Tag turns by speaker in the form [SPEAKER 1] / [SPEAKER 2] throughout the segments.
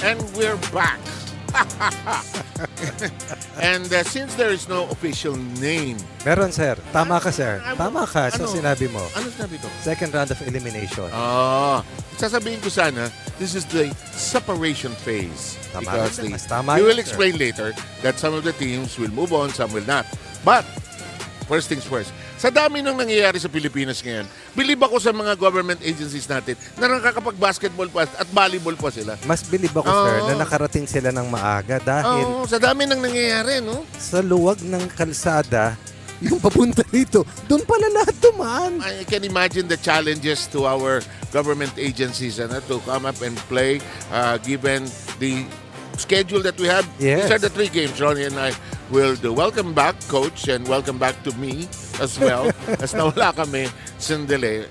[SPEAKER 1] And we're back. And since there is no official name.
[SPEAKER 2] Meron, sir. Tama ka, sir. Tama ka sa sinabi mo.
[SPEAKER 1] Ano sinabi ko?
[SPEAKER 2] Second round of elimination.
[SPEAKER 1] Sasabihin ko sana, this is the separation phase.
[SPEAKER 2] Tama
[SPEAKER 1] Because
[SPEAKER 2] rin, mas tama
[SPEAKER 1] we
[SPEAKER 2] yun,
[SPEAKER 1] will explain later that some of the teams will move on, some will not. But, first things first, sa dami nang nangyayari sa Pilipinas ngayon, believe ako sa mga government agencies natin na nakakapag-basketball pa at volleyball pa sila.
[SPEAKER 2] Mas bilib ako, sir, na nakarating sila ng maaga dahil
[SPEAKER 1] sa dami nang nangyayari, no?
[SPEAKER 2] sa luwag ng kalsada, yung papunta dito, doon pala lahat dumaan.
[SPEAKER 1] I can imagine the challenges to our government agencies to come up and play given the schedule that we have.
[SPEAKER 2] Yes.
[SPEAKER 1] These are the 3 games Ronnie and I will do. Welcome back, Coach, and welcome back to me as well. As nawala kami sandali.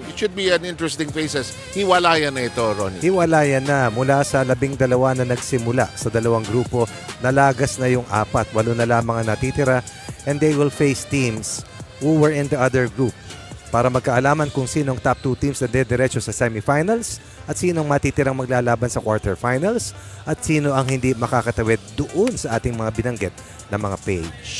[SPEAKER 1] It should be an interesting phase as hiwalayan na ito, Ronnie.
[SPEAKER 2] Hiwalayan na mula sa 12 na nagsimula sa 2 grupo, nalagas na yung 4, 8 na lamang ang natitira, and they will face teams who were in the other group para magkaalaman kung sinong top 2 teams na dediretso sa semifinals at sinong matitirang maglalaban sa quarterfinals at sino ang hindi makakatawid doon sa ating mga binanggit na mga page.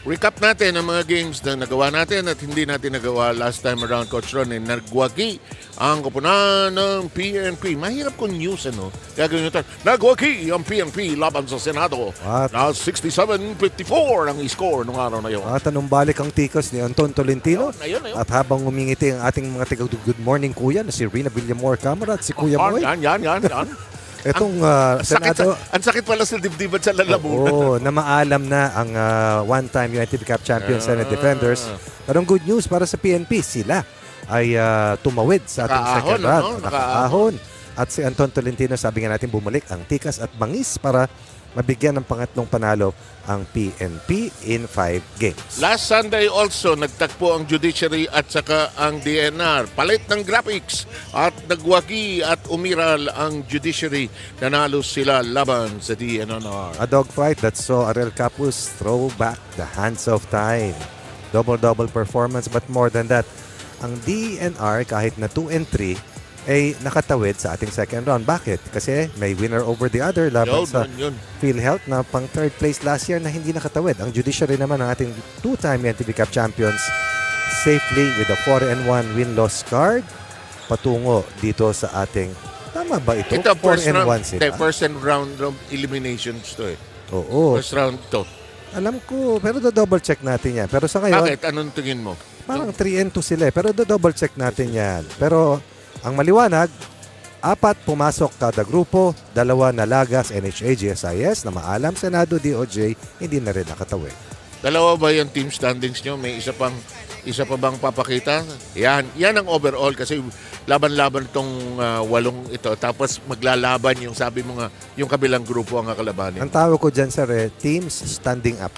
[SPEAKER 1] Recap natin ang mga games na nagawa natin at hindi natin nagawa last time around, Coach Ronnie. Nagwagi ang koponan ng PNP. Mahirap kung news, ano? Gagawin nyo tayo. Nagwagi ang PNP laban sa Senado.
[SPEAKER 2] At
[SPEAKER 1] na 67-54 ang score nung araw na yun.
[SPEAKER 2] at tanumbalik ang tikas ni Anton Tolentino.
[SPEAKER 1] Ayun.
[SPEAKER 2] At habang umingiti ang ating mga good morning kuya na si Rina Villamor Camara at si Kuya Moy.
[SPEAKER 1] Yan.
[SPEAKER 2] Itong Senado.
[SPEAKER 1] Ang sakit pala sa dibdiban sa lalamunan.
[SPEAKER 2] Oo, na maalam na ang one-time UNTV Cup champion Senate Defenders. Pero ang good news para sa PNP, sila ay tumawid sa ating second round. Nakaahon. At si Anton Tolentino, sabi nga natin, bumalik ang tikas at bangis para mabigyan ng pangatlong panalo ang PNP in 5 games.
[SPEAKER 1] Last Sunday also, nagtagpo ang Judiciary at saka ang DENR. Palit ng graphics at nagwagi at umiral ang Judiciary. Nanalo sila laban sa DENR.
[SPEAKER 2] A dogfight that saw Ariel Capus throw back the hands of time. Double-double performance, but more than that, ang DENR kahit na 2 and 3 ay nakatawid sa ating second round. Bakit? Kasi may winner over the other laban sa PhilHealth na pang 3rd place last year na hindi nakatawid. Ang Judiciary naman ang ating 2-time UNTV Cup champions safely with a 4-1 win-loss card patungo dito sa ating, tama ba ito?
[SPEAKER 1] Ito, first
[SPEAKER 2] 4-1
[SPEAKER 1] round,
[SPEAKER 2] sila.
[SPEAKER 1] first round of eliminations to eh.
[SPEAKER 2] Oo.
[SPEAKER 1] First round to.
[SPEAKER 2] Alam ko, pero double check natin yan. Pero sa ngayon,
[SPEAKER 1] Bakit? Anong tingin mo?
[SPEAKER 2] parang 3-2 sila eh. Pero double check natin yan. Pero ang maliwanag, 4 pumasok kada grupo, 2 nalagas NHA, GSIS na maalam, Senado, DOJ, hindi na rin nakatawid.
[SPEAKER 1] Dalawa ba yung team standings nyo? May isa pa bang papakita? Yan ang overall kasi laban-laban itong 8 ito. Tapos maglalaban yung sabi mo nga, yung kabilang grupo ang kakalabanin.
[SPEAKER 2] Ang tawag ko dyan, sir, teams standing up.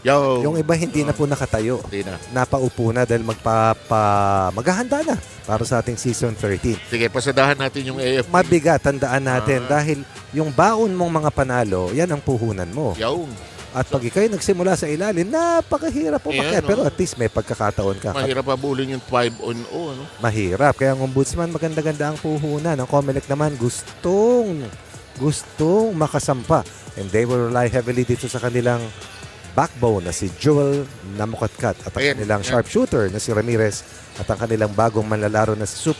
[SPEAKER 2] Yung iba hindi na po nakatayo.
[SPEAKER 1] Hindi na.
[SPEAKER 2] Napaupo na dahil maghahanda na para sa ating season 13.
[SPEAKER 1] Sige, pasadahan natin yung AFP.
[SPEAKER 2] Mabigat, tandaan natin dahil yung baon mong mga panalo, yan ang puhunan mo. At pag ikaw'y nagsimula sa ilalim, napakahirap umakyat. Pero at least may pagkakataon ka.
[SPEAKER 1] Mahirap habulin yung 5-0. No?
[SPEAKER 2] Mahirap. Kaya ang ombudsman, maganda-ganda ang puhunan. Ang COMELEC naman, gustong makasampa. And they will rely heavily dito sa kanilang backbone na si Joel Namukatkat at ang kanilang sharpshooter na si Ramirez at ang kanilang bagong manlalaro na si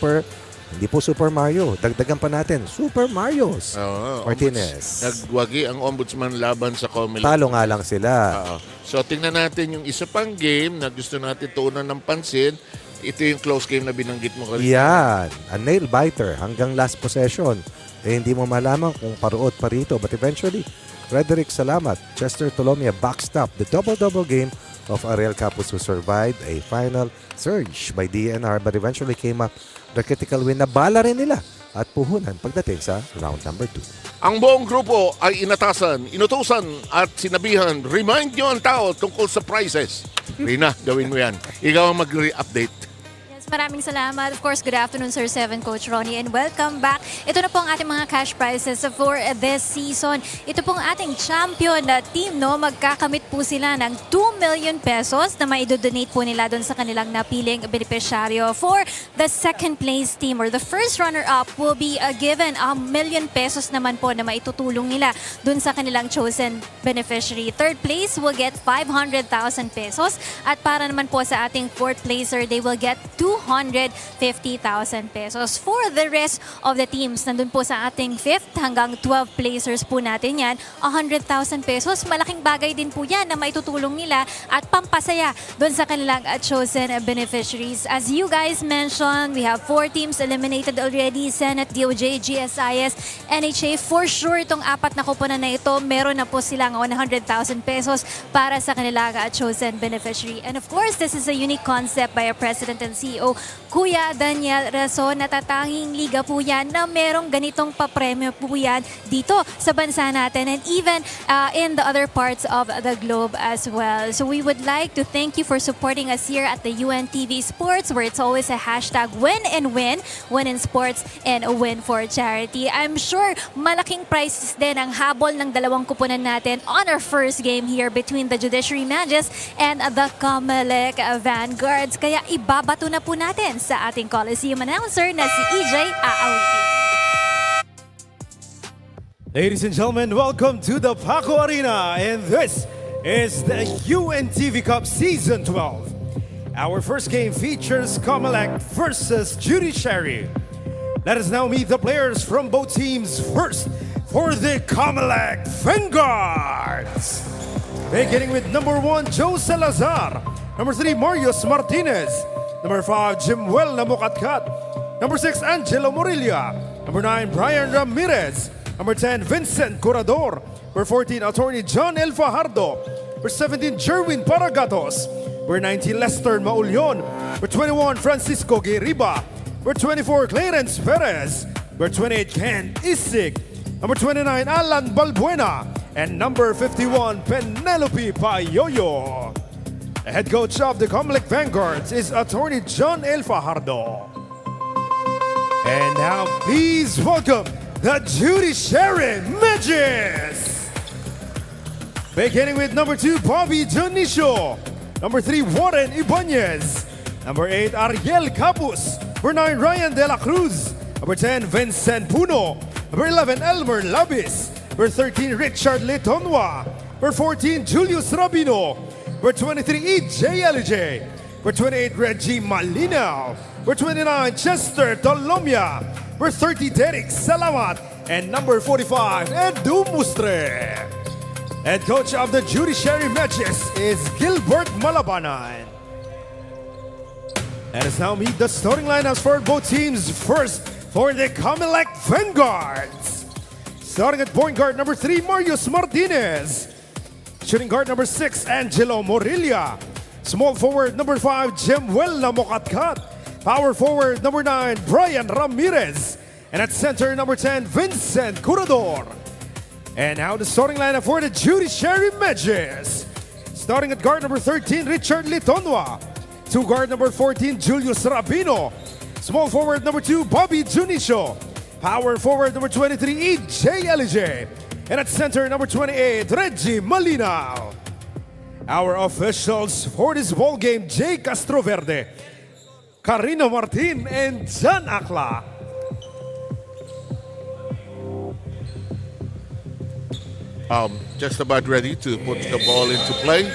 [SPEAKER 2] hindi po Super Mario. Dagdagan pa natin, Super Marios Martinez.
[SPEAKER 1] Nagwagi ang ombudsman laban sa COMELEC.
[SPEAKER 2] Talo nga lang sila.
[SPEAKER 1] So tingnan natin yung isa pang game na gusto natin tuunan ng pansin. Ito yung close game na binanggit mo kanina.
[SPEAKER 2] Yan, a nail biter hanggang last possession. Hindi mo malaman kung paruot pa rito, but eventually Frederick Salamat, Chester Tolomia backstop the double-double game of Ariel Capus who survived a final surge by DENR but eventually came up the critical win na bala rin nila at puhunan pagdating sa round number 2.
[SPEAKER 1] Ang buong grupo ay inutusan at sinabihan, remind nyo ang tao tungkol sa prizes. Rina, gawin mo yan. Ikaw ang mag-update.
[SPEAKER 3] Maraming salamat. Of course, good afternoon, Sir Seven, Coach Ronnie, and welcome back. Ito na po ang ating mga cash prizes for this season. Ito pong ating champion na team, no? Magkakamit po sila ng 2 million pesos na maidodonate po nila doon sa kanilang napiling beneficiaryo. For the second place team or the first runner-up will be given 1 million pesos naman po na maitutulong nila doon sa kanilang chosen beneficiary. Third place will get 500,000 pesos. At para naman po sa ating fourth placer, they will get 250,000 pesos. For the rest of the teams, nandun po sa ating 5th hanggang 12 placers po natin yan, 100,000 pesos. Malaking bagay din po yan na maitutulong nila at pampasaya doon sa kanilang chosen beneficiaries. As you guys mentioned, we have 4 teams eliminated already, Senate, DOJ, GSIS, NHA. For sure, itong 4 na kuponan na ito, meron na po silang 100,000 pesos para sa kanilang chosen beneficiary. And of course, this is a unique concept by our President and CEO, Kuya Daniel Rason. Natatanging liga po yan na merong ganitong papremyo po yan dito sa bansa natin and even in the other parts of the globe as well. So we would like to thank you for supporting us here at the UNTV Sports, where it's always a hashtag win and win, win in sports and a win for charity. I'm sure malaking prizes din ang habol ng dalawang kuponan natin on our first game here between the Judiciary Magis and the COMELEC Vanguards. Kaya ibabato na po natin sa ating Coliseum announcer na si EJ Aawiti.
[SPEAKER 4] Ladies and gentlemen, welcome to the Paco Arena, and this is the UNTV Cup Season 12. Our first game features COMELEC versus Judiciary. Let us now meet the players from both teams. First, for the COMELEC Vanguards. Beginning with number 1, Joe Salazar. Number 3, Marius Martinez. Number 5, Jimwell Namukatkat. Number 6, Angelo Morilla. Number 9, Brian Ramirez. Number 10, Vincent Curador. Number 14, Attorney John El Fajardo. Number 17, Jerwin Paragatos. Number 19, Lester Maulion. Number 21, Francisco Gueriba. Number 24, Clarence Perez. Number 28, Ken Isig. Number 29, Alan Balbuena. And number 51, Penelope Payoyo. The head coach of the COMELEC Vanguards is Attorney John El Fajardo. And now please welcome the Judiciary Magis. Beginning with number 2, Bobby Dionisio. Number 3, Warren Ibanez. Number 8, Ariel Capus. Number 9, Ryan De La Cruz. Number 10, Vincent Puno. Number 11, Elmer Labis. Number 13, Richard Letonwa. Number 14, Julius Rabino. Number 23, EJ Elije. Number 28, Reggie Malinaw. Number 29, Chester Tolomia. Number 30, Derek Salamat. And number 45, Edu Mustre. Head coach of the Judiciary Magis is Gilbert Malabanan. Let us now meet the starting lineups for both teams. First, for the COMELEC Vanguards. Starting at point guard number 3, Marius Martinez. Shooting guard number 6, Angelo Morilla. Small forward number 5, Jemwell Namukatkat. Power forward number 9, Brian Ramirez. And at center number 10, Vincent Curador. And now the starting lineup for the Judiciary Magis. Starting at guard number 13, Richard Litonwa. 2 guard number 14, Julius Rabino. Small forward number 2, Bobby Dionisio. Power forward number 23, EJ Elije. And at center number 28, Reggie Malinaw. Our officials for this ball game, Jay Castroverde, Karina Martin, and Jan Akla.
[SPEAKER 1] Just about ready to put the ball into play.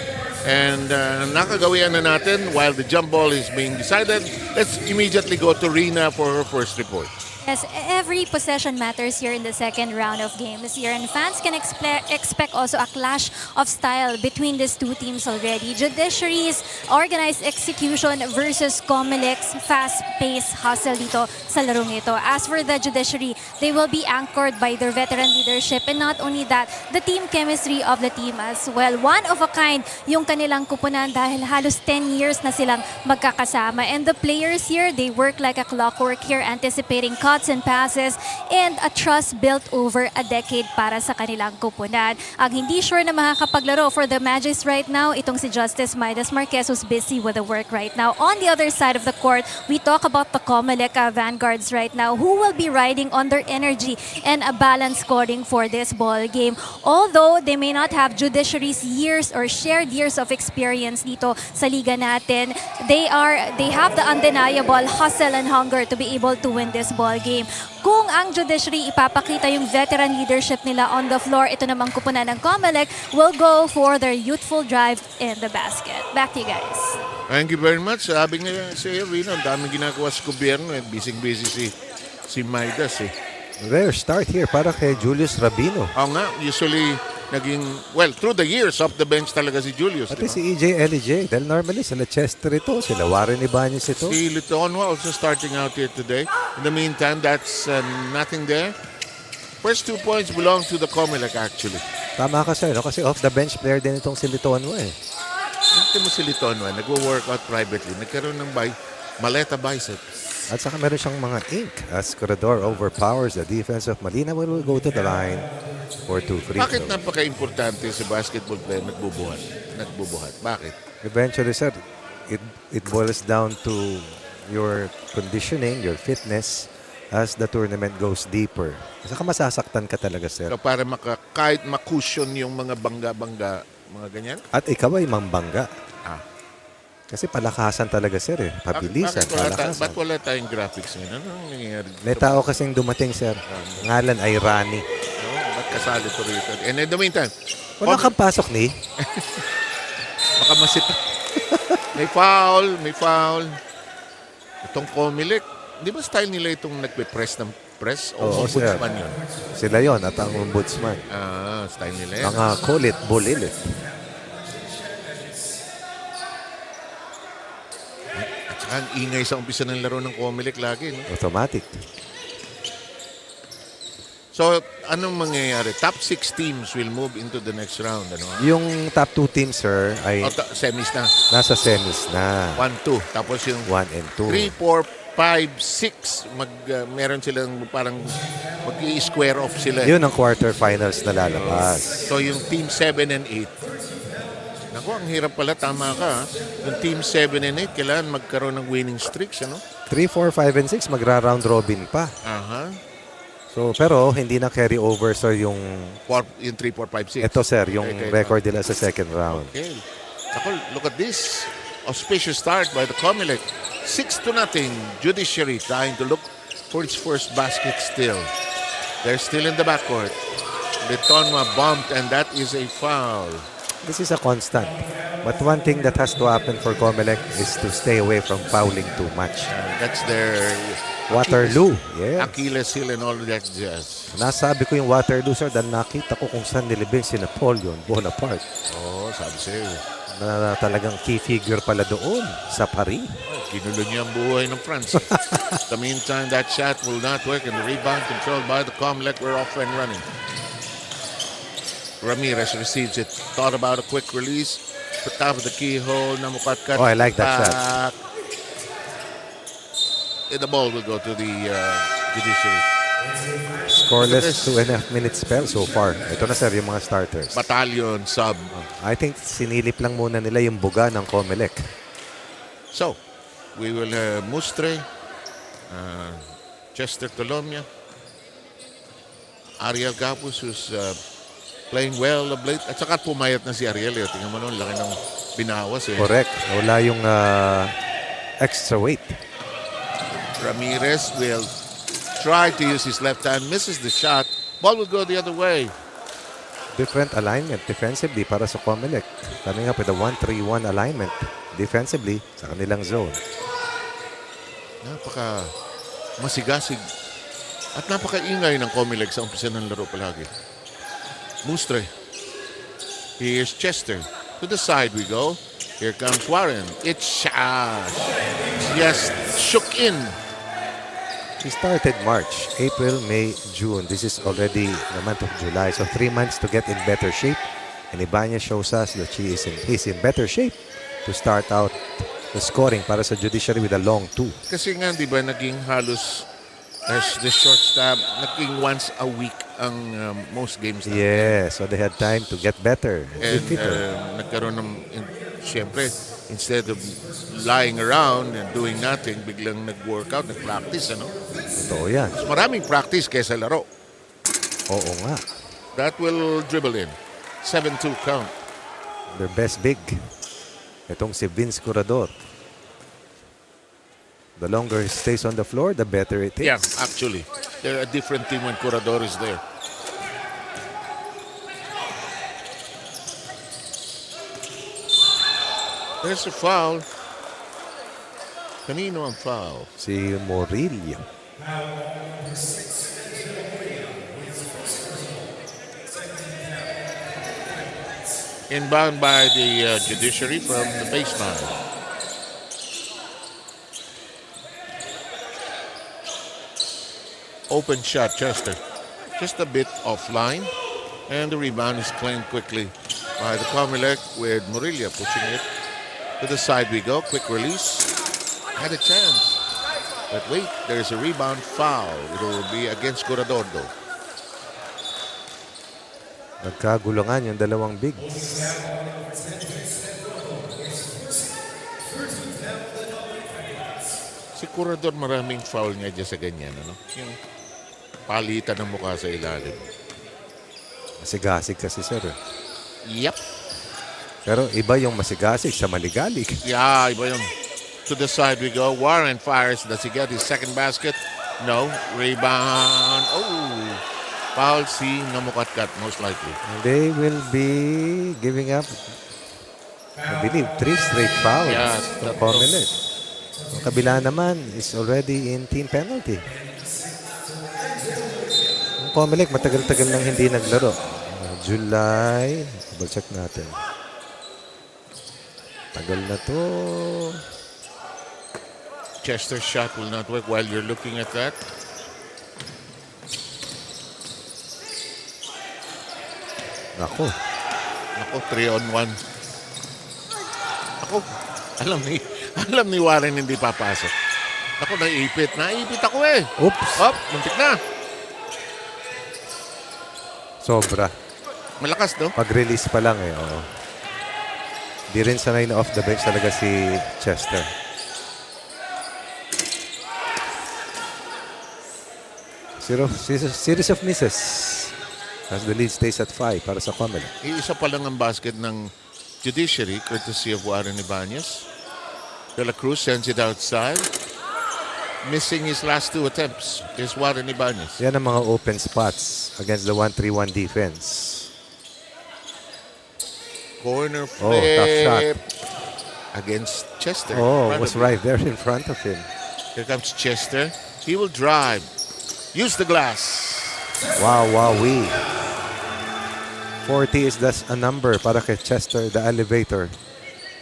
[SPEAKER 1] And nakagawian na natin while the jump ball is being decided. Let's immediately go to Rina for her first report.
[SPEAKER 3] Yes, every possession matters here in the second round of games here, and fans can expect also a clash of style between these two teams already. Judiciary's organized execution versus COMELEC's fast-paced hustle dito sa larong ito. As for the Judiciary, they will be anchored by their veteran leadership, and not only that, the team chemistry of the team as well. One of a kind yung kanilang kupunan dahil halos 10 years na silang magkakasama. And the players here, they work like a clockwork here, anticipating cuts and passes, and a trust built over a decade para sa kanilang kupunan. Ang hindi sure na makakapaglaro for the Magis right now, itong si Justice Midas Marquez, who's busy with the work right now. On the other side of the court, we talk about the COMELEC Vanguards right now, who will be riding on their energy and a balanced scoring for this ball game. Although they may not have Judiciary's years or shared years of experience dito sa liga natin, they have the undeniable hustle and hunger to be able to win this ball game. Kung ang Judiciary ipapakita yung veteran leadership nila on the floor, ito namang kupunan ng COMELEC will go for their youthful drive in the basket. Back to you guys.
[SPEAKER 1] Thank you very much. Sabi nga si Rino, ang daming ginagawa sa gobyerno. Busy-busy si Midas eh.
[SPEAKER 2] Rare start here para kay Julius Rabino.
[SPEAKER 1] Oo nga, usually naging, well, through the years, off the bench talaga si Julius.
[SPEAKER 2] Pati si EJ, LJ. Dahil normally sila Chester ito, sila Warren Ibanez ito.
[SPEAKER 1] Si Litonwa also starting out here today. In the meantime, that's nothing there. First 2 points belong to the COMELEC actually.
[SPEAKER 2] Tama ka sir, no? Kasi off the bench player din itong si Litonwa eh.
[SPEAKER 1] Ito mo si Litonwa, nagwo-workout privately. Nagkaroon ng maleta biceps.
[SPEAKER 2] At saka meron siyang mga ink as Corredor overpowers the defense of Manila. Will go to the line for 2 free
[SPEAKER 1] Bakit
[SPEAKER 2] throws.
[SPEAKER 1] napaka-importante si basketball player nagbubuhat? Bakit?
[SPEAKER 2] Eventually, sir, it boils down to your conditioning, your fitness as the tournament goes deeper. Saka masasaktan ka talaga, sir.
[SPEAKER 1] So para kahit makusyon yung mga bangga-bangga, mga ganyan?
[SPEAKER 2] At ikaw ay mambangga.
[SPEAKER 1] Ah.
[SPEAKER 2] Kasi palakasan talaga, sir. Pabilisan, palakasan.
[SPEAKER 1] Ba't wala tayong graphics ngayon? Anong nangyayari?
[SPEAKER 2] May tao kasing dumating, sir. Ngalan ay Rani.
[SPEAKER 1] No? Ba't kasali to rito? And in the meantime,
[SPEAKER 2] Wala kang pasok ni.
[SPEAKER 1] baka masita. May foul. Itong COMELEC, di ba style nila itong nagpe-press ng press? O
[SPEAKER 2] sir.
[SPEAKER 1] ombudsman yun?
[SPEAKER 2] Sila yon at ang ombudsman.
[SPEAKER 1] Style nila yan.
[SPEAKER 2] Mga kulit, bulilit.
[SPEAKER 1] At saka ang ingay sa umpisa ng laro ng COMELEC lagi. No?
[SPEAKER 2] Automatic.
[SPEAKER 1] So, anong mangyayari? Top 6 teams will move into the next round. Ano?
[SPEAKER 2] Yung top 2 teams, sir, ay
[SPEAKER 1] Semis na.
[SPEAKER 2] nasa semis na.
[SPEAKER 1] 1-2. Tapos yung
[SPEAKER 2] 1 and 2.
[SPEAKER 1] 3, 4, 5, 6. Meron silang parang mag-i-square off sila.
[SPEAKER 2] Yun ang quarterfinals na lalabas.
[SPEAKER 1] So yung team 7 and 8. Naku, ang hirap pala. Tama ka. Ha? Yung team 7 and 8, kailangan magkaroon ng winning streaks. Ano?
[SPEAKER 2] 3, 4, 5, and 6, magra-round robin pa.
[SPEAKER 1] Aha.
[SPEAKER 2] So, pero hindi na carry over, sir, yung...
[SPEAKER 1] Yung 3, 4, 5, 6.
[SPEAKER 2] Ito, sir, yung
[SPEAKER 1] Okay,
[SPEAKER 2] record nila sa second round.
[SPEAKER 1] Okay. Ako, look at this. Auspicious start by the COMELEC. 6-0. Judiciary trying to look for its first basket still. They're still in the backcourt. Litonwa bumped and that is a foul.
[SPEAKER 2] This is a constant. But one thing that has to happen for COMELEC is to stay away from fouling too much.
[SPEAKER 1] That's their
[SPEAKER 2] Waterloo. Yes.
[SPEAKER 1] Achilles heel and all that jazz.
[SPEAKER 2] Nasabi ko yung Waterloo, sir, dahil nakita ko kung saan nilibing si Napoleon Bonaparte.
[SPEAKER 1] Oh, sabi sa'yo.
[SPEAKER 2] Na talagang key figure pala doon sa Paris.
[SPEAKER 1] Ginulo niya ang buhay ng France. The meantime, that shot will not work and the rebound controlled by the COMELEC. We're off and running. Ramirez receives it. Thought about a quick release. Put top of the keyhole. Namukatkat.
[SPEAKER 2] Oh, I like that shot.
[SPEAKER 1] The ball will go to the Judiciary.
[SPEAKER 2] Scoreless 2.5 minutes spell so far. Ito na, sir, yung mga starters.
[SPEAKER 1] Battalion, sub.
[SPEAKER 2] I think sinilip lang muna nila yung buga ng COMELEC.
[SPEAKER 1] So, we will Mustre, Chester Tolomia, Ariel Capus, who's playing well of late. At saka pumayat na si Ariel. Tingnan mo nun, laki ng binawas.
[SPEAKER 2] Correct. Wala yung extra weight.
[SPEAKER 1] Ramirez will try to use his left hand, misses the shot. Ball will go the other way.
[SPEAKER 2] Different alignment defensively para sa COMELEC. Coming up with a 1-3-1 alignment defensively sa kanilang zone.
[SPEAKER 1] Napaka masigasig at napakaingay ng COMELEC sa umpisa ng laro palagi. Mustre. Here's Chester. To the side we go. Here comes Warren. It's Shash. Yes, shook in.
[SPEAKER 2] He started March, April, May, June. This is already the month of July. So 3 months to get in better shape. And Ibanez shows us that he's in better shape to start out the scoring para sa Judiciary with a long 2.
[SPEAKER 1] Kasi nga, di ba, naging halos As the short stab, naging once a week ang most games na.
[SPEAKER 2] Yeah, so they had time to get better.
[SPEAKER 1] And
[SPEAKER 2] Fitter.
[SPEAKER 1] nagkaroon ng, siyempre, instead of lying around and doing nothing, biglang nag-workout, nag-practice, ano?
[SPEAKER 2] Totoo yan.
[SPEAKER 1] Mas maraming practice kaysa laro.
[SPEAKER 2] Oo nga.
[SPEAKER 1] That will dribble in. 7-2 count.
[SPEAKER 2] Their best big. Itong si Vince Curador. The longer he stays on the floor, the better it is.
[SPEAKER 1] Yeah, actually. They're a different team when Curador is there. There's a foul. Kanino ang foul?
[SPEAKER 2] Si Morillo.
[SPEAKER 1] Inbound by the judiciary from the baseline. Open shot, Chester. Just a bit offline. And the rebound is claimed quickly by the COMELEC with Murillo pushing it to the side we go. Quick release. Had a chance. But wait, there's a rebound foul. It will be against Curador though.
[SPEAKER 2] Nagkagulungan yung dalawang big.
[SPEAKER 1] Si Curador maraming foul niya dyan sa ganyan. Ano? Yung palitan ng mukha sa ilalim.
[SPEAKER 2] Masigasig kasi, sir.
[SPEAKER 1] Yep.
[SPEAKER 2] Pero iba yung masigasig sa maligalig.
[SPEAKER 1] Yeah, iba yun. To the side we go. Warren fires. Does he get his second basket? No. Rebound. Oh. Foul si Namukatkat, most likely.
[SPEAKER 2] They will be giving up, I believe, 3 straight fouls.
[SPEAKER 1] Yeah,
[SPEAKER 2] from COMELEC. Ang kabila naman is already in team penalty. Ang COMELEC matagal-tagal nang hindi naglaro. July. Double check natin. Tagal na to.
[SPEAKER 1] Chester's shot will not work while you're looking at that.
[SPEAKER 2] Ako.
[SPEAKER 1] Ako, 3-on-1. Ako, alam ni Warren hindi papasok. Ako, naipit. Naipit ako eh.
[SPEAKER 2] Oops.
[SPEAKER 1] Hop, muntik na.
[SPEAKER 2] Sobra.
[SPEAKER 1] Malakas, no?
[SPEAKER 2] Pag-release pa lang eh. Oo. Di rin sanay na off the bench talaga si Chester. Series of misses. As the lead stays at 5 para sa COMELEC.
[SPEAKER 1] Isa pa lang ang basket ng judiciary, courtesy of Warren Ibanez. De La Cruz sends it outside. Missing his last 2 attempts is Warren Ibanez.
[SPEAKER 2] Yan ang mga open spots against the 1-3-1 defense.
[SPEAKER 1] Corner
[SPEAKER 2] Oh, tough shot.
[SPEAKER 1] flip against Chester.
[SPEAKER 2] Oh, was right there in front of him.
[SPEAKER 1] Here comes Chester. He will drive. Use the glass.
[SPEAKER 2] Wow, wowee. 40 is thus a number para kay Chester, the elevator.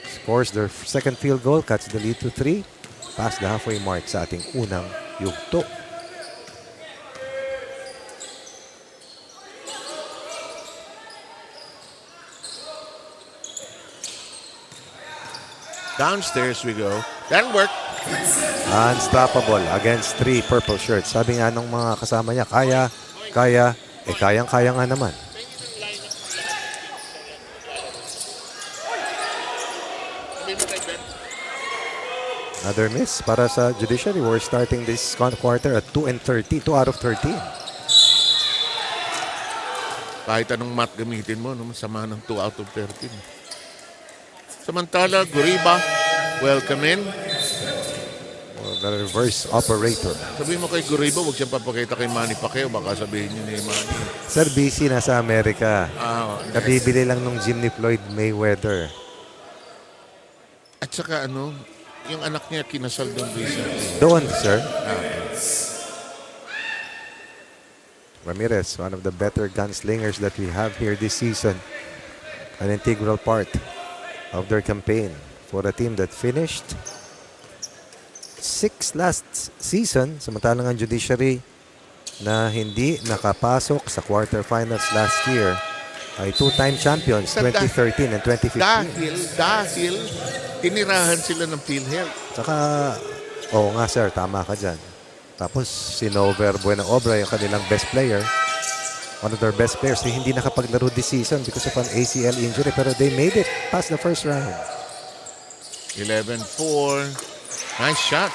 [SPEAKER 2] Scores their second field goal, cuts the lead to 3. Past the halfway mark sa ating unang yugto.
[SPEAKER 1] Downstairs we go. That'll work.
[SPEAKER 2] Unstoppable against 3 purple shirts. Sabi nga nung mga kasama niya, kayang-kaya nga naman. Another miss para sa judiciary. We're starting this quarter at 2-30. 2 out of 13.
[SPEAKER 1] Kahit anong mat gamitin mo, no, sama ng 2 out of 13. Samantala, Guriba, welcome in.
[SPEAKER 2] The reverse operator.
[SPEAKER 1] Sabihin mo kay Guriba, huwag siyang papakita kay Manny Pacquiao. Baka sabihin niyo ni Manny.
[SPEAKER 2] Sir, busy nasa Amerika.
[SPEAKER 1] Ah,
[SPEAKER 2] Kabibili lang nung gym ni Floyd Mayweather.
[SPEAKER 1] at saka ano, yung anak niya kinasal doon recently.
[SPEAKER 2] Doon, sir. Ramirez, one of the better gunslingers that we have here this season. An integral part of their campaign for a team that finished 6 last season. Samantalang ang judiciary na hindi nakapasok sa quarterfinals last year ay 2-time champions, 2013 and 2015.
[SPEAKER 1] Dahil tinirahan sila ng PhilHealth.
[SPEAKER 2] Saka, oo nga sir, tama ka dyan. Tapos si Nover Buena Obra, yung kanilang best player. One of their best players, hindi nakapaglaro this season because of an ACL injury. Pero they made it past the first round.
[SPEAKER 1] 11-4. Nice shot.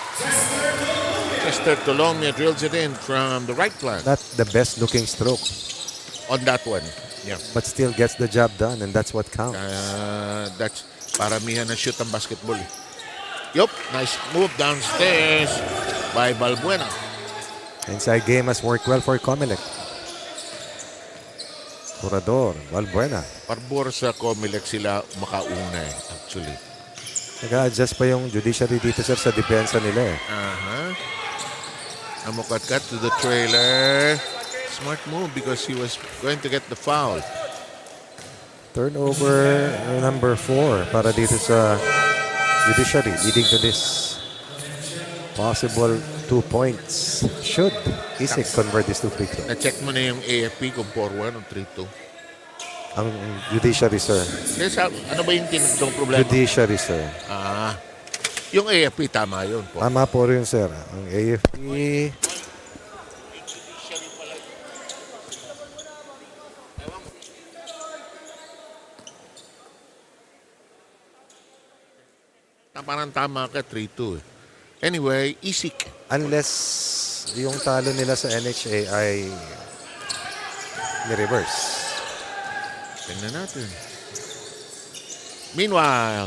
[SPEAKER 1] Mr. Tolomia drills it in from the right flank.
[SPEAKER 2] Not the best looking stroke,
[SPEAKER 1] On that one. Yeah.
[SPEAKER 2] but still gets the job done, and that's what counts.
[SPEAKER 1] That's paramihan na shoot ang basketball. Yup, nice move downstairs by Balbuena.
[SPEAKER 2] Inside game has worked well for COMELEC. Curador, Valbuena.
[SPEAKER 1] Parbor sa COMELEC sila makauna actually.
[SPEAKER 2] Nag-a-adjust pa yung judiciary dito, sir, sa depensa nila.
[SPEAKER 1] Amukat-kat to the trailer. Smart move because he was going to get the foul.
[SPEAKER 2] Turnover number 4 para dito sa judiciary, leading to this possible 2 points. Should Isik convert this to free throw?
[SPEAKER 1] Na-check mo na yung AFP kung 4-1 o 3-2.
[SPEAKER 2] Ang judiciary, sir.
[SPEAKER 1] Yes, ano ba yung tinutong problema?
[SPEAKER 2] Judiciary, sir.
[SPEAKER 1] Yung AFP, tama yun po.
[SPEAKER 2] Tama po rin, sir. Ang AFP...
[SPEAKER 1] Parang tama ka, 3-2. Anyway, Isik.
[SPEAKER 2] Unless yung talo nila sa NHA ay ni-reverse.
[SPEAKER 1] Tingnan natin. Meanwhile,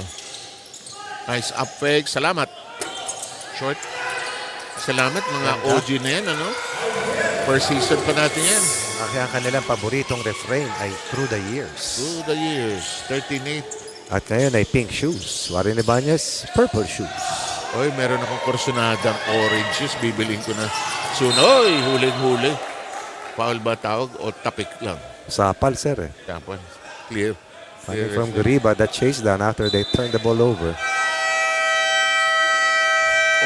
[SPEAKER 1] nice up fake. Salamat. Short. Salamat mga OG na yan, ano? First season pa natin yan.
[SPEAKER 2] Ang kanilang paboritong refrain ay Through the Years.
[SPEAKER 1] Through the years. 13-8.
[SPEAKER 2] At ngayon ay pink shoes. Warren Ibanez, purple shoes.
[SPEAKER 1] Oy, meron akong kursunadang orange shoes. Bibiling ko na soon. Oy, huling-huli. Foul ba tawag o tapik lang?
[SPEAKER 2] Sapal, sir.
[SPEAKER 1] Tapos, clear.
[SPEAKER 2] Coming from Guriba, that chase down after they turned the ball over.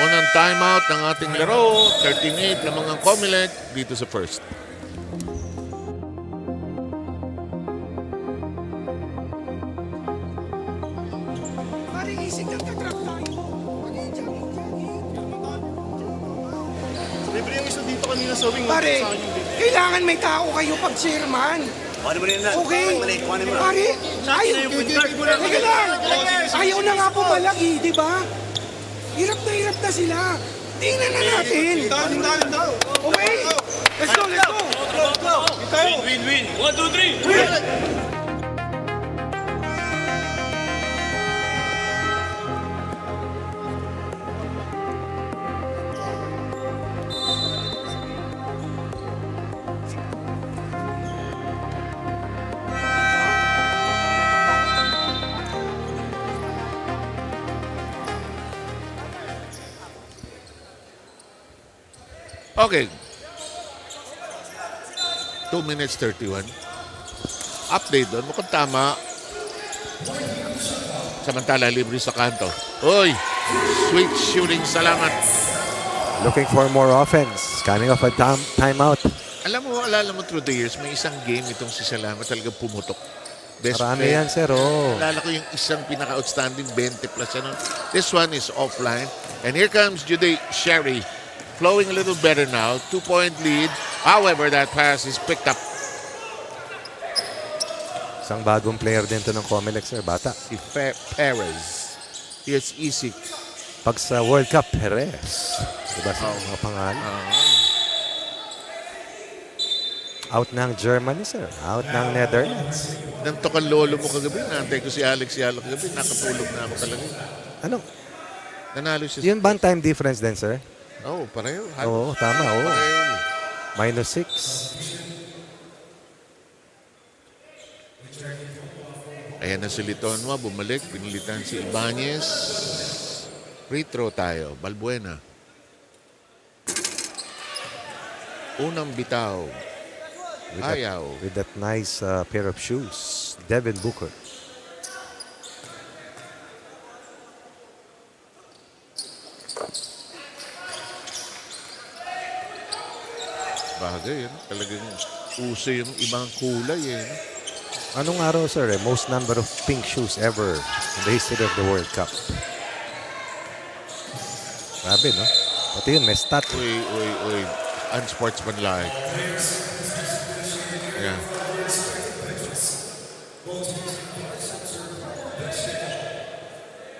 [SPEAKER 1] Unang timeout ng ating laro. 13-8 ng mga COMELEC dito sa first.
[SPEAKER 5] Pare, kailangan may tao kayo pag chairman. Okay. Pare, teka lang. Ayaw na nga pumalaki, di ba? Hirap na sila. Tingnan na natin. Okay? Let's go.
[SPEAKER 6] Win. 1, 2, 3. Win!
[SPEAKER 1] Okay. 2 minutes 31. Update doon. Mukhang tama. Samantala, libre sa kanto. Uy! Sweet shooting. Salamat.
[SPEAKER 2] Looking for more offense. Coming off a timeout.
[SPEAKER 1] Alala mo through the years, may isang game itong si Salamat talagang pumutok. Best
[SPEAKER 2] Marami
[SPEAKER 1] player.
[SPEAKER 2] yan, sir. Oh.
[SPEAKER 1] Alala ko yung isang pinaka-outstanding 20 plus. Ano. This one is offline. And here comes Judiciary. Flowing a little better now. 2-point lead. However, that pass is picked up.
[SPEAKER 2] Isang bagong player din to ng COMELEC, sir. Bata.
[SPEAKER 1] Si Perez. Here's Isik.
[SPEAKER 2] Pag sa World Cup, Perez. Diba sa mga pangalan? Out ng Germany, sir. Out ng Netherlands.
[SPEAKER 1] Nantok ang lolo mo kagabi. Nantay ko si Alex Yalo kagabi. Nakatulog na ako talaga.
[SPEAKER 2] Ano?
[SPEAKER 1] Nanalo siya.
[SPEAKER 2] Yun ba ang time difference din, sir?
[SPEAKER 1] Oh, pareho.
[SPEAKER 2] Oo, tama. Oo.
[SPEAKER 1] Pareho.
[SPEAKER 2] -6.
[SPEAKER 1] Ayan na si Litonwa. Bumalik. Pinilitan si Ibanez. Free throw tayo. Balbuena. Unang bitaw. Ayaw.
[SPEAKER 2] With that nice pair of shoes. Devin Booker.
[SPEAKER 1] Bagay, talagang uso yung ibang kulay.
[SPEAKER 2] Anong araw, sir? Most number of pink shoes ever in the history of the World Cup. Grabe, no? Pati yun, may stat.
[SPEAKER 1] Uy. Unsportsmanlike. Yeah.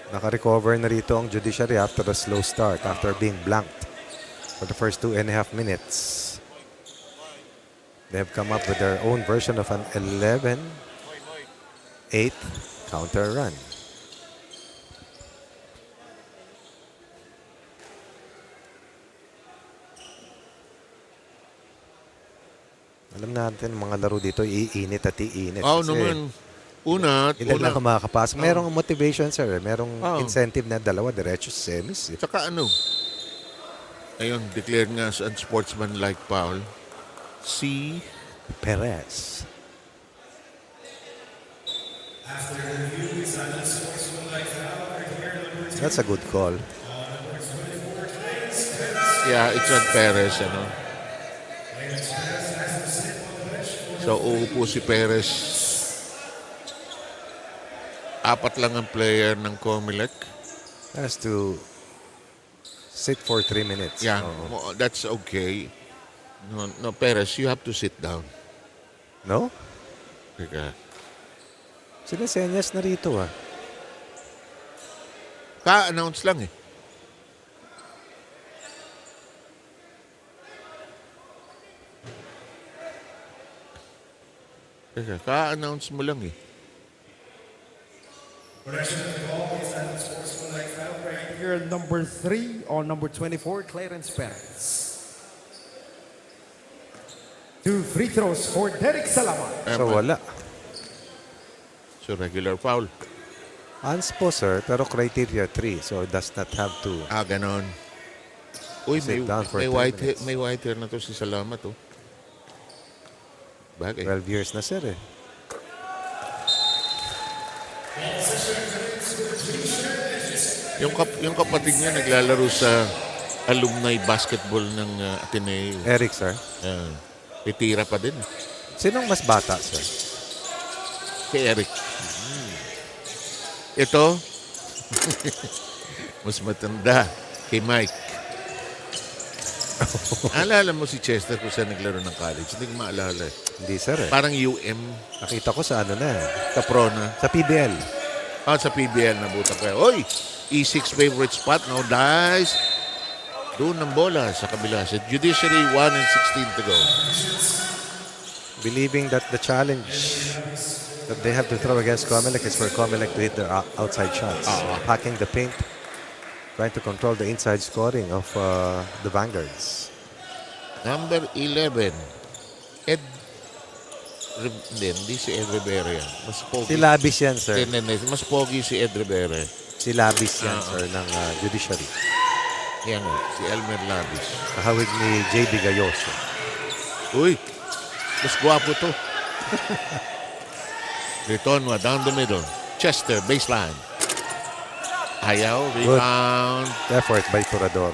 [SPEAKER 2] Naka-recover na rito ang judiciary after a slow start, after being blanked for the first 2.5 minutes. They have come up with their own version of an 11-8 counter run. Alam natin, mga laro dito, iinit at iinit.
[SPEAKER 1] Oh,
[SPEAKER 2] kasi
[SPEAKER 1] naman. Una.
[SPEAKER 2] ilan lang makakapasok. Merong motivation, sir. Merong
[SPEAKER 1] Oh.
[SPEAKER 2] incentive na dalawa, diretso sa semis.
[SPEAKER 1] Tsaka ano? Ayun, declared nga sa unsportsmanlike foul. Si
[SPEAKER 2] Perez. That's a good call.
[SPEAKER 1] Yeah, it's on Perez, ano. So, uupo si Perez. Apat lang ang player ng COMELEC.
[SPEAKER 2] Has to sit for 3 minutes.
[SPEAKER 1] Yeah,
[SPEAKER 2] Oo.
[SPEAKER 1] that's okay. No, Perez, you have to sit down.
[SPEAKER 2] No?
[SPEAKER 1] Teka.
[SPEAKER 2] Sinasenyas na rito ah.
[SPEAKER 1] Ka-announce lang eh. Teka, ka-announce mo lang eh.
[SPEAKER 4] Here, number 3 or number 24, Clarence Perez. 2 free throws for Derek Salamat.
[SPEAKER 2] So wala.
[SPEAKER 1] So, regular foul.
[SPEAKER 2] Anspo, sir, pero criteria 3. So it does not have to.
[SPEAKER 1] Ganon. Uy,
[SPEAKER 2] Sit down for 10 minutes.
[SPEAKER 1] may white hair na to si Salamat, oh. Bagay.
[SPEAKER 2] 12 years na, sir eh.
[SPEAKER 1] Yung kapatid niya naglalaro sa alumni basketball ng Ateneo.
[SPEAKER 2] Eric, sir.
[SPEAKER 1] Titira pa din.
[SPEAKER 2] Sinong mas bata, sir?
[SPEAKER 1] Si Eric. Ito, mas matanda kay Mike. Alala mo si Chester kung saan naglaro ng college? Hindi ko maalala.
[SPEAKER 2] Hindi, sir eh.
[SPEAKER 1] Parang UM,
[SPEAKER 2] Nakita ko sa ano na eh.
[SPEAKER 1] Caprona.
[SPEAKER 2] Sa PBL.
[SPEAKER 1] Sa PBL nabuta ko. Oy! E6 favorite spot. No dice. Doon ng bola sa kabila. Sa Judiciary, 1:16 to go.
[SPEAKER 2] Believing that the challenge that they have to throw against COMELEC is for COMELEC to hit their outside shots. Hacking the paint. Trying to control the inside scoring of the Vanguards.
[SPEAKER 1] Number 11. Hindi si Ed Rivera yan. Mas pogi.
[SPEAKER 2] Si Labis yan, sir.
[SPEAKER 1] Mas pogi si Ed Rivera.
[SPEAKER 2] Si Labis yan, sir, ng Judiciary.
[SPEAKER 1] Yan nga, si Elmer Labis.
[SPEAKER 2] Kahawig ni JB Gayoso.
[SPEAKER 1] Uy, mas gwapo to. Ritonwa, down the middle. Chester, baseline. Ayaw, rebound.
[SPEAKER 2] Effort by Turador.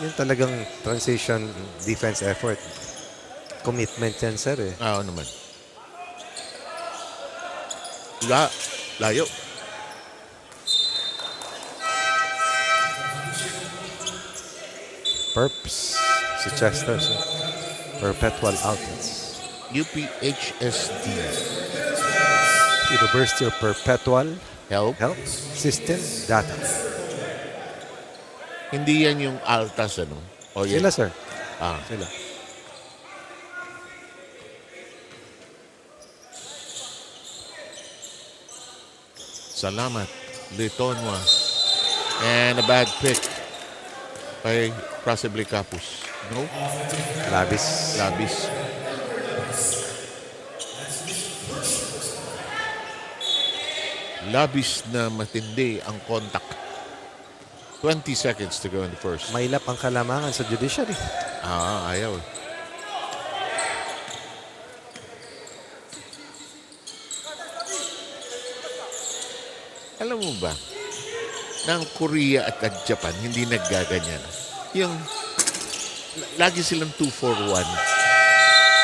[SPEAKER 2] Yun talagang transition defense effort. Commitment yan, sir eh.
[SPEAKER 1] Oo naman. Layo.
[SPEAKER 2] Perps. Si Chester, sir. Perpetual outlets.
[SPEAKER 1] UPHSD.
[SPEAKER 2] University of Perpetual
[SPEAKER 1] Help.
[SPEAKER 2] Health System Data.
[SPEAKER 1] Hindi yan yung altas, ano? O yan.
[SPEAKER 2] Sila, sir. Sila.
[SPEAKER 1] Salamat. Litonwa. And a bad pick by possibly Capus. No?
[SPEAKER 2] Labis.
[SPEAKER 1] Labis na matindi ang contact. 20 seconds to go in the first.
[SPEAKER 2] Mailap ang kalamangan sa Judiciary.
[SPEAKER 1] Ayaw. Alam mo ba, ng Korea at Japan, hindi naggaganyan. Yung, lagi silang 2-4-1.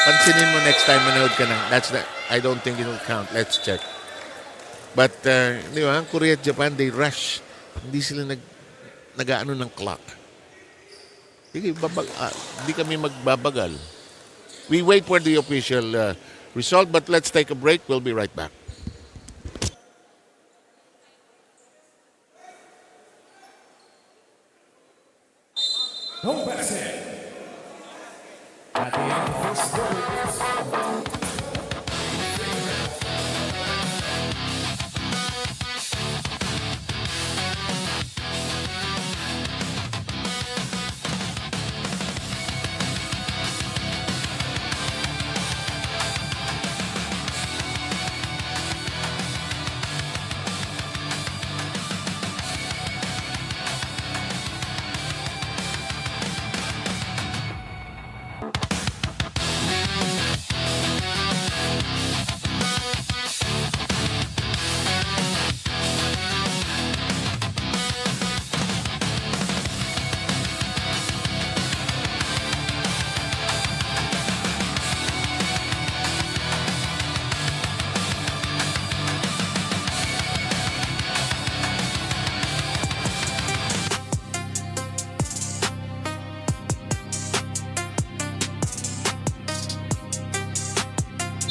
[SPEAKER 1] Pansinin mo next time manood ka ng, I don't think it will count. Let's check. But, di ba, Korea at Japan, they rush. Hindi sila nag-aano ng clock. Sige, hindi kami magbabagal. We wait for the official result, but let's take a break. We'll be right back.
[SPEAKER 4] Home basket. At the end of this quarter.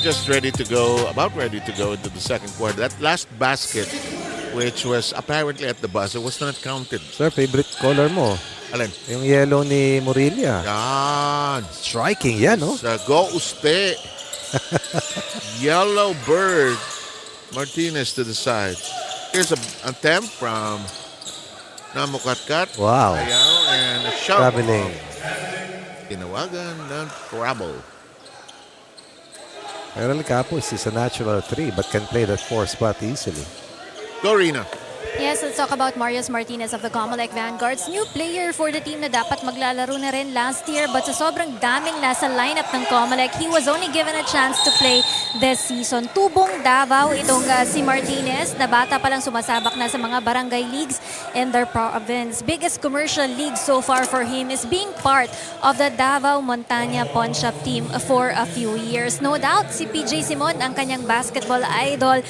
[SPEAKER 1] Just ready to go, about ready to go into the second quarter. That last basket, which was apparently at the buzzer, was not counted.
[SPEAKER 2] Sir, favorite color mo?
[SPEAKER 1] Alin?
[SPEAKER 2] Yung yellow ni Murilla.
[SPEAKER 1] Yan.
[SPEAKER 2] Striking yan, no?
[SPEAKER 1] Sa Go Uste. Yellow Bird. Martinez to the side. Here's a attempt from Namukatkat.
[SPEAKER 2] Wow.
[SPEAKER 1] Ayaw, and a shot.
[SPEAKER 2] Traveling.
[SPEAKER 1] Tinawagan ng trouble.
[SPEAKER 2] Errol Capus is a natural 3 but can play that 4 spot easily.
[SPEAKER 1] Dorina.
[SPEAKER 3] Yes, let's talk about Marius Martinez of the COMELEC Vanguards. New player for the team na dapat maglalaro na rin last year, but sa sobrang daming nasa lineup ng COMELEC, he was only given a chance to play this season. Tubong Davao itong si Martinez na bata palang sumasabak na sa mga barangay leagues in their province. Biggest commercial league so far for him is being part of the Davao Montaña Pawn Shop team for a few years. No doubt, si PJ Simon ang kanyang basketball idol,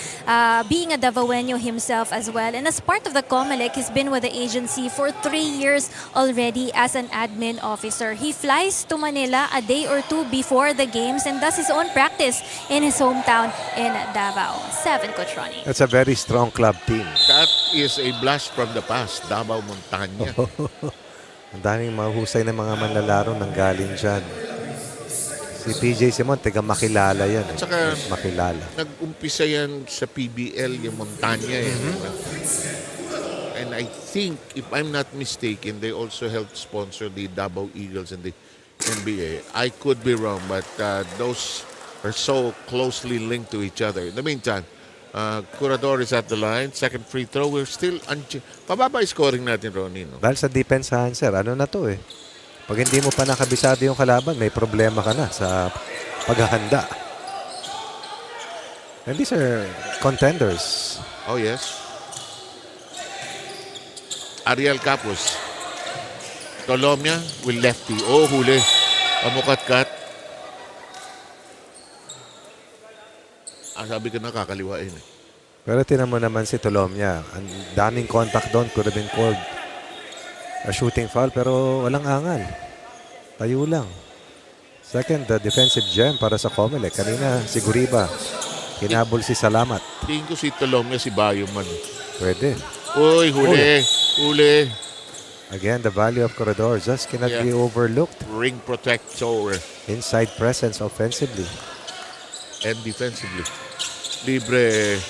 [SPEAKER 3] being a Davaoeño himself as well. And as part of the COMELEC, he's been with the agency for 3 years already as an admin officer. He flies to Manila a day or two before the games and does his own practice in his hometown in Davao. 7, Coach Ronnie.
[SPEAKER 2] That's a very strong club team.
[SPEAKER 1] That is a blast from the past. Davao Montaña.
[SPEAKER 2] Ang daming mahusay na mga manlalaro nang galing dyan. Si PJ Simon, taga makilala yan.
[SPEAKER 1] At saka,
[SPEAKER 2] makilala.
[SPEAKER 1] nag-umpisa yan sa PBL, yung Montaña. And I think, if I'm not mistaken, they also helped sponsor the Davao Eagles and the NBA. I could be wrong, but those are so closely linked to each other. In the meantime, Curador is at the line. Second free throw. We're still pababa scoring natin, Ronnie. No?
[SPEAKER 2] Dahil sa depensahan, sir, ano na to eh. Pag hindi mo pa nakabisado yung kalaban, may problema ka na sa paghahanda. And these are contenders.
[SPEAKER 1] Oh, yes. Ariel Capus. Tolomia will lefty. Oh, huli. Pamukatkat. Sabi ko nakakaliwain eh.
[SPEAKER 2] Pero tinan mo naman si Tolomia. Ang daming contact doon. Could have been called a shooting foul pero walang angal. Tayo lang. Second, the defensive gem para sa COMELEC. Kanina, si Guriba. Kinabol si Salamat.
[SPEAKER 1] Tingin ko si Tolomia, si Bayo man.
[SPEAKER 2] Pwede.
[SPEAKER 1] Uy, huli. Huli.
[SPEAKER 2] Again, the value of Corridor just cannot be overlooked.
[SPEAKER 1] Ring protector.
[SPEAKER 2] Inside presence offensively.
[SPEAKER 1] And defensively. Libre.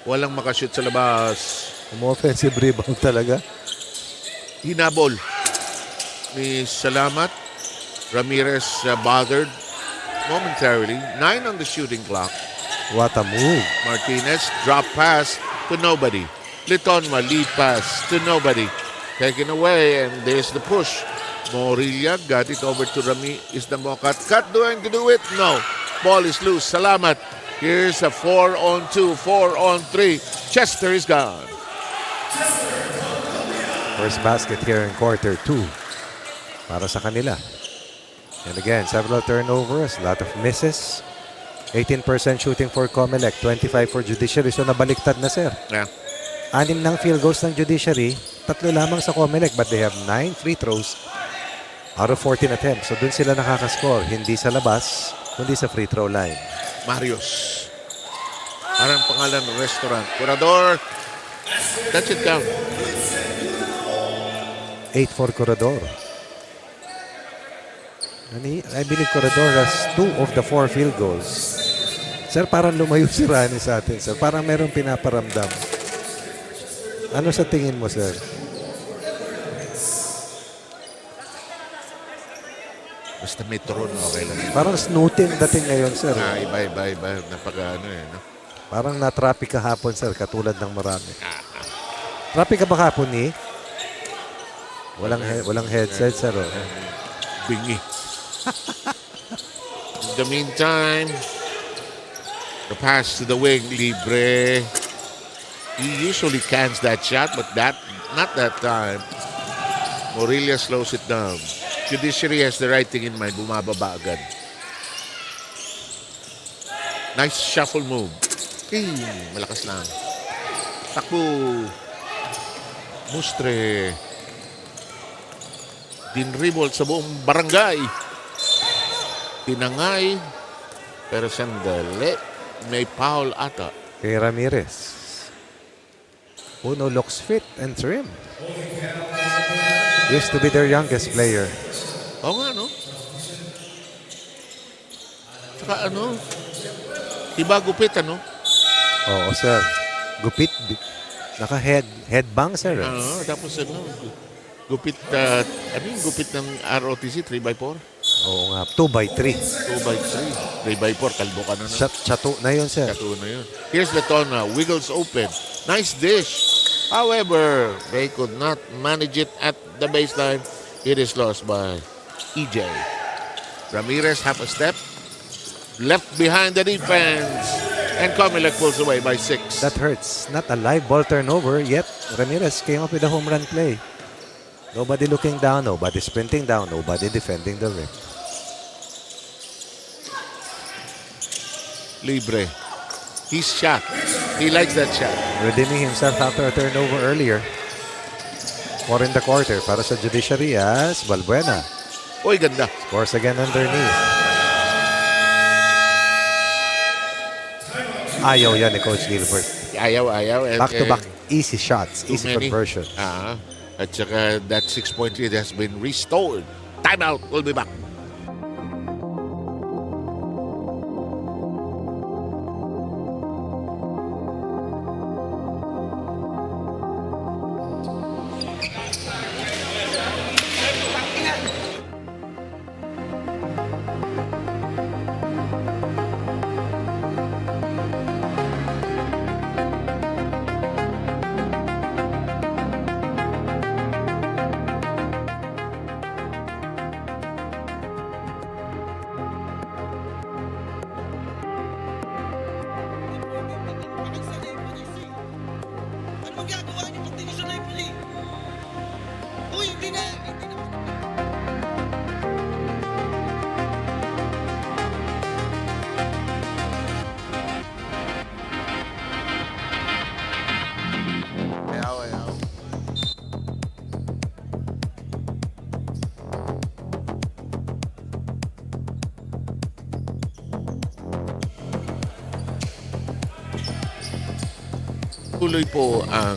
[SPEAKER 1] Walang makashoot sa labas.
[SPEAKER 2] Offensive rebound talaga.
[SPEAKER 1] Hinabol ni Salamat. Ramirez bothered momentarily. 9 on the shooting clock.
[SPEAKER 2] What a move.
[SPEAKER 1] Martinez, drop pass to nobody. Litonma, lead pass to nobody. Taken away, and there's the push. Morilla got it over to Rami. Is the Mokat cut doing to do it? No. Ball is loose. Salamat. Here's a 4-on-2, 4-on-3. Chester is gone.
[SPEAKER 2] First basket here in quarter 2 para sa kanila. And again, several turnovers, a lot of misses. 18% shooting for COMELEC, 25 for Judiciary. So nabaliktad na, sir.
[SPEAKER 1] Yeah.
[SPEAKER 2] 6 ng field goals ng Judiciary, tatlo lamang sa COMELEC but they have 9 free throws out of 14 attempts. So dun sila nakakascore. Hindi sa labas, kundi sa free throw line.
[SPEAKER 1] Marius. Parang pangalan ng restaurant. Curador. That should count.
[SPEAKER 2] 8 for Corredor. I believe Corredor has 2 of the 4 field goals. Sir, parang lumayo si Rani sa atin, sir. Parang merong pinaparamdam. Ano sa tingin mo, sir?
[SPEAKER 1] Basta may turon, okay lang.
[SPEAKER 2] Parang snooting dating ngayon, sir.
[SPEAKER 1] Iba. Napaka no?
[SPEAKER 2] Parang na-traffic kahapon, sir, katulad ng marami. Traffic ka ba kahapon, ni? Walang headset, sir. Oh.
[SPEAKER 1] Bingi. In the meantime, the pass to the wing, libre. He usually cans that shot, but not that time. Morelia slows it down. Judiciary has the right thing in mind. Bumababa agad. Nice shuffle move. Malakas lang. Takbo. Mustre. Dinribol sa buong barangay. Tinangay. Pero sandali. May foul ata.
[SPEAKER 2] Kay Ramirez. Puno looks fit and trim. Used to be their youngest player.
[SPEAKER 1] Oo nga, no? Saka iba gupit,
[SPEAKER 2] Oo, sir. Gupit. Headbang, sir.
[SPEAKER 1] Tapos gupit, gupit ng ROTC, 3x4?
[SPEAKER 2] Oo nga, 2x3.
[SPEAKER 1] 2x3, 3x4, kalbo ka na.
[SPEAKER 2] Chato na yun, sir.
[SPEAKER 1] Chato na yun. Here's Letona, wiggles open. Nice dish. However, they could not manage it at the baseline. It is lost by EJ. Ramirez, half a step. Left behind the defense. And COMELEC pulls away by 6.
[SPEAKER 2] That hurts. Not a live ball turnover, yet Ramirez came up with a home run play. Nobody looking down, nobody sprinting down, nobody defending the rim.
[SPEAKER 1] Libre. He's shot. He likes that shot.
[SPEAKER 2] Redeeming himself after a turnover earlier. 4 in the quarter para sa Judiciary as Balbuena.
[SPEAKER 1] Uy, ganda.
[SPEAKER 2] Scores again underneath. Ayaw yan ni Coach Gilbert.
[SPEAKER 1] Ayaw.
[SPEAKER 2] Back-to-back easy shots, easy conversion.
[SPEAKER 1] At saka that 6-point lead has been restored. Timeout. We'll be back. Tuloy po ang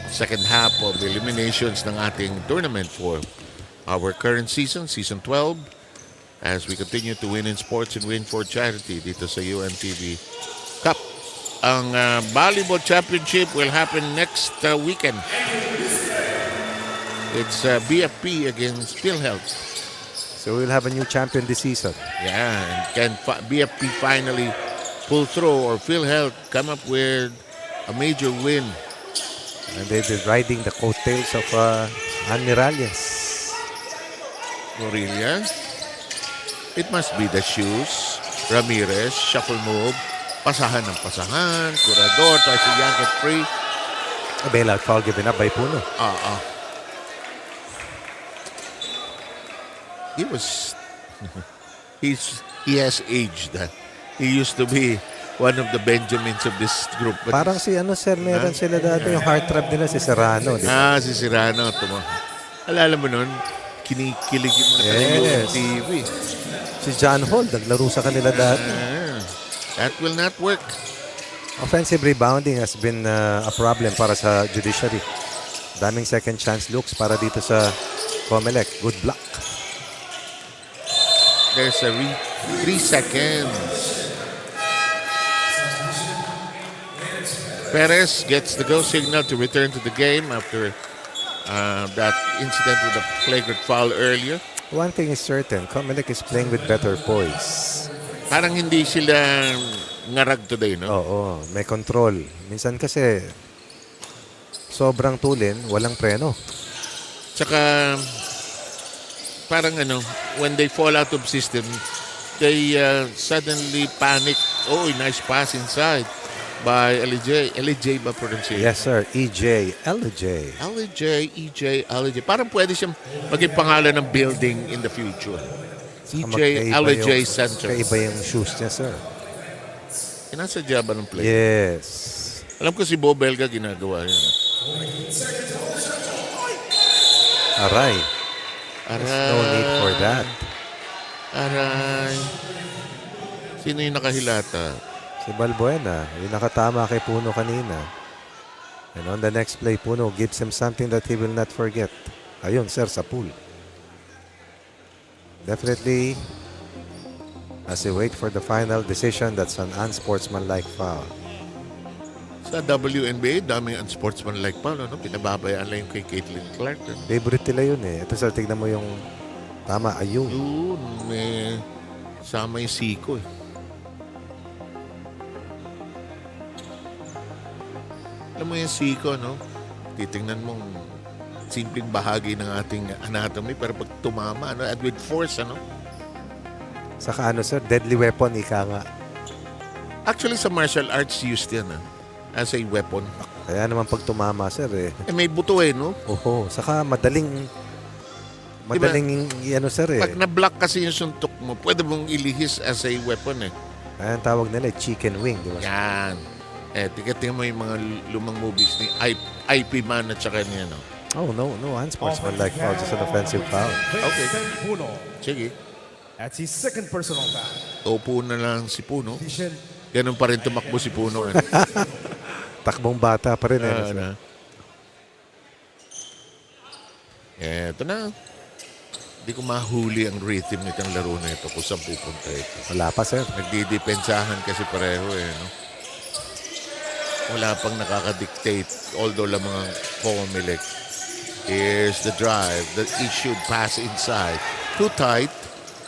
[SPEAKER 1] second half of eliminations ng ating tournament for our current season, Season 12, as we continue to win in sports and win for charity dito sa UNTV Cup. Ang volleyball championship will happen next weekend. It's BFP against PhilHealth.
[SPEAKER 2] So we'll have a new champion this season.
[SPEAKER 1] Yeah, and can BFP finally pull through or PhilHealth come up with a major win?
[SPEAKER 2] And they've been riding the coattails of Admirales.
[SPEAKER 1] Morelia. It must be the shoes. Ramirez, shuffle move. Pasahan ng pasahan. Curador, tries to yank it free.
[SPEAKER 2] A bailout foul given up by Puno.
[SPEAKER 1] He was... he has aged. He used to be one of the Benjamins of this group. But
[SPEAKER 2] Parang si sir, meron sila dati yung heartthrob nila si Serrano. Di ba?
[SPEAKER 1] si Serrano. Alala mo nun, kinikilig yung mga
[SPEAKER 2] Yes.
[SPEAKER 1] TV.
[SPEAKER 2] Si John Hall, naglaro sa kanila dati.
[SPEAKER 1] That will not work.
[SPEAKER 2] Offensive rebounding has been a problem para sa Judiciary. Daming second chance looks para dito sa COMELEC. Good block.
[SPEAKER 1] There's a 3 seconds. Perez gets the go signal to return to the game after that incident with a flagrant foul earlier.
[SPEAKER 2] One thing is certain, COMELEC is playing with better poise.
[SPEAKER 1] Parang hindi sila ngarag today, no?
[SPEAKER 2] Oo, may control. Minsan kasi sobrang tulin, walang preno.
[SPEAKER 1] Tsaka parang when they fall out of system, they suddenly panic. Oh, nice pass inside by LJ. LJ ba pronunciation?
[SPEAKER 2] Yes, sir. EJ, LJ.
[SPEAKER 1] LJ. Parang pwede siyang maging pangalan ng building in the future. EJ, LJ Center.
[SPEAKER 2] Kaiba yung shoes niya, sir.
[SPEAKER 1] Inasadya ba ng play?
[SPEAKER 2] Yes.
[SPEAKER 1] Alam ko si Bo Belga ginagawa yun.
[SPEAKER 2] Aray.
[SPEAKER 1] Aray.
[SPEAKER 2] No need for that.
[SPEAKER 1] Aray. Sino yung nakahilata?
[SPEAKER 2] Si Balbuena, yung nakatama kay Puno kanina. And on the next play, Puno gives him something that he will not forget. Ayun, sir, sa pool. Definitely, as they wait for the final decision, that's an unsportsmanlike foul.
[SPEAKER 1] Sa WNBA, daming unsportsmanlike foul, no? Pinababayaan lang yung kay Caitlin Clark. No?
[SPEAKER 2] Favorite nila yun eh. Ito, sir, tignan mo yung tama, ayun.
[SPEAKER 1] Yun, may sama yung siko eh. Alam mo yung siko, no? Titingnan mong simpleng bahagi ng ating anatomy pero pag tumama, at with force,
[SPEAKER 2] Saka sir, deadly weapon, ika nga.
[SPEAKER 1] Actually, sa martial arts, used yan, as a weapon.
[SPEAKER 2] Kaya naman pag tumama, sir eh.
[SPEAKER 1] May buto no?
[SPEAKER 2] Oho, saka madaling sir eh.
[SPEAKER 1] Pag na-block kasi yung suntok mo, pwede mong ilihis as a weapon
[SPEAKER 2] Kaya ang tawag nila chicken wing, di ba?
[SPEAKER 1] Yan. Tingnan mo yung mga lumang movies ni IP Man at saka niya,
[SPEAKER 2] Oh, no, unsportsmanlike foul, just an offensive foul.
[SPEAKER 1] Okay.
[SPEAKER 4] Puno.
[SPEAKER 1] Sige.
[SPEAKER 4] That's his second personal foul.
[SPEAKER 1] Upo na lang si Puno. Ganun pa rin tumakbo si Puno.
[SPEAKER 2] Takbong bata pa rin. Sir.
[SPEAKER 1] Eto na. Hindi ko mahuli ang rhythm nitong laro na ito kung saan pupunta ito.
[SPEAKER 2] Wala pa, sir.
[SPEAKER 1] Nagdidepensahan kasi pareho no? Wala pang nakaka-dictate, although lang mga COMELEC. Here's the drive, the issued pass inside. Too tight.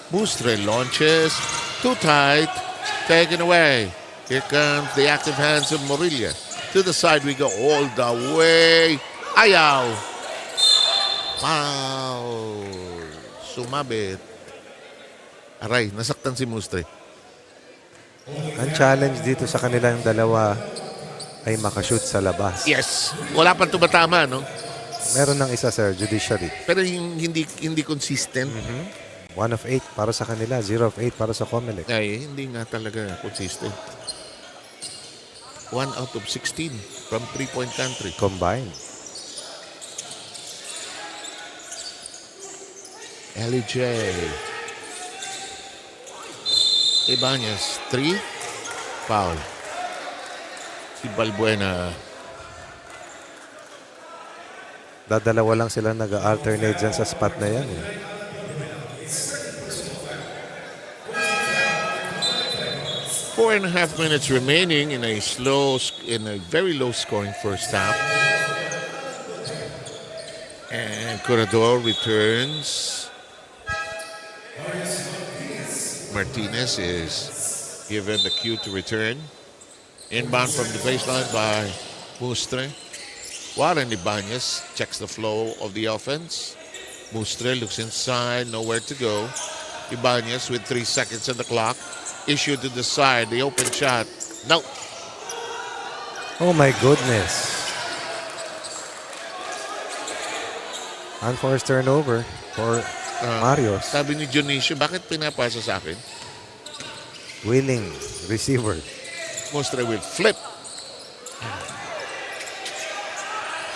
[SPEAKER 1] Bustre launches. Too tight. Taken away. Here comes the active hands of Morilla. To the side we go all the way. Ayaw. Wow. Sumabit. Aray, nasaktan si Mustre.
[SPEAKER 2] Ang challenge dito sa kanilang dalawa ay makashoot sa labas.
[SPEAKER 1] Yes. Wala pang tumatama, no?
[SPEAKER 2] Meron ng isa, sir, Judiciary.
[SPEAKER 1] Pero hindi consistent.
[SPEAKER 2] 1 of 8 para sa kanila, 0 of 8 para sa COMELEC.
[SPEAKER 1] Ay, hindi nga talaga consistent. 1 out of 16 from 3-point country.
[SPEAKER 2] Combined.
[SPEAKER 1] LJ. Ibanez, 3. Foul. Si Balbuena.
[SPEAKER 2] Dadalawa lang sila nag-alternate dyan sa spot na yan.
[SPEAKER 1] 4.5 minutes remaining in a very low scoring first half. And Corredor returns. Martinez is given the cue to return. Inbound from the baseline by Mustre. Warren Ibanez checks the flow of the offense. Mustre looks inside, nowhere to go. Ibanez with 3 seconds on the clock. Issued to the side, the open shot. No.
[SPEAKER 2] Oh my goodness. Unforced turnover for Marios.
[SPEAKER 1] Sabi ni Dionisio, bakit pinapasa sa akin?
[SPEAKER 2] Willing receiver.
[SPEAKER 1] Mustre will flip.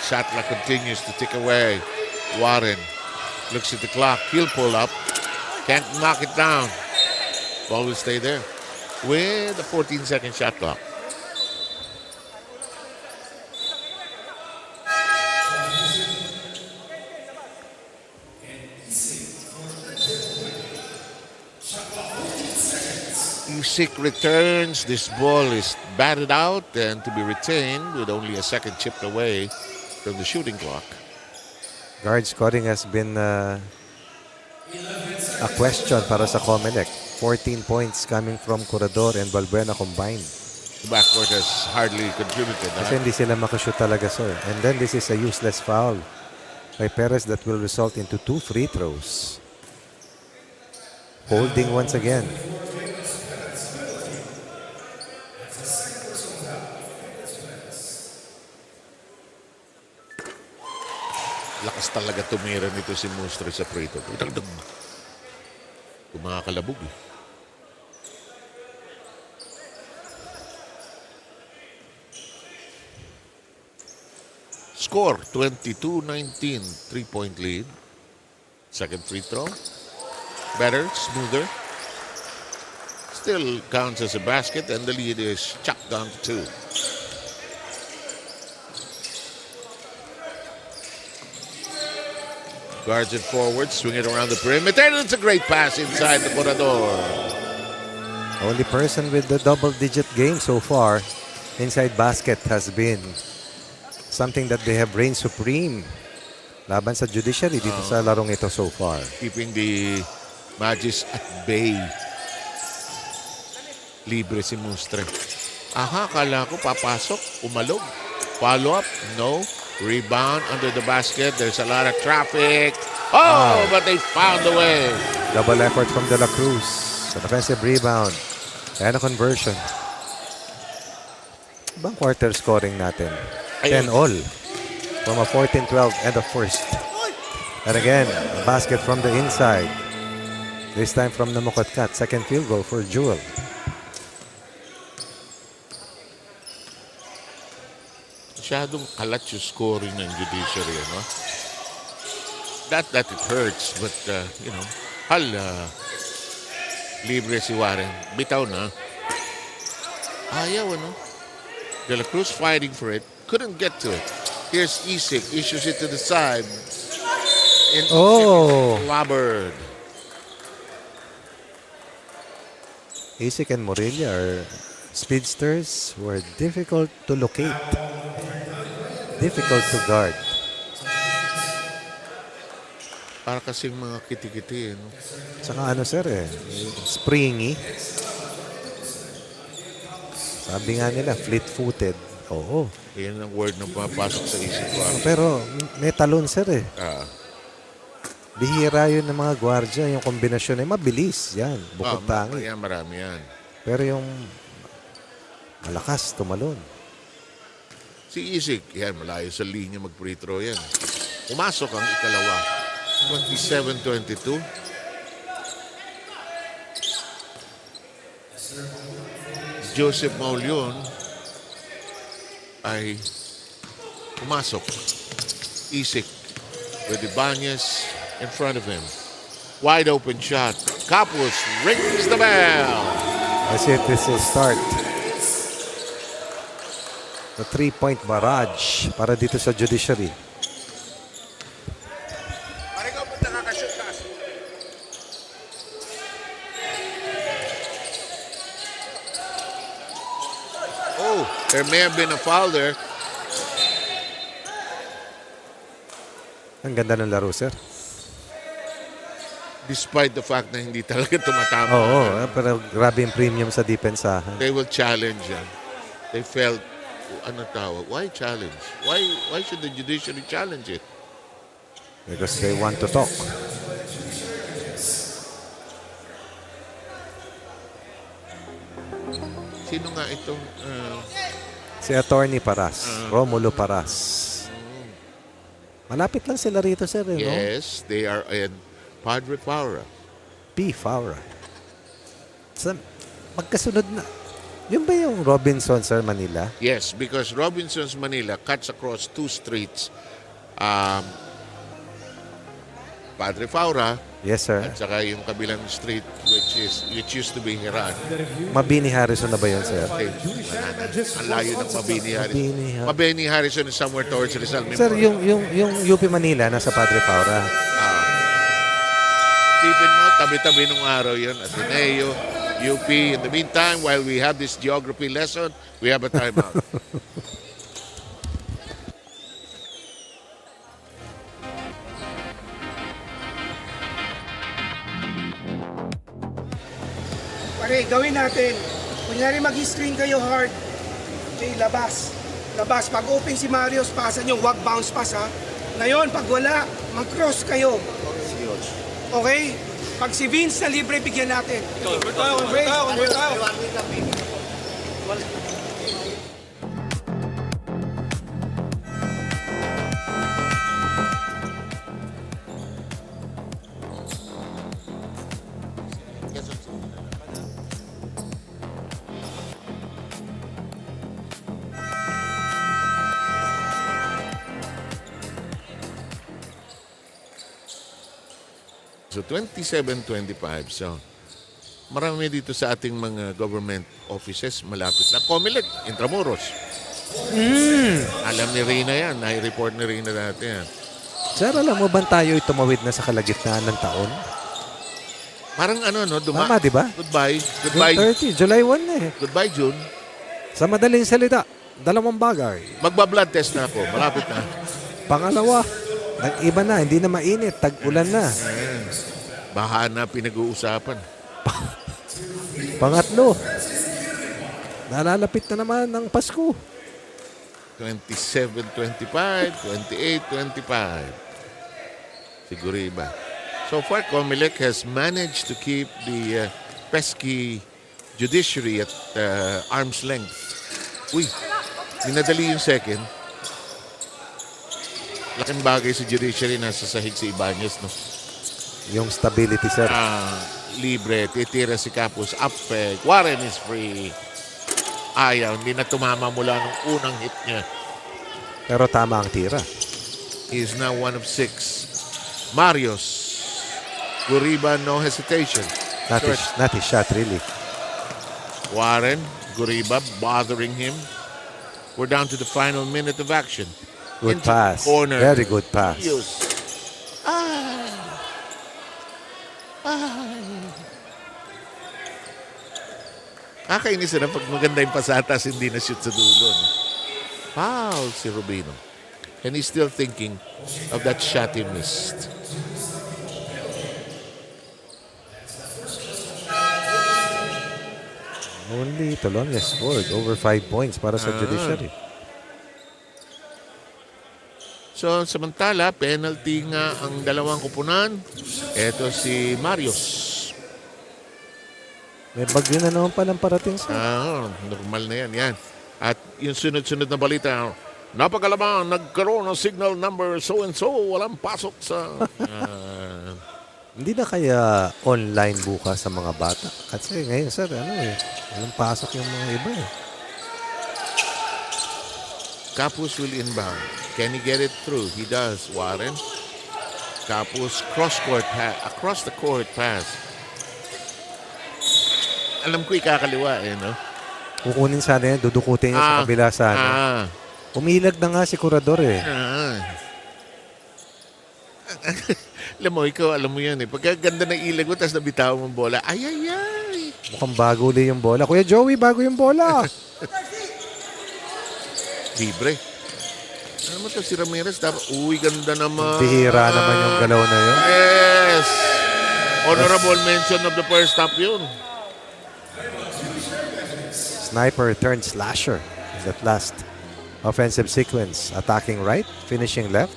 [SPEAKER 1] Shot clock continues to tick away. Warren looks at the clock. He'll pull up. Can't knock it down. Ball will stay there with a 14-second shot clock. Usyk returns. This ball is batted out and to be retained with only a second chipped away from the shooting clock.
[SPEAKER 2] Guard scoring has been a question para sa COMELEC. 14 points coming from Corredor and Balbuena combined.
[SPEAKER 1] The backcourt has hardly contributed.
[SPEAKER 2] Kasi hindi sila makashoot talaga, sir. And then this is a useless foul by Perez that will result into 2 free throws. Holding once again.
[SPEAKER 1] Lakas talaga tumira nito si Mustre sa free throw. Kung mga kalabog eh. Score 22-19, 3-point lead. Second free throw. Better, smoother. Still counts as a basket and the lead is chopped down to 2. Guards it forward, swing it around the perimeter, and it's a great pass inside the corridor.
[SPEAKER 2] Only person with the double-digit game so far inside basket has been something that they have reigned supreme laban sa Judiciary dito sa larong ito so far.
[SPEAKER 1] Keeping the Magis at bay. Libre si Mustre. Aha, kala ko papasok, umalog. Follow up, no. Rebound under the basket. There's a lot of traffic. Oh, but they found a way.
[SPEAKER 2] Double effort from De La Cruz. An offensive rebound. And a conversion. Ibang quarter scoring natin. 10 all. From a 14-12 end of first. And again, a basket from the inside. This time from Namokotkat. Second field goal for Jewel.
[SPEAKER 1] Masyadong kalat yung scoring ng Judiciary, no? That it hurts, but, libre si Warren. Bitaw na. Ayaw, ano? De La Cruz fighting for it. Couldn't get to it. Here's Usyk. Issues it to the side. And clobbered.
[SPEAKER 2] Usyk and Morelia are speedsters who are difficult to locate. Difficult to guard.
[SPEAKER 1] Para kasing mga kiti-kiti, no?
[SPEAKER 2] Saka ano sir springy. Sabi nga nila, fleet-footed. Oo.
[SPEAKER 1] Yan ang word na papasok sa isip ko.
[SPEAKER 2] Pero may talon sir Bihira yun ng mga gwardya. Yung kombinasyon ay mabilis. Yan, bukod tangi.
[SPEAKER 1] Yan, marami yan.
[SPEAKER 2] Pero yung malakas, tumalon.
[SPEAKER 1] Si Usyk, yan, malayo sa linya mag-free throw yan. Umasok ang ikalawa. 27-22. Joseph Maulion ay pumasok. Usyk with Ibanez in front of him. Wide open shot. Capus rings the bell.
[SPEAKER 2] As if this will start the 3-point barrage para dito sa Judiciary.
[SPEAKER 1] Oh, there may have been a foul there.
[SPEAKER 2] Ang ganda ng laro, sir.
[SPEAKER 1] Despite the fact na hindi talaga tumatama.
[SPEAKER 2] Oo, pero grabe yung premium sa depensahan.
[SPEAKER 1] They will challenge yan. They felt, ano tawag? Why challenge? Why should the judiciary challenge it?
[SPEAKER 2] Because they want to talk.
[SPEAKER 1] Sino nga itong...
[SPEAKER 2] Si Attorney Paras, Romulo Paras. Malapit lang sila rito, sir. No?
[SPEAKER 1] Yes, they are in Padre Faura.
[SPEAKER 2] P. Faura. Magkasunod na. Yun ba yung Robinson, sir, Manila?
[SPEAKER 1] Yes, because Robinson's Manila cuts across two streets. Padre Faura
[SPEAKER 2] Yes, sir.
[SPEAKER 1] at saka yung kabilang street which used to be Hiran.
[SPEAKER 2] Mabini Harrison na ba yun, sir?
[SPEAKER 1] Okay, ang layo ng Mabini Harrison.
[SPEAKER 2] Mabini, ha?
[SPEAKER 1] Mabini Harrison is somewhere towards Rizal.
[SPEAKER 2] Sir, yung UP Manila, nasa Padre Faura.
[SPEAKER 1] Tipin mo, tabi-tabi nung araw yun. Ateneo, UP. In the meantime, while we have this geography lesson, we have a timeout.
[SPEAKER 5] Pare, gawin natin. Kunyari mag-screen kayo hard. Okay, labas. Labas. Pag open si Marius, pasa nyo. Wag bounce pass ha. Ngayon, pag wala, mag-cross kayo. Okay? Pag si Vince na libre, bigyan natin. Convert tayo.
[SPEAKER 1] So 27-25. So marami dito sa ating mga government offices malapit na. COMELEC, Intramuros. Alam ni Rina yan. Nai-report ni Rina dati yan.
[SPEAKER 2] Sir, alam mo ba tayo tumawid na sa kalagitnaan ng taon?
[SPEAKER 1] Parang ano, no?
[SPEAKER 2] Tama, di ba?
[SPEAKER 1] Goodbye.
[SPEAKER 2] June
[SPEAKER 1] Goodbye.
[SPEAKER 2] 30, July 1 na eh.
[SPEAKER 1] Goodbye, June.
[SPEAKER 2] Sa madaling salita, dalawang bagay.
[SPEAKER 1] Magba-blood test na ako. Malapit na.
[SPEAKER 2] Pangalawa, nag-iba na, hindi na mainit, tag-ulan na.
[SPEAKER 1] Baha na pinag-uusapan.
[SPEAKER 2] Pangatlo, nalalapit na naman ng Pasko.
[SPEAKER 1] 27-25, 28-25. Siguro iba. So far, COMELEC has managed to keep the pesky judiciary at arm's length. Uy, minadali yung second. Laking bagay sa judiciary, nasa sahig si Ibanez, no?
[SPEAKER 2] Yung stability, sir.
[SPEAKER 1] Libre, titira si Capus, up, Warren is free. Ayaw, hindi na tumama mula nung unang hit niya.
[SPEAKER 2] Pero tama ang tira.
[SPEAKER 1] He is now 1 of 6. Marius. Guriba, no hesitation.
[SPEAKER 2] Not his shot, really.
[SPEAKER 1] Warren, Guriba bothering him. We're down to the final minute of action.
[SPEAKER 2] Good
[SPEAKER 1] Into
[SPEAKER 2] pass.
[SPEAKER 1] corner.
[SPEAKER 2] Very good pass.
[SPEAKER 1] Marius. Kakainis na pag maganda yung pasatas, hindi na shoot sa dulo. No? Foul si Rubino. And he's still thinking of that shot he missed.
[SPEAKER 2] Only Tolones scored over 5 points para sa judiciary.
[SPEAKER 1] So, samantala, penalty nga ang dalawang kupunan. Ito si Marius.
[SPEAKER 2] May bagyo na naman palang parating sa...
[SPEAKER 1] Normal na yan. Yan. At yung sunod-sunod na balita, napakalaman, nagkaroon ng signal number so-and-so, walang pasok sa...
[SPEAKER 2] Hindi na kaya online bukas sa mga bata? Kasi ngayon, sir, walang pasok yung mga iba eh.
[SPEAKER 1] Capus will inbound. Can he get it through? He does, Warren. Capus across the court pass. Alam ko ikakaliwa no?
[SPEAKER 2] Kukunin sana yan, dudukutin niya sa kabila sana. Umilag na nga si Kurador eh.
[SPEAKER 1] Alam mo, ikaw, alam mo yan eh. Pagkaganda ng ilag mo, tapos nabitaw mong bola, ay.
[SPEAKER 2] Mukhang bago ulit yung bola. Kuya Joey, bago yung bola.
[SPEAKER 1] Libre. Ano mo ito, si Ramirez? Uy, ganda naman.
[SPEAKER 2] Bihira naman yung galaw na yun.
[SPEAKER 1] Yes! Honorable mention of the first half yun.
[SPEAKER 2] Sniper turned slasher in that last offensive sequence. Attacking right, finishing left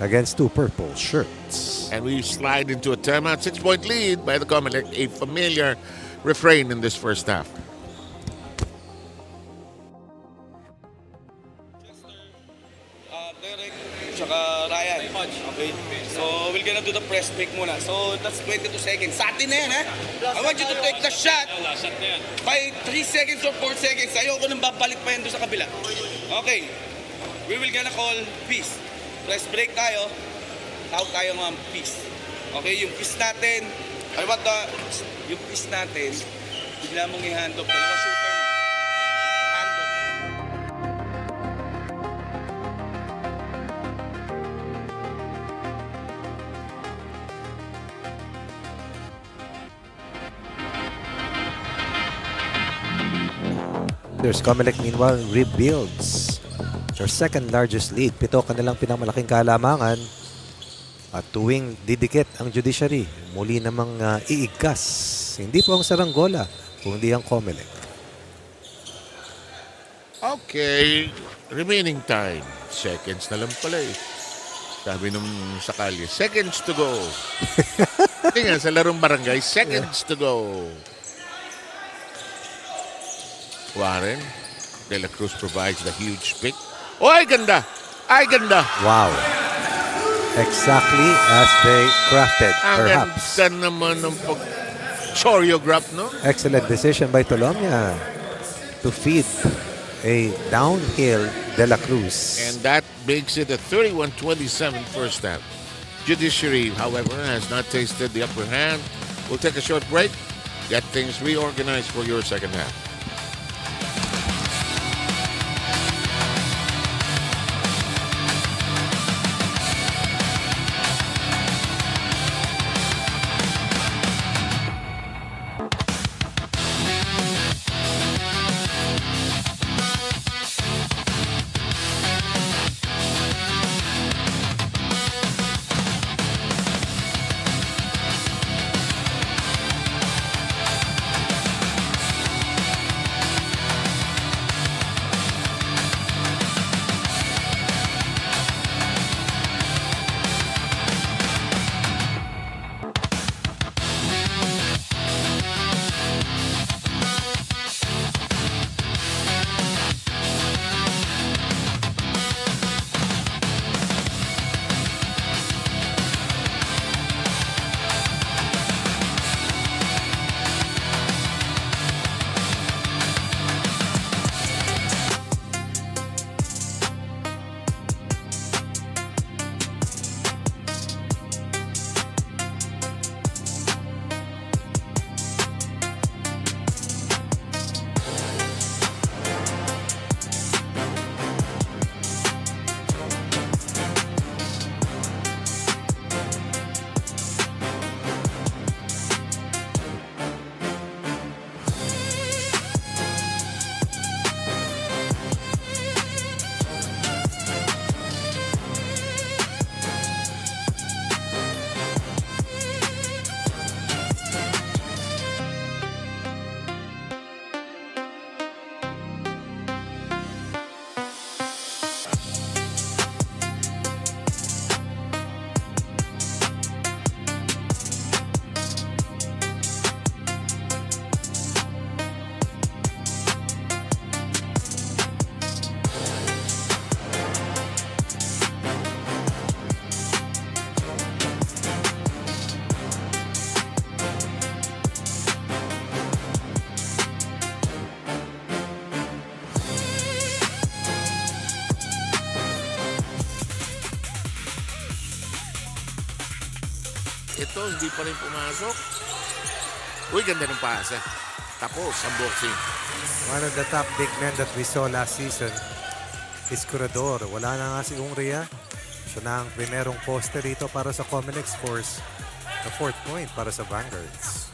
[SPEAKER 2] against two purple shirts.
[SPEAKER 1] And we slide into a timeout. 6-point lead by the COMELEC. A familiar refrain in this first half.
[SPEAKER 6] Derek, tsaka Ryan. Okay. So, we're gonna do the press break muna. So, that's 22 seconds. Sa atin na yan, ha? I want you to take the shot by 3 seconds or 4 seconds. Ayoko nang babalik pa yan doon sa kabila. Okay. We will gonna call peace. Press break tayo. Tawag tayo mga peace. Okay, yung peace natin. Yung peace natin, bigla mong i-hand off. Dalawa shooter mo. Hand off.
[SPEAKER 2] There's COMELEC meanwhile rebuilds their second largest lead. 7 kanilang pinamalaking kalamangan. At tuwing didikit ang judiciary, muli namang iigkas. Hindi po ang Saranggola, kundi ang COMELEC.
[SPEAKER 1] Okay, remaining time. Seconds na lang pala eh. Sabi nung sakali, seconds to go. Tingnan sa larong barangay, seconds to go. Warren, De La Cruz provides the huge pick. Oh, ay ganda! Ay ganda!
[SPEAKER 2] Wow. Exactly as they crafted,
[SPEAKER 1] Ang
[SPEAKER 2] perhaps.
[SPEAKER 1] ganda naman ng pag-choreograph, no?
[SPEAKER 2] Excellent decision by Tolomia to feed a downhill De La Cruz.
[SPEAKER 1] And that makes it a 31-27 first half. Judiciary, however, has not tasted the upper hand. We'll take a short break, get things reorganized for your second half. Ito, hindi pa rin pumasok. Uy, ganda ng pasa. Tapos ang boxing.
[SPEAKER 2] One of the top big men that we saw last season is Curador. Wala na nga si Ungria. Siya na ang primerong poster dito para sa COMELEC scores. The 4th point para sa Vanguards.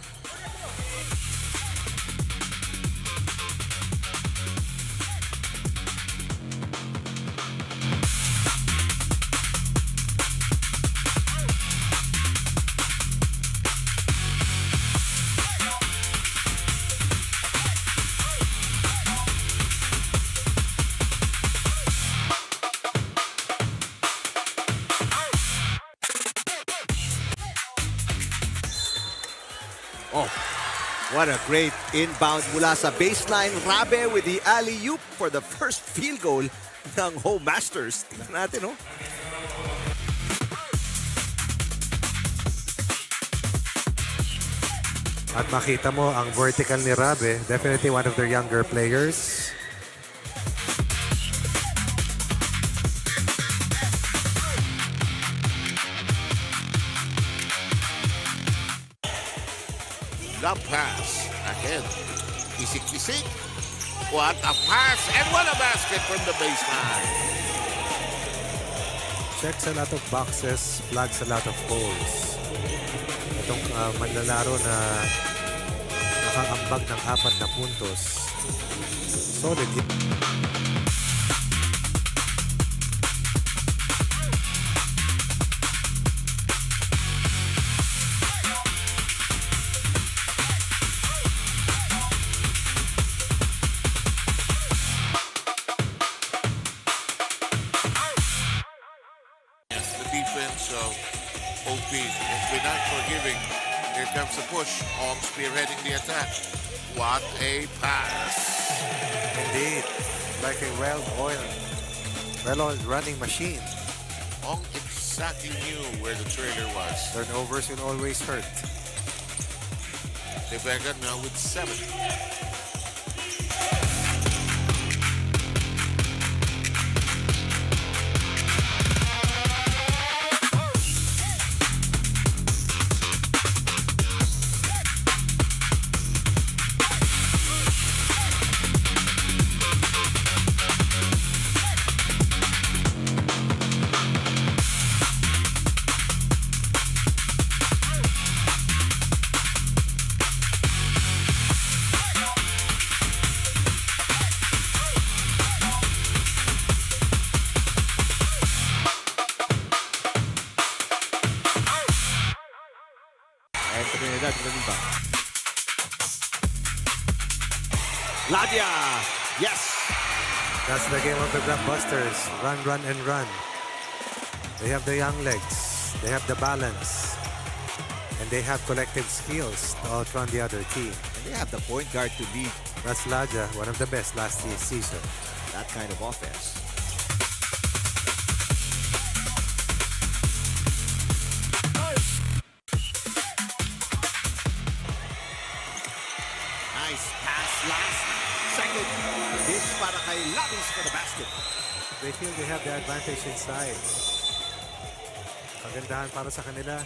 [SPEAKER 7] Oh, what a great inbound mula sa baseline. Rabe with the alley-oop for the first field goal ng Home Masters. Tingnan natin, oh.
[SPEAKER 2] At makita mo ang vertical ni Rabe, definitely one of their younger players.
[SPEAKER 1] The pass ahead. Kisik-kisik. What a pass and what a basket from the baseline.
[SPEAKER 2] Checks a lot of boxes, flags a lot of holes. Itong manlalaro na nakaambag ng 4 na puntos. Solid.
[SPEAKER 1] Defense of OP has been unforgiving. Here comes the push. Ong spearheading the attack. What a pass.
[SPEAKER 2] Indeed. Like a well-oiled running machine.
[SPEAKER 1] Ong exactly knew where the trailer was.
[SPEAKER 2] Turnovers will always hurt.
[SPEAKER 1] They back up now with 7.
[SPEAKER 7] Ladia! Yes!
[SPEAKER 2] That's the game of the Graftbusters. Run, run, and run. They have the young legs. They have the balance. And they have collective skills to outrun the other team.
[SPEAKER 7] And they have the point guard to lead
[SPEAKER 2] That's Ladia, one of the best last season.
[SPEAKER 7] that kind of offense. Nice pass last second. This para kay Labis for the basket.
[SPEAKER 2] They feel they have the advantage inside. Kagandahan para sa kanila.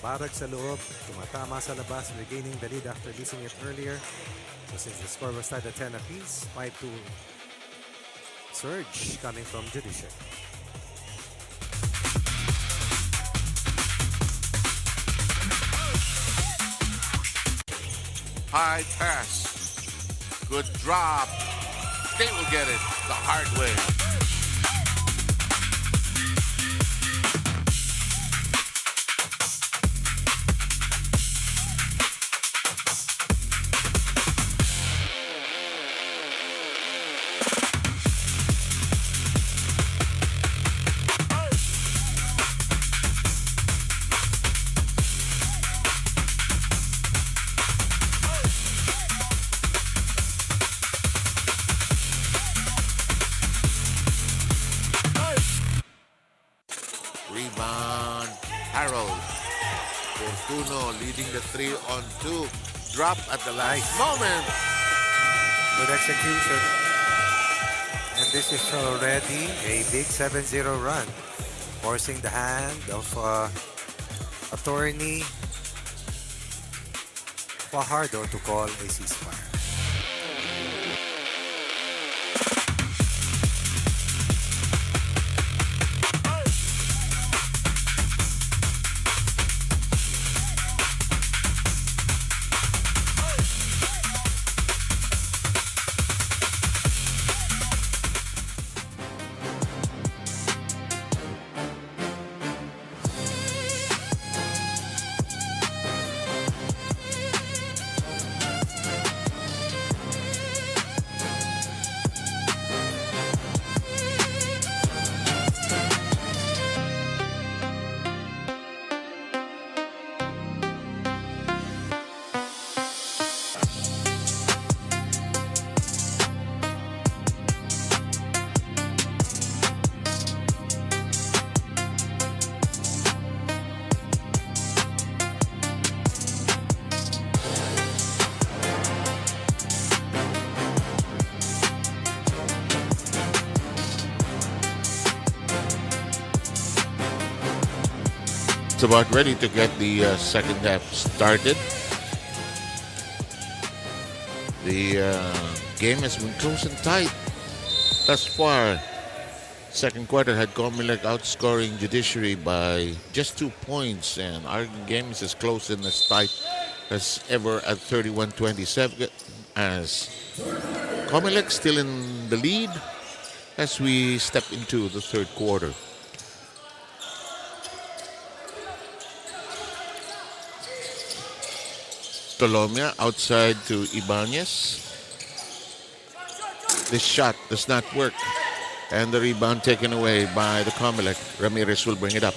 [SPEAKER 2] Barag sa loob, tumatama sa labas, regaining the lead after losing it earlier. So since the score was tied at 10 apiece, 5-2 surge coming from Judiciary.
[SPEAKER 1] High pass. Good drop. They will get it the hard way. Rebound, Harold. Fortuno leading the 3-on-2. Drop at the last moment.
[SPEAKER 2] Good execution. And this is already a big 7-0 run, forcing the hand of attorney Fajardo to call a ceasefire.
[SPEAKER 1] just about ready to get the second half started. The game has been close and tight thus far. Second quarter had COMELEC outscoring Judiciary by just 2 points, and our game is as close and as tight as ever at 31-27, as COMELEC still in the lead as we step into the third quarter. Tolomia outside to Ibanez. This shot does not work. And the rebound taken away by the COMELEC. Ramirez will bring it up.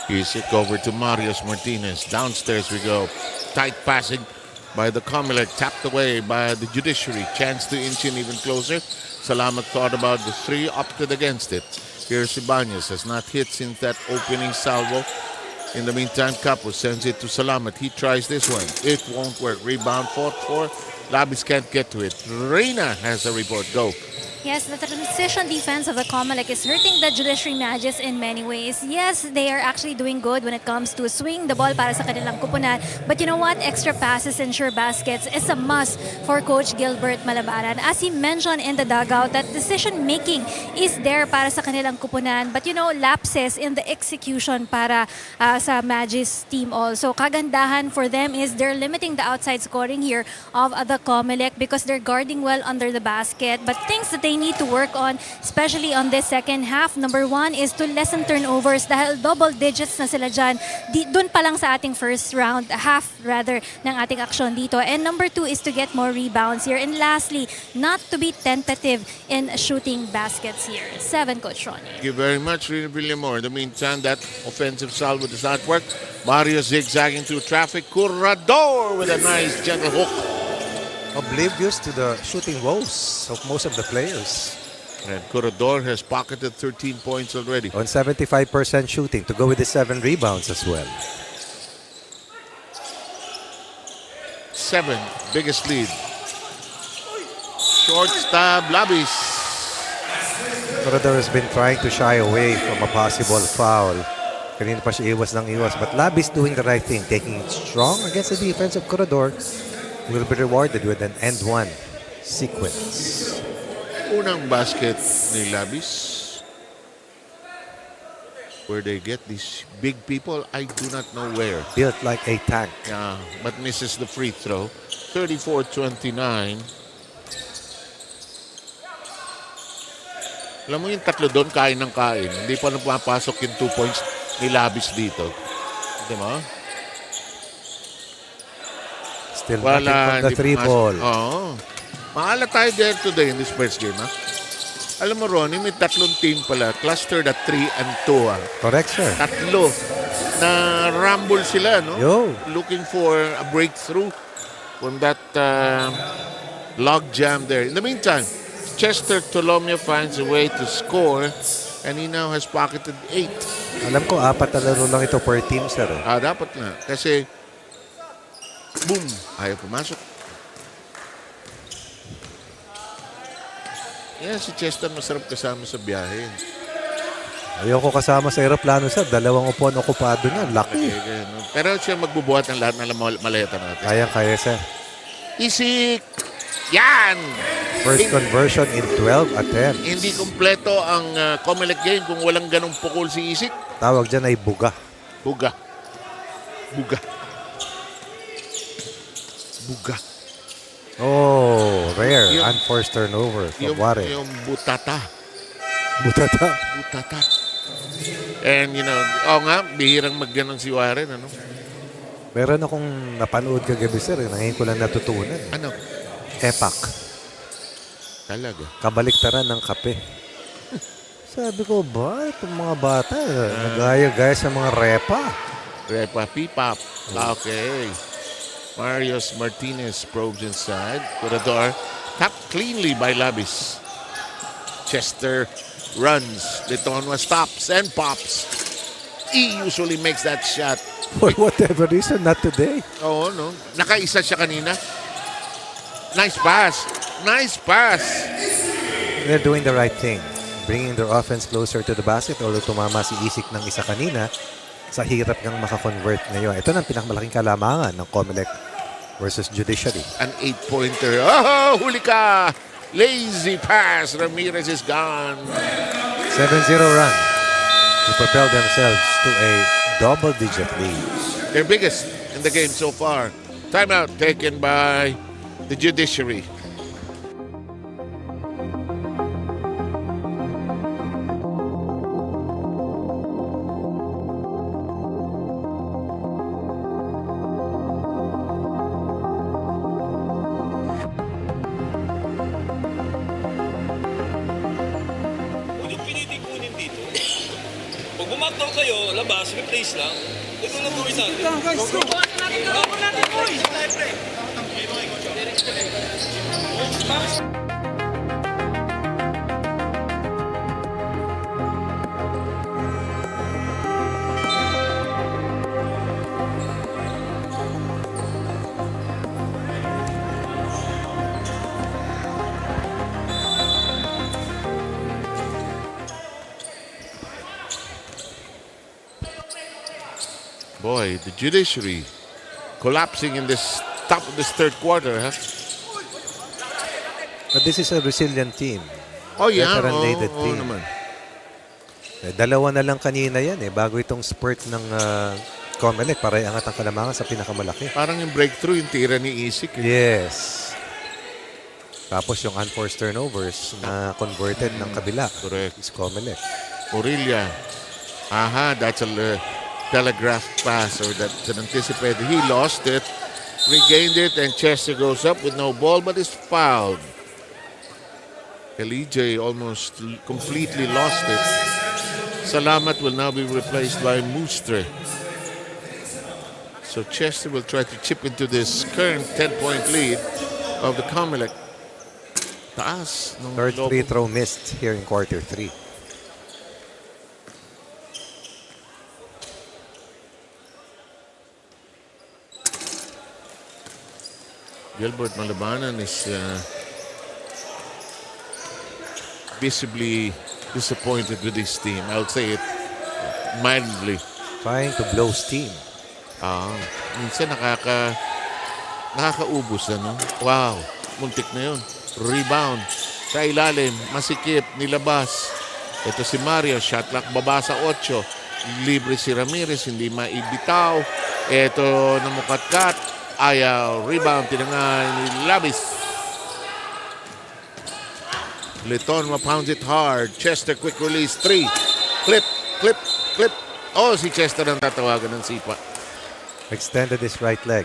[SPEAKER 1] Here's it over to Marius Martinez. Downstairs we go. Tight passing by the COMELEC. Tapped away by the Judiciary. Chance to inch in even closer. Salamat thought about the three, opted against it. Here's Ibanez. Has not hit since that opening salvo. In the meantime, Capo sends it to Salamat. He tries this one. It won't work. Rebound fought for. Labis can't get to it. Reina has a report. Go.
[SPEAKER 3] Yes, the transition defense of the COMELEC is hurting the Judiciary Magis in many ways. Yes, they are actually doing good when it comes to swing the ball para sa kanilang kupunan. But you know what? Extra passes and sure baskets is a must for Coach Gilbert Malabaran. As he mentioned in the dugout, that decision making is there para sa kanilang kupunan. But you know, lapses in the execution para sa Magis team also. Kagandahan for them is they're limiting the outside scoring here of the COMELEC because they're guarding well under the basket. But things that they need to work on, especially on this second half. Number one is to lessen turnovers dahil double digits na sila dyan. Dun pa lang sa ating first round, half rather, ng ating aksyon dito. And number two is to get more rebounds here. And lastly, not to be tentative in shooting baskets here. 7, Coach Ronnie.
[SPEAKER 1] Thank you very much, Rina Villamor. In the meantime, that offensive salvo does not work. Mario zigzagging through traffic. Curador with a nice gentle hook.
[SPEAKER 2] Oblivious to the shooting woes of most of the players.
[SPEAKER 1] And Curador has pocketed 13 points already.
[SPEAKER 2] On 75% shooting to go with the 7 rebounds as well.
[SPEAKER 1] 7, biggest lead. Short stab, Labis.
[SPEAKER 2] Curador has been trying to shy away from a possible foul. Kanina pa siya iwas ng iwas. But Labis doing the right thing, taking it strong against the defense of Curador. Will be rewarded with an end one sequence.
[SPEAKER 1] Unang basket ni Labis. Where they get these big people, I do not know where.
[SPEAKER 2] Built like a tank.
[SPEAKER 1] Yeah, but misses the free throw. 34-29. Alam mo yung tatlo doon, kain ng kain. Hindi pa napapasok yung 2 points ni Labis dito. Di ba?
[SPEAKER 2] Still nothing from the 3 ball.
[SPEAKER 1] Oo. Maala tayo there today in this first game, ha? Alam mo, Ronnie, may tatlong team pala. Clustered at 3 and 2, ha?
[SPEAKER 2] Correct, sir.
[SPEAKER 1] Tatlo. Na rumble sila, no?
[SPEAKER 2] Yo.
[SPEAKER 1] Looking for a breakthrough from that log jam there. In the meantime, Chester Tolomia finds a way to score and he now has pocketed 8.
[SPEAKER 2] Alam ko, 4 na laro lang ito per team, sir.
[SPEAKER 1] Dapat nga. Kasi boom! Ayaw pumasok. Yeah, si Chester masarap kasama sa biyahe.
[SPEAKER 2] Ayoko kasama sa aeroplano, sir. 2 upuan okupado na. Lucky.
[SPEAKER 1] Okay, no? Pero siya magbubuhat ng lahat ng maleta natin.
[SPEAKER 2] Kaya, sir.
[SPEAKER 1] Isik! Yan!
[SPEAKER 2] First conversion in 12 attempts.
[SPEAKER 1] Hindi kumpleto ang COMELEC game kung walang ganong pukol si Isik.
[SPEAKER 2] Tawag dyan ay buga.
[SPEAKER 1] Buga.
[SPEAKER 2] Oh, rare. Unforced turnover from Ware.
[SPEAKER 1] Yung butata.
[SPEAKER 2] Butata.
[SPEAKER 1] And you know, bihirang magganon si Warren, ano?
[SPEAKER 2] Meron akong napanood kagabi, sir. Ngayon ko lang natutunan.
[SPEAKER 1] Ano?
[SPEAKER 2] Epak.
[SPEAKER 1] Talaga.
[SPEAKER 2] Kabaliktaran ng kape. Sabi ko, ba? Itong mga bata, nagaya-gaya sa mga repa.
[SPEAKER 1] Repa, P-pop. Okay. Marius Martinez probes inside. Curador tapped cleanly by Labis. Chester runs. Litonwa stops and pops. He usually makes that shot.
[SPEAKER 2] For whatever reason, not today.
[SPEAKER 1] Oo, no? Nakaisa siya kanina. Nice pass.
[SPEAKER 2] They're doing the right thing. bringing their offense closer to the basket. Although tumama si Isik ng isa kanina, sa hirap ngang makakonvert ngayon. Ito na ang pinakamalaking kalamangan ng COMELEC versus Judiciary.
[SPEAKER 1] An 8-pointer. Oh, huli ka! Lazy pass. Ramirez is gone.
[SPEAKER 2] 7-0 run to propel themselves to a double-digit lead.
[SPEAKER 1] Their biggest in the game so far. Timeout taken by the Judiciary.
[SPEAKER 8] Huwag yung pinitikunin dito. Pag bumaktaw kayo, labas, replace lang. Ito lang gawin natin.
[SPEAKER 5] Guys, go!
[SPEAKER 1] Boy, the Judiciary collapsing in this top of this third quarter, huh?
[SPEAKER 2] But this is a resilient team.
[SPEAKER 1] Oh, yeah.
[SPEAKER 2] Veteran-laden
[SPEAKER 1] Oo
[SPEAKER 2] team.
[SPEAKER 1] naman.
[SPEAKER 2] Dalawa na lang kanina yan bago itong spurt ng COMELEC para iangat ang kalamangan sa pinakamalaki.
[SPEAKER 1] Parang yung breakthrough, yung tira ni Isik.
[SPEAKER 2] Yes. Tapos yung unforced turnovers na converted ng kabila.
[SPEAKER 1] Correct.
[SPEAKER 2] Is COMELEC.
[SPEAKER 1] Aurelia. Aha, that's a telegraphed pass, or that's an anticipated. He lost it, regained it, and Chester goes up with no ball, but is fouled. Elijah almost completely lost it. Salamat will now be replaced by Moostre. So Chester will try to chip into this current 10-point lead of the COMELEC. Taas. Nung
[SPEAKER 2] Third
[SPEAKER 1] lobo.
[SPEAKER 2] free throw missed here in quarter 3.
[SPEAKER 1] Gilbert Malabanan is visibly disappointed with his team. I would say it mildly.
[SPEAKER 2] Trying to blow steam.
[SPEAKER 1] Minsan nakakaubos, ano? Wow, muntik na yun. Rebound sa ilalim, masikip, nilabas. Ito si Mario, shot clock baba sa 8. Libre si Ramirez, hindi maibitaw. Ito namukatkat. Ayaw, rebound, tinangan ni Labis. Leton pounds it hard. Chester, quick release, 3. Clip, clip, clip. Oh, si Chester ang tatawagan ng sipa.
[SPEAKER 2] Extended his right leg.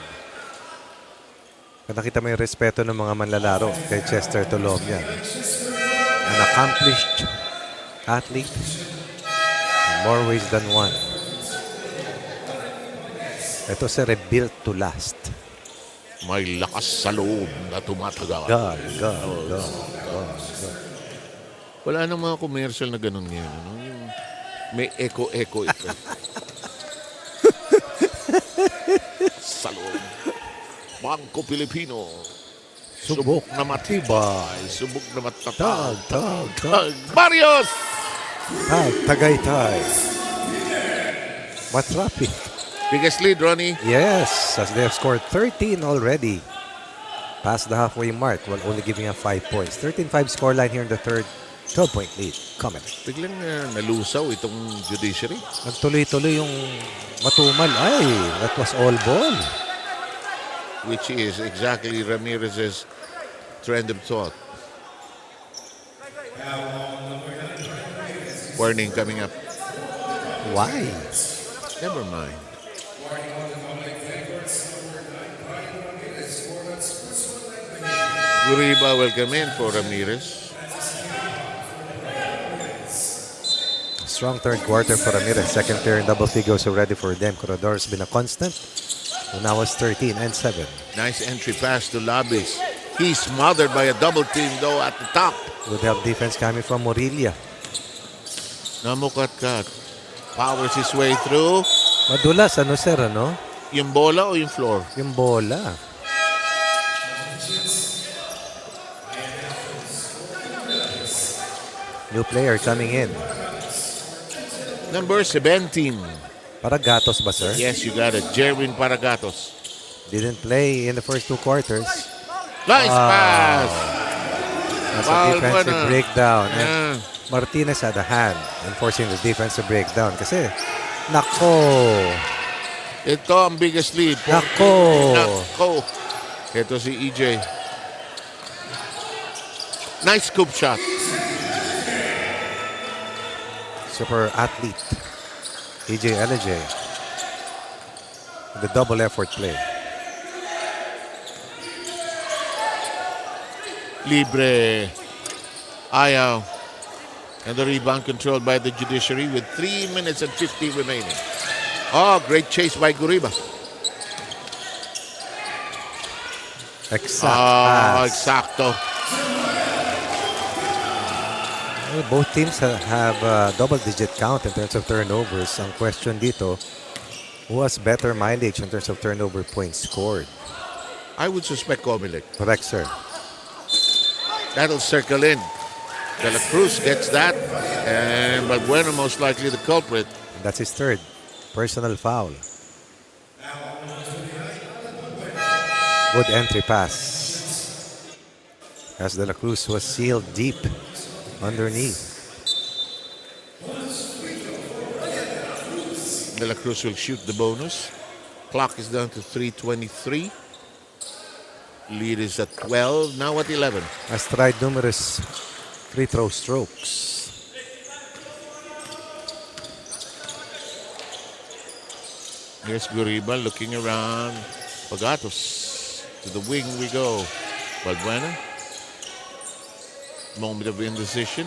[SPEAKER 2] Nakita mo yung respeto ng mga manlalaro kay Chester Tolomia. An accomplished athlete in more ways than one. Ito si rebuilt to last.
[SPEAKER 1] May lakas sa loob na tumatagal.
[SPEAKER 2] God.
[SPEAKER 1] Wala nang mga commercial na ganun ngayon. Ano? Yung may echo-echo ito. Sa loob. Bangko Pilipino. Subok na matibay. Subok na matatag.
[SPEAKER 2] Tag.
[SPEAKER 1] Barrios!
[SPEAKER 2] Tagaytay. Matrapi.
[SPEAKER 1] Biggest lead, Ronnie.
[SPEAKER 2] Yes, as they have scored 13 already. Past the halfway mark while only giving up 5 points. 13-5 scoreline here in the third. 12-point lead. Comment.
[SPEAKER 1] Biglang nalusaw itong Judiciary.
[SPEAKER 2] Nagtuloy-tuloy yung matumal. Ay, that was all ball.
[SPEAKER 1] Which is exactly Ramirez's trend of thought. Warning coming up.
[SPEAKER 2] Why?
[SPEAKER 1] Never mind. Guriba will come in for Ramirez.
[SPEAKER 2] Strong third quarter for Ramirez. Second player in double figures already for them. Corredor's been a constant. So now it's 13 and 7.
[SPEAKER 1] Nice entry pass to Labis. He's smothered by a double team though at the top.
[SPEAKER 2] Good help defense coming from Morelia.
[SPEAKER 1] Namukatkat. Powers his way through.
[SPEAKER 2] Madulas, ano sir, ano?
[SPEAKER 1] Yung bola o yung floor?
[SPEAKER 2] Yung bola. New player coming in.
[SPEAKER 1] Number 17.
[SPEAKER 2] Paragatos ba, sir?
[SPEAKER 1] Yes, you got it. Jerwin Paragatos.
[SPEAKER 2] Didn't play in the first 2 quarters.
[SPEAKER 1] Nice pass.
[SPEAKER 2] That's a
[SPEAKER 1] Foul
[SPEAKER 2] defensive
[SPEAKER 1] muna.
[SPEAKER 2] breakdown. And
[SPEAKER 1] Yeah.
[SPEAKER 2] Martinez had a hand in forcing the defensive breakdown. Kasi, nako!
[SPEAKER 1] Ito ang biggest lead.
[SPEAKER 2] Nako!
[SPEAKER 1] Nako. Ito si EJ. Nice scoop shot.
[SPEAKER 2] Super athlete. EJ LJ. The double effort play.
[SPEAKER 1] Libre. Ayaw. And the rebound controlled by the judiciary with 3 minutes and 50 remaining. Oh, great chase by Guriba.
[SPEAKER 2] Exact
[SPEAKER 1] Oh,
[SPEAKER 2] pass.
[SPEAKER 1] exacto.
[SPEAKER 2] Well, both teams have a double-digit count in terms of turnovers. Ang question dito, who has better mileage in terms of turnover points scored?
[SPEAKER 1] I would suspect COMELEC.
[SPEAKER 2] Correct, sir.
[SPEAKER 1] That'll circle in. De La Cruz gets that. And Balbuena most likely the culprit.
[SPEAKER 2] That's his third personal foul. Good entry pass. As De La Cruz was sealed deep underneath.
[SPEAKER 1] De La Cruz will shoot the bonus. Clock is down to 3:23. Lead is at 12. Now at 11.
[SPEAKER 2] Has tried numerous free throw strokes.
[SPEAKER 1] Here's Guriba looking around. Pagatos. To the wing we go. Balbuena. Moment of indecision.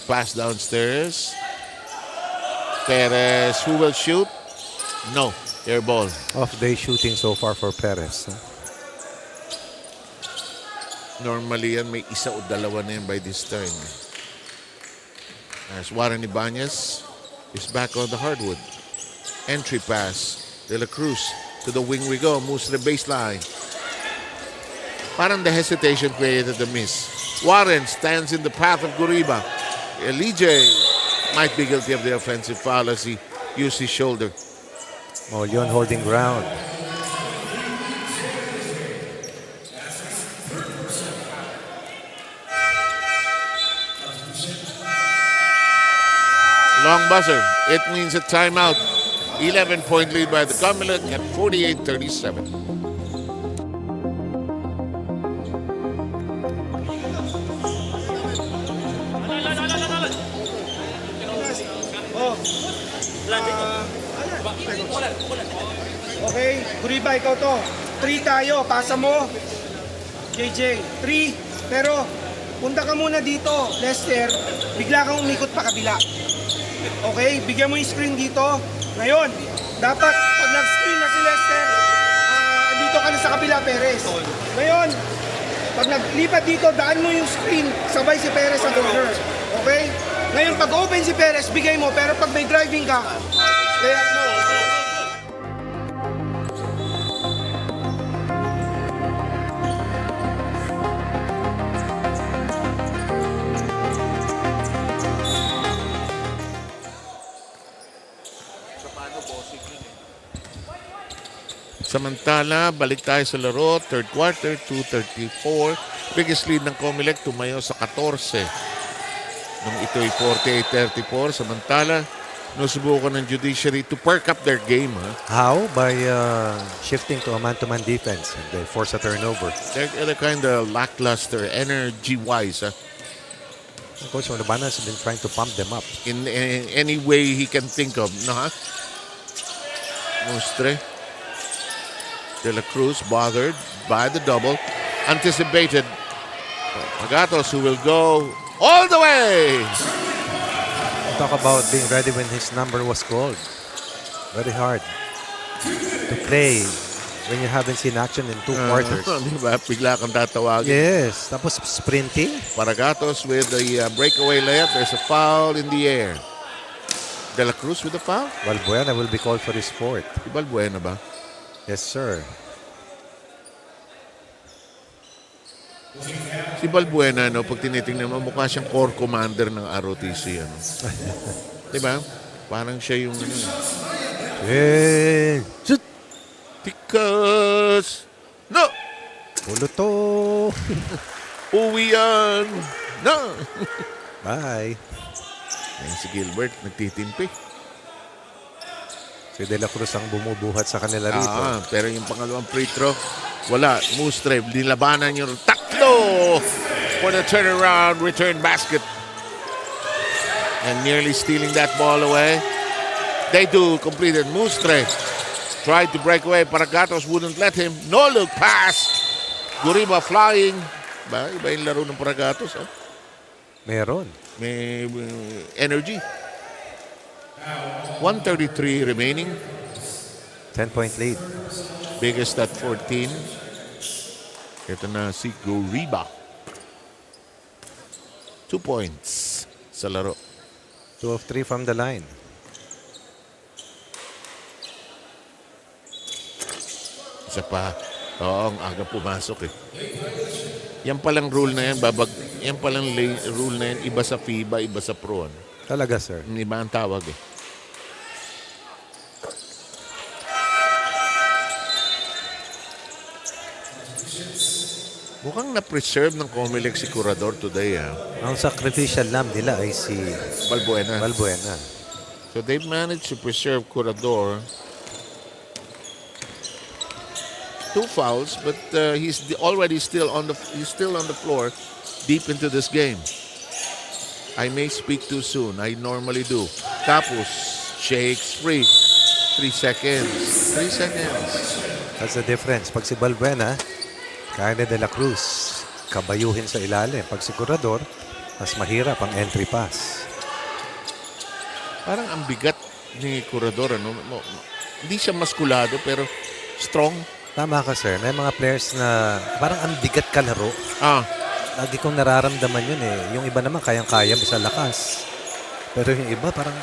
[SPEAKER 1] Pass downstairs. Perez, who will shoot? No, air ball.
[SPEAKER 2] Off-day shooting so far for Perez.
[SPEAKER 1] Normally yan, may isa o dalawa na yan by this time. As Warren Ibanez is back on the hardwood. Entry pass. De La Cruz to the wing we go. Moves to the baseline. Parang the hesitation created the miss. Warren stands in the path of Guriba. Elijah might be guilty of the offensive foul as he used his shoulder.
[SPEAKER 2] Molion holding ground.
[SPEAKER 1] Long buzzer. It means a timeout. 11-point lead by the COMELEC at 48-37.
[SPEAKER 5] Okay, Guriba, ikaw to. 3 tayo, pasa mo. JJ, 3. Pero, punta ka muna dito, Lester. Bigla kang umikot pa kabila. Okay, bigyan mo yung screen dito. Ngayon, dapat pag nag-screen na si Lester, dito ka na sa kabila, Perez. Ngayon, pag naglipat dito, daan mo yung screen, sabay si Perez sa corner. Okay? Ngayon, pag open si Perez, bigay mo. Pero pag may driving ka, kaya mo.
[SPEAKER 1] Samantala, balik tayo sa laro. Third quarter, 2:34. Biggest lead ng COMELEC tumayo sa 14. Nung ito'y 48-34. Samantala, nusubukan ng judiciary to perk up their game.
[SPEAKER 2] How? By shifting to a man-to-man defense. And they force a turnover.
[SPEAKER 1] They're kind of lackluster energy-wise.
[SPEAKER 2] Coach Manubana has been trying to pump them up.
[SPEAKER 1] In any way he can think of. No, ha? Mustre. De La Cruz bothered by the double. Anticipated. Pagatos who will go all the way.
[SPEAKER 2] Talk about being ready when his number was called. Very hard to play when you haven't seen action in 2 quarters.
[SPEAKER 1] Diba? Bigla kang tatawagin.
[SPEAKER 2] Yes. Tapos sprinting.
[SPEAKER 1] Paragatos with the breakaway layup. There's a foul in the air. De La Cruz with the foul?
[SPEAKER 2] Balbuena will be called for his fourth.
[SPEAKER 1] Si Balbuena ba?
[SPEAKER 2] Yes, sir.
[SPEAKER 1] Si Balbuena, no, pag tinitingnan mo, mukha siyang core commander ng ROTC. Ano. Diba? Parang siya yung ano.
[SPEAKER 2] Shoot!
[SPEAKER 1] Tikas! No!
[SPEAKER 2] Ulo to!
[SPEAKER 1] Uwi yan! No!
[SPEAKER 2] Bye!
[SPEAKER 1] Ayan si Gilbert, nagtitimpi.
[SPEAKER 2] Si De La Cruz ang bumubuhat sa kanila rito.
[SPEAKER 1] Pero yung pangalawang free throw, wala. Mustre, nilabanan yung tatlo for the turnaround return basket. And nearly stealing that ball away. They do completed. Mustre tried to break away. Paragatos wouldn't let him. No look pass. Guriba flying. Iba yung laro ng Paragatos.
[SPEAKER 2] Meron.
[SPEAKER 1] May energy. 1:33 remaining.
[SPEAKER 2] 10-point lead.
[SPEAKER 1] Biggest at 14. Ito na si Guriba. 2 points sa laro.
[SPEAKER 2] 2 of 3 from the line.
[SPEAKER 1] Isa pa. Oo, ang aga pumasok eh. Yan palang rule na yan, yan palang rule na yan, iba sa FIBA, iba sa Pro.
[SPEAKER 2] Talaga, sir.
[SPEAKER 1] Iba ang tawag eh. Mukhang na-preserve ng COMELEC si Curador today.
[SPEAKER 2] Ang sacrificial lamb nila ay si
[SPEAKER 1] Balbuena.
[SPEAKER 2] So
[SPEAKER 1] they've managed to preserve Curador. 2 fouls, but he's already still on the floor deep into this game. I may speak too soon. I normally do. Tapos shakes free. 3 seconds. 3 seconds.
[SPEAKER 2] That's the difference. Pag si Balbuena, kaya ni De La Cruz, kabayuhin sa ilalim. Pag si Curador, mas mahirap ang entry pass.
[SPEAKER 1] Parang ang bigat ni Curador. Ano? Hindi siya maskulado, pero strong.
[SPEAKER 2] Tama ka, sir. May mga players na parang ang bigat kalaro. Lagi kong nararamdaman yun eh. Yung iba naman kayang-kaya sa lakas. Pero yung iba parang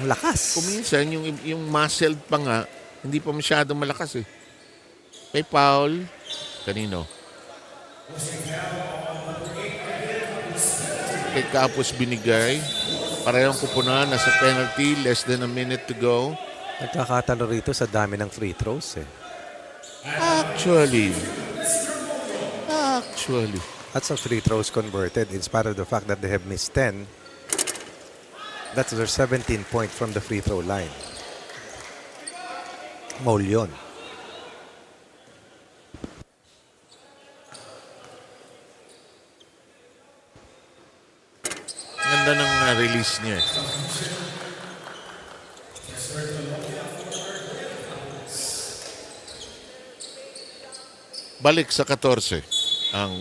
[SPEAKER 2] ang lakas.
[SPEAKER 1] Kuminsan, yung muscle pa nga, hindi pa masyadong malakas eh. May foul. Kanino? Kay Kapos binigay. Parehong kupunan, nasa penalty, less than a minute to go.
[SPEAKER 2] Nagkakatalo rito sa dami ng free throws eh.
[SPEAKER 1] Actually.
[SPEAKER 2] Lots of free throws converted in spite of the fact that they have missed 10. That's their 17 point from the free throw line. Maul yun.
[SPEAKER 1] Ganda ng release niya. Balik sa 14 ang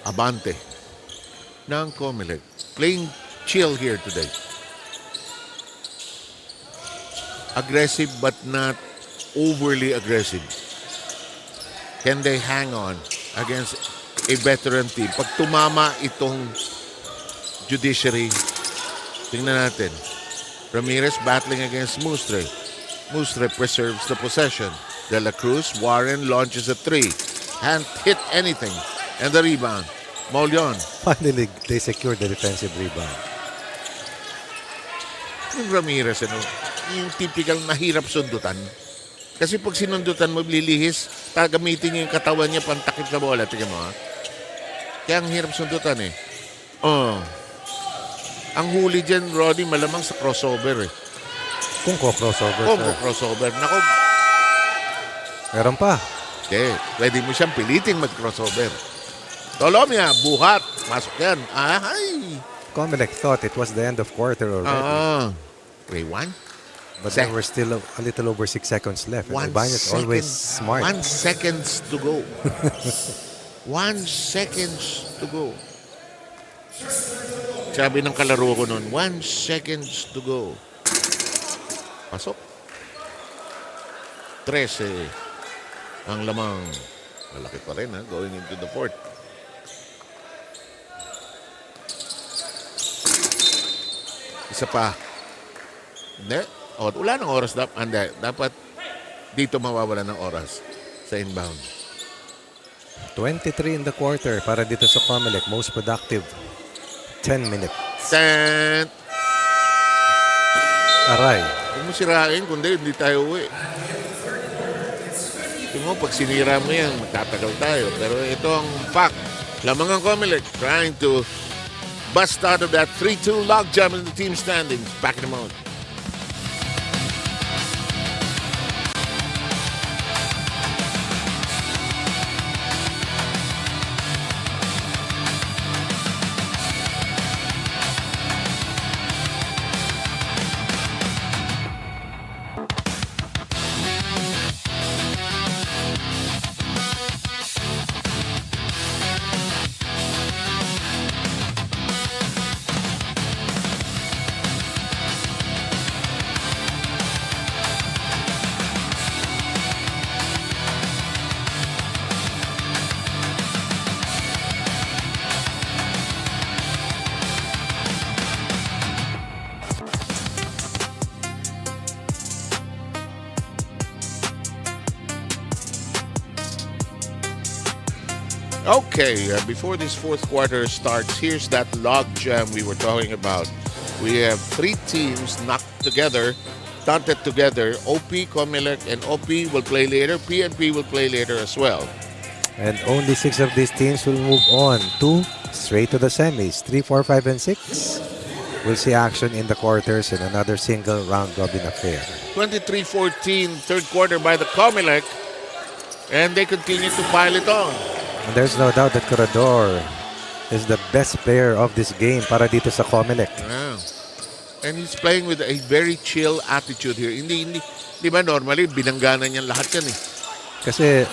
[SPEAKER 1] abante ng COMELEC. Playing chill here today. Aggressive but not overly aggressive. Can they hang on against a veteran team? Pag tumama itong Judiciary, tingnan natin. Ramirez battling against Mustre. Mustre preserves the possession. De La Cruz, Warren launches a 3. Can't hit anything. And the rebound. Maulion.
[SPEAKER 2] Finally, they secured the defensive rebound.
[SPEAKER 1] Yung Ramirez, yung typical mahirap sundutan. Kasi pag sinundutan mo, lilihis, gamitin niya yung katawan niya pantakip sa bola. Tingnan mo, ha? Kaya ang hirap sundutan, eh. Ang huli dyan, Roddy, malamang sa crossover, eh.
[SPEAKER 2] Kung ko-crossover, sir.
[SPEAKER 1] Crossover. Naku,
[SPEAKER 2] meron pa.
[SPEAKER 1] Pwede mo siyang piliting mag-crossover. Tolomia, buhat. Masok yan.
[SPEAKER 2] COMELEC thought it was the end of quarter already.
[SPEAKER 1] 3-1.
[SPEAKER 2] But there were still a little over 6 seconds left. And Ibanez always smart.
[SPEAKER 1] 1 seconds to go. 1 seconds to go. Sabi ng kalaro ko noon, 1 seconds to go. Pasok. 13 ang lamang. Malaki pa rin, ha? Going into the fourth. Isa pa. Hindi. Wala ng oras. Dapat dito mawawala ng oras sa inbound.
[SPEAKER 2] 23 in the quarter para dito sa COMELEC. Most productive. 10 minutes.
[SPEAKER 1] Ten.
[SPEAKER 2] Aray.
[SPEAKER 1] Huwag mo sirain, kundi hindi tayo uwi. Tingnan mo, pag sinira mo yan, magtatagal tayo. Pero ito ang fact. Lamang ang COMELEC trying to bust out of that 3-2 logjam in the team standings. Back in a moment. Okay, before this fourth quarter starts, here's that log jam we were talking about. We have three teams knocked together, taunted together. OP, COMELEC, and OP will play later. PNP will play later as well.
[SPEAKER 2] And only 6 of these teams will move on. 2 straight to the semis. 3, 4, 5, and 6. We'll see action in the quarters and another single round-robin affair.
[SPEAKER 1] 23-14, third quarter by the COMELEC, and they continue to pile it on.
[SPEAKER 2] And there's no doubt that Corredor is the best player of this game para dito sa COMELEC.
[SPEAKER 1] Yeah. And he's playing with a very chill attitude here. Hindi, di ba normally, binangganan niyan lahat yan eh.
[SPEAKER 2] Kasi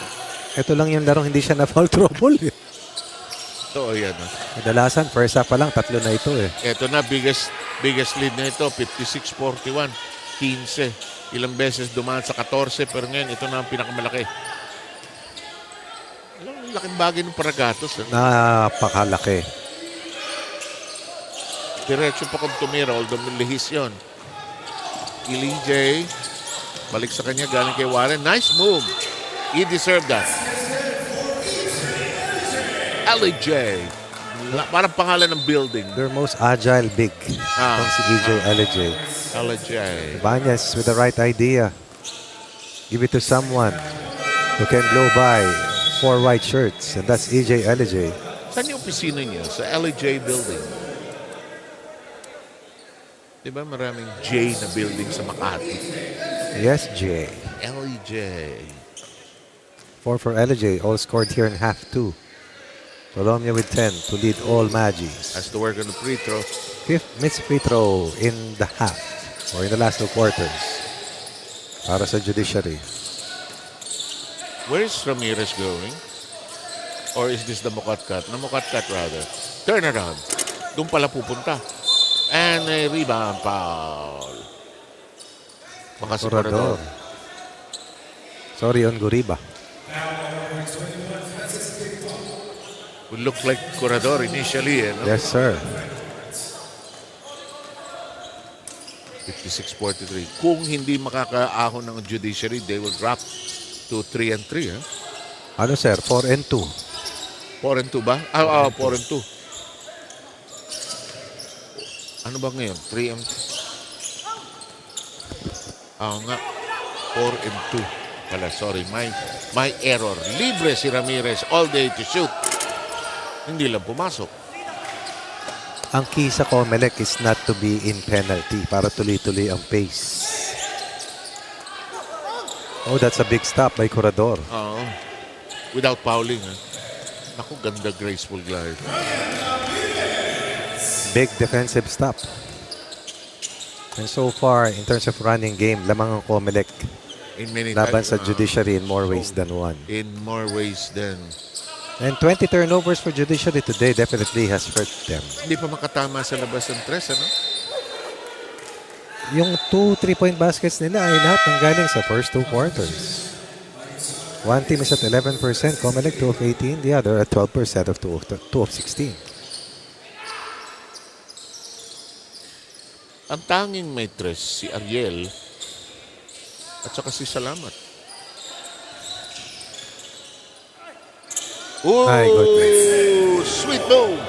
[SPEAKER 2] ito lang yung larong hindi siya na foul trouble.
[SPEAKER 1] So, ayan.
[SPEAKER 2] Kadalasan, first half pa lang, 3 na ito eh.
[SPEAKER 1] Ito na, biggest lead na ito, 56-41, 15. Ilang beses dumaan sa 14, pero ngayon, ito na ang pinakamalaki. Alam, laking bagay ng Paragatos. Eh.
[SPEAKER 2] Napakalaki.
[SPEAKER 1] Diretso pa kung tumira, although lihis yun. EJ, balik sa kanya, galing kay Warren. Nice move. He deserved that. LJ. Parang pangalan ng building.
[SPEAKER 2] Their most agile big. Itong si EJ LJ.
[SPEAKER 1] LJ.
[SPEAKER 2] Banyas with the right idea. Give it to someone who can blow by 4 white shirts. And that's EJ LJ.
[SPEAKER 1] Saan yung opisina niya? Sa LJ building. Diba maraming J na building sa Makati?
[SPEAKER 2] Yes, J.
[SPEAKER 1] LJ.
[SPEAKER 2] 4 for LJ. All scored here in half 2. Colombia with 10 to lead all Magis.
[SPEAKER 1] Has to work on the free throw.
[SPEAKER 2] 5th missed free throw in the half or in the last 2 quarters para sa Judiciary.
[SPEAKER 1] Where is Ramirez going? Or is this the Mukatkat? Na Mukatkat rather. Turn around. Doon pala pupunta. And a rebound foul. Baka si Corredor.
[SPEAKER 2] Sorry on Guriba.
[SPEAKER 1] Would look like Corredor initially. Eh, no?
[SPEAKER 2] Yes, sir.
[SPEAKER 1] 56-43. Kung hindi makakaahon ng Judiciary, they will drop to 3-3. Eh?
[SPEAKER 2] Ano, sir? 4-2.
[SPEAKER 1] 4-2 ba? 4-2. Ano ba ngayon? 3-2. Nga. 4-2. Wala, sorry. My error. Libre si Ramirez all day to shoot. Hindi lang pumasok.
[SPEAKER 2] Ang key sa COMELEC is not to be in penalty para tuloy-tuloy ang pace. Oh, that's a big stop by Corredor.
[SPEAKER 1] Without fouling. Eh? Naku, ganda, graceful glide.
[SPEAKER 2] Big defensive stop. And so far, in terms of running game, lamang ang COMELEC laban sa Judiciary in more ways than one.
[SPEAKER 1] In more ways than...
[SPEAKER 2] And 20 turnovers for Judiciary today definitely has hurt them.
[SPEAKER 1] Hindi pa makatama sa labas ng tres, ano?
[SPEAKER 2] Yung 2 3-point baskets nila ay lahat nanggaling sa first 2 quarters. One team is at 11%, COMELEC 2 of 18, the other at 12% of 2 of 16.
[SPEAKER 1] Ang tanging may tres, si Ariel at saka si Salamat. Ooh,
[SPEAKER 2] My goodness.
[SPEAKER 1] sweet move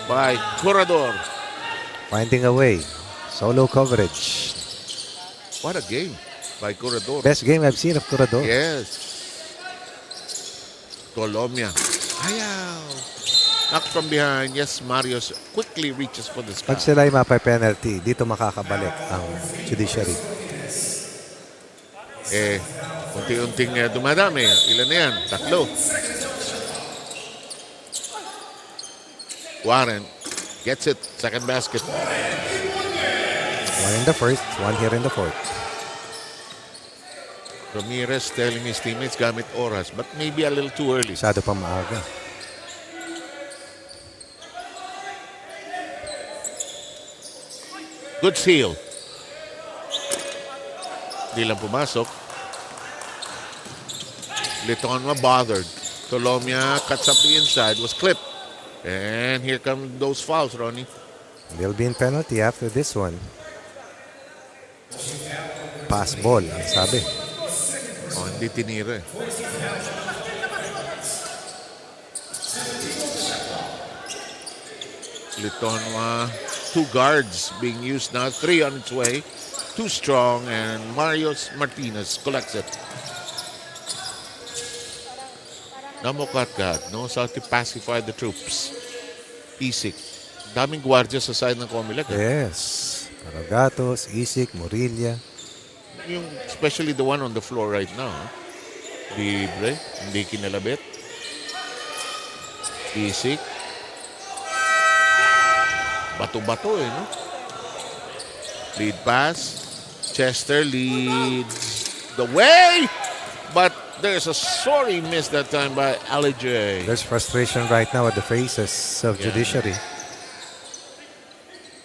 [SPEAKER 1] by Corredor.
[SPEAKER 2] Finding a way. Solo coverage.
[SPEAKER 1] What a game by Corredor.
[SPEAKER 2] Best game I've seen of Curador.
[SPEAKER 1] Yes. Colomia. Ayaw. Knocked from behind. Yes, Marios quickly reaches for the
[SPEAKER 2] Pag
[SPEAKER 1] sky.
[SPEAKER 2] sila ay mapa-penalty, dito makakabalik ang judiciary.
[SPEAKER 1] Unti-unting dumadami. Ilan na yan? 3. Warren gets it. Second basket.
[SPEAKER 2] One in the first, one here in the fourth.
[SPEAKER 1] Ramirez telling his teammates gamit oras, but maybe a little too early.
[SPEAKER 2] Masyado pa maaga.
[SPEAKER 1] Good steal. Di lang pumasok. Litonwa bothered. Colomia cuts up the inside. Was clipped. And here come those fouls, Ronnie.
[SPEAKER 2] They'll be in penalty after this one. Pass ball, ang sabi.
[SPEAKER 1] Oh, hindi tinira eh. Litonwa. 2 guards being used now. 3 on its way. Too strong. And Marios Martinez collects it. Namukatkat knows how to pacify the troops. Isik. Daming gwardiya sa side ng COMELEC.
[SPEAKER 2] Yes. Caragatos, Isik, Morilla.
[SPEAKER 1] Yung, especially the one on the floor right now. Libre. Hindi kinalabit. Isik. Bato-bato eh, no? Lead pass. Chester leads the way. But there's a sorry miss that time by Ali J.
[SPEAKER 2] There's frustration right now at the faces of judiciary.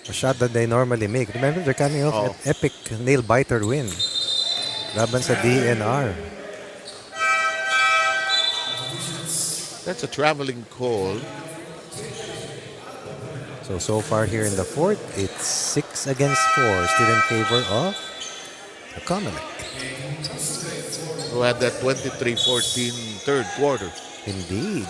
[SPEAKER 2] A shot that they normally make. Remember, they're coming off an epic nail-biter win. Laban sa DNR.
[SPEAKER 1] That's a traveling call.
[SPEAKER 2] So far here in the fourth, it's 6 against 4. Still in favor of the COMELEC.
[SPEAKER 1] Who had that 23-14 third quarter.
[SPEAKER 2] Indeed.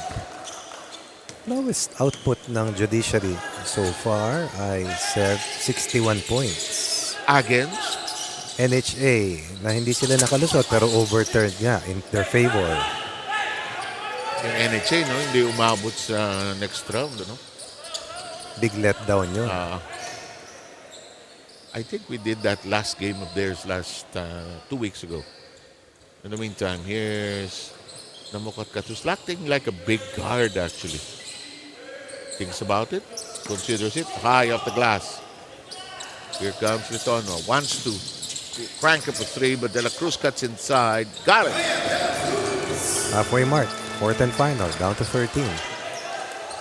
[SPEAKER 2] Lowest output ng judiciary so far ay 61 points.
[SPEAKER 1] Against?
[SPEAKER 2] NHA na hindi sila nakalusot pero overturned nga in their favor.
[SPEAKER 1] Yung NHA, no? Hindi umabot sa next round, no?
[SPEAKER 2] Big letdown yun.
[SPEAKER 1] I think we did that last game of theirs 2 weeks ago. In the meantime, here's Namukatkat, who's acting like a big guard, actually. Thinks about it, considers it, high off the glass. Here comes Litono, wants to crank up a 3, but De La Cruz cuts inside. Got it!
[SPEAKER 2] Halfway mark, fourth and final, down to 13.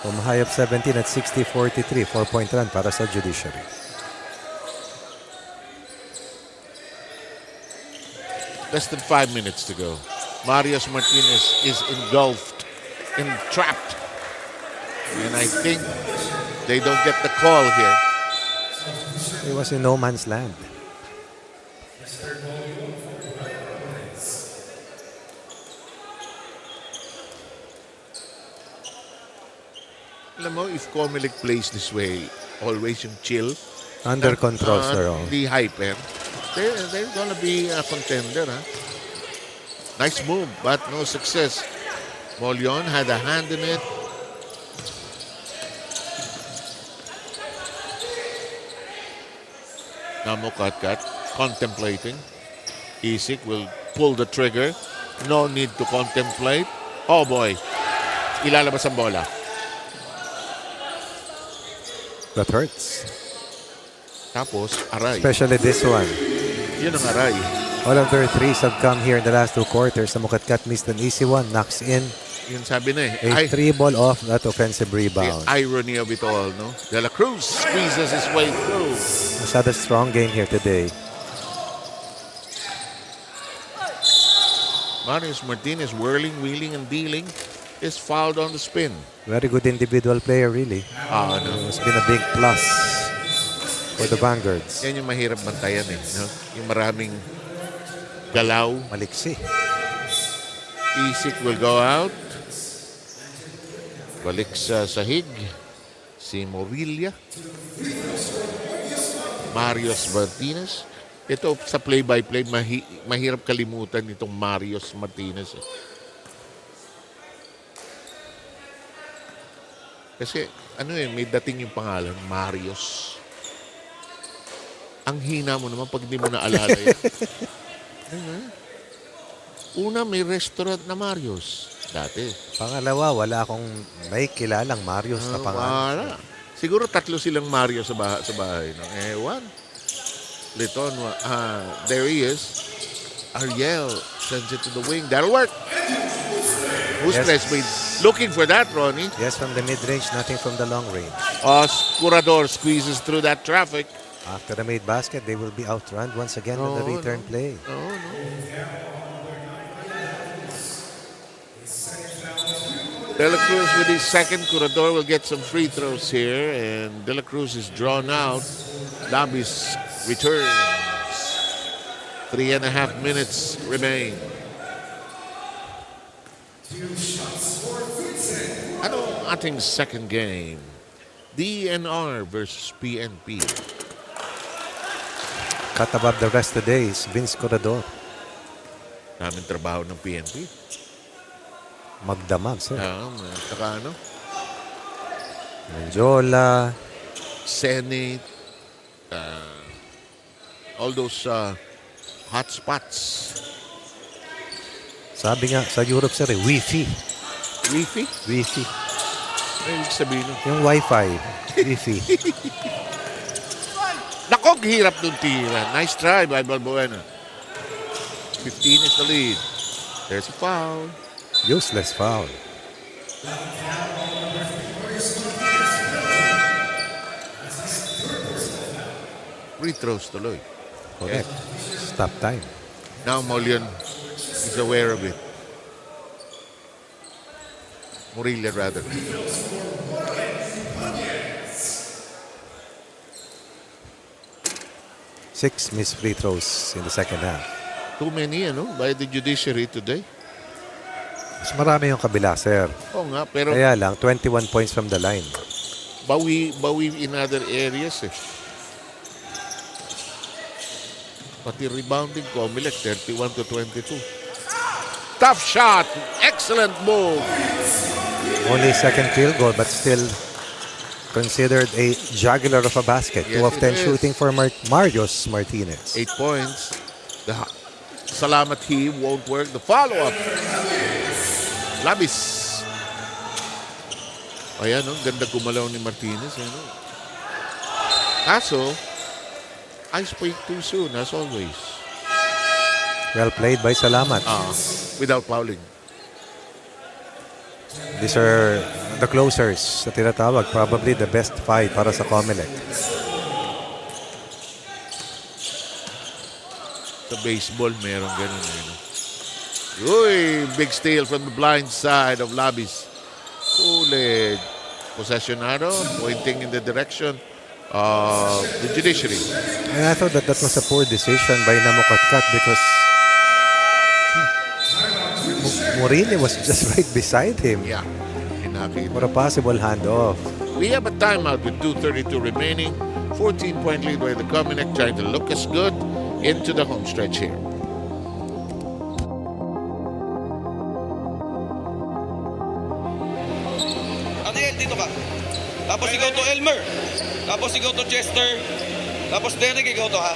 [SPEAKER 2] From high of 17 at 60-43, 4-point run para sa judiciary.
[SPEAKER 1] Less than 5 minutes to go. Marios Martinez is engulfed, entrapped. And I think they don't get the call here.
[SPEAKER 2] It was in no man's land.
[SPEAKER 1] Alam mo, if COMELEC plays this way, always yung chill,
[SPEAKER 2] Under control, sir.
[SPEAKER 1] the hyper, they're gonna be a contender, huh? Nice move, but no success. Molion had a hand in it. Namukatkat contemplating. Isik will pull the trigger. No need to contemplate. Oh boy. Ilalabas ang bola.
[SPEAKER 2] That hurts.
[SPEAKER 1] Tapos, aray.
[SPEAKER 2] Especially this one.
[SPEAKER 1] Yun ang aray.
[SPEAKER 2] All of their threes have come here in the last 2 quarters. Namukatkat missed an easy one. Knocks in.
[SPEAKER 1] Yun sabi na eh.
[SPEAKER 2] A 3 ball off that offensive
[SPEAKER 1] The
[SPEAKER 2] rebound.
[SPEAKER 1] irony of it all, no? De La Cruz squeezes his way through.
[SPEAKER 2] Masyado strong game here today.
[SPEAKER 1] Marios Martinez whirling, wheeling, and dealing is fouled on the spin.
[SPEAKER 2] Very good individual player, really.
[SPEAKER 1] No?
[SPEAKER 2] It's been a big plus for the Vanguards.
[SPEAKER 1] Yan yung mahirap bantayan eh. No? Yung maraming galaw.
[SPEAKER 2] Maliksi.
[SPEAKER 1] Isik will go out. Balik sa sahig. Si Morilla. Marios Martinez. Ito sa play-by-play, mahirap kalimutan itong Marios Martinez. Kasi may dating yung pangalan, Marios. Ang hina mo naman pag di mo naalala yan. Una, may restaurant na Marios. Dati.
[SPEAKER 2] Pangalawa, wala akong may kilalang Marios na pangalan.
[SPEAKER 1] Wala. Siguro 3 silang Mario sa bahay. No? Ewan. Liton, there he is. Ariel sends it to the wing. That'll work. Who's looking for that, Ronnie?
[SPEAKER 2] Yes, from the mid-range, nothing from the long range.
[SPEAKER 1] Curador squeezes through that traffic.
[SPEAKER 2] After the made basket, they will be outrun once again on the return play.
[SPEAKER 1] No. De La Cruz with his second. Curador will get some free throws here. And De La Cruz is drawn out. Labis returns. 3.5 minutes remain. Ano ang ating second game? DENR versus PNP.
[SPEAKER 2] Cut above the rest of the days, Vince Corredor.
[SPEAKER 1] Daming trabaho ng PNP.
[SPEAKER 2] Magdamag, sir.
[SPEAKER 1] Saka
[SPEAKER 2] Manjola.
[SPEAKER 1] Senate. All those hot spots.
[SPEAKER 2] Sabi nga sa Europe, sir, Wi-Fi.
[SPEAKER 1] Wi-Fi?
[SPEAKER 2] Wi-Fi.
[SPEAKER 1] Ano yung sabihin?
[SPEAKER 2] Yung Wi-Fi. Wi-Fi.
[SPEAKER 1] Nako, hirap nung tira. Nice try by Balbuena. 15 is the lead. There's a foul.
[SPEAKER 2] Useless foul.
[SPEAKER 1] Free throws tuloy.
[SPEAKER 2] Correct. Stop time.
[SPEAKER 1] Now Molian is aware of it. Morilla rather.
[SPEAKER 2] Six missed free throws in the second half.
[SPEAKER 1] Too many, by the judiciary today.
[SPEAKER 2] Mas marami yung kabila, sir.
[SPEAKER 1] Oo nga, pero
[SPEAKER 2] Kaya lang, 21 points from the line.
[SPEAKER 1] bawi in other areas eh. Pati rebounding, COMELEC, 31-22. Tough shot. Excellent move.
[SPEAKER 2] Only second field goal, but still considered a jugular of a basket.
[SPEAKER 1] Yes,
[SPEAKER 2] 2 of 10
[SPEAKER 1] it is.
[SPEAKER 2] shooting for Marios Martinez.
[SPEAKER 1] 8 points. The Salamat he won't work. The follow-up. Labis. Ayan, ganda gumalaw ni Martinez. Kaso, I speak too soon, as always.
[SPEAKER 2] Well played by Salamat.
[SPEAKER 1] Without fouling.
[SPEAKER 2] These are the closers sa tinatawag. Probably the best 5 para sa COMELEC.
[SPEAKER 1] Sa baseball, meron ganun. Uy, big steal from the blind side of Labis. Ulit. Possessionado, pointing in the direction of the judiciary.
[SPEAKER 2] And I thought that was a poor decision by Namukatkat because Morini was just right beside him
[SPEAKER 1] Yeah.
[SPEAKER 2] for a possible handoff.
[SPEAKER 1] We have a timeout with 2:32 remaining. 14-point lead by the COMELEC, trying to look as good into the home stretch here.
[SPEAKER 6] Ariel, dito ka. Tapos ikaw to Elmer. Tapos ikaw to Chester. Tapos Derek, ikaw to ha.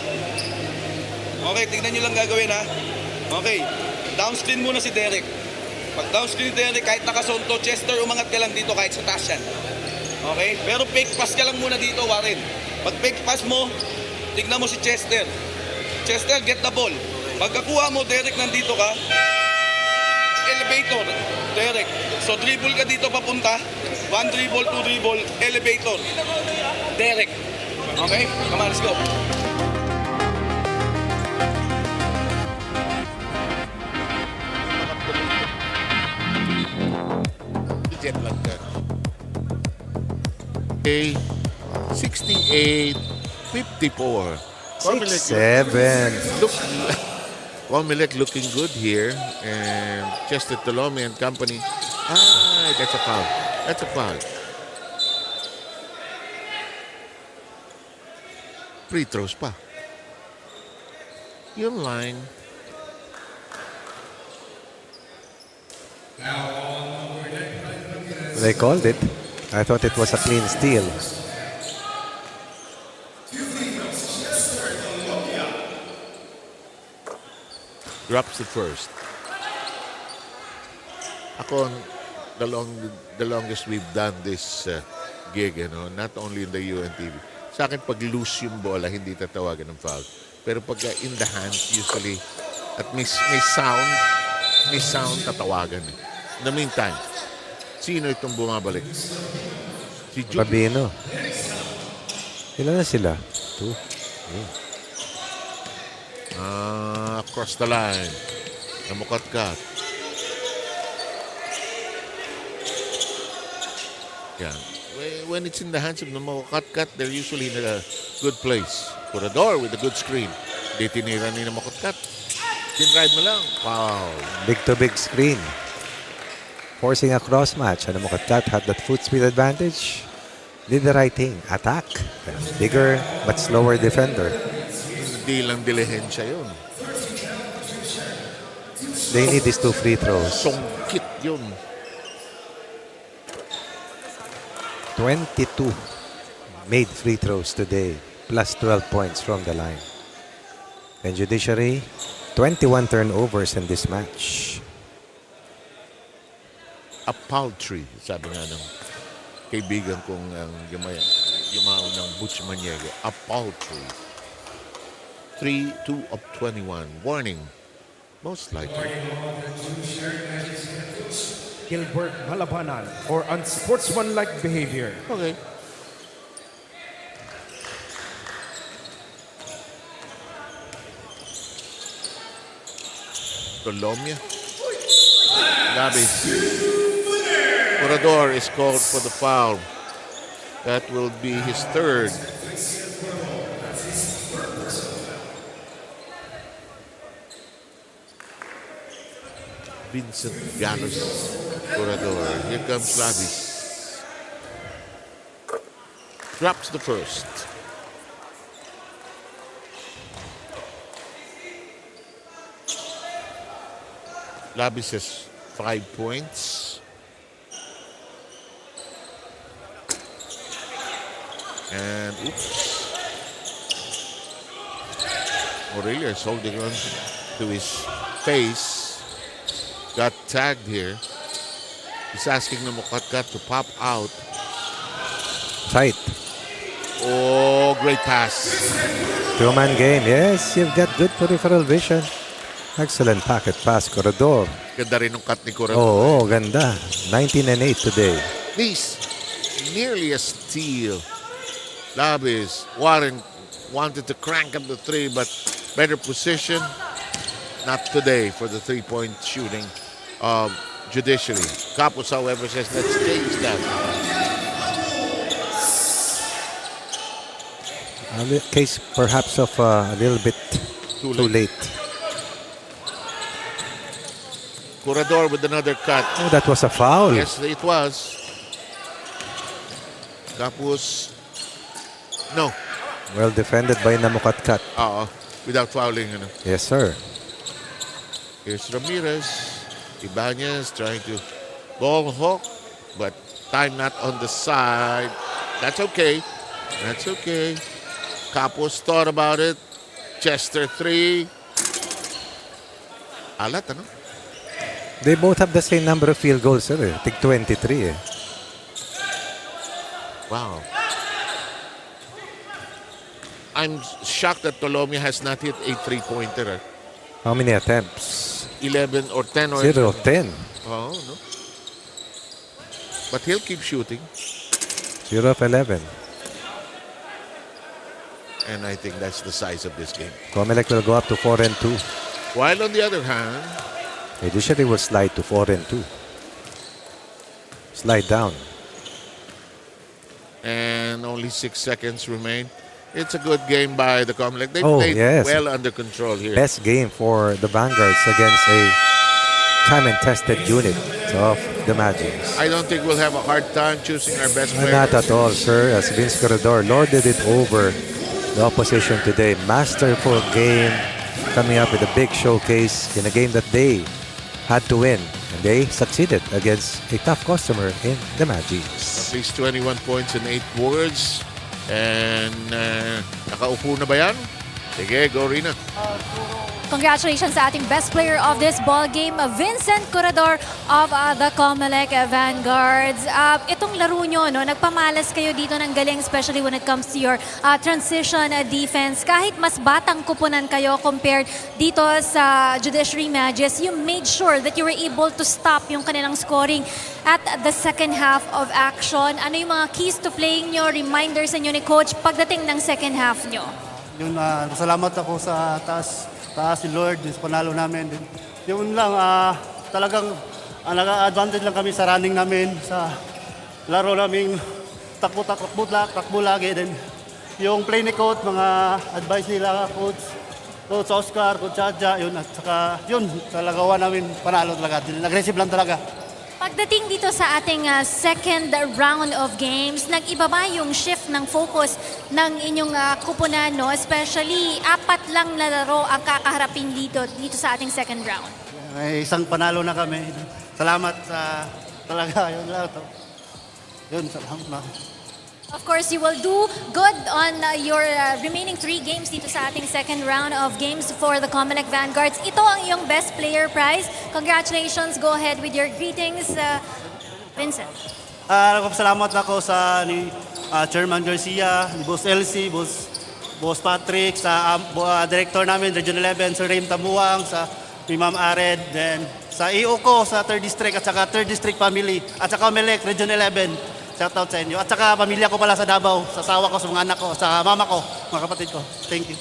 [SPEAKER 6] Okay, tignan nyo lang gagawin ha. Okay, downscreen muna si Derek. Pag downscreen ni Derek, kahit nakasol to, Chester, umangat ka lang dito kahit sa taas yan. Okay, pero fake pass ka lang muna dito, Warren. Pag fake pass mo, tignan mo si Chester. Chester, get the ball. Pagkakuha mo, Derek, nandito ka. Elevator, Derek. So dribble ka dito papunta. 1 dribble, 2 dribble, elevator. Derek. Okay? Come on, let's go.
[SPEAKER 1] Jet like that. Okay, 68-54.
[SPEAKER 2] 6-7.
[SPEAKER 1] Look, COMELEC looking good here, and Chester Tolome and company. That's a foul. That's a foul. Free throws pa. Yung line.
[SPEAKER 2] They called it. I thought it was a clean steal.
[SPEAKER 1] Drops the first. Ako, the longest we've done this gig, not only in the UNTV. Sa akin, pag loose yung bola, hindi tatawagan ng foul. Pero pag in the hands, usually, at may sound, tatawagan. In the meantime, sino itong bumabalik? Si Judy.
[SPEAKER 2] Babino. Ilan na sila? 2.
[SPEAKER 1] Across the line. Namukat-kat. Yeah. When it's in the hands of Namukat-kat, they're usually in a good place. Corredor with a good screen. Di tinira ni Namukat-kat. Tin-ride mo lang. Wow.
[SPEAKER 2] Big to big screen. Forcing a cross match. Namukat-kat had that foot speed advantage. Did the right thing. Attack. Bigger but slower defender.
[SPEAKER 1] Hindi lang dilihensya yun.
[SPEAKER 2] They need these 2 free throws.
[SPEAKER 1] Songkit yun.
[SPEAKER 2] 22 made free throws today, plus 12 points from the line. And Judiciary, 21 turnovers in this match.
[SPEAKER 1] A paltry, sabi nga ng kaibigan kong yumaon ng Ombudsman. A paltry. 3-2 of 21. Warning. Most likely.
[SPEAKER 4] Gilbert Malabanan for unsportsmanlike behavior.
[SPEAKER 1] Okay. Colombia. Gabi. Corredor is called for the foul. That will be his third. Vincent Gallos, Corredor. Here comes Labis. Drops the first. Labis has 5 points. And oops. Aurelia is holding on to his face. Got tagged here. He's asking Namukat-kat to pop out.
[SPEAKER 2] Tight.
[SPEAKER 1] Oh, great pass.
[SPEAKER 2] 2-man game. Yes, you've got good peripheral vision. Excellent pocket pass, Corredor.
[SPEAKER 1] Ganda rin ng cut ni Corredor.
[SPEAKER 2] Oo, ganda. 19 and 8 today.
[SPEAKER 1] This nearly a steal. Labis. Warren wanted to crank up the 3, but better position. Not today for the 3-point shooting of Judiciary. Capos, however, says let's change that.
[SPEAKER 2] A case perhaps of a little bit too late.
[SPEAKER 1] Corredor with another cut.
[SPEAKER 2] Oh, that was a foul.
[SPEAKER 1] Yes, it was. Capos. No.
[SPEAKER 2] Well defended by Namukat-kat.
[SPEAKER 1] Without fouling.
[SPEAKER 2] Yes, sir.
[SPEAKER 1] Here's Ramirez. Ibanez trying to ball hawk, but time not on the side. That's okay. That's okay. Capos thought about it. Chester 3. Alat, ano?
[SPEAKER 2] They both have the same number of field goals, sir. I think 23.
[SPEAKER 1] Wow. I'm shocked that Colombia has not hit a 3-pointer.
[SPEAKER 2] How many attempts?
[SPEAKER 1] 11 or 10 or
[SPEAKER 2] 0 of 10.
[SPEAKER 1] Oh, no. But he'll keep shooting.
[SPEAKER 2] 0 of 11.
[SPEAKER 1] And I think that's the size of this game.
[SPEAKER 2] COMELEC will go up to 4 and 2.
[SPEAKER 1] While on the other hand,
[SPEAKER 2] Judiciary will slide to 4 and 2. Slide down.
[SPEAKER 1] and only 6 seconds remain. It's a good game by the COMELEC. They
[SPEAKER 2] Oh,
[SPEAKER 1] played
[SPEAKER 2] yes.
[SPEAKER 1] well under control here.
[SPEAKER 2] Best game for the Vanguards against a time and tested unit of the Magis.
[SPEAKER 1] I don't think we'll have a hard time choosing our best player.
[SPEAKER 2] Not at all, sir, as Vince Corredor lorded it over the opposition today. Masterful game, coming up with a big showcase in a game that they had to win. And they succeeded against a tough customer in the Magis.
[SPEAKER 1] At least 21 points in 8 boards. And nakaupo na ba yan? Sige, go Rina.
[SPEAKER 3] Congratulations sa ating best player of this ball game, Vincent Corredor of the COMELEC Vanguards. Itong laro nyo, no, nagpamalas kayo dito ng galing, especially when it comes to your transition defense. Kahit mas batang kupunan kayo compared dito sa Judiciary Magis, you made sure that you were able to stop yung kanilang scoring at the second half of action. Ano yung mga keys to playing nyo, reminders sa inyo ni Coach pagdating ng second half nyo?
[SPEAKER 9] Yun, salamat ako sa taas ni Lord sa panalo namin. Yun lang, talagang nag-advantage lang kami sa running namin, sa laro namin, takbo lagi. Then, yung play ni Coach, mga advice nila, Coach Oscar, Coach Adja, yun, at saka yun, talagawa namin panalo talaga. Aggressive lang talaga.
[SPEAKER 3] Pagdating dito sa ating second round of games, nag-iba ba yung shift ng focus ng inyong kupunan, no? Especially, 4 lang na laro ang kakaharapin dito sa ating second round.
[SPEAKER 9] May isang panalo na kami. Salamat sa talaga. Yun lang. Yun, salamat.
[SPEAKER 3] Of course, you will do good on your remaining 3 games dito sa ating second round of games for the COMELEC Vanguards. Ito ang iyong best player prize. Congratulations. Go ahead with your greetings, Vincent.
[SPEAKER 9] Salamat ako sa ni Chairman Garcia, ni Boss Elsie, Boss Patrick, sa director namin, Region 11, Sir Raim Tamuang, sa ni Ma'am Ared, then sa EO ko sa 3rd District at saka 3rd District Family, at saka COMELEC, Region 11. Shout out sa inyo. At saka pamilya ko pala sa Davao, sa asawa ko, sa mga anak ko, sa mama ko, mga kapatid ko. Thank you.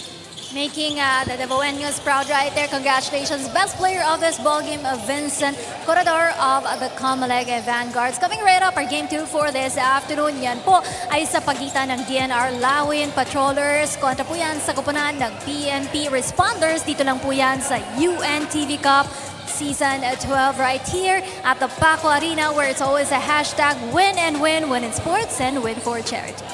[SPEAKER 3] Making the Davaoenos proud right there. Congratulations. Best player of this ball game, Vincent Corredor of the COMELEC Vanguards. Coming right up, our game 2 for this afternoon. Yan po ay sa pagitan ng DENR Lawin Patrollers. Kontra po yan sa kupunan ng PNP Responders. Dito lang po yan sa UNTV Cup Season 12 right here at the Paco Arena, where it's always a hashtag win and win in sports and win for charity.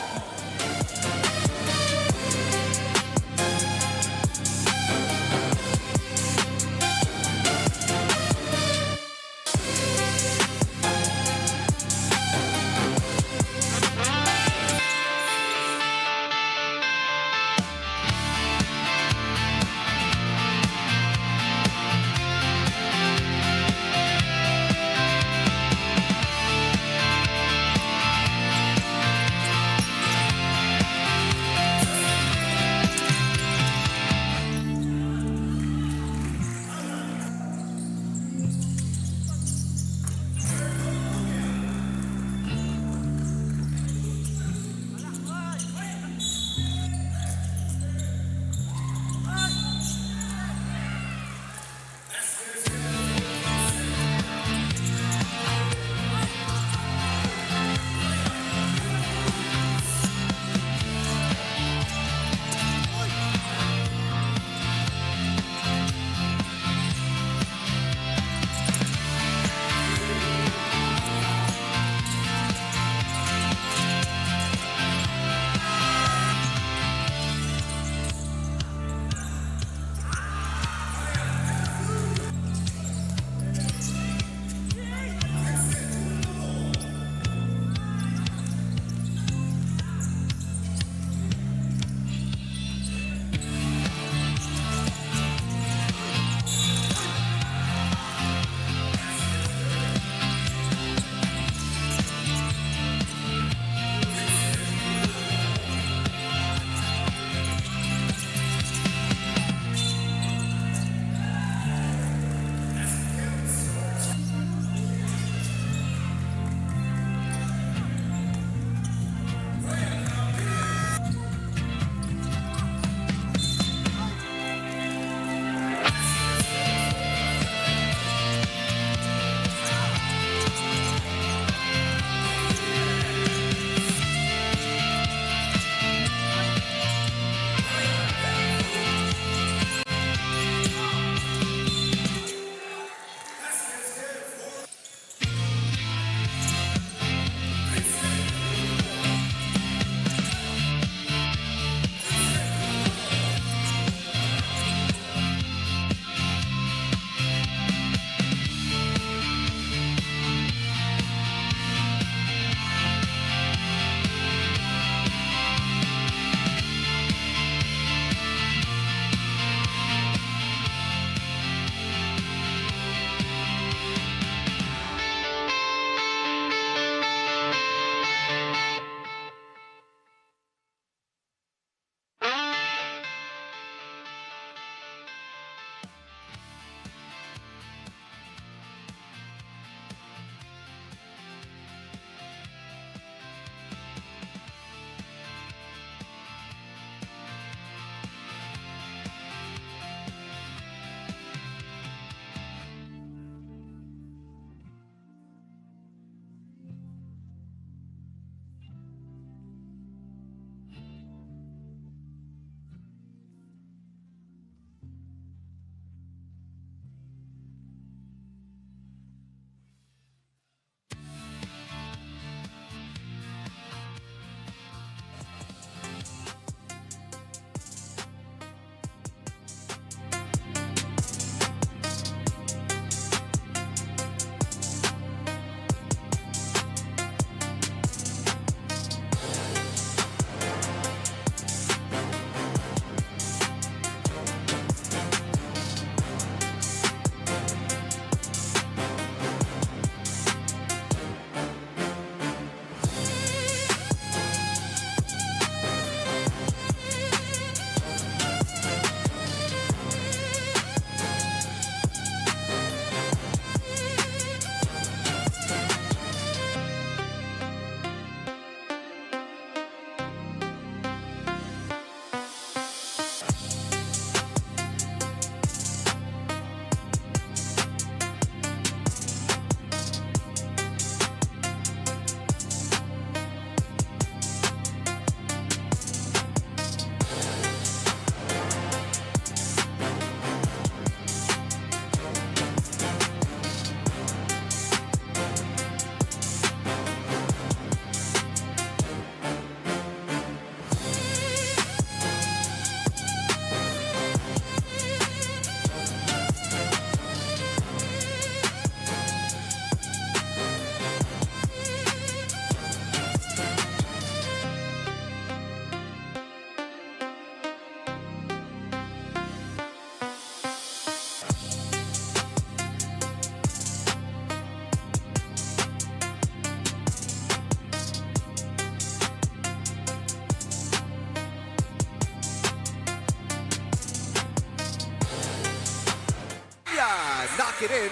[SPEAKER 7] knock it in.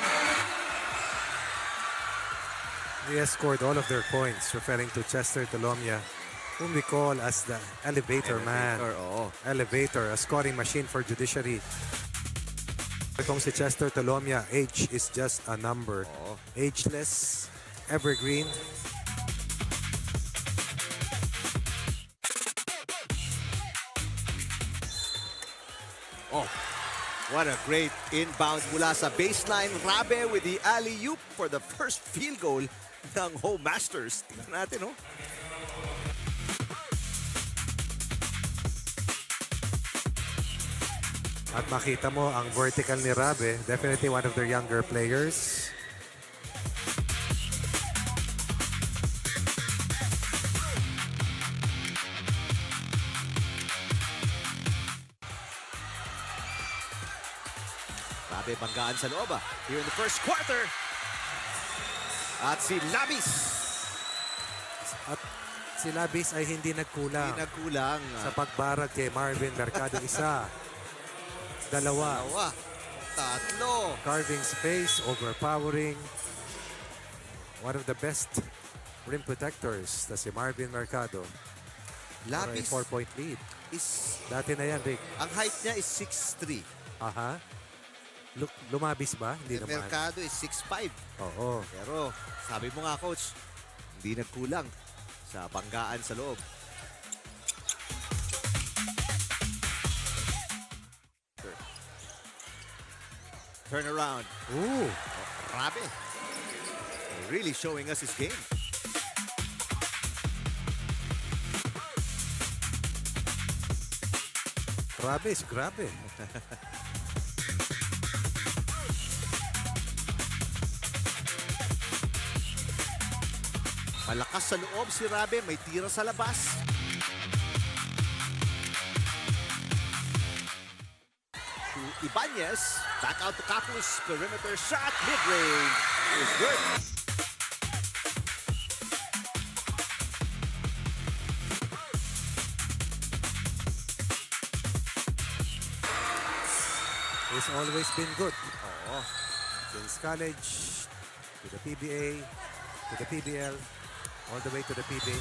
[SPEAKER 2] They has scored all of their points, referring to Chester Tolomia, whom we call as the elevator man.
[SPEAKER 7] Oo.
[SPEAKER 2] Elevator, a scoring machine for Judiciary. Kung si Chester Tolomia, age is just a number. Ageless, evergreen.
[SPEAKER 7] Oh, what a great inbound mula sa baseline. Rabe with the alley-oop for the first field goal ng Home Masters. Tingnan natin, oh.
[SPEAKER 2] At makita mo ang vertical ni Rabe, definitely one of their younger players.
[SPEAKER 7] Rabe banggaan sa loob here in the first quarter. At si Labis.
[SPEAKER 2] At si Labis ay hindi nagkulang.
[SPEAKER 7] Hindi nagkulang.
[SPEAKER 2] Sa pagbarag kay Marvin Mercado, isa. Dalawa.
[SPEAKER 7] Tatlo.
[SPEAKER 2] Carving space, overpowering. One of the best rim protectors na si Marvin Mercado.
[SPEAKER 7] Labis
[SPEAKER 2] 4-point lead.
[SPEAKER 7] is,
[SPEAKER 2] Dati na yan, Rick.
[SPEAKER 7] ang height niya is 6'3".
[SPEAKER 2] Aha. Lumabis ba? Hindi naman.
[SPEAKER 7] Mercado is 6'5".
[SPEAKER 2] Oo.
[SPEAKER 7] Pero sabi mo nga, coach, hindi nagkulang sa banggaan sa loob. Turn around.
[SPEAKER 2] Ooh.
[SPEAKER 7] Rabe. Really showing us his game.
[SPEAKER 2] Grabe is grabe.
[SPEAKER 7] Malakas sa loob si Rabe, may tira sa labas. To Ibanez, back out to Capus, perimeter shot, mid-range is good.
[SPEAKER 2] He's always been good. Oo. Since college, to the PBA, to the PBL, all the way to the PBA.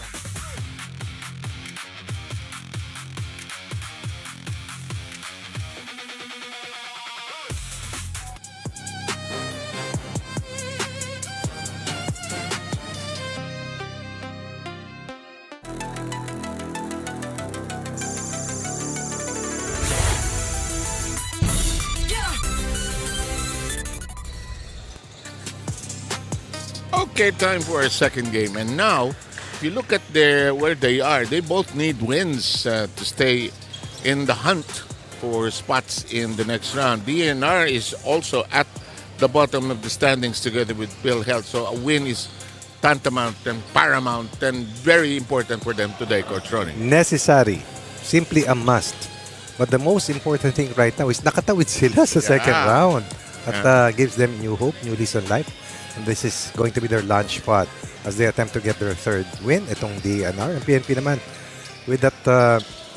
[SPEAKER 1] Okay, time for our second game. And now, if you look at where they are, they both need wins to stay in the hunt for spots in the next round. DENR is also at the bottom of the standings together with PhilHealth. So a win is tantamount and paramount and very important for them today, Coach Ronnie.
[SPEAKER 2] Necessary. Simply a must. But the most important thing right now is nakatawid sila sa second round. At gives them new hope, new lease on life. And this is going to be their launch spot as they attempt to get their third win. Itong DNR. Ang PNP naman with that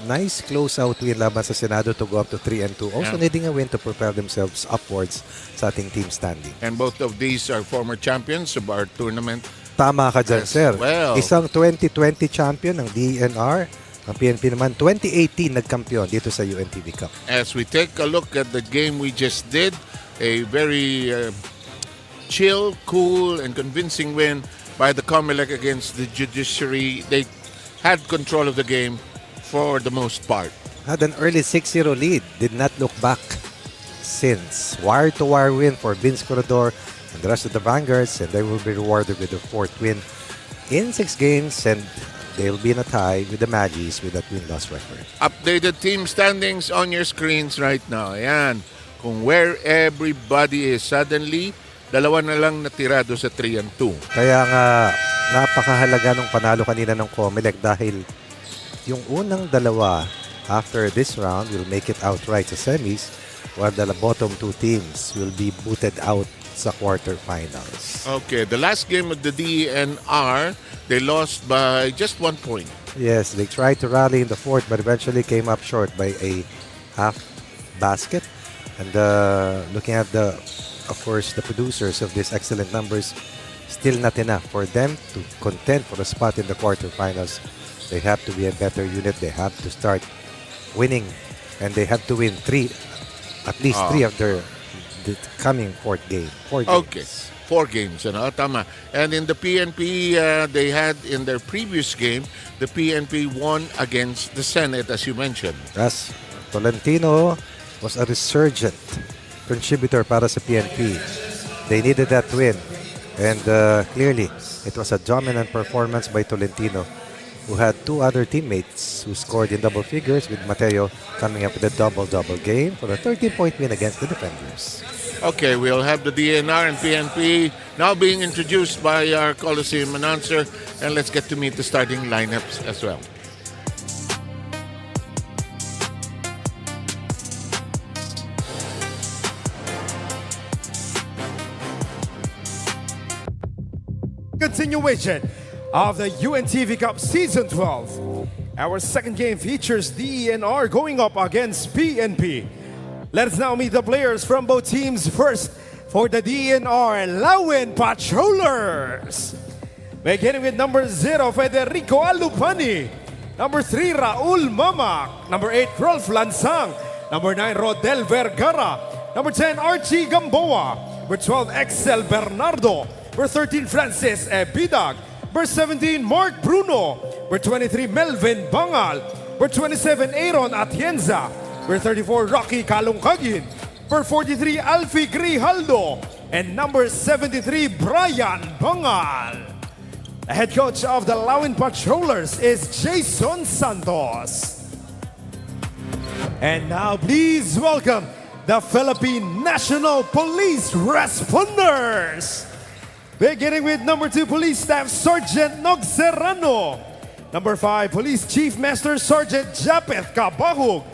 [SPEAKER 2] nice close-out win laban sa Senado to go up to 3-2. Also needing a win to propel themselves upwards sa ating team standing.
[SPEAKER 1] And both of these are former champions of our tournament.
[SPEAKER 2] Tama ka dyan, sir.
[SPEAKER 1] Well.
[SPEAKER 2] Isang 2020 champion ng DNR. Ang PNP naman, 2018 nagkampiyon dito sa UNTV Cup.
[SPEAKER 1] As we take a look at the game we just did, a very chill, cool, and convincing win by the COMELEC against the Judiciary. They had control of the game for the most part.
[SPEAKER 2] Had an early 6-0 lead. Did not look back since. Wire-to-wire win for Vince Corredor and the rest of the Vanguards, and they will be rewarded with a fourth win in 6 games, and they'll be in a tie with the Magis with that win-loss record.
[SPEAKER 1] Updated team standings on your screens right now. Ayan. Kung where everybody is, suddenly, dalawa na lang natira doon sa 3-2.
[SPEAKER 2] Kaya nga, napakahalaga nung panalo kanina ng COMELEC dahil yung unang dalawa after this round will make it outright sa semis, while the bottom 2 teams will be booted out sa quarterfinals.
[SPEAKER 1] Okay, the last game of the DENR, they lost by just 1 point.
[SPEAKER 2] Yes, they tried to rally in the fourth but eventually came up short by a half basket. And looking at the of course, the producers of these excellent numbers, still not enough for them to contend for a spot in the quarterfinals. They have to be a better unit. They have to start winning, and they have to win at least three of their the coming four games.
[SPEAKER 1] Okay. 4 games, tama. And in the PNP, they had in their previous game, the PNP won against the Senate, as you mentioned.
[SPEAKER 2] Yes, Tolentino was a resurgent contributor para sa PNP. They needed that win. And clearly, it was a dominant performance by Tolentino, who had 2 other teammates who scored in double figures, with Mateo coming up with a double-double game for a 13-point win against the defenders.
[SPEAKER 1] Okay, we'll have the DNR and PNP now being introduced by our Coliseum announcer, and let's get to meet the starting lineups as well.
[SPEAKER 4] Continuation of the UNTV Cup Season 12. Our second game features DENR going up against PNP. Let's now meet the players from both teams. First, for the DENR Lawin Patrollers. Beginning with number 0, Federico Alupani. Number 3, Raul Mamak. Number 8, Rolf Lansang. Number 9, Rodel Vergara. Number 10, Archie Gamboa. Number 12, Excel Bernardo. Number 13, Francis Bidag. Number 17, Mark Bruno. Number 23, Melvin Bangal. Number 27, Aaron Atienza. Number 34, Rocky Kalungkagin. Number 43, Alfie Grijaldo. And number 73, Brian Bangal. The head coach of the Lawin Patrollers is Jason Santos. And now please welcome the Philippine National Police Responders. Beginning with number 2, Police Staff Sergeant Nog Serrano. Number 5, Police Chief Master Sergeant Japeth Cabahug.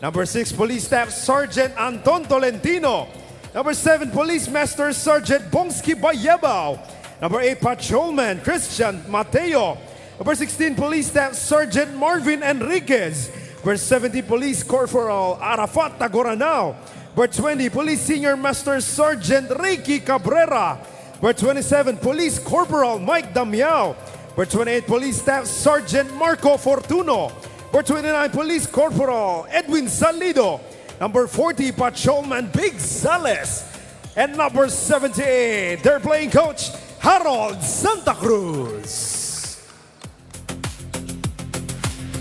[SPEAKER 4] Number 6, Police Staff Sergeant Anton Tolentino. Number 7, Police Master Sergeant Bongski Bayebaw. Number 8, Patrolman Christian Mateo. Number 16, Police Staff Sergeant Marvin Enriquez. Number 17, Police Corporal Arafat Tagoranao. Number 20, Police Senior Master Sergeant Ricky Cabrera. Number 27, Police Corporal Mike Damiao. Number 28, Police Staff Sergeant Marco Fortuno. Number 29, Police Corporal Edwin Salido. Number 40, Patrolman Big Sales. And number 78, their playing coach, Harold Santa Cruz.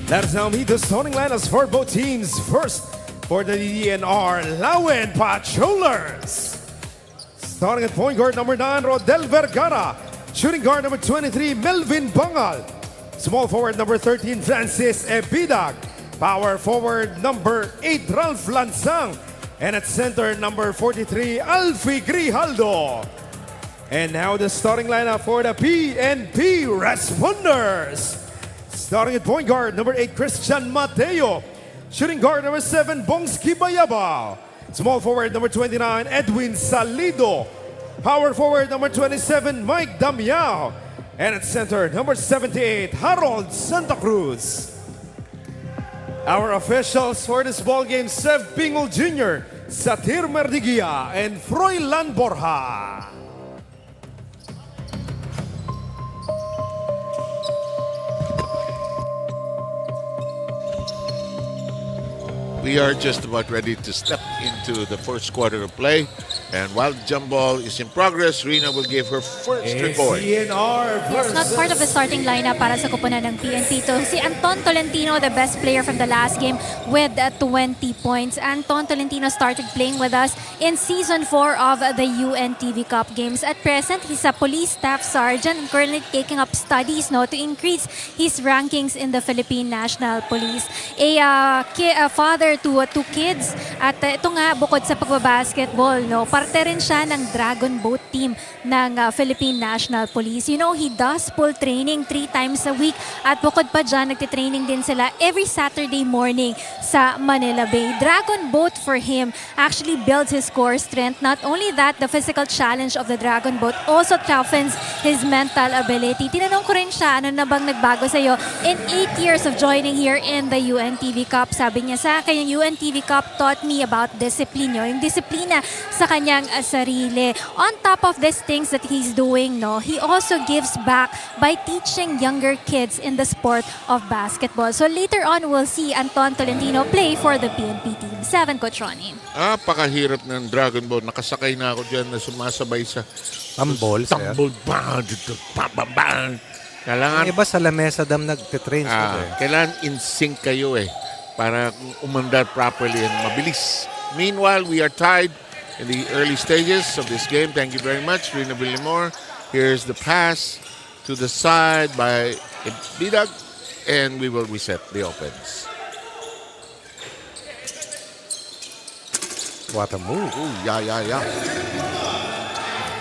[SPEAKER 4] Let us now meet the starting lineups for both teams. First, for the DENR Lawin Patrollers. Starting at point guard number 9, Rodel Vergara. Shooting guard number 23, Melvin Bangal. Small forward number 13, Francis Bidag. Power forward number 8, Ralph Lansang. And at center number 43, Alfie Grijaldo. And now the starting lineup for the PNP Responders. Starting at point guard number 8, Christian Mateo. Shooting guard number 7, Bongski Bayabao. Small forward number 29, Edwin Salido. Power forward number 27, Mike Damiao. And at center, number 78, Harold Santa Cruz. Our officials for this ball game, Sev Pingol Jr., Satir Merdigia, and Froilan Borja.
[SPEAKER 1] We are just about ready to step into the first quarter of play. And while the jump ball is in progress, Rina will give her first report.
[SPEAKER 3] Yes, not part of the starting lineup para sa kupunan ng PNP to si Anton Tolentino, the best player from the last game with 20 points. Anton Tolentino started playing with us in Season 4 of the UNTV Cup games. At present, he's a police staff sergeant and currently taking up studies to increase his rankings in the Philippine National Police. A father to 2 kids. At ito nga, bukod sa pagbabasketball, parte rin siya ng Dragon Boat team ng Philippine National Police. You know, he does full training 3 times a week. At bukod pa dyan, nagtitraining din sila every Saturday morning sa Manila Bay. Dragon Boat for him actually builds his core strength. Not only that, the physical challenge of the Dragon Boat also toughens his mental ability. Tinanong ko rin siya, ano na bang nagbago sa'yo in 8 years of joining here in the UNTV Cup? Sabi niya sa akin, yung UNTV Cup taught me about discipline. Yung disiplina sa kanya kanyang sarili. On top of these things that he's doing, no, he also gives back by teaching younger kids in the sport of basketball. So later on, we'll see Anton Tolentino play for the PNP Team 7, Coach Ronnie.
[SPEAKER 1] Pakahirap ng Dragon Ball. Nakasakay na ako dyan na sumasabay sa
[SPEAKER 2] Tambol, sir.
[SPEAKER 1] tambol. Bang, dito, bang, bang, bang. Kailangan,
[SPEAKER 2] Yung iba sa lamesa dam nagtitrain sila.
[SPEAKER 1] kailangan in sync kayo para umandar properly and mabilis. Meanwhile, we are tied in the early stages of this game. Thank you very much, Rina Villamor. Here's the pass to the side by Bidag, and we will reset the offense.
[SPEAKER 2] What a move.
[SPEAKER 1] Ooh, yeah.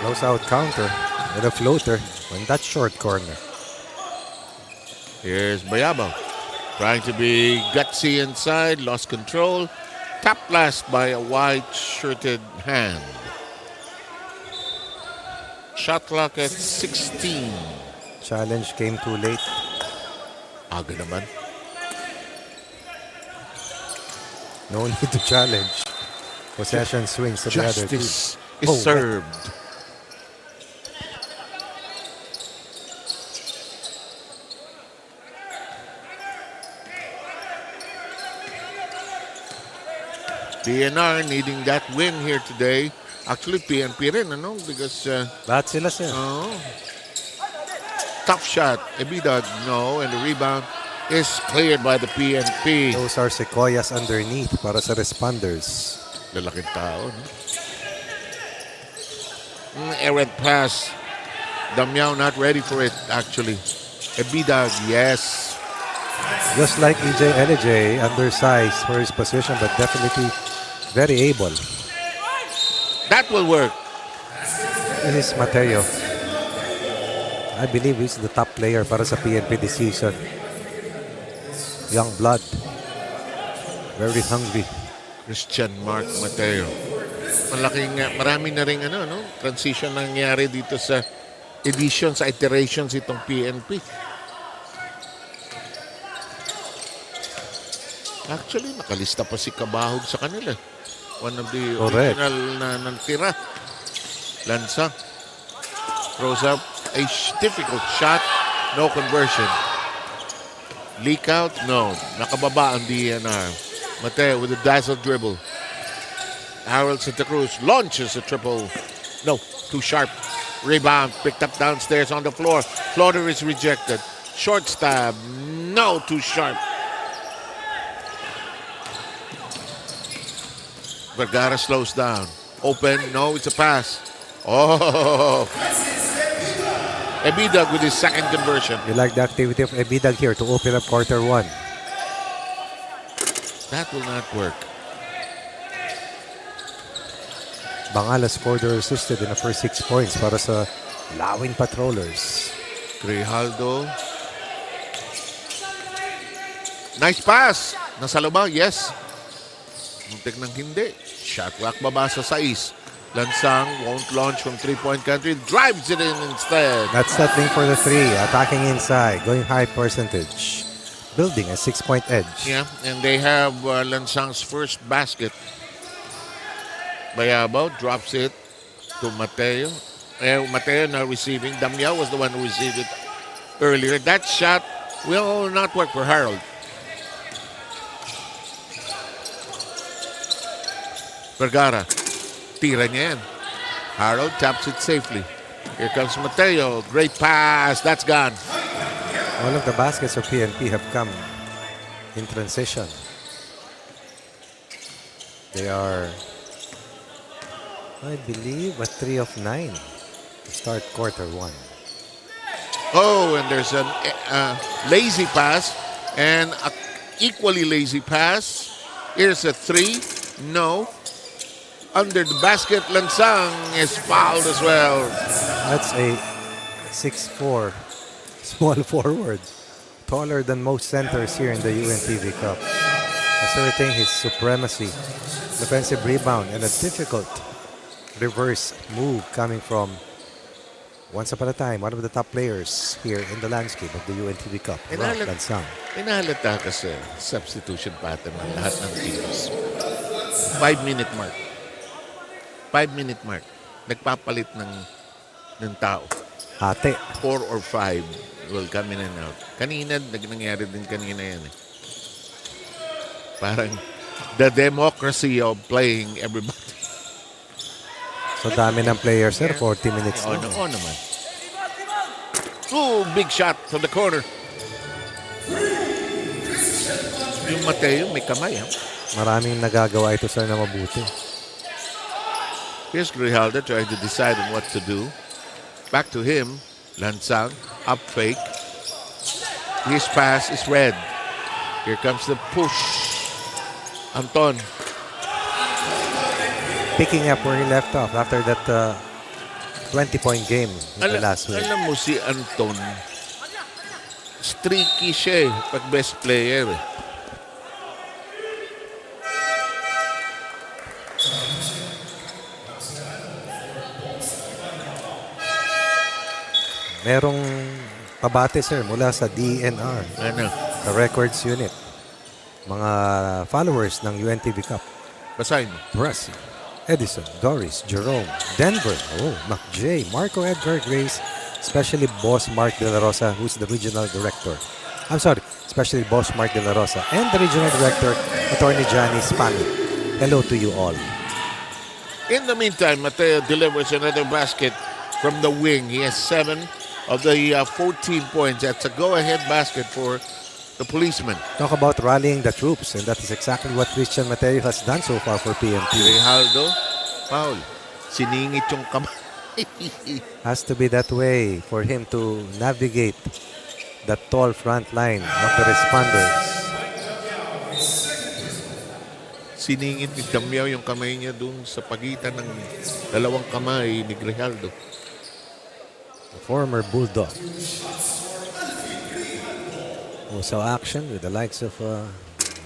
[SPEAKER 2] Close out counter with a floater on that short corner.
[SPEAKER 1] Here's Bayabao, trying to be gutsy inside, lost control. Tap blast by a white-shirted hand. Shot clock at 16.
[SPEAKER 2] Challenge came too late.
[SPEAKER 1] Aga naman.
[SPEAKER 2] No need to challenge. Possession swings to the other team.
[SPEAKER 1] Justice is
[SPEAKER 2] Oh,
[SPEAKER 1] served. DNR needing that win here today. Actually, PNP rin, because
[SPEAKER 2] Lahat sila, sir.
[SPEAKER 1] tough shot. Ebidag, no, and the rebound is cleared by the PNP.
[SPEAKER 2] Those are sequoias underneath para sa responders.
[SPEAKER 1] Lalaking tao, no? Errant pass. Damiao not ready for it, actually. Ebidag, yes.
[SPEAKER 2] Just like EJ LJ, undersized for his position, but definitely very able.
[SPEAKER 1] That will work.
[SPEAKER 2] This is Mateo. I believe he's the top player para sa PNP this season. Young blood. Very hungry.
[SPEAKER 1] Christian Mark Mateo. Marami na rin transition nangyari dito sa editions, sa iterations itong PNP. Actually, nakalista pa si Kabahog sa kanila. One of the
[SPEAKER 2] Correct.
[SPEAKER 1] original na nantira. Lansa. Throws up a difficult shot. No conversion. Leak out? No. Nakababa ang DNR. Mateo with a dazzle dribble. Harold Santa Cruz launches a triple. No, too sharp. Rebound picked up downstairs on the floor. Floater is rejected. Short stab. No, too sharp. Vergara slows down. Open. No, it's a pass. Oh. Ebidag with his second conversion.
[SPEAKER 2] You like the activity of Ebidag here to open up quarter one.
[SPEAKER 1] That will not work.
[SPEAKER 2] Bangala scored or assisted in the first 6 points para sa Lawin Patrollers.
[SPEAKER 1] Grijaldo. Nice pass. Nasa loob, yes. Muntik ng hindi. Shot clock baba sa 6. Lansang won't launch from three-point country. Drives it in instead.
[SPEAKER 2] That's settling for the 3. Attacking inside. Going high percentage. Building a 6-point edge.
[SPEAKER 1] Yeah, and they have Lansang's first basket. Bayabao drops it to Mateo. Mateo now receiving. Damiao was the one who received it earlier. That shot will not work for Harold. Vergara. Tira niya yan. Harold taps it safely. Here comes Mateo. Great pass. That's gone.
[SPEAKER 2] All of the baskets of PNP have come in transition. They are, I believe, a 3 of 9 to start quarter one.
[SPEAKER 1] Oh, and there's a lazy pass and a equally lazy pass. Here's a 3. No. Under the basket, Lansang is fouled as well.
[SPEAKER 2] That's a 6'4", small forward. Taller than most centers here in the UNTV Cup. Asserting his supremacy. Defensive rebound and a difficult reverse move coming from, once upon a time, one of the top players here in the landscape of the UNTV Cup, Lansang.
[SPEAKER 1] Inahalata ka sa substitution pattern ng lahat ng teams. 5-minute mark. 5-minute mark, nagpapalit ng tao.
[SPEAKER 2] Ate.
[SPEAKER 1] 4 or 5 will come in and out. Kanina, nangyari din kanina yan eh. Parang the democracy of playing everybody.
[SPEAKER 2] So dami ng players, sir. 40 minutes
[SPEAKER 1] Oo
[SPEAKER 2] na.
[SPEAKER 1] naman. Ooh, big shot from the corner. Yung Mateo, may kamay, ha?
[SPEAKER 2] Maraming nagagawa ito, sir, na mabuti.
[SPEAKER 1] Here's Grijalda trying to decide on what to do. Back to him. Lansang, up fake. His pass is red. Here comes the push. Anton.
[SPEAKER 2] Picking up where he left off after that 20-point game in the last week.
[SPEAKER 1] Alam mo si Anton, streaky siya eh, pag best player eh.
[SPEAKER 2] Merong pabate, sir, mula sa DENR,
[SPEAKER 1] Ano?
[SPEAKER 2] the records unit. Mga followers ng UNTV Cup.
[SPEAKER 1] Basahin mo.
[SPEAKER 2] Brasi, Edison, Doris, Jerome, Denver, MacJ, Marco Edgar Grace, especially Boss Mark De La Rosa, who's the regional director. I'm sorry, especially Boss Mark De La Rosa and the regional director, Attorney Johnny Spani. Hello to you all.
[SPEAKER 1] In the meantime, Mateo delivers another basket from the wing. He has 7 of the 14 points. That's a go-ahead basket for the policeman.
[SPEAKER 2] Talk about rallying the troops, and that is exactly what Christian Mateo has done so far for PNP.
[SPEAKER 1] Grijaldo, foul. Siningit yung kamay.
[SPEAKER 2] Has to be that way for him to navigate the tall front line of the responders.
[SPEAKER 1] Siningit ni Damyaw yung kamay niya dun sa pagitan ng dalawang kamay ni Grijaldo.
[SPEAKER 2] The former Bulldog. Also action with the likes of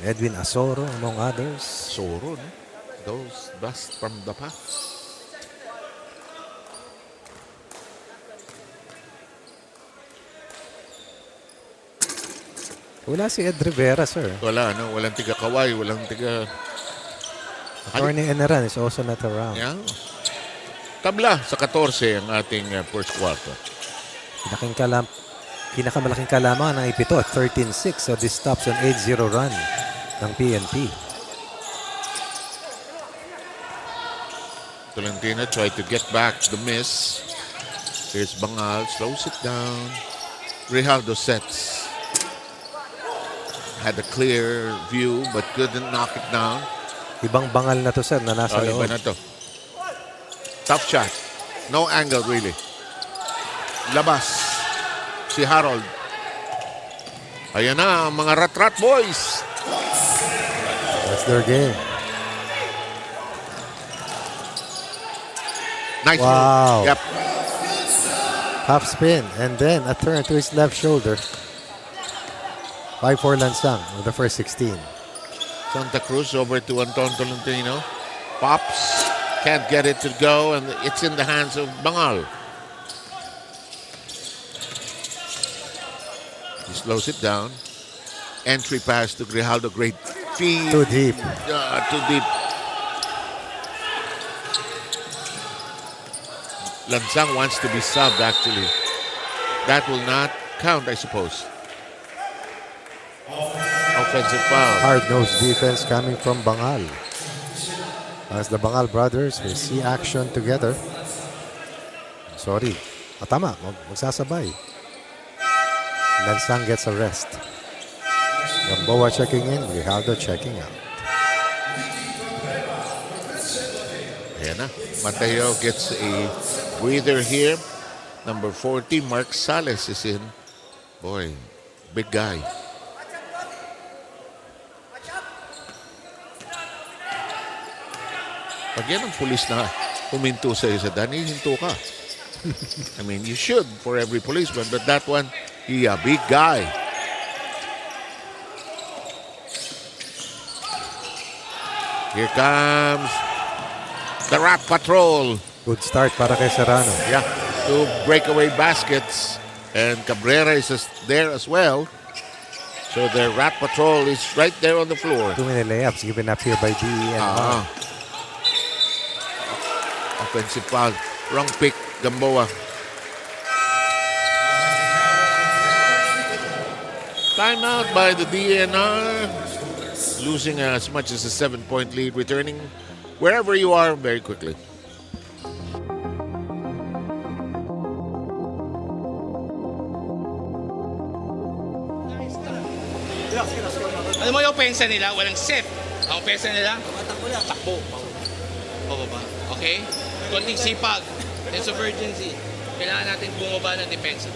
[SPEAKER 2] Edwin Asoro, among others.
[SPEAKER 1] Soro, no? Those dust from the past.
[SPEAKER 2] Wala si Ed Rivera, sir.
[SPEAKER 1] Wala, no? Walang tiga Kaway, walang tiga...
[SPEAKER 2] Attorney Eneran is also not around.
[SPEAKER 1] Yeah. Tabla sa 14 ang ating first quarter.
[SPEAKER 2] Pinakamalaking kalamangan ng ipito at 13-6. So this stops an 8-0 run ng PNP.
[SPEAKER 1] Tolentino tried to get back the miss. Here's Bangal, slows it down. Grijaldo sets. Had a clear view but couldn't knock it down.
[SPEAKER 2] Ibang bangal na to, sir, na nasa loob.
[SPEAKER 1] Iba na to. Tough shot. No angle really. Labas. Si Harold. Ayan na ang mga rat-rat boys.
[SPEAKER 2] That's their game.
[SPEAKER 1] Nice
[SPEAKER 2] Wow.
[SPEAKER 1] move. Yep.
[SPEAKER 2] Half spin and then a turn to his left shoulder. 5-4 Lansang with the first 16.
[SPEAKER 1] Santa Cruz over to Anton Tolentino. Pops. Can't get it to go and it's in the hands of Bangal. He slows it down. Entry pass to Grijaldo. Great feed.
[SPEAKER 2] Too deep.
[SPEAKER 1] Too deep. Lansang wants to be subbed actually. That will not count, I suppose. Offensive foul.
[SPEAKER 2] Hard-nosed defense coming from Bangal. As the Bangal brothers will see action together. Sorry. Tama. Magsasabay. Lansang gets a rest. Gamboa checking in. Grijaldo checking out.
[SPEAKER 1] Ayan na. Mateo gets a breather here. Number 40, Mark Sales is in. Boy, big guy. Pag yan ang pulis na huminto sa'yo sa daan, hinto ka. I mean, you should for every policeman, but that one, he a big guy. Here comes the Rat Patrol.
[SPEAKER 2] Good start para kay Serrano.
[SPEAKER 1] Yeah, 2 breakaway baskets. And Cabrera is there as well. So the Rat Patrol is right there on the floor.
[SPEAKER 2] Too many layups given up here by DENR.
[SPEAKER 1] Offensive foul. Wrong pick, Gamboa. Timeout by the DNR. Losing as much as a 7-point lead. Returning wherever you are very quickly.
[SPEAKER 6] Alam mo yung opensa nila, walang set. Ang opensa nila, takbo. Pababa. Okay? Konting sipag. Sense of urgency. Kailangan natin bumaba ng depensa.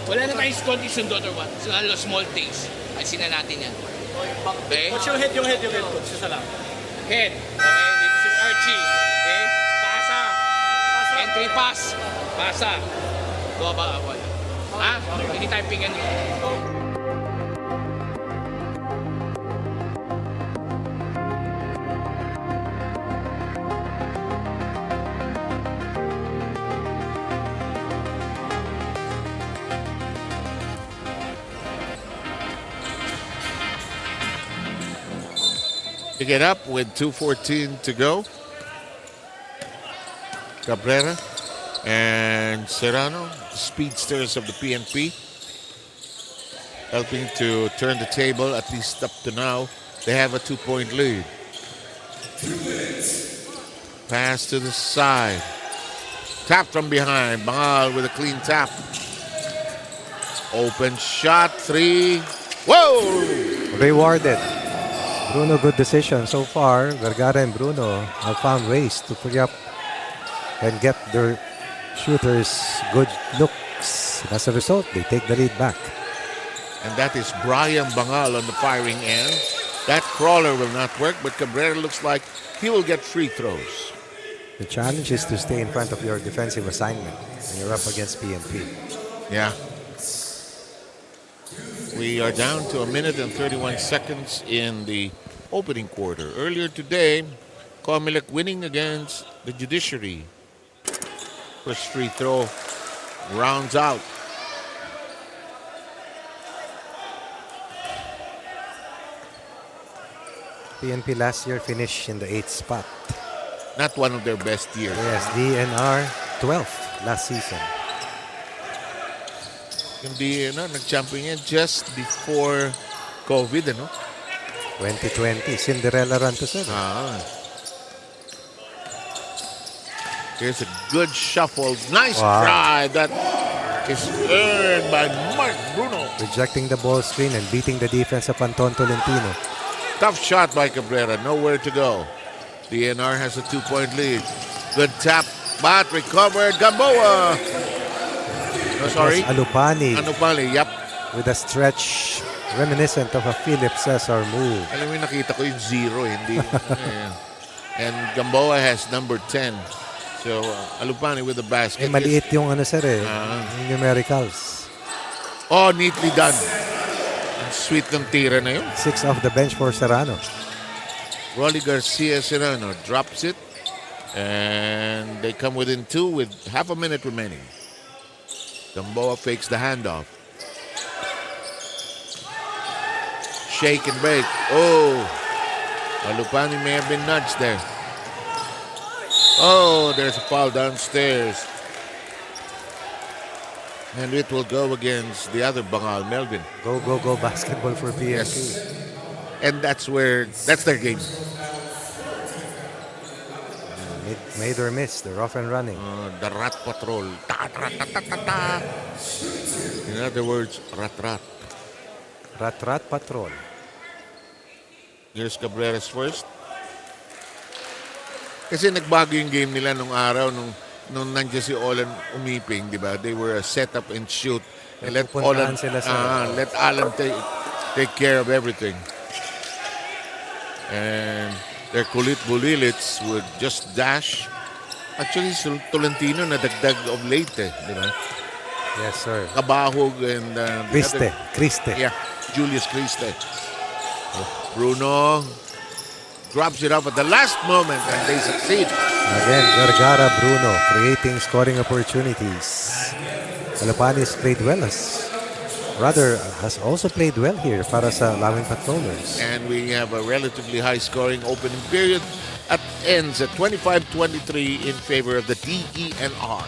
[SPEAKER 6] Wala na tayong konting sundot or what. So, small things. Ayusin na natin yan. Okay?
[SPEAKER 8] Coach, yung head, coach. Isa lang.
[SPEAKER 6] Head. Okay? Dito si Archie. Okay? Pasa. Entry pass. Pasa. Bumaba. Wala. Ha? Hindi tayo pingan yun.
[SPEAKER 1] To get up with 2:14 to go. Cabrera and Serrano, speedsters of the PNP, helping to turn the table. At least up to now, they have a 2-point lead. Pass to the side. Tap from behind. Bangal with a clean tap. Open shot, 3. Whoa!
[SPEAKER 2] Rewarded. Bruno, good decision so far. Vergara and Bruno have found ways to free up and get their shooters good looks. As a result, they take the lead back.
[SPEAKER 1] And that is Brian Bangal on the firing end. That crawler will not work, but Cabrera looks like he will get free throws.
[SPEAKER 2] The challenge is to stay in front of your defensive assignment when you're up against PNP.
[SPEAKER 1] Yeah. We are down to 1 minute and 31 seconds in the opening quarter. Earlier today, COMELEC winning against the Judiciary. First free throw rounds out.
[SPEAKER 2] PNP last year finished in the 8th spot.
[SPEAKER 1] Not one of their best years.
[SPEAKER 2] Yes, DNR 12th last season.
[SPEAKER 1] Hindi, nag-champion yan just before COVID,
[SPEAKER 2] 2020, Cinderella run to 7.
[SPEAKER 1] Here's a good shuffle. Nice
[SPEAKER 2] Wow.
[SPEAKER 1] try. That is earned by Mark Bruno.
[SPEAKER 2] Rejecting the ball screen and beating the defense of Anton Tolentino.
[SPEAKER 1] Tough shot by Cabrera. Nowhere to go. DNR has a 2-point lead. Good tap. But recovered. Gamboa. Oh, sorry.
[SPEAKER 2] Alupani
[SPEAKER 1] Anupali. Yep.
[SPEAKER 2] with a stretch reminiscent of a Philip Cesar move.
[SPEAKER 1] Alam mo, nakita ko yung 0. Hindi. Yeah. And Gamboa has number 10. So, Alupani with the basket.
[SPEAKER 2] Maliit yung yung numericals.
[SPEAKER 1] Oh, neatly done. Ang sweet ng tira na yun.
[SPEAKER 2] 6 off the bench for Serrano.
[SPEAKER 1] Rolly Garcia Serrano drops it. And they come within 2 with half a minute remaining. Gamboa fakes the handoff. Shake and break. Oh, Alupani may have been nudged there. Oh, there's a foul downstairs. And it will go against the other Bangal, Melvin.
[SPEAKER 2] Go, go, go basketball for PNP.
[SPEAKER 1] Yes. And that's their game.
[SPEAKER 2] Made or miss, they're off and running.
[SPEAKER 1] The rat patrol. Ta, ta, ta, ta, ta, ta. In other words, rat.
[SPEAKER 2] Rat patrol.
[SPEAKER 1] Here's Cabrera's first. Kasi nagbago yung game nila nung araw nung nandiyan si Olan umiping, di ba? They were a set up and shoot. And let Olan, let Alan take care of everything. And their kulit bulilits would just dash. Actually, Tolentino nadagdag of late, di ba?
[SPEAKER 2] Yes, sir.
[SPEAKER 1] Kabahog and
[SPEAKER 2] Criste.
[SPEAKER 1] Yeah, Julius Criste. Bruno grabs it up at the last moment and they succeed.
[SPEAKER 2] Again, Vergara, Bruno creating scoring opportunities. Alupani's played well as Brother has also played well here para sa Lawin Patrollers.
[SPEAKER 1] And we have a relatively high-scoring opening period at ends at 25-23 in favor of the DENR.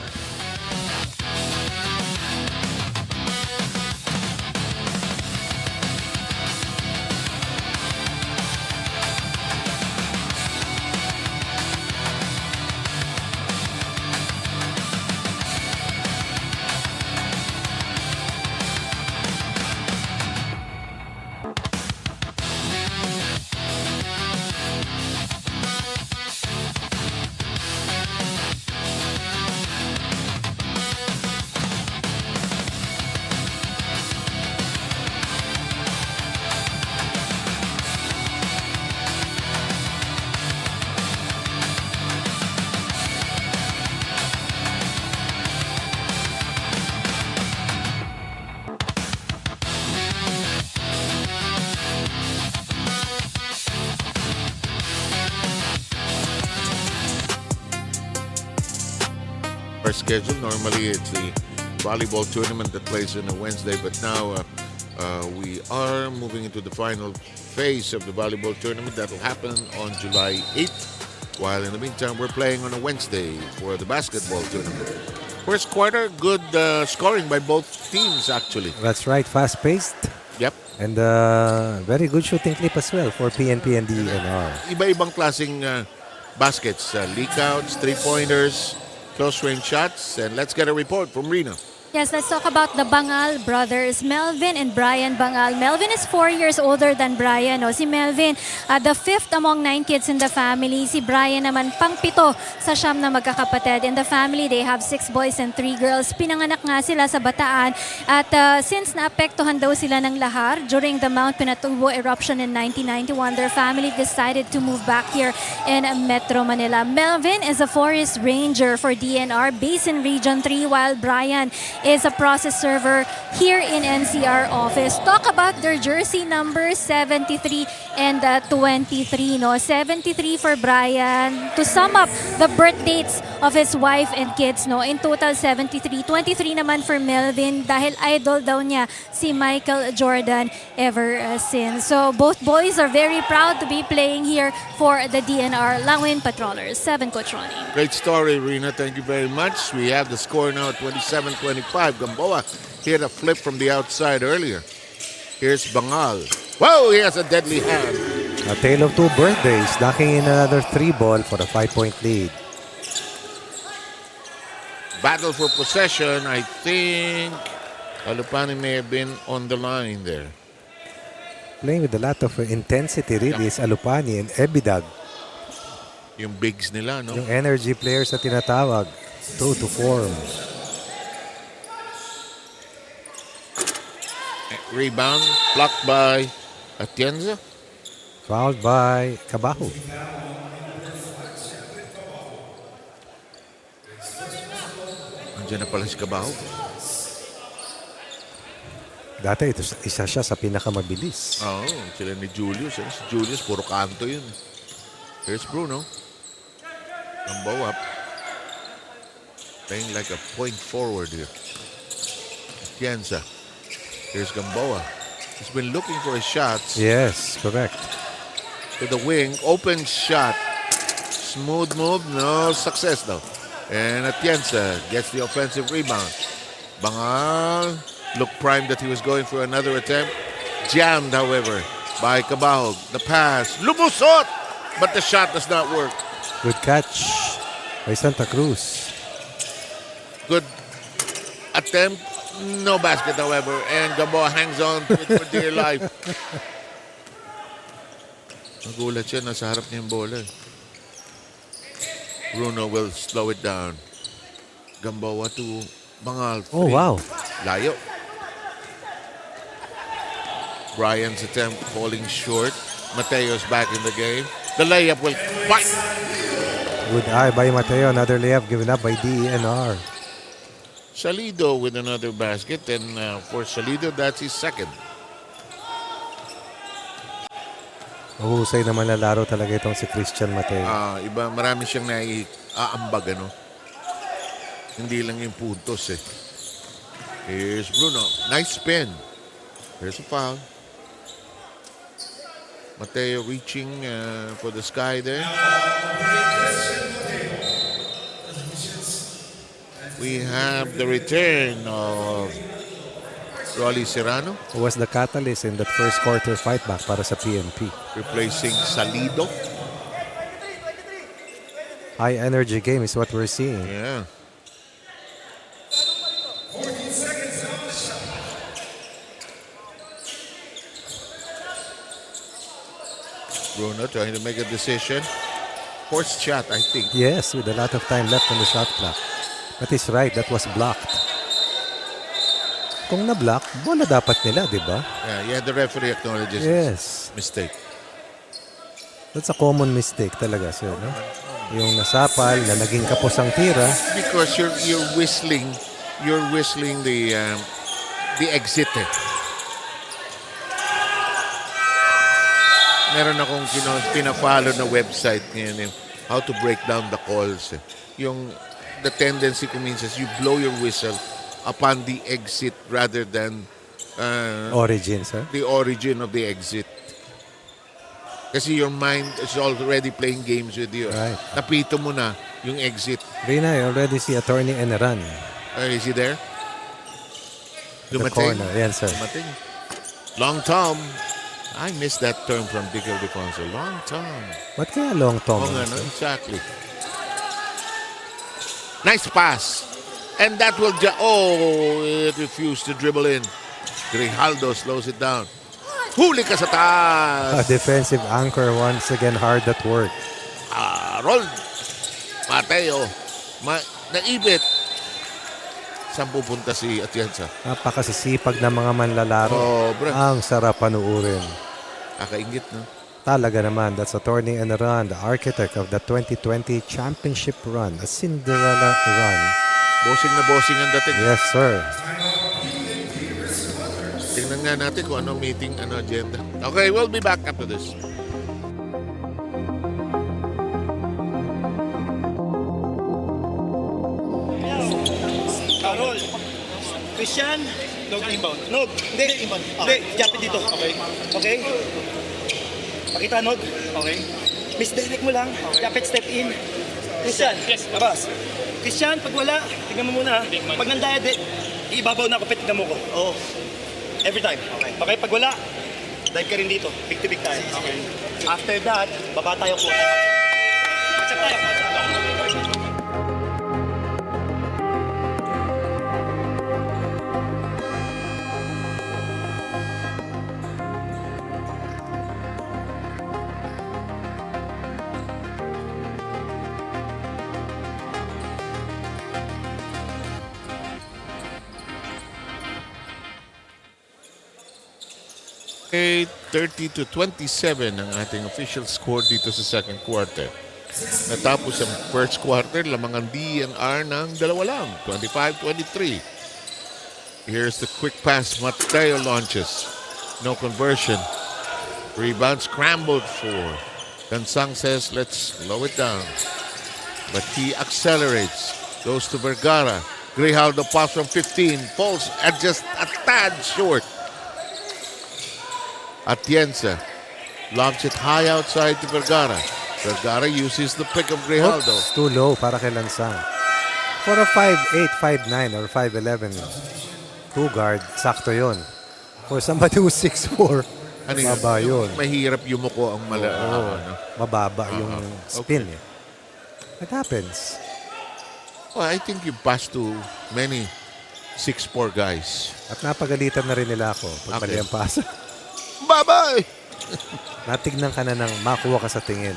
[SPEAKER 1] Our schedule, normally it's the volleyball tournament that plays on a Wednesday, but now we are moving into the final phase of the volleyball tournament that will happen on July 8th, while in the meantime we're playing on a Wednesday for the basketball tournament. First quarter, good scoring by both teams actually.
[SPEAKER 2] That's right, fast-paced.
[SPEAKER 1] Yep.
[SPEAKER 2] And very good shooting clip as well for PNP and DENR.
[SPEAKER 1] Iba-ibang klaseng baskets, leak-outs, three-pointers, close-range shots, and let's get a report from Rina.
[SPEAKER 3] Yes, let's talk about the Bangal brothers, Melvin and Brian Bangal. Melvin is 4 years older than Brian. No? Si Melvin, the fifth among 9 kids in the family. Si Brian naman, pang-pito sa siyam na magkakapatid. In the family, they have 6 boys and 3 girls. Pinanganak nga sila sa Bataan. At since naapektuhan daw sila ng lahar during the Mount Pinatubo eruption in 1991, their family decided to move back here in Metro Manila. Melvin is a forest ranger for DNR based in Region 3, while Brian is a process server here in NCR office. Talk about their jersey numbers, 73 and 23. No? 73 for Brian. To sum up the birth dates of his wife and kids, no? In total, 73. 23 naman for Melvin dahil idol daw niya si Michael Jordan ever since. So both boys are very proud to be playing here for the DNR Lawin Patrollers. 7, Coach Ronnie.
[SPEAKER 1] Great story, Rina. Thank you very much. We have the score now, 27-25. Gamboa hit a flip from the outside earlier. Here's Bangal. Whoa, he has a deadly hand.
[SPEAKER 2] A tale of two birthdays, knocking in another 3 ball for a 5-point lead.
[SPEAKER 1] Battle for possession. I think Alupani may have been on the line there.
[SPEAKER 2] Playing with a lot of intensity really is Alupani and Ebidag.
[SPEAKER 1] Yung bigs nila, no?
[SPEAKER 2] Yung energy players na tinatawag. 2 to form.
[SPEAKER 1] Rebound, blocked by Atienza.
[SPEAKER 2] Fouled by Cabajo.
[SPEAKER 1] Andiyan na pala si Cabajo.
[SPEAKER 2] Dati ito, isa siya sa pinakamabilis.
[SPEAKER 1] Oo, sila ni Julius. Si Julius, puro kanto yun. Here's Bruno. Gamboa up. Playing like a point forward here. Atienza. Here's Gamboa. He's been looking for his shots.
[SPEAKER 2] Yes, correct.
[SPEAKER 1] To the wing. Open shot. Smooth move. No success though. And Atienza gets the offensive rebound. Bangal looked primed that he was going for another attempt. Jammed, however, by Cabajo. The pass. Lumusot! But the shot does not work.
[SPEAKER 2] Good catch by Santa Cruz.
[SPEAKER 1] Good attempt. No basket, however, and Gamboa hangs on to it for dear life. Nagulat siya, nasa harap niya yung bola. Bruno will slow it down. Gamboa to Bangal.
[SPEAKER 2] Oh, wow.
[SPEAKER 1] Layo. Brian's attempt falling short. Mateo's back in the game. The layup will bite.
[SPEAKER 2] Good eye by Mateo. Another layup given up by DENR.
[SPEAKER 1] Salido with another basket, and for Salido, that's his second.
[SPEAKER 2] Mahusay naman na laro talaga itong si Christian Mateo.
[SPEAKER 1] Iba, marami siyang naiaambag, ano? Hindi lang yung puntos, eh. Here's Bruno. Nice spin. There's a foul. Mateo reaching for the sky there. We have the return of Rolly Serrano.
[SPEAKER 2] Who was the catalyst in that first quarter fight back para sa PNP.
[SPEAKER 1] Replacing Salido.
[SPEAKER 2] High energy game is what we're seeing.
[SPEAKER 1] Yeah. Bruno trying to make a decision. Forced shot, I think.
[SPEAKER 2] Yes, with a lot of time left on the shot clock. But he's right, that was blocked. Kung na-block, bola dapat nila, di ba?
[SPEAKER 1] Yeah, the referee acknowledges
[SPEAKER 2] Yes.
[SPEAKER 1] mistake.
[SPEAKER 2] That's a common mistake talaga, sir. No? Yung nasapal na naging kapos ang tira.
[SPEAKER 1] Because you're whistling the exit. Meron akong pina-follow na website ngayon, how to break down the calls. The tendency ko minsan you blow your whistle upon the exit rather than
[SPEAKER 2] Origin, sir.
[SPEAKER 1] the origin of the exit. Kasi your mind is already playing games with you.
[SPEAKER 2] Right.
[SPEAKER 1] Napito mo na yung exit.
[SPEAKER 2] Rina, I already see attorney and a run.
[SPEAKER 1] Is he there?
[SPEAKER 2] The
[SPEAKER 1] Dumating?
[SPEAKER 2] corner. Yan, sir.
[SPEAKER 1] Dumating. Long Tom. I missed that term from Dick Ildefonso. Long Tom.
[SPEAKER 2] Ba't kaya long tom?
[SPEAKER 1] Oo nga, no? Exactly. Nice pass. And that will it refused to dribble in. Grijaldo slows it down. Huli ka sa
[SPEAKER 2] A
[SPEAKER 1] taas.
[SPEAKER 2] defensive anchor once again hard at work.
[SPEAKER 1] Roll. Mateo. Naibit. Saan pupunta si Atienza?
[SPEAKER 2] Napakasisipag na mga manlalaro.
[SPEAKER 1] Oh, bro.
[SPEAKER 2] Ang sarap panuurin.
[SPEAKER 1] Kakaingit, no?
[SPEAKER 2] Talaga naman, that's attorney and a run, the architect of the 2020 championship run, a Cinderella run.
[SPEAKER 1] Bossing na bossing ang dating.
[SPEAKER 2] Yes, sir.
[SPEAKER 1] Tingnan nga natin kung ano meeting, ano agenda. Okay, we'll be back after this.
[SPEAKER 10] Carol, Christian, Nog inbound. Nog, hindi. Inbound. Hindi, Japit dito. Okay. Okay? Pakita, Nog. Okay. Miss direct mo lang. Japit step in. Christian, yes. Labas. Christian, pag wala, tingnan mo muna. Pag nandaya, ibabaw na ako, tingnan mo ko. Oo. Every time. Okay. Okay, pag wala, dive ka rin dito. Big to big tayo. Okay. After that, baba tayo po. Matchup tayo.
[SPEAKER 1] Okay, 30-27 ang ating official score dito sa second quarter. Natapos ang first quarter, lamang ang DENR ng dalawa lang, 25-23. Here's the quick pass, Mateo launches. No conversion. Rebound scrambled for. Gansang says, let's slow it down. But he accelerates. Goes to Vergara. Grijaldo pass from 15. Falls at just a tad short. Atienza lobs it high outside to Vergara. Vergara uses the pick of Grijaldo.
[SPEAKER 2] Oops, too low para kay Lansang. For a 5'8", 5'9", or 5'11", two guard, sakto yun. For somebody who's 6'4", mababa yun.
[SPEAKER 1] Mahirap yumuko ang
[SPEAKER 2] Mababa yung spin. Eh. It happens.
[SPEAKER 1] Well, I think you pass to many 6'4" guys.
[SPEAKER 2] At napagalitan na rin nila ako pag mali ang pasa.
[SPEAKER 1] Bye-bye!
[SPEAKER 2] Natignan ka na ng makuha ka sa tingin.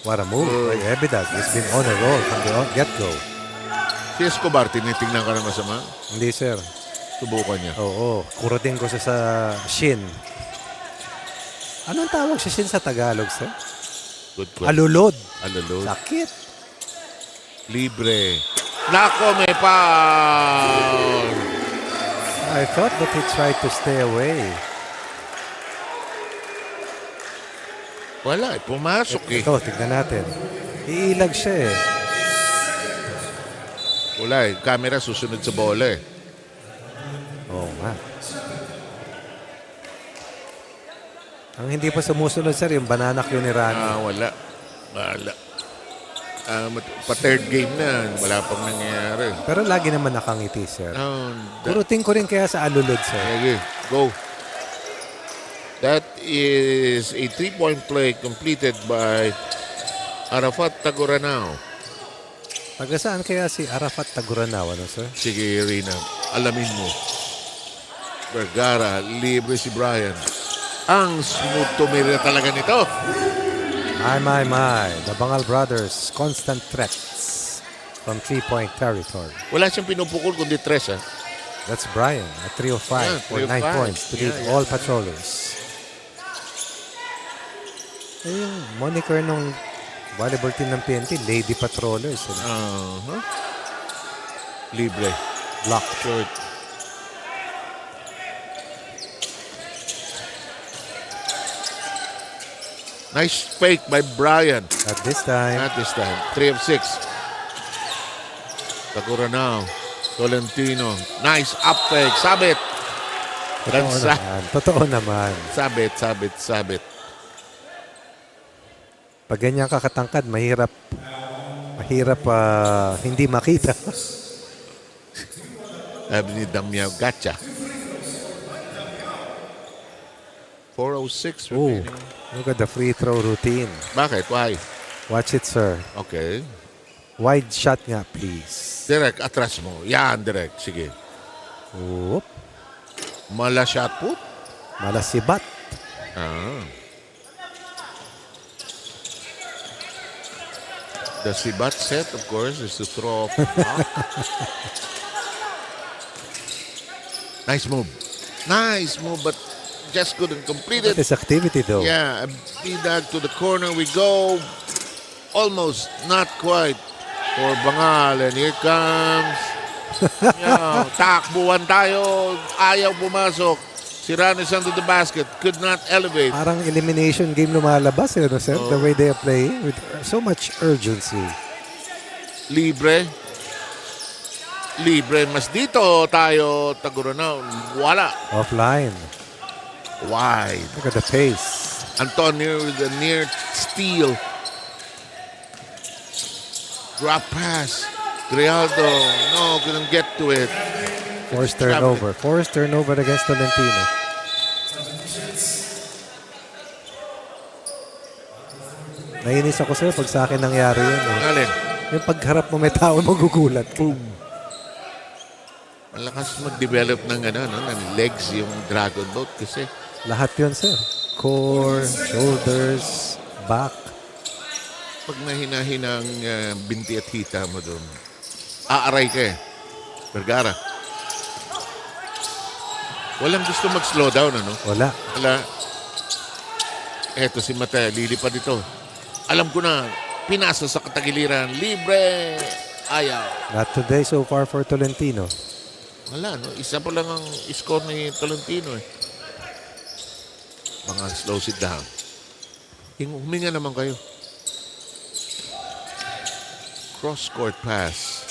[SPEAKER 2] What a move. Very evident. He's been on a roll from the get-go.
[SPEAKER 1] Si Escobar, tinitingnan ka na masama?
[SPEAKER 2] Hindi, sir.
[SPEAKER 1] Subukan niya.
[SPEAKER 2] Oo. Kurutin ko siya sa shin. Anong tawag sa shin sa Tagalog, sir?
[SPEAKER 1] Good question.
[SPEAKER 2] Alulod.
[SPEAKER 1] Alulod.
[SPEAKER 2] Sakit.
[SPEAKER 1] Libre. Nako, may foul!
[SPEAKER 2] I thought that he tried to stay away.
[SPEAKER 1] Wala, pumasok eh.
[SPEAKER 2] Ito, tignan natin. Iilag siya eh.
[SPEAKER 1] Wala eh. Camera susunod sa bola eh.
[SPEAKER 2] Oh, Tama. Ang hindi pa sumusunod, sir, yung banana cue ni Rani.
[SPEAKER 1] Wala. Pa-third game na, wala pang nangyayari.
[SPEAKER 2] Pero lagi naman nakangiti, sir.
[SPEAKER 1] Oh,
[SPEAKER 2] Kurutin ko rin kaya sa alulod, sir.
[SPEAKER 1] Sige, go. That is a 3-point play completed by Arafat Tagoranao.
[SPEAKER 2] Taga saan kaya si Arafat Tagoranao, ano, sir?
[SPEAKER 1] Sige, Rina, alamin mo. Vergara, libre si Brian. Ang smooth tumira talaga nito.
[SPEAKER 2] My. The Bangal brothers, constant threats from 3-point territory.
[SPEAKER 1] Wala siyang pinupukol kundi tres, ha?
[SPEAKER 2] That's Brian at 3 of 5 for 9
[SPEAKER 1] 3 of 5.
[SPEAKER 2] points to lead all patrollers. Yung moniker nung volleyball team ng PNP, Lady Patrollers.
[SPEAKER 1] Libre.
[SPEAKER 2] Block.
[SPEAKER 1] Short. Nice fake by Brian.
[SPEAKER 2] At this time,
[SPEAKER 1] 3 of 6. Tagoranao. Tolentino. Nice up fake. Sabit.
[SPEAKER 2] totoo naman.
[SPEAKER 1] Sabit.
[SPEAKER 2] Pag ganyan kakatangkad, mahirap hindi makita.
[SPEAKER 1] Sabi ni Damiao, gotcha. 4:06
[SPEAKER 2] Ooh,
[SPEAKER 1] remaining.
[SPEAKER 2] look at the free throw routine.
[SPEAKER 1] Bakit? Why?
[SPEAKER 2] Watch it, sir.
[SPEAKER 1] Okay.
[SPEAKER 2] Wide shot nga, please.
[SPEAKER 1] Direct, atras mo. Yan, direct. Sige.
[SPEAKER 2] Whoop.
[SPEAKER 1] Mala shot put.
[SPEAKER 2] Malasibat.
[SPEAKER 1] The sibat set, of course, is to throw off. Nice move, but just couldn't complete it.
[SPEAKER 2] What is activity, though?
[SPEAKER 1] Yeah, a bidag to the corner we go. Almost, not quite. For Bangal, and here comes. Takbuhan tayo. Ayaw pumasok. Si Ranis under the basket. Could not elevate.
[SPEAKER 2] Parang elimination game lumalabas, no, sir? The way they are playing with so much urgency.
[SPEAKER 1] Libre. Mas dito tayo, Tagoranao. Wala.
[SPEAKER 2] Offline.
[SPEAKER 1] Wide.
[SPEAKER 2] Look at the pace.
[SPEAKER 1] Antonio with the near steal. Drop pass. Grialdo. No, couldn't get to it.
[SPEAKER 2] Forced turnover against Tolentino. Nainis ako, sir, pag sa akin nangyari yun.
[SPEAKER 1] Alin?
[SPEAKER 2] Yung pagharap mo may tao, magugulat. Boom.
[SPEAKER 1] Malakas mag-develop ng legs yung dragon boat kasi.
[SPEAKER 2] Lahat yun, sir. Core, shoulders, back.
[SPEAKER 1] Pag nahina-hina ang binti at hita mo doon, aaray ka eh. Vergara. Walang gusto mag-slow down, ano?
[SPEAKER 2] Wala.
[SPEAKER 1] Eto si Mateo, lilipad ito. Alam ko na, pinasa sa katagiliran. Libre. Ayaw.
[SPEAKER 2] Not today so far for Tolentino.
[SPEAKER 1] Wala, no? Isa pa lang ang score ni Tolentino eh. Mga slows it down. Huminga naman kayo. Cross-court pass.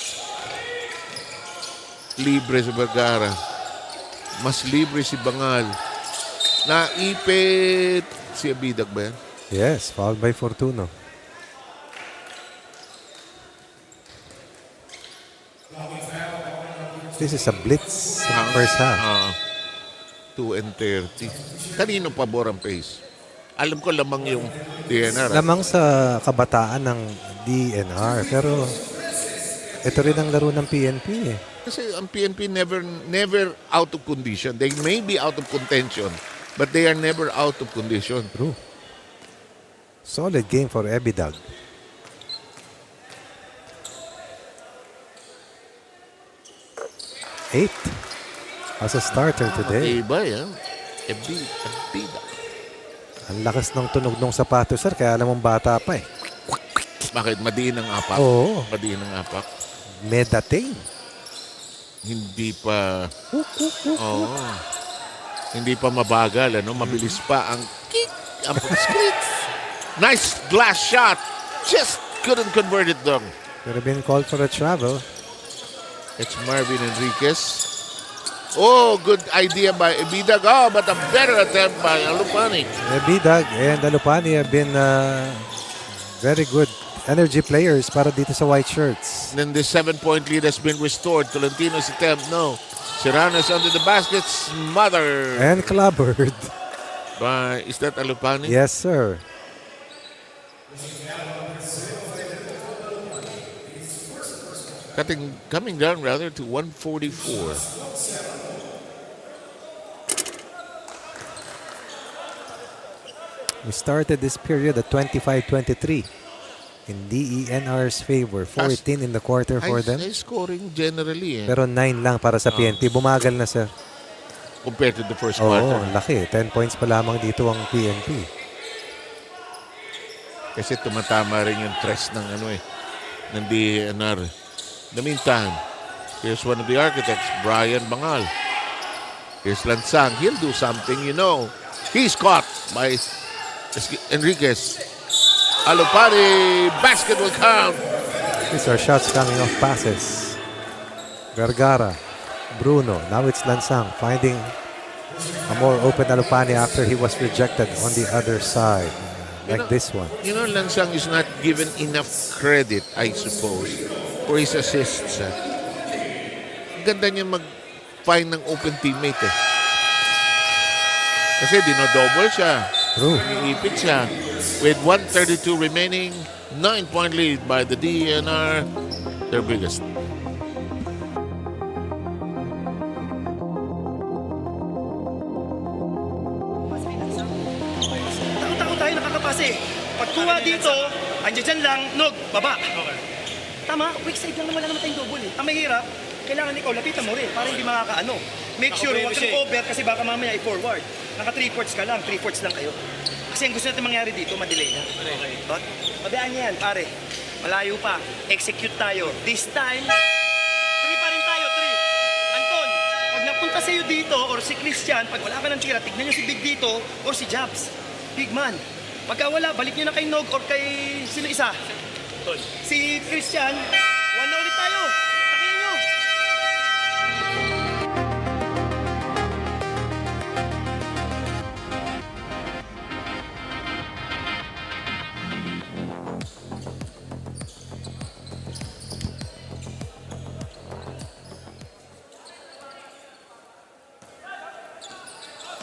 [SPEAKER 1] Libre si Vergara. Mas libre si Bangal. Naipit. Si Abidag ba yan?
[SPEAKER 2] Yes, fouled by Fortuno. This is a blitz in the first half.
[SPEAKER 1] 2:30. Kanino pabor ang pace? Alam ko lamang yung DNR.
[SPEAKER 2] Lamang sa kabataan ng DNR. Pero ito rin ang laro ng PNP eh.
[SPEAKER 1] Kasi ang PNP never out of condition. They may be out of contention, but they are never out of condition.
[SPEAKER 2] True. Solid game for Ebidag. 8 as a starter today.
[SPEAKER 1] Iba yan. Ebidag.
[SPEAKER 2] Ang lakas ng tunog ng sapatos, sir. Kaya alam mong bata pa eh.
[SPEAKER 1] Bakit? Madiin ang apak?
[SPEAKER 2] Oo.
[SPEAKER 1] Madiin ang apak.
[SPEAKER 2] Medating.
[SPEAKER 1] Hindi pa... Hindi pa mabagal, ano? Mabilis pa ang kick. Ang squeeze. Nice glass shot. Just couldn't convert it though.
[SPEAKER 2] Could have been called for a travel.
[SPEAKER 1] It's Marvin Enriquez. Oh, good idea by Ebidag. Oh, but a better attempt by Alupani.
[SPEAKER 2] Bidag and Alupani have been very good energy players para dito sa white shirts.
[SPEAKER 1] Then the 7-point lead has been restored. Tolentino's attempt, no. Serrano's under the basket, smothered.
[SPEAKER 2] And clobbered.
[SPEAKER 1] By, is that Alupani?
[SPEAKER 2] Yes, sir.
[SPEAKER 1] Coming down rather to 144.
[SPEAKER 2] We started this period at 25-23 in DENR's favor. 14 in the quarter for them.
[SPEAKER 1] High scoring generally.
[SPEAKER 2] Pero 9 lang para sa PNP. Bumagal na, sir.
[SPEAKER 1] Compared to the first
[SPEAKER 2] Oo,
[SPEAKER 1] quarter.
[SPEAKER 2] laki. 10 points pa lamang dito ang PNP.
[SPEAKER 1] Kasi tumatama rin yung tres ng ng DNR. In the meantime, here's one of the architects, Brian Bangal. Here's Lansang. He'll do something, you know. He's caught by Enriquez. Alupani, basket will count.
[SPEAKER 2] These are shots coming off passes. Vergara, Bruno. Now it's Lansang finding a more open Alupani after he was rejected on the other side. Like this one.
[SPEAKER 1] You know, Lansang is not given enough credit, I suppose, for his assists. Ganda niya mag-find ng open teammate. Kasi dino-double siya.
[SPEAKER 2] True.
[SPEAKER 1] Iipit siya. With 1:32 remaining, 9-point lead by the DENR, their biggest.
[SPEAKER 10] Takot tayo nakakapase. Pagkuha dito, andyan dyan lang, Nog, baba. Tama, weak side lang naman tayong double eh. Ang mahirap, kailangan ikaw, lapitan mo rin para hindi makakaano. Make sure, huwag kang over kasi baka mamaya i-forward. Naka 3-fourths ka lang, 3-fourths lang kayo. Kasi ang gusto natin mangyari dito, madelay na. Okay. Pabayaan niya yan, pare. Malayo pa. Execute tayo. This time, 3 pa rin tayo, 3. Anton, pag napunta sa'yo dito, or si Christian, pag wala ka ng tira, tignan niyo si Big dito, or si Jabs. Big man. Pagka wala, balik niyo na kay Nog, or kay sino isa? Si Christian, 1 na ulit tayo. Takihin niyo.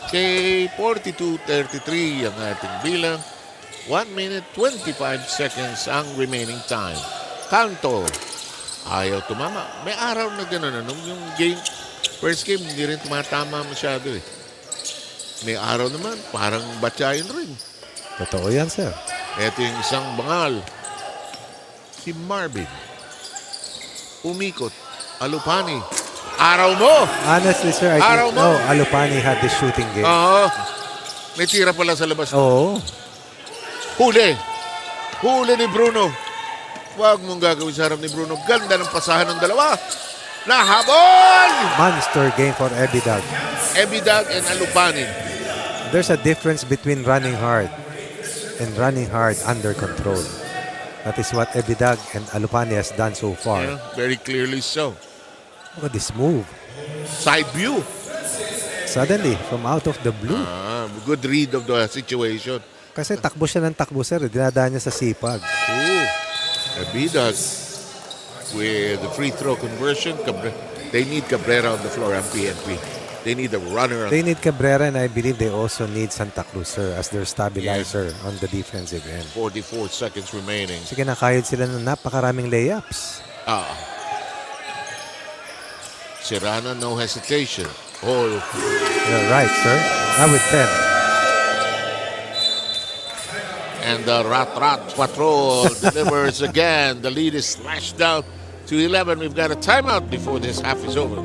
[SPEAKER 1] Okay, 42-33 ang ating bilang. 1 minute 25 seconds ang remaining time. Kanto. Ayaw tumama. May araw na gano'n. Yung game, first game, hindi rin tumatama masyado eh. May araw naman, parang batyayin rin.
[SPEAKER 2] Totoo yan, sir.
[SPEAKER 1] Ito yung isang bangal. Si Marvin. Umikot. Alupani. Araw mo!
[SPEAKER 2] Honestly, sir, I
[SPEAKER 1] Araw
[SPEAKER 2] think
[SPEAKER 1] mo.
[SPEAKER 2] Alupani had the shooting game.
[SPEAKER 1] Oo. May tira pala sa labas.
[SPEAKER 2] Oo.
[SPEAKER 1] Huli. Huli ni Bruno. Huwag mong gagawin sa harap ni Bruno. Ganda ng pasahan ng dalawa. Nahabol!
[SPEAKER 2] Monster game for Ebidag.
[SPEAKER 1] Ebidag and Alupani.
[SPEAKER 2] There's a difference between running hard and running hard under control. That is what Ebidag and Alupani has done so far.
[SPEAKER 1] Yeah, very clearly so.
[SPEAKER 2] Look at this move.
[SPEAKER 1] Side view.
[SPEAKER 2] Suddenly, from out of the blue.
[SPEAKER 1] Good read of the situation.
[SPEAKER 2] Kasi takbo siya ng takbo, sir. Dinadaan niya sa sipag.
[SPEAKER 1] Ooh. Ebidag with the free throw conversion. They need Cabrera on the floor ang PNP. They need a runner.
[SPEAKER 2] They need Cabrera and I believe they also need Santa Cruz, sir, as their stabilizer on the defensive end.
[SPEAKER 1] 44 seconds remaining.
[SPEAKER 2] Kasi kinakayod sila ng napakaraming layups.
[SPEAKER 1] Serrano, no hesitation. Oh.
[SPEAKER 2] You're right, sir. Now with 10.
[SPEAKER 1] And the Rat Patrol delivers again. The lead is slashed down to 11. We've got a timeout before this half is over.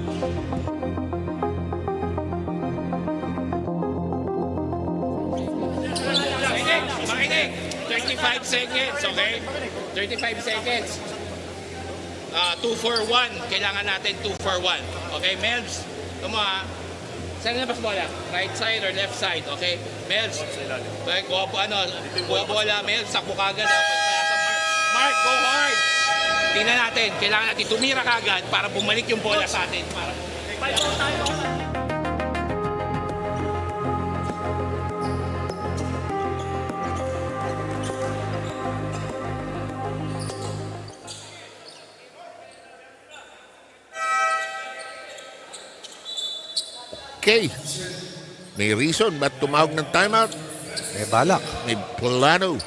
[SPEAKER 11] Makinig. 35 seconds, okay? 35 seconds. 2 for 1. Kailangan natin 2 for 1. Okay, Melvs? Tumo ha. Saan na bola? Right side or left side? Okay? Melvs? Kuha bola, Melvs. Sakbo kagad. Pagpayasa, Mark, go hard. Tingnan natin. Kailangan natin tumira kagad para bumalik yung bola sa atin.
[SPEAKER 1] Okay. May reason ba't tumawag ng timeout?
[SPEAKER 2] May balak.
[SPEAKER 1] May plano.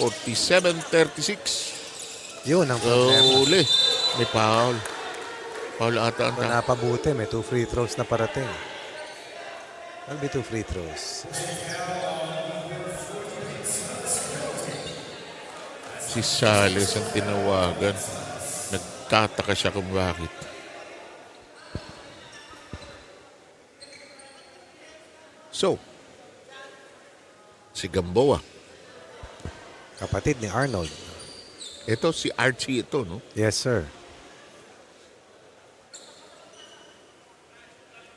[SPEAKER 1] 47-36.
[SPEAKER 2] Yun ang problema.
[SPEAKER 1] Uli. May foul. Foul ata ang
[SPEAKER 2] Kung napabuti, may 2 free throws na parating. That'll be 2 free throws.
[SPEAKER 1] Si Sales ang tinawagan. Nagtataka siya kung bakit. So, si Gamboa.
[SPEAKER 2] Kapatid ni Arnold.
[SPEAKER 1] Ito, si Archie ito, no?
[SPEAKER 2] Yes, sir.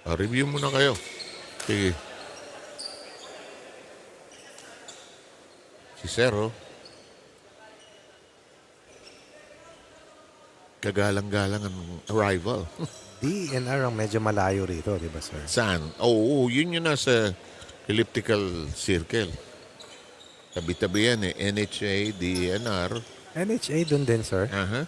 [SPEAKER 1] Review muna kayo. Sige. Si Zero. Kagalang-galang ang arrival.
[SPEAKER 2] DENR ang medyo malayo rito, di ba, sir?
[SPEAKER 1] Saan? Oo, yun yun nasa elliptical circle. Tabi-tabi yan eh. NHA, DENR.
[SPEAKER 2] NHA dun din, sir.
[SPEAKER 1] Aha.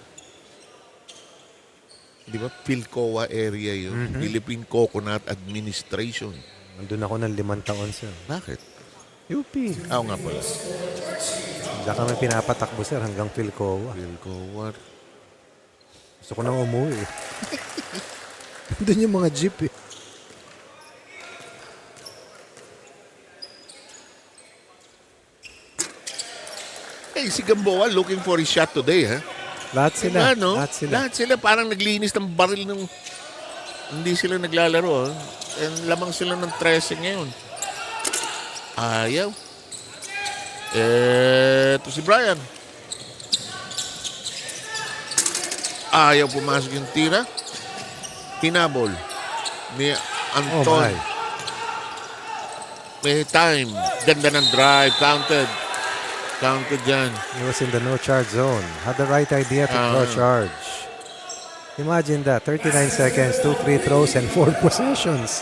[SPEAKER 1] Di ba? Philcoa area yun. Philippine Coconut Administration.
[SPEAKER 2] Nandun ako ng 5 taon, sir.
[SPEAKER 1] Bakit?
[SPEAKER 2] UP.
[SPEAKER 1] Oo nga pala.
[SPEAKER 2] Diyan kami pinapatakbo, sir, hanggang Philcoa.
[SPEAKER 1] Philcoa.
[SPEAKER 2] Gusto ko nang umuwi. Doon yung mga jeep eh.
[SPEAKER 1] Eh, si Gamboa looking for his shot today, ha?
[SPEAKER 2] Lahat sila.
[SPEAKER 1] Ano?
[SPEAKER 2] Lahat sila.
[SPEAKER 1] Lahat sila parang naglinis ng baril ng hindi sila naglalaro. And lamang sila ng 13 ngayon. Ayaw. Ito si Brian. Ayaw pumasok yung tira. Hinabol ni Anton.
[SPEAKER 2] Oh my.
[SPEAKER 1] May time. Ganda ng drive. Counted. Counted dyan.
[SPEAKER 2] He was in the no charge zone. Had the right idea to throw charge. Imagine that. 39 seconds, 2 free throws, and 4 possessions.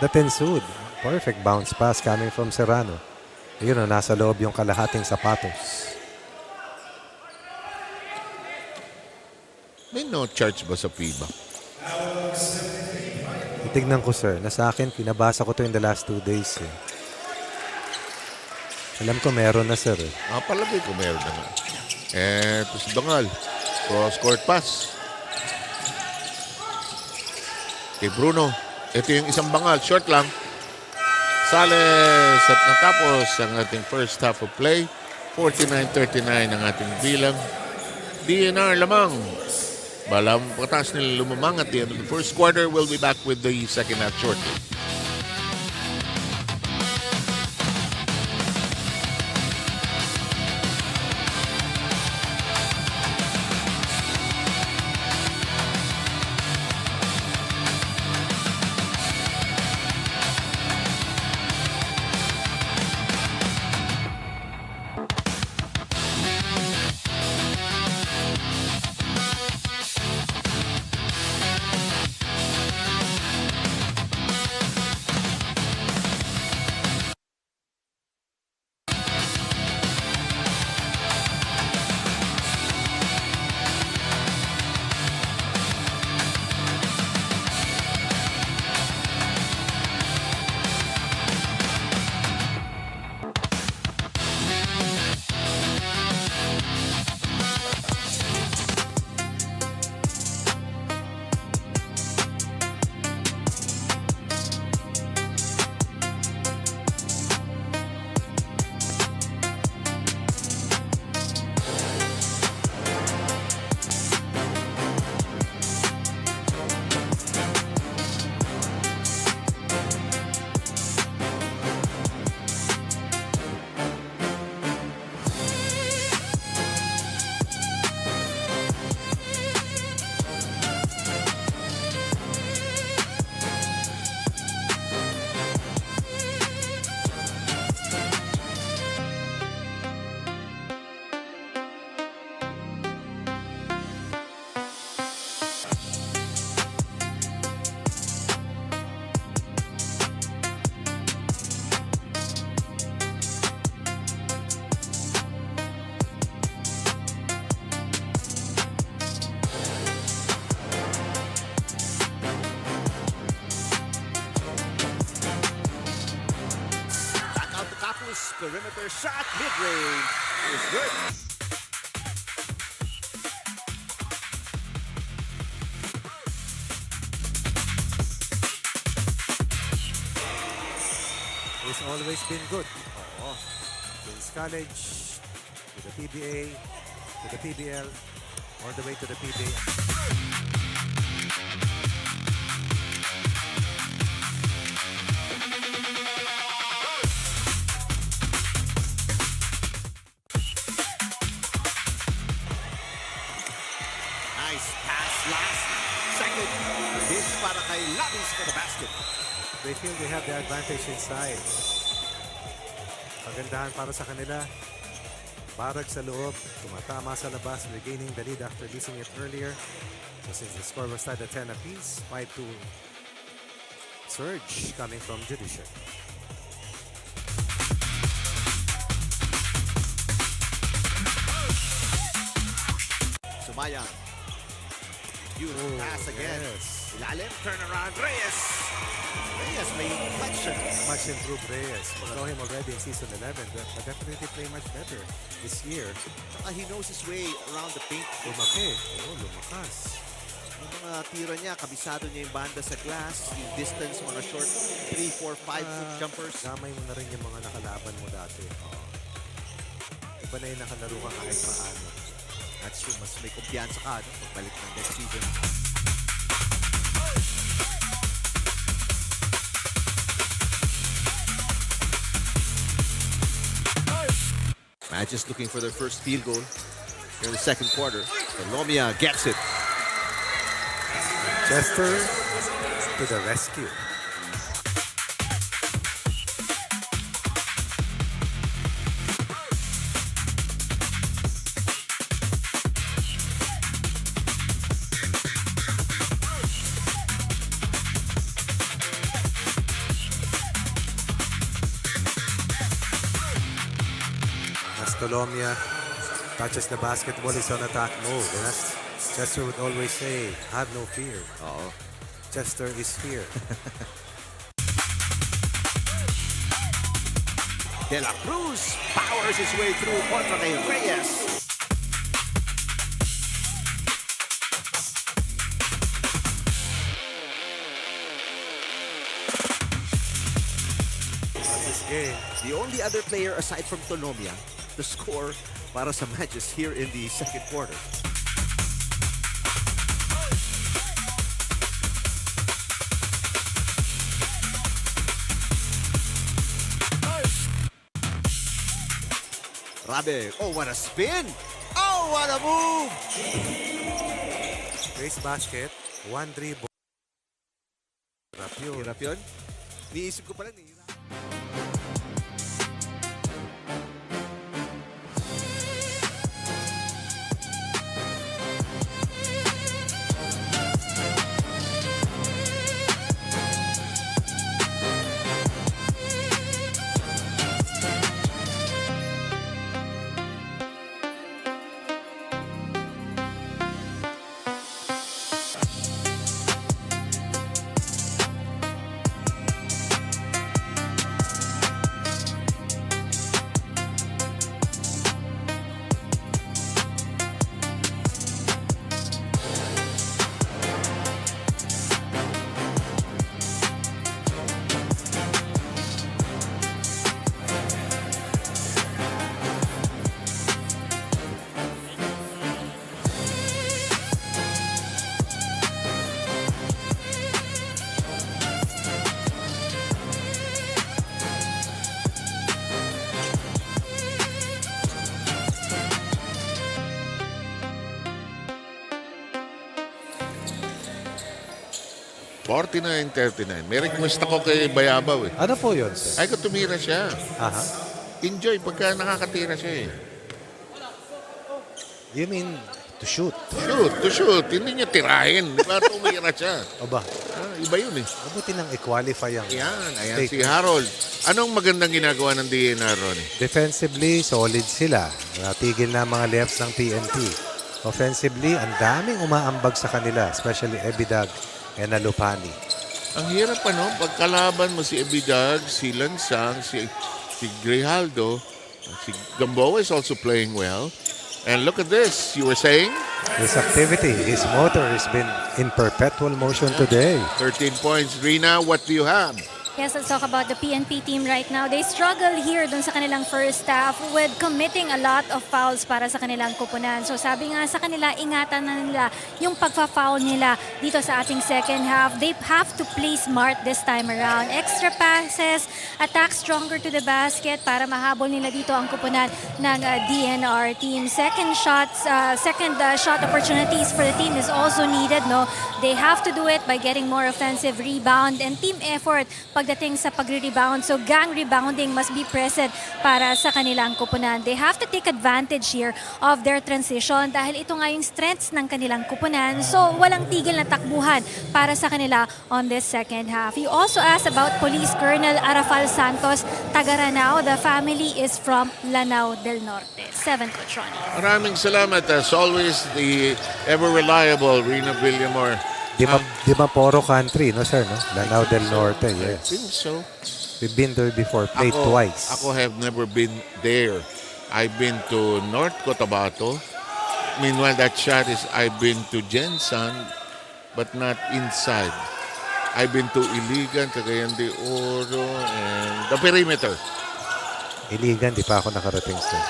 [SPEAKER 2] That ensued. Perfect bounce pass coming from Serrano. Yun, nasa loob yung kalahating sapatos.
[SPEAKER 1] May no charge ba sa FIBA?
[SPEAKER 2] Titignan ko, sir. Nasa akin, pinabasa ko to in the last 2 days. Eh. Alam ko meron na, sir. Eh.
[SPEAKER 1] Palagay ko meron na nga. Ito si Bangal. Cross-court pass. Kay Bruno. Ito yung isang Bangal. Short lang. Sales at natapos ang ating first half of play. 49-39 ang ating bilang. DENR lamang. Balang pagkatapos nila lumamang at the end of the first quarter. We'll be back with the second half shortly.
[SPEAKER 7] perimeter shot, mid-range is good.
[SPEAKER 2] It's always been good. Oo. Since college, to the PBA, to the PBL, all the way to the PBA.
[SPEAKER 7] Nice pass last second. This para kay Labis for the basket.
[SPEAKER 2] They feel they have the advantage inside. Pagandahan para sa kanila. Barag sa loob, tumatama sa labas, regaining the lead after losing it earlier. So since the score was tied at 10 apiece, 5-2 surge coming from Judiciary.
[SPEAKER 7] Sumayang. Beautiful pass again.
[SPEAKER 2] Yes.
[SPEAKER 7] Ilalim, turn around, Reyes. Reyes may inflection.
[SPEAKER 2] Much improved Reyes. We saw him already in season 11, but definitely play much better this year.
[SPEAKER 7] He knows his way around the paint.
[SPEAKER 2] Lumaki. Oo, lumakas.
[SPEAKER 7] Yung mga tira niya, kabisado niya yung banda sa glass, yung distance, mga short 3, 4, 5-foot jumpers.
[SPEAKER 2] Gamay mo na rin yung mga nakalaban mo dati. Iba na yung nakalaro ka kahit paano.
[SPEAKER 7] That's true, mas may kumpiyansa ka pagbalik ng next season. Magis looking for their first field goal here in the second quarter. Lomia gets it.
[SPEAKER 2] Chester to the rescue. Lomia touches the basketball, is on attack mode. And as Chester would always say, have no fear.
[SPEAKER 7] Oo.
[SPEAKER 2] Chester is here.
[SPEAKER 7] De La Cruz powers his way through contra kay Reyes.
[SPEAKER 2] This game,
[SPEAKER 7] the only other player aside from Tonomia to score para sa Magis here in the second quarter. Rabe, oh what a spin! Oh what a move!
[SPEAKER 2] race basket, 1 dribble.
[SPEAKER 7] Hirap yun. Niisip ko pala ni
[SPEAKER 1] $49.39. May request ako kay Bayabaw eh.
[SPEAKER 2] Ano po yun, sir?
[SPEAKER 1] Ay, kung tumira siya.
[SPEAKER 2] Aha.
[SPEAKER 1] Enjoy pagka nakakatira siya eh.
[SPEAKER 2] You mean to shoot?
[SPEAKER 1] To shoot. Hindi niya tirahin. Di ba tumira siya?
[SPEAKER 2] Aba,
[SPEAKER 1] Iba yun eh.
[SPEAKER 2] mabuti nang i-qualify ang
[SPEAKER 1] Ayan
[SPEAKER 2] take.
[SPEAKER 1] si Harold. Anong magandang ginagawa ng DENR, Ronnie?
[SPEAKER 2] Defensively, solid sila. Natigil na ang mga lefts ng TNT. Offensively, ang daming umaambag sa kanila, especially Ebidag and Alupani.
[SPEAKER 1] Ang hirap pagkalaban mo si Ebidag, si Lansang, si Si Grijaldo, si Gamboa is also playing well. And look at this, you were saying?
[SPEAKER 2] His activity, his motor has been in perpetual motion today.
[SPEAKER 1] 13 points. Rina, what do you have?
[SPEAKER 3] Yes, let's talk about the PNP team right now. They struggle here dun sa kanilang first half with committing a lot of fouls para sa kanilang kupunan. So sabi nga sa kanila, ingatan na nila yung pagfa-foul nila dito sa ating second half. They have to play smart this time around. Extra passes, attack stronger to the basket para mahabol nila dito ang kupunan ng DNR team. Second shot opportunities for the team is also needed. No, they have to do it by getting more offensive rebound and team effort pagdating sa pagre-rebound. So gang rebounding must be present para sa kanilang kupunan. They have to take advantage here of their transition dahil ito nga yung strengths ng kanilang kupunan. So walang tigil na takbuhan para sa kanila on this second half. You also asked about Police Colonel Arafal Santos, taga Ranao. The family is from Lanao del Norte. 7 Coach Ronnie.
[SPEAKER 1] Maraming salamat. As always, the ever-reliable Rina Villamor.
[SPEAKER 2] Di ba Poro country, no sir? No? Lanao del Norte,
[SPEAKER 1] I
[SPEAKER 2] yes.
[SPEAKER 1] think so.
[SPEAKER 2] We've been there before, played twice.
[SPEAKER 1] Ako have never been there. I've been to North Cotabato. Meanwhile, that shot is I've been to Jensan, but not inside. I've been to Iligan, Cagayan de Oro, and the perimeter.
[SPEAKER 2] Iligan, di pa ako nakarating sir.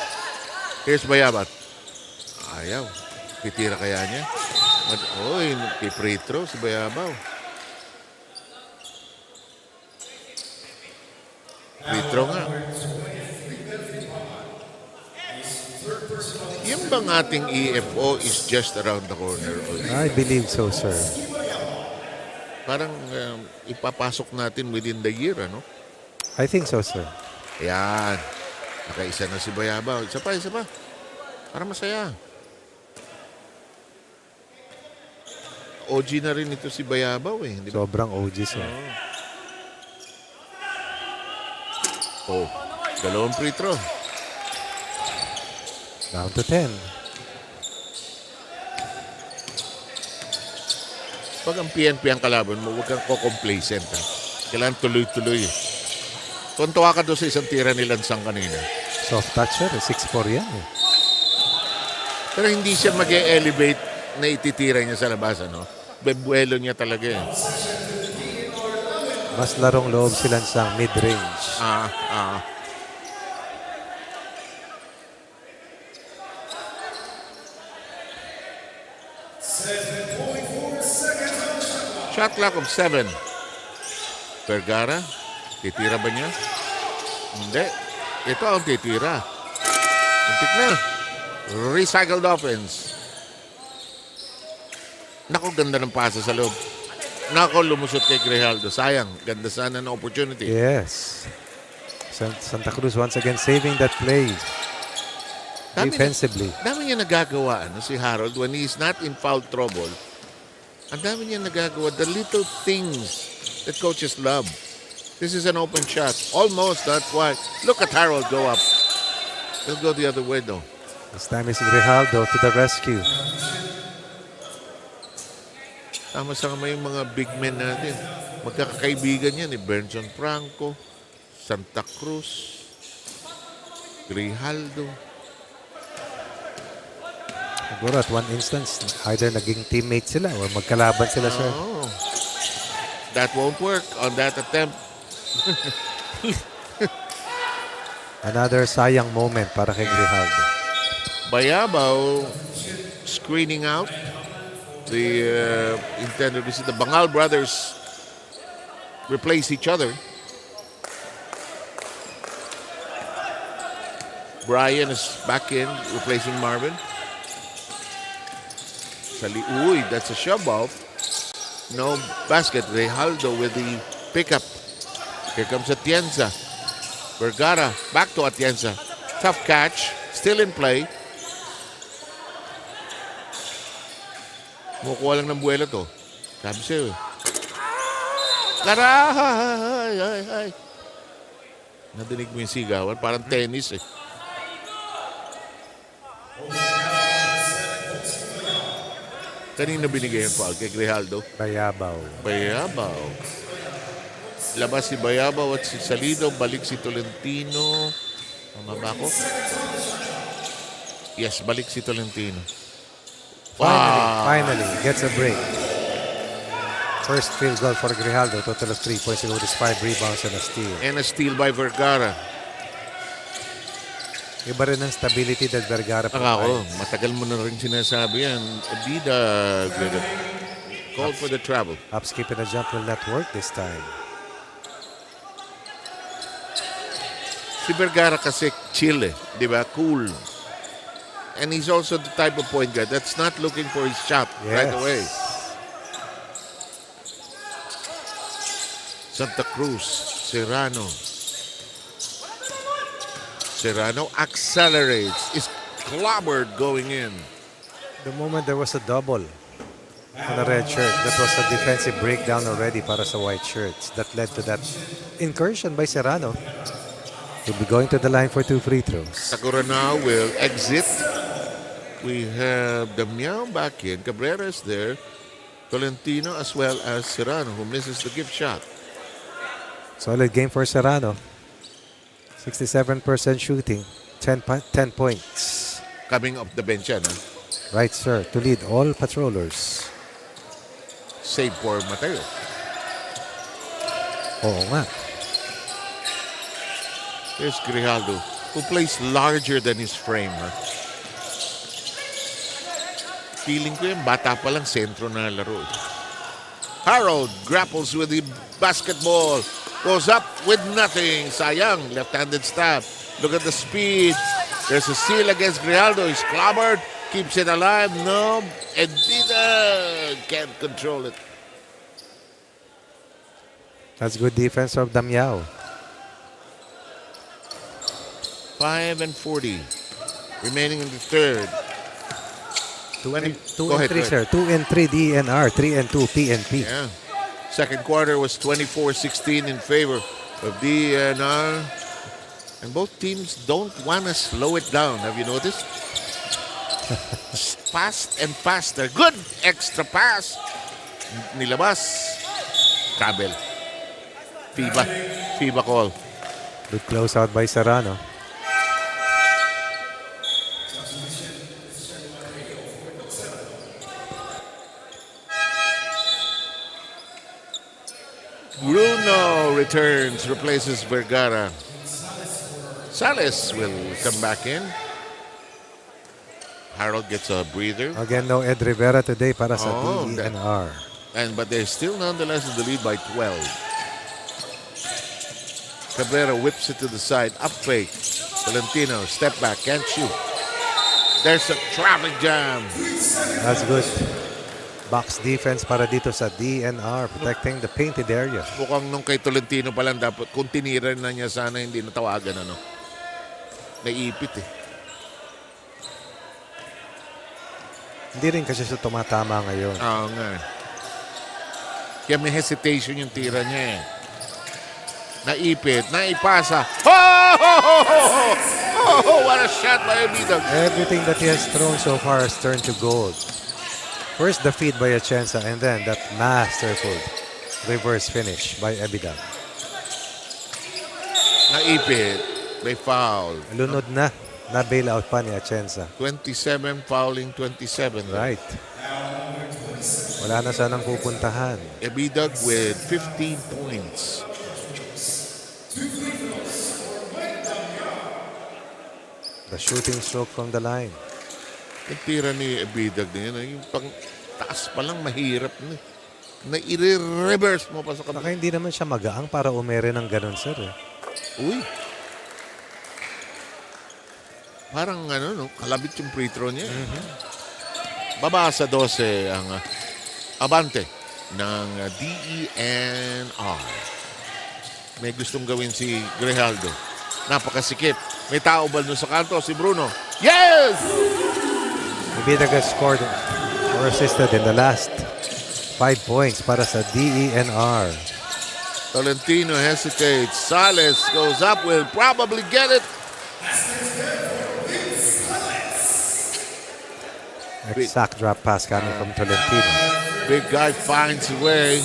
[SPEAKER 1] Here's Bayabat. Ayaw. Titira kaya niya? Oy, free throw si Bayabaw. Free throw nga. Yung bang ating EFO is just around the corner?
[SPEAKER 2] I believe so, sir.
[SPEAKER 1] Parang ipapasok natin within the year, ano?
[SPEAKER 2] I think so, sir.
[SPEAKER 1] Ayan. Nakaisa na si Bayabaw. Isa pa. Para masaya. OG na rin ito si Bayabaw eh. Di ba?
[SPEAKER 2] Sobrang OG, sir.
[SPEAKER 1] Oh, dalawang free throw.
[SPEAKER 2] Down to 10.
[SPEAKER 1] Pag ang PNP ang kalaban mo, huwag kang complacent. Kailangan tuloy-tuloy. Tuntua ka doon sa isang tira ni Lansang kanina.
[SPEAKER 2] Soft touch, sir. 6'4 yan eh.
[SPEAKER 1] Pero hindi siya mag-elevate na ititira niya sa labas, ano? Bebuelo niya talaga eh.
[SPEAKER 2] Mas larong loob si Lansang mid-range.
[SPEAKER 1] Shot clock of 7. Vergara, titira ba niya? Hindi. Ito ang titira. Untik na. Recycled offense. Naku, ganda ng pasa sa loob. Naku, lumusot kay Grijaldo. Sayang, ganda sana ng opportunity.
[SPEAKER 2] Yes. Santa Cruz once again saving that play. Defensively.
[SPEAKER 1] Dami niya nagagawa, ano, si Harold, when he's not in foul trouble. Ang dami niya nagagawa. The little things that coaches love. This is an open shot. Almost, not quite. Look at Harold go up. He'll go the other way, though.
[SPEAKER 2] This time is Grijaldo to the rescue.
[SPEAKER 1] Tama-sama yung mga big men natin. Magkakaibigan yan ni Benson Franco, Santa Cruz, Grijaldo.
[SPEAKER 2] Siguro at one instance, either naging teammate sila or magkalaban sila, sir.
[SPEAKER 1] Oh, that won't work on that attempt.
[SPEAKER 2] Another sayang moment para kay Grijaldo.
[SPEAKER 1] Bayabaw screening out the intended visit. The Bangal brothers replace each other. Brian is back in, replacing Marvin. Uy, that's a shove off. No basket. Grijaldo with the pickup. Here comes Atienza. Vergara back to Atienza. Tough catch. Still in play. Mukuha lang ng buwelo to. Sabi sa'yo. Karay! Nadinig mo yung sigawan. Parang tennis eh. Kanina binigay yung foul kay Grijaldo.
[SPEAKER 2] Bayabaw.
[SPEAKER 1] Labas si Bayabaw at si Salido. Balik si Tolentino. Tama ba ako? Yes, balik si Tolentino.
[SPEAKER 2] Finally, gets a break. First field goal for Grijaldo. Total of 3 points. He got 5 rebounds and a steal.
[SPEAKER 1] And a steal by Vergara.
[SPEAKER 2] Iba rin ang stability that Vergara
[SPEAKER 1] Ako,
[SPEAKER 2] provides.
[SPEAKER 1] matagal mo na rin sinasabi yan. Bida, call for the travel.
[SPEAKER 2] Upskip and a jump will not work this time.
[SPEAKER 1] Si Vergara kasi chill di ba? Cool. And he's also the type of point guard that's not looking for his shot right away. Santa Cruz, Serrano accelerates, is clobbered going in.
[SPEAKER 2] The moment there was a double on a red shirt, that was a defensive breakdown already para sa white shirts. That led to that incursion by Serrano. He'll be going to the line for 2 free throws.
[SPEAKER 1] Sakura now will exit. We have Damiao back in. Cabrera's there. Tolentino as well as Serrano, who misses the gift shot.
[SPEAKER 2] Solid game for Serrano. 67% shooting, 10 points.
[SPEAKER 1] Coming off the bench yan.
[SPEAKER 2] Right, sir, to lead all patrollers.
[SPEAKER 1] Save for Mateo.
[SPEAKER 2] Oo nga.
[SPEAKER 1] There's Grijaldo, who plays larger than his frame. Feeling ko yung bata pa lang sentro na laro. Harold grapples with the basketball. Goes up with nothing. Sayang, left-handed stab. Look at the speed. There's a seal against Grijaldo. He's clobbered. Keeps it alive. No. Edina can't control it.
[SPEAKER 2] That's good defense of Damiao.
[SPEAKER 1] 5 and 40. Remaining in the third.
[SPEAKER 2] 2 and 3,
[SPEAKER 1] Go ahead.
[SPEAKER 2] sir. 2 and 3 DNR, 3 and 2 PNP.
[SPEAKER 1] Yeah. Second quarter was 24-16 in favor of DENR. And both teams don't want to slow it down. Have you noticed? Fast and faster. Good extra pass. Nilabas. Kabel. FIBA call.
[SPEAKER 2] Good close out by Serrano.
[SPEAKER 1] Bruno returns, replaces Vergara. Sales will come back in. Harold gets a breather.
[SPEAKER 2] Again, no Ed Rivera today para sa
[SPEAKER 1] Oh,
[SPEAKER 2] DENR.
[SPEAKER 1] But they're still nonetheless in the lead by 12. Cabrera whips it to the side. Up fake. Valentino, step back, can't shoot. There's a traffic jam.
[SPEAKER 2] That's good. Box defense para dito sa DENR, protecting the painted area.
[SPEAKER 1] Mukhang nung kay Tolentino pa lang dapat, kung tiniran na niya sana hindi natawagan Naipit
[SPEAKER 2] Hindi rin kasi siya tumatama ngayon.
[SPEAKER 1] Oo nga. Kaya may hesitation yung tira niya Naipit, naipasa. Oh, what a shot by Abidog.
[SPEAKER 2] Everything that he has thrown so far has turned to gold. First the feed by Atienza and then that masterful reverse finish by Abidog.
[SPEAKER 1] Naipit. May foul.
[SPEAKER 2] Lunod na bailout pa ni Atienza.
[SPEAKER 1] 27 fouling 27.
[SPEAKER 2] Right. Wala na sanang pupuntahan.
[SPEAKER 1] Abidog with 15 points.
[SPEAKER 2] The shooting stroke from the line.
[SPEAKER 1] Yung tira ni Abidog na yun, yung pang taas pa lang mahirap na i-reverse mo pa sa
[SPEAKER 2] Saka hindi naman siya magaang para umere ng ganun, sir.
[SPEAKER 1] Uy. Parang kalabit yung free throw niya. Baba sa 12 ang abante ng DENR. May gustong gawin si Grijaldo. Napakasikip. May tao ba sa kanto? Si Bruno. Yes!
[SPEAKER 2] Abidog has scored or assisted in the last 5 points para sa DENR.
[SPEAKER 1] Tolentino hesitates. Sales goes up. Will probably get it.
[SPEAKER 2] Exact drop pass coming from Tolentino.
[SPEAKER 1] Big guy finds a way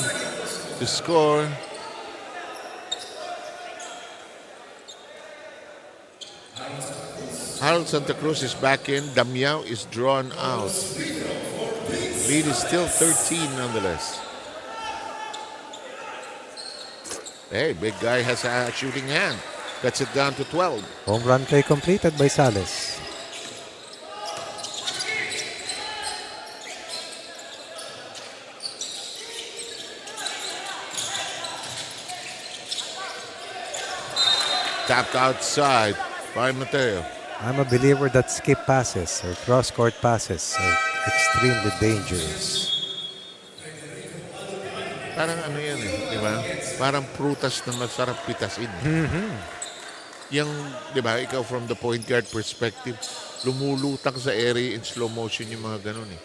[SPEAKER 1] to score. Harold Santa Cruz is back in. Damiao is drawn out. Lead is still 13 nonetheless. Hey, big guy has a shooting hand. Cuts it down to 12.
[SPEAKER 2] Home run play completed by Sales.
[SPEAKER 1] Tapped outside by Mateo.
[SPEAKER 2] I'm a believer that skip passes or cross-court passes are extremely dangerous.
[SPEAKER 1] Parang ano yan di ba? Parang prutas na masarap pitasin. Yung, di ba, ikaw from the point guard perspective, lumulutang sa area in slow motion yung mga ganun eh.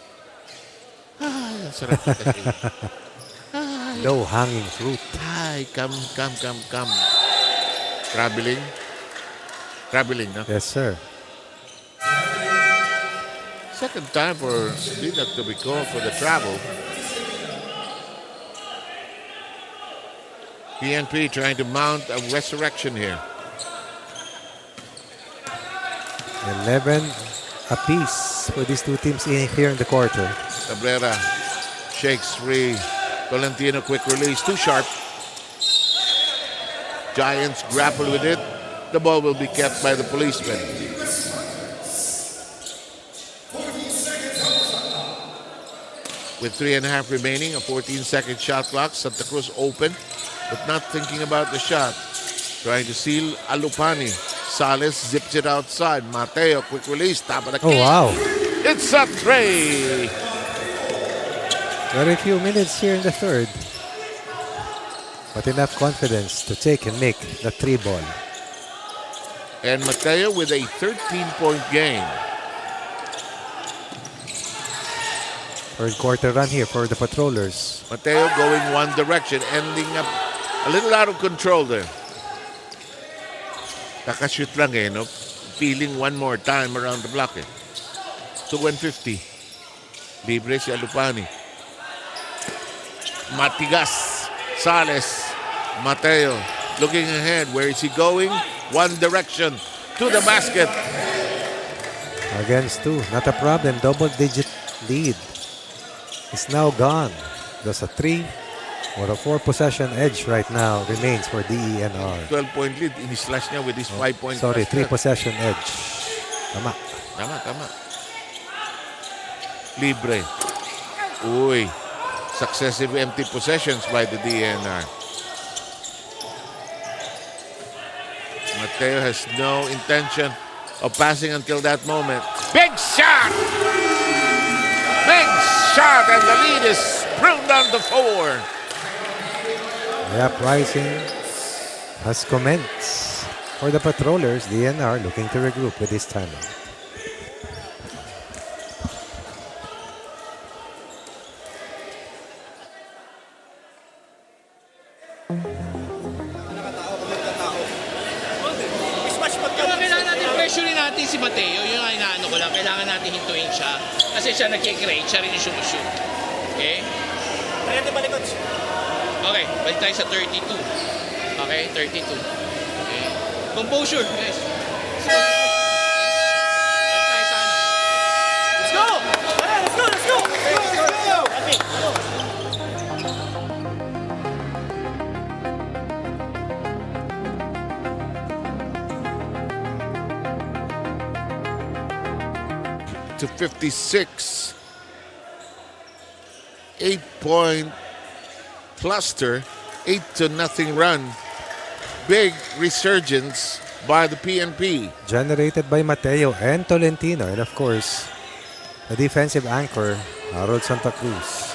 [SPEAKER 1] Ang sarap pitasin.
[SPEAKER 2] Low hanging fruit.
[SPEAKER 1] Ay, come. Traveling, no?
[SPEAKER 2] Yes, sir.
[SPEAKER 1] Second time for Didac to be called for the travel. PNP trying to mount a resurrection here.
[SPEAKER 2] 11 apiece for these two teams here in the quarter.
[SPEAKER 1] Cabrera shakes free. Tolentino quick release, too sharp. Giants grapple with it. The ball will be kept by the policeman. With 3.5 remaining, a 14-second shot clock. Santa Cruz open, but not thinking about the shot. Trying to seal Alupani. Sales zips it outside. Mateo, quick release, top of the key.
[SPEAKER 2] Oh, wow.
[SPEAKER 1] It's a three.
[SPEAKER 2] Very few minutes here in the third. But enough confidence to take and make the 3 ball.
[SPEAKER 1] And Mateo with a 13-point game.
[SPEAKER 2] Third quarter run here for the Patrollers.
[SPEAKER 1] Mateo going one direction, ending up a little out of control there. Kakashoot lang eh, no? Feeling one more time around the block eh. So 150. Libre si Alupani. Matigas. Sales. Mateo looking ahead. Where is he going? One direction to the basket.
[SPEAKER 2] Against 2. Not a problem. Double-digit lead is now gone. There's a 3 or a 4-possession edge right now remains for DENR.
[SPEAKER 1] 12-point lead. Ini-slash niya with his 5-point.
[SPEAKER 2] Sorry, 3-possession edge. Tama.
[SPEAKER 1] Tama. Libre. Uy. Successive empty possessions by the DENR. Mateo has no intention of passing until that moment. Big shot! Big shot, and the lead is pruned down to 4.
[SPEAKER 2] The uprising has commenced. For the Patrollers, DENR looking to regroup with this timeout.
[SPEAKER 11] Natin si Mateo, yung inaano ko lang, kailangan natin hintuin siya. Kasi siya nag-create, siya rin yung sumushoot. Okay? Okay, balik tayo sa 32. Okay, 32. Okay. Composure, guys. Balik tayo sa ano. Let's go! Let's go!
[SPEAKER 1] To 56. 8-point cluster, 8-0 run. Big resurgence by the PNP.
[SPEAKER 2] Generated by Mateo and Tolentino, and of course, the defensive anchor, Harold Santa Cruz.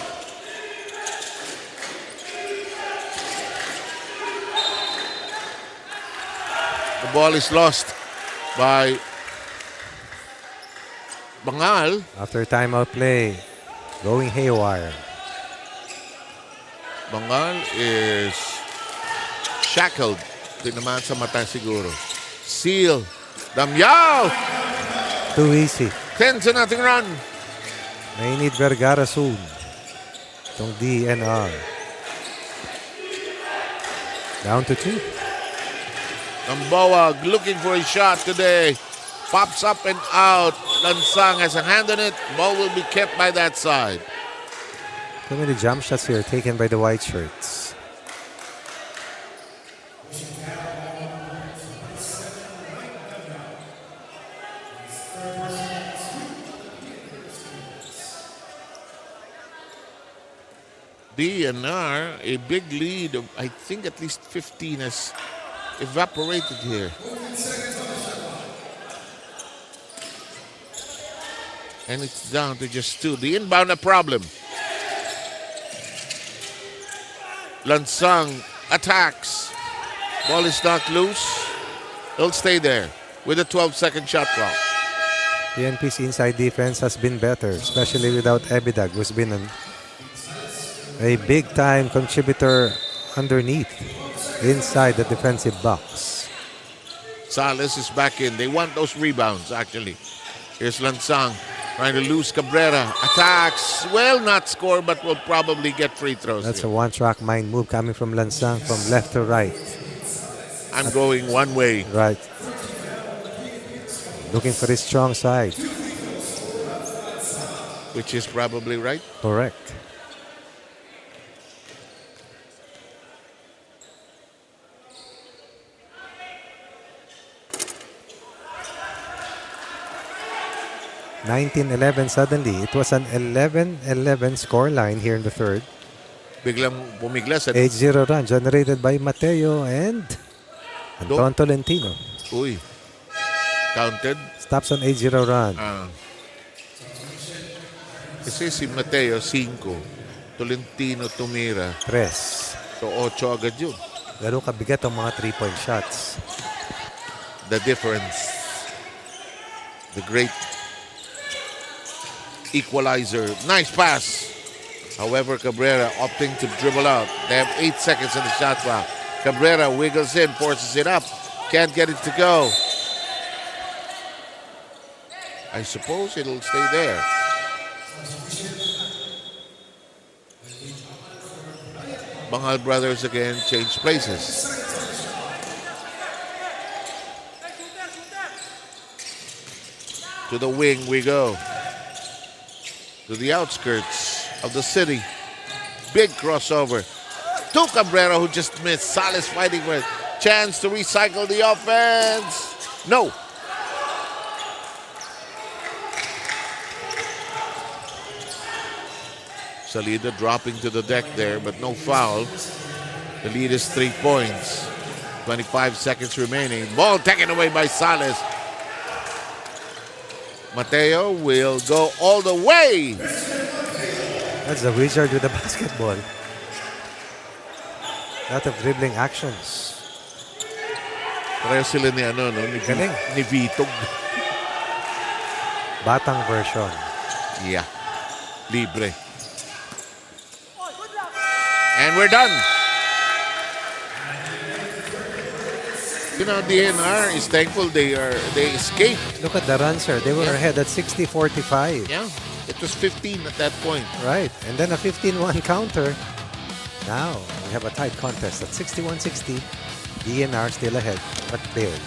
[SPEAKER 1] The ball is lost by Bangal.
[SPEAKER 2] After timeout play, going haywire.
[SPEAKER 1] Bangal is shackled. Tinamaan sa mata siguro. Seal. Damiao!
[SPEAKER 2] Too easy.
[SPEAKER 1] 10-0 run.
[SPEAKER 2] May need Vergara soon. Itong DENR. Down to 2.
[SPEAKER 1] Ambawag looking for a shot today. Pops up and out. Lansang has a hand on it. Ball will be kept by that side.
[SPEAKER 2] Too many jump shots here taken by the white shirts.
[SPEAKER 1] DNR, a big lead of, I think, at least 15 has evaporated here. And it's down to just 2. The inbound a problem. Lansang attacks. Ball is knocked loose. He'll stay there with a 12-second shot clock.
[SPEAKER 2] PNP's inside defense has been better, especially without Ebidag, who's been a big-time contributor underneath, inside the defensive box.
[SPEAKER 1] Salas is back in. They want those rebounds, actually. Here's Lansang trying to lose Cabrera. Attacks. Will not score, but will probably get free throws.
[SPEAKER 2] That's
[SPEAKER 1] here.
[SPEAKER 2] a one-track mind move coming from Lansang from left to right.
[SPEAKER 1] I'm going one way.
[SPEAKER 2] Right. Looking for his strong side.
[SPEAKER 1] Which is probably right.
[SPEAKER 2] Correct. (19-11) suddenly. It was an 11-11 score line here in the third.
[SPEAKER 1] Biglang pumigla sa
[SPEAKER 2] 8-0 run generated by Mateo and Anton Tolentino.
[SPEAKER 1] Uy. Counted.
[SPEAKER 2] Stops on 8-0 run.
[SPEAKER 1] Kasi si Mateo, 5. Tolentino tumira.
[SPEAKER 2] 3.
[SPEAKER 1] So, 8 agad yun.
[SPEAKER 2] Lalo kabigat ang mga 3-point shots.
[SPEAKER 1] The difference. The great equalizer. Nice pass. However, Cabrera opting to dribble out. They have 8 seconds in the shot clock. Cabrera wiggles in, forces it up. Can't get it to go. I suppose it'll stay there. Bangal brothers again change places. To the wing we go. To the outskirts of the city. Big crossover. To Cabrera, who just missed. Salas fighting for it. Chance to recycle the offense. No. Salida dropping to the deck there, but no foul. The lead is 3 points. 25 seconds remaining. Ball taken away by Salas. Mateo will go all the way.
[SPEAKER 2] That's the wizard with the basketball. Lot of dribbling actions.
[SPEAKER 1] Pareho sila ni ano, no? Ni Vitog.
[SPEAKER 2] Batang version.
[SPEAKER 1] Yeah. Libre. And we're done. You know, DNR is thankful they escaped.
[SPEAKER 2] Look at the run, sir. They were ahead at 60-45.
[SPEAKER 1] Yeah. It was 15 at that point.
[SPEAKER 2] Right. And then a 15-1 counter. Now, we have a tight contest at 61-60. DNR still ahead, but barely.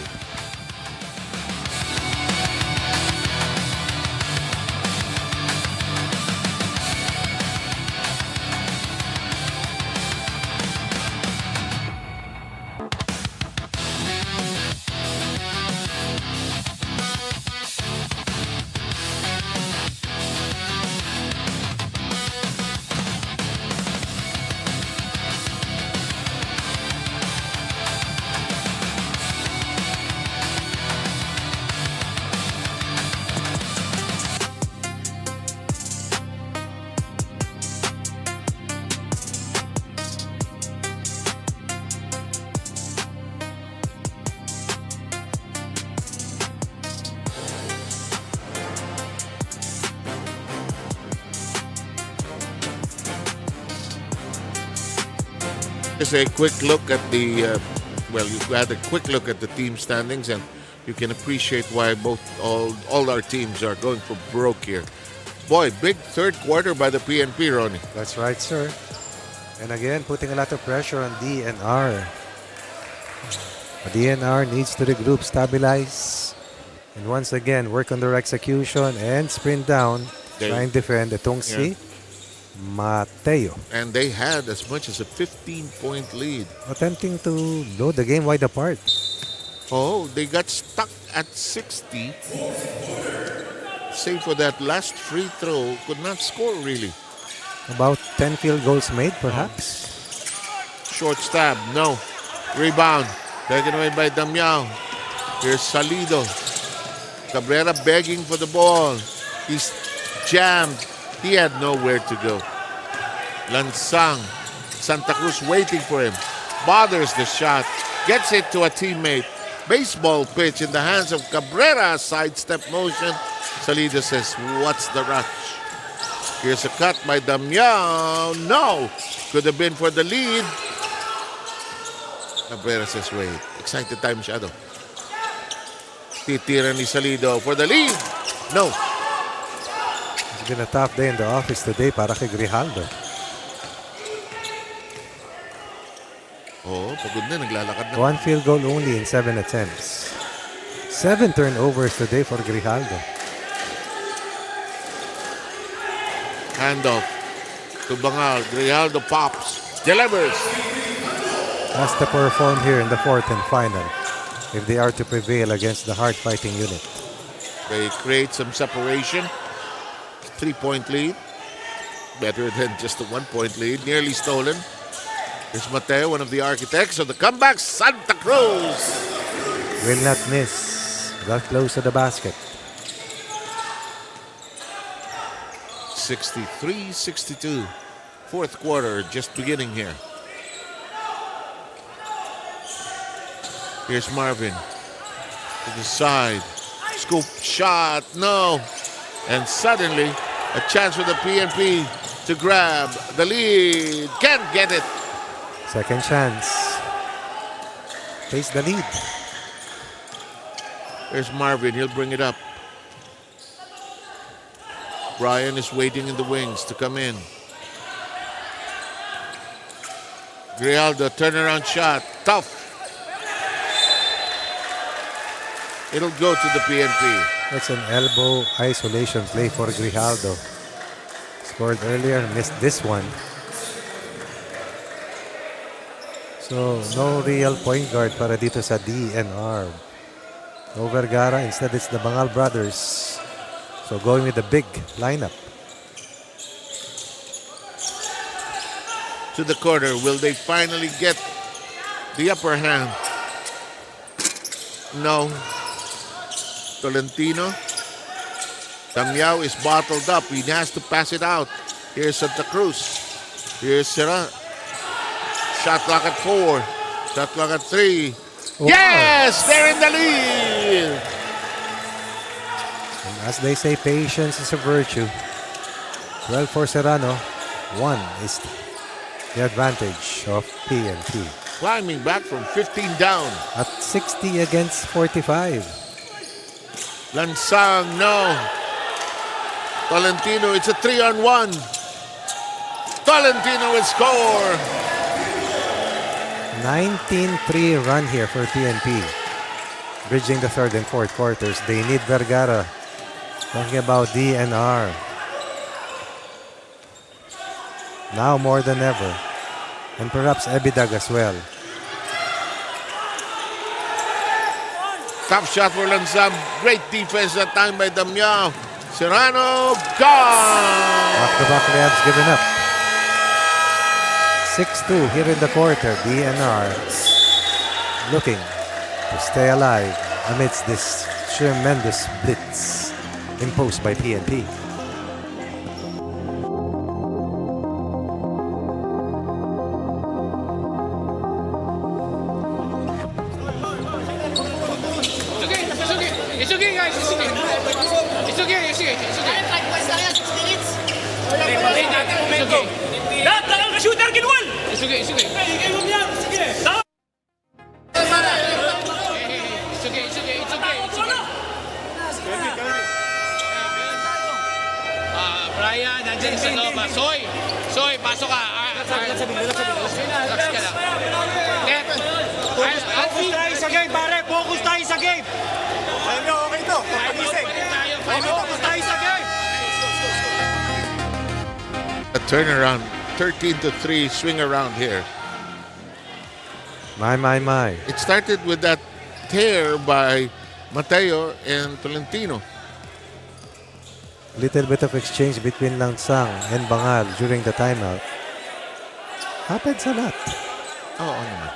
[SPEAKER 1] Just a quick look at the, you had a quick look at the team standings, and you can appreciate why all our teams are going for broke here. Boy, big third quarter by the PNP, Ronnie.
[SPEAKER 2] That's right, sir. And again, putting a lot of pressure on DNR. DNR needs to regroup, stabilize, And once again, work on their execution and sprint down.
[SPEAKER 1] They-
[SPEAKER 2] Trying to defend itong si Mateo.
[SPEAKER 1] And they had as much as a 15-point lead.
[SPEAKER 2] Attempting to load the game wide apart.
[SPEAKER 1] Oh, they got stuck at 60. Save for that last free throw, could not score really.
[SPEAKER 2] About 10 field goals made, perhaps.
[SPEAKER 1] Short stab, no. Rebound, taken away by Damiao. Here's Salido. Cabrera begging for the ball. He's jammed. He had nowhere to go. Lansang, Santa Cruz waiting for him. Bothers the shot. Gets it to a teammate. Baseball pitch in the hands of Cabrera. Sidestep motion. Salido says, what's the rush? Here's a cut by Damiao. No! Could have been for the lead. Cabrera says, wait. Excited time shadow. Titira ni Salido for the lead. No.
[SPEAKER 2] It's been a tough day in the office today para kay Grijaldo.
[SPEAKER 1] Oh, pagod na. Naglalakad na.
[SPEAKER 2] 1 field goal only in 7 attempts. 7 turnovers today for Grijaldo.
[SPEAKER 1] Handoff to Bangal. Grijaldo pops. Delivers.
[SPEAKER 2] Has to perform here in the 4th and final if they are to prevail against the hard-fighting unit.
[SPEAKER 1] They create some separation. 3-point lead. Better than just a 1-point lead. Nearly stolen. Here's Mateo, one of the architects of the comeback. Santa Cruz.
[SPEAKER 2] Will not miss. Got close to the basket.
[SPEAKER 1] 63-62. Fourth quarter just beginning here. Here's Marvin to the side. Scoop shot. No. And suddenly a chance for the PNP to grab the lead. Can't get it.
[SPEAKER 2] Second chance. Takes the lead.
[SPEAKER 1] There's Marvin. He'll bring it up. Brian is waiting in the wings to come in. Grijaldo, turnaround shot. Tough. It'll go to the PNP.
[SPEAKER 2] That's an elbow isolation play for Grijaldo. Scored earlier, missed this one. So, no real point guard para dito sa DNR. No Vergara, instead it's the Bangal brothers. So, going with the big lineup.
[SPEAKER 1] To the corner. Will they finally get the upper hand? No. Tolentino. Damiao is bottled up. He has to pass it out. Here's Santa Cruz. Here's Sera. Shot clock at 4. Shot clock at 3.
[SPEAKER 2] Wow.
[SPEAKER 1] Yes! They're in the lead!
[SPEAKER 2] And as they say, patience is a virtue. 12 for Serrano. 1 is the advantage of PNP.
[SPEAKER 1] Climbing back from 15 down.
[SPEAKER 2] At 60 against 45.
[SPEAKER 1] Lansang, no. Tolentino, it's a 3-on-1. Tolentino will score.
[SPEAKER 2] 19-3 run here for PNP. Bridging the 3rd and 4th quarters. They need Vergara. Talking about DNR. Now more than ever. And perhaps Ebidag as well.
[SPEAKER 1] Top shot for Lansang. Great defense that time by Damiao. Serrano, gone!
[SPEAKER 2] Back-to-back layups given up. 6-2 here in the quarter. DNR looking to stay alive amidst this tremendous blitz imposed by PNP.
[SPEAKER 11] It's okay, guys. It's okay. It's okay. It's okay. It's okay. It's okay.
[SPEAKER 10] Lahat lang ang shooter kinwal!
[SPEAKER 11] It's okay. It's okay.
[SPEAKER 10] Ikainom yan! Sige!
[SPEAKER 11] It's okay. It's okay. It's okay. It's okay. Brian, nandiyan sa loob. Soy, pasok ka. Relax ka lang.
[SPEAKER 10] Focus tayo sa game, pare! Focus tayo sa game! Alam niyo, okay to. Pagising. Okay to, basta tayo sa game.
[SPEAKER 1] A turnaround, 13-3 swing around here.
[SPEAKER 2] My.
[SPEAKER 1] It started with that tear by Mateo and Tolentino.
[SPEAKER 2] Little bit of exchange between Langsang and Bangal during the timeout. Happens a lot.
[SPEAKER 1] Oo naman.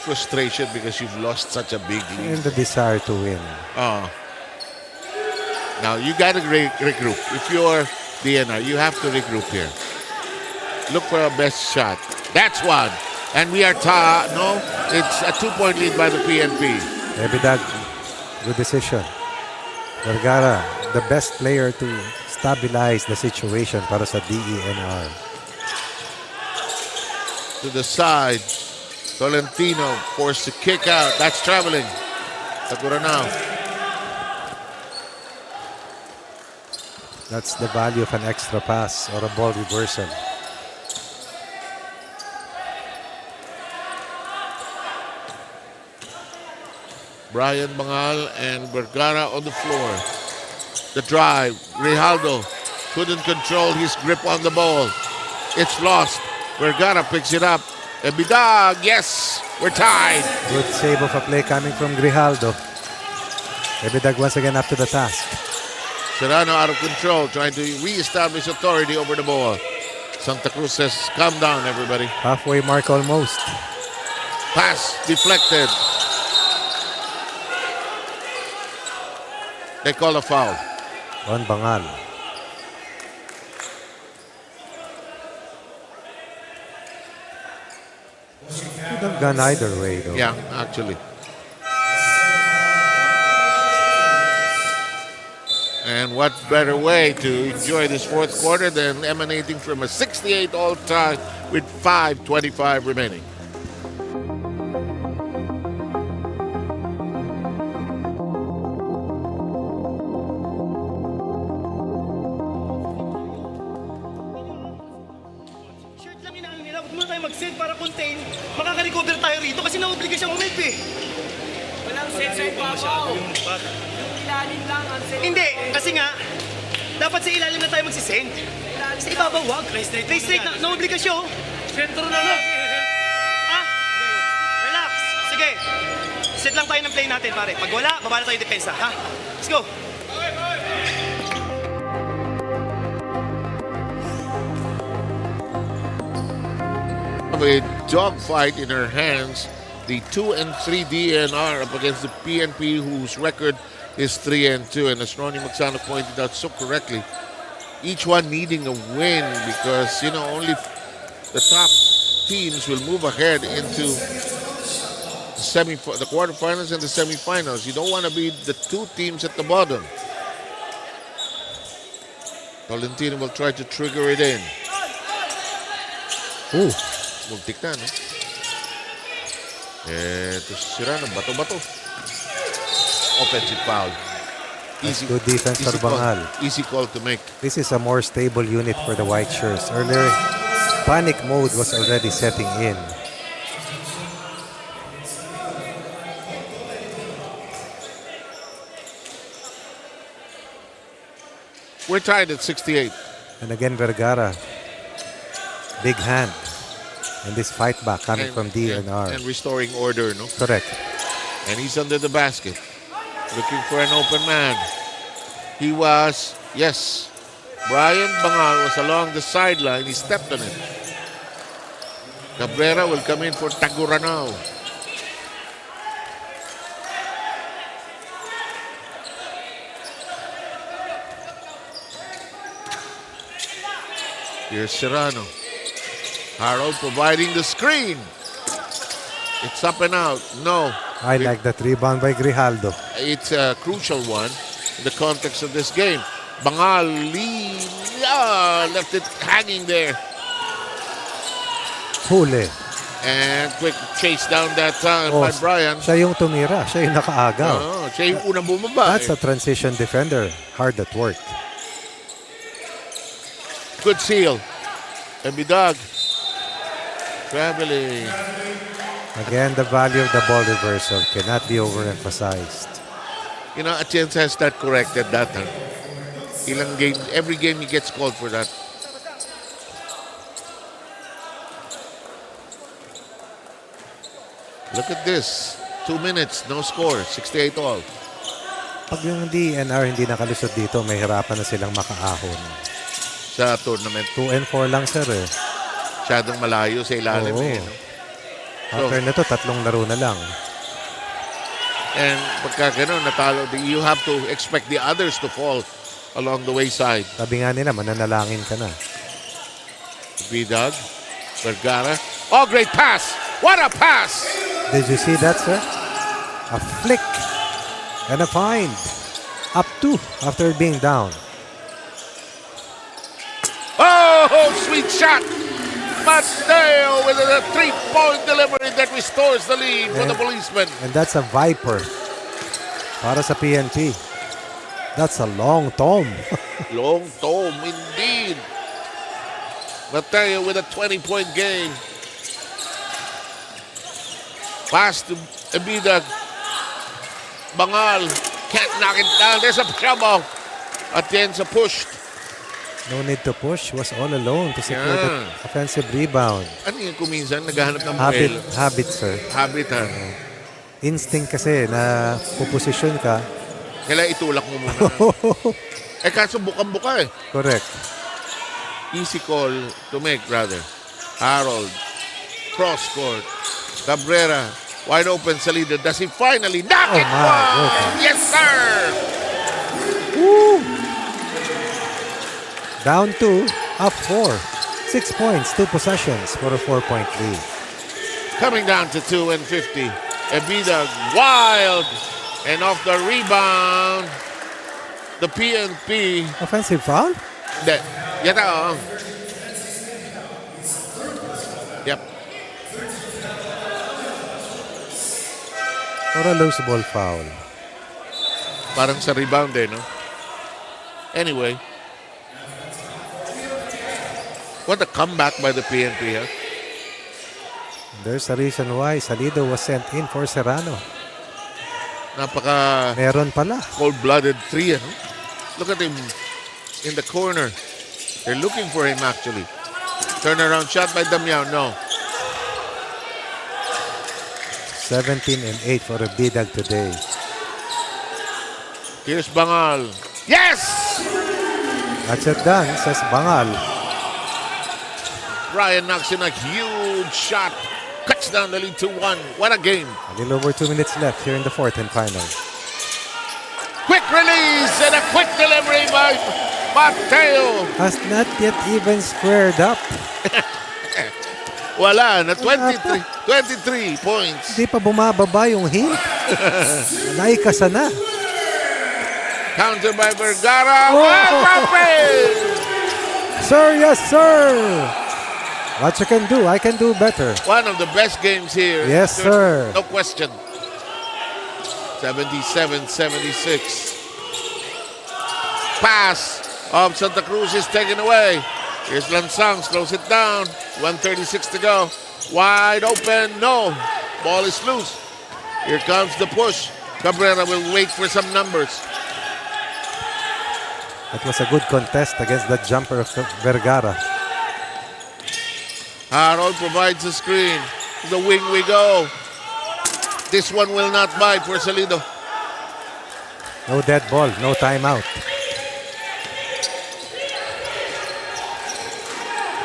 [SPEAKER 1] Frustration because you've lost such a big lead.
[SPEAKER 2] And the desire to win.
[SPEAKER 1] Now you got to regroup. If you're DENR, you have to regroup here. Look for a best shot. That's one. And we are no, it's a 2-point lead by the PNP.
[SPEAKER 2] Ebidag, good decision. Vergara, the best player to stabilize the situation para sa DENR.
[SPEAKER 1] To the side. Tolentino forced to kick out. That's traveling. Takura now.
[SPEAKER 2] That's the value of an extra pass or a ball reversal.
[SPEAKER 1] Brian Bangal and Vergara on the floor. The drive. Rijaldo couldn't control his grip on the ball. It's lost. Vergara picks it up. Ebidag, yes, we're tied.
[SPEAKER 2] Good save of a play coming from Grijaldo. Ebidag once again up to the task.
[SPEAKER 1] Serrano out of control, trying to reestablish authority over the ball. Santa Cruz says, calm down, everybody.
[SPEAKER 2] Halfway mark almost.
[SPEAKER 1] Pass deflected. They call a foul.
[SPEAKER 2] On Bangal. Could have gone either way, though.
[SPEAKER 1] Yeah, actually. And what better way to enjoy this fourth quarter than emanating from a 68 all-time with 5:25 remaining.
[SPEAKER 10] Shirt lang inaano nila. Huwag muna tayo mag-set para contain. Makaka-recover tayo rito kasi na-obliga siyang umip eh.
[SPEAKER 12] Walang set sa ibabaw. Yung ilalim lang ang set.
[SPEAKER 10] Hindi, kasi nga, dapat sa ilalim na tayo magsisend. Sa ibabaw, wag. Play straight na, na-obliga siya oh.
[SPEAKER 8] Sentro na lang.
[SPEAKER 10] Ah, relax. Sige, set lang tayo ng play natin pare. Pag wala, baba na tayo depensa, ha? Let's go.
[SPEAKER 1] A dogfight in her hands, the 2-3 DENR up against the PNP, whose record is 3-2. And as Ronnie Magsano pointed out so correctly, each one needing a win because, only the top teams will move ahead into the quarterfinals and the semifinals. You don't want to be the two teams at the bottom. Tolentino will try to trigger it in.
[SPEAKER 2] Ooh.
[SPEAKER 1] Muntik na, no? Ito si Serrano, bato-bato. Offensive foul.
[SPEAKER 2] That's good defense for Bangal.
[SPEAKER 1] Easy call to make.
[SPEAKER 2] This is a more stable unit for the White Shirts. Earlier, panic mode was already setting in.
[SPEAKER 1] We're tied at 68.
[SPEAKER 2] And again, Vergara. Big hand. And this fight back coming from DENR.
[SPEAKER 1] And restoring order, no?
[SPEAKER 2] Correct.
[SPEAKER 1] And he's under the basket. Looking for an open man. He was, yes. Brian Bangal was along the sideline. He stepped on it. Cabrera will come in for Taguranao. Here's Serrano. Harold providing the screen. It's up and out. No.
[SPEAKER 2] I like that rebound by Grijaldo.
[SPEAKER 1] It's a crucial one in the context of this game. Bangal left it hanging there.
[SPEAKER 2] Huli.
[SPEAKER 1] And quick chase down that time by Brian.
[SPEAKER 2] Siya yung tumira. Siya yung nakaagaw.
[SPEAKER 1] Siya yung unang bumaba.
[SPEAKER 2] That's a transition defender. Hard at work.
[SPEAKER 1] Good seal. Embidog. Traveling.
[SPEAKER 2] Again, the value of the ball reversal cannot be overemphasized.
[SPEAKER 1] You know, Atienza has that corrected that. Ilang game, every game he gets called for that. Look at this. 2 minutes, no score. 68 all.
[SPEAKER 2] Pag yung DENR hindi nakalusot dito, may hirapan na silang makaahon.
[SPEAKER 1] Sa tournament.
[SPEAKER 2] 2-4 lang, sir. Eh.
[SPEAKER 1] Masyadong malayo sa ilalim.
[SPEAKER 2] Oo.
[SPEAKER 1] No?
[SPEAKER 2] After na to, 3 laro na lang.
[SPEAKER 1] And pagka ganun, natalo, you have to expect the others to fall along the wayside.
[SPEAKER 2] Sabi nga nila, mananalangin ka na.
[SPEAKER 1] B-Dog. Vergara. Oh, great pass! What a pass!
[SPEAKER 2] Did you see that, sir? A flick and a find. Up 2 after being down.
[SPEAKER 1] Oh, sweet shot! Mateo with a 3-point delivery that restores the lead for the policeman.
[SPEAKER 2] And that's a Viper. Para sa PNP. That's a long tom.
[SPEAKER 1] Long tom, indeed. Mateo with a 20-point game. Pass to Ebidag. Bangal can't knock it down. There's a trouble. Atienza pushed.
[SPEAKER 2] No need to push. Was all alone to secure the offensive rebound.
[SPEAKER 1] Ano yung kuminsan? Naghahanap ng
[SPEAKER 2] Habit, sir.
[SPEAKER 1] Habit, ha?
[SPEAKER 2] Instinct kasi na puposisyon ka.
[SPEAKER 1] Kailangan itulak mo muna. Kaso bukang-buka eh.
[SPEAKER 2] Correct.
[SPEAKER 1] Easy call to make, brother. Harold. Cross court. Cabrera. Wide open sa leader. Does he finally knock it down? Yes, sir!
[SPEAKER 2] Woo! Down 2, up 4. 6 points, 2 possessions for a 4-point lead.
[SPEAKER 1] Coming down to 2 and 50. Ebida wild. And off the rebound, the PNP.
[SPEAKER 2] Offensive foul?
[SPEAKER 1] Yata, Yep.
[SPEAKER 2] Or a loose ball foul.
[SPEAKER 1] Parang sa rebound no? Anyway. What a comeback by the PNP, huh?
[SPEAKER 2] There's a reason why Salido was sent in for Serrano.
[SPEAKER 1] Meron
[SPEAKER 2] pala.
[SPEAKER 1] Cold-blooded 3, huh? Look at him in the corner. They're looking for him, actually. Turnaround shot by Damiao, no.
[SPEAKER 2] 17 and 8 for a Bidag today.
[SPEAKER 1] Here's Bangal. Yes!
[SPEAKER 2] That's it done, says Bangal.
[SPEAKER 1] Brian knocks in a huge shot. Cuts down the lead to 1. What a game.
[SPEAKER 2] A little over 2 minutes left here in the fourth and final.
[SPEAKER 1] Quick release and a quick delivery by Mateo.
[SPEAKER 2] Has not yet even squared up.
[SPEAKER 1] Wala na, 23 points.
[SPEAKER 2] Hindi pa bumababa yung hint. Naikasa na.
[SPEAKER 1] Counter by Vergara.
[SPEAKER 2] Sir, yes, sir. What you can do, I can do better.
[SPEAKER 1] One of the best games here.
[SPEAKER 2] Yes, sir.
[SPEAKER 1] No question. 77-76. Pass of Santa Cruz is taken away. Here's Lansang, slows it down. 1:36 to go. Wide open, no. Ball is loose. Here comes the push. Cabrera will wait for some numbers.
[SPEAKER 2] That was a good contest against that jumper of Vergara.
[SPEAKER 1] Harold provides the screen. The wing we go. This one will not bite for Salido.
[SPEAKER 2] No dead ball, no timeout.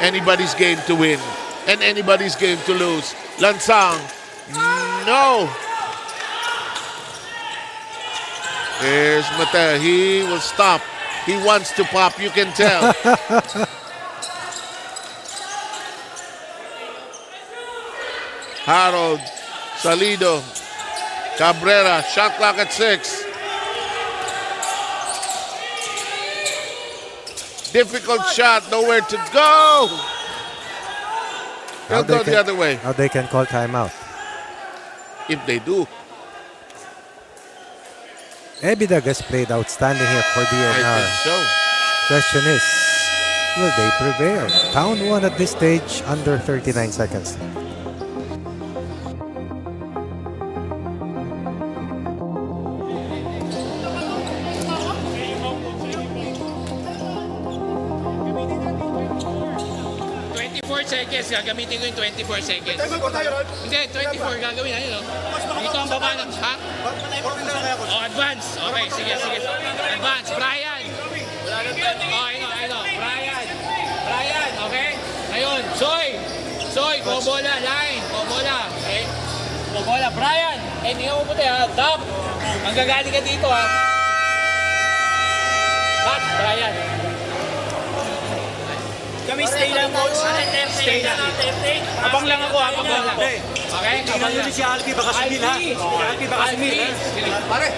[SPEAKER 1] Anybody's game to win and anybody's game to lose. Lansang, no. Here's Mata. He will stop. He wants to pop, you can tell. Harold, Salido, Cabrera, shot clock at 6. Difficult shot, nowhere to go. They'll go the other way.
[SPEAKER 2] How they can call timeout.
[SPEAKER 1] If they do.
[SPEAKER 2] Ebidag has played outstanding here for
[SPEAKER 1] I
[SPEAKER 2] DNR.
[SPEAKER 1] think so.
[SPEAKER 2] Question is, will they prevail? Down 1 at this stage, under 39 seconds.
[SPEAKER 11] Seconds, gagamitin ko yung 24 seconds. Hindi, 24 gagawin. Ayun, no? Dito ang baba ng, ha? Oh, advance. Okay, sige. Advance. Brian. Oh, ayun. Brian, okay? Ayun, Soy, bobola, line. Bobola, okay? Bobola, Brian. Hindi mo puti, ha? Top. Ang gagaling ka dito, ha? Cut, Brian.
[SPEAKER 10] Kami stay lang, coach. Stay lang.
[SPEAKER 11] Abang lang ako. Okay?
[SPEAKER 10] Abang yun si Alpi, baka sumil, ha? Alpi, baka sumil, ha?
[SPEAKER 5] Pare,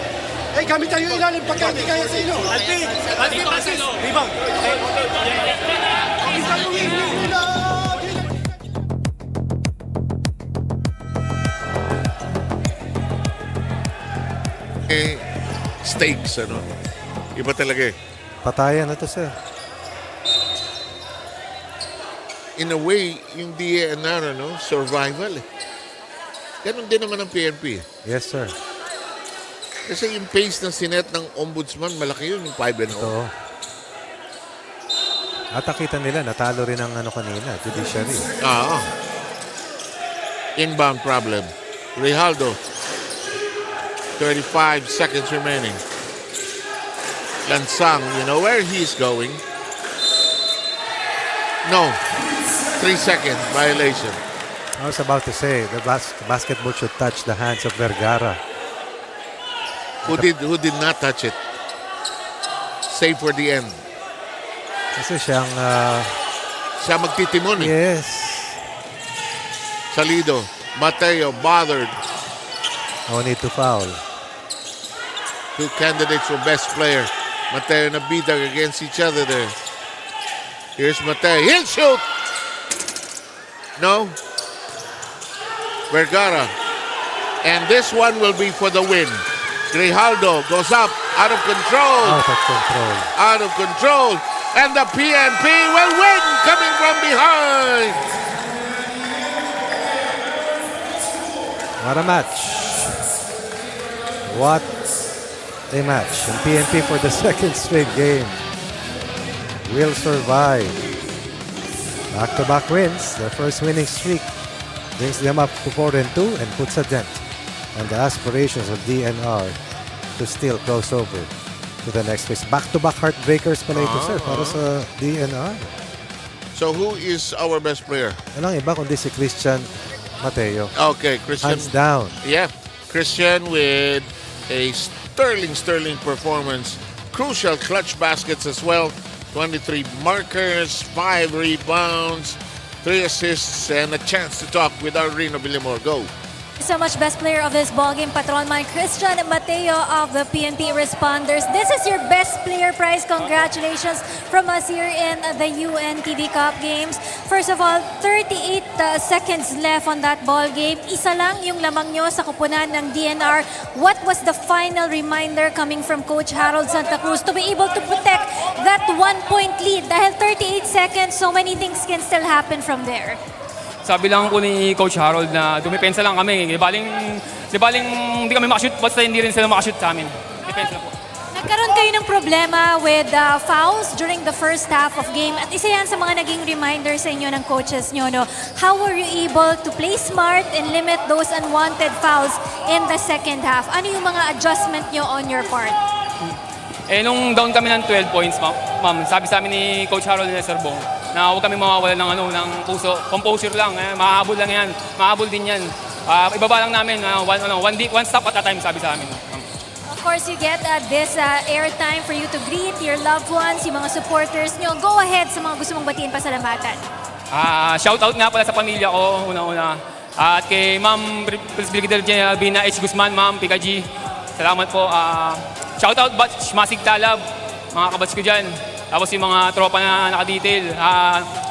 [SPEAKER 5] gamit tayo ilalim pagka hindi kaya sa inyo.
[SPEAKER 10] Alpi, baka sumil. Rebound.
[SPEAKER 1] Stakes, ano? Iba talaga eh.
[SPEAKER 2] Patayan na to, sir.
[SPEAKER 1] In a way, yung DENR, ano, survival eh. Ganon din naman ang PNP.
[SPEAKER 2] Yes, sir.
[SPEAKER 1] Kasi yung pace ng sinet ng ombudsman, malaki yun, yung 5-0.
[SPEAKER 2] Oo. At nakita nila, natalo rin ang kanina, judiciary.
[SPEAKER 1] Inbound problem. Rijaldo. 35 seconds remaining. Lansang, you know where he's going? No. 3-second violation.
[SPEAKER 2] I was about to say, the basketball should touch the hands of Vergara.
[SPEAKER 1] Who did not touch it? Save for the end.
[SPEAKER 2] Kasi siyang...
[SPEAKER 1] Siya magtitimon eh.
[SPEAKER 2] Yes.
[SPEAKER 1] Salido. Mateo bothered.
[SPEAKER 2] No need to foul.
[SPEAKER 1] Two candidates for best player. Mateo and Abitag against each other there. Here's Mateo. He'll shoot! No. Vergara. And this one will be for the win. Grijaldo goes up. Out of control.
[SPEAKER 2] Out of control.
[SPEAKER 1] Out of control. And the PNP will win coming from behind.
[SPEAKER 2] What a match. What a match. And PNP for the second straight game will survive. Back-to-back wins. Their first winning streak brings them up to 4-2 and puts a dent on the aspirations of DNR to still cross over to the next phase. Back-to-back heartbreakers pala ito, sir, para sa DNR.
[SPEAKER 1] So who is our best player?
[SPEAKER 2] Walang iba kundi si Christian Mateo.
[SPEAKER 1] Okay, Christian.
[SPEAKER 2] Hands down.
[SPEAKER 1] Yeah, Christian with a sterling performance. Crucial clutch baskets as well. 23 markers, 5 rebounds, 3 assists, and a chance to talk with our Rino Villamor. Go.
[SPEAKER 3] So much best player of this ballgame, Patrolman Christian Mateo of the PNP Responders. This is your best player prize. Congratulations from us here in the UNTV Cup games. First of all, 38 seconds left on that ball game. Isa lang yung lamang nyo sa kupunan ng DNR. What was the final reminder coming from Coach Harold Santa Cruz to be able to protect that 1-point lead? Dahil 38 seconds, so many things can still happen from there.
[SPEAKER 13] Sabi lang po ni Coach Harold na dumipensa lang kami. Di baling hindi kami makashoot, basta hindi rin sila makashoot sa amin. Depensa lang po.
[SPEAKER 3] Nagkaroon kayo ng problema with fouls during the first half of game at isa yan sa mga naging reminder sa inyo ng coaches nyo. No? How were you able to play smart and limit those unwanted fouls in the second half? Ano yung mga adjustment nyo on your part?
[SPEAKER 13] Nung down kami ng 12 points, ma'am, sabi sa amin ni Coach Harold na Serbong na huwag kami mawawala ng puso. Composure lang, mahabol lang yan. Mahabol din yan. Ibaba lang namin, one stop at a time, sabi sa amin.
[SPEAKER 3] Of course, you get this airtime for you to greet your loved ones, yung mga supporters nyo. Go ahead sa mga gusto mong batiin pasalamatan.
[SPEAKER 13] Shoutout nga pala sa pamilya ko, una-una. At kay Ma'am Brigadier General Bina H. Guzman, Ma'am Pika G. Salamat po. Shoutout Batch Masig Talab, mga kabats ko dyan. Tapos yung mga tropa na naka-detail,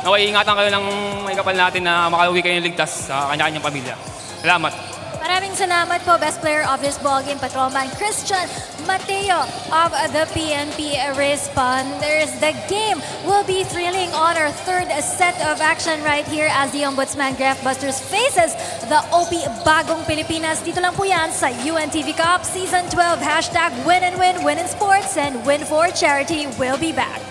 [SPEAKER 13] naway ingatan kayo ng may kapal natin na makauwi kayo ng ligtas sa kanya-kanyang pamilya. Salamat.
[SPEAKER 3] Maraming salamat po, Best Player of this ballgame, Patrolman Christian Mateo of the PNP Responders. The game will be thrilling on our third set of action right here as the Ombudsman Graftbusters faces the OP Bagong Pilipinas. Dito lang po yan sa UNTV Cup Season 12. Hashtag win and win, win in sports, and win for charity. We'll be back.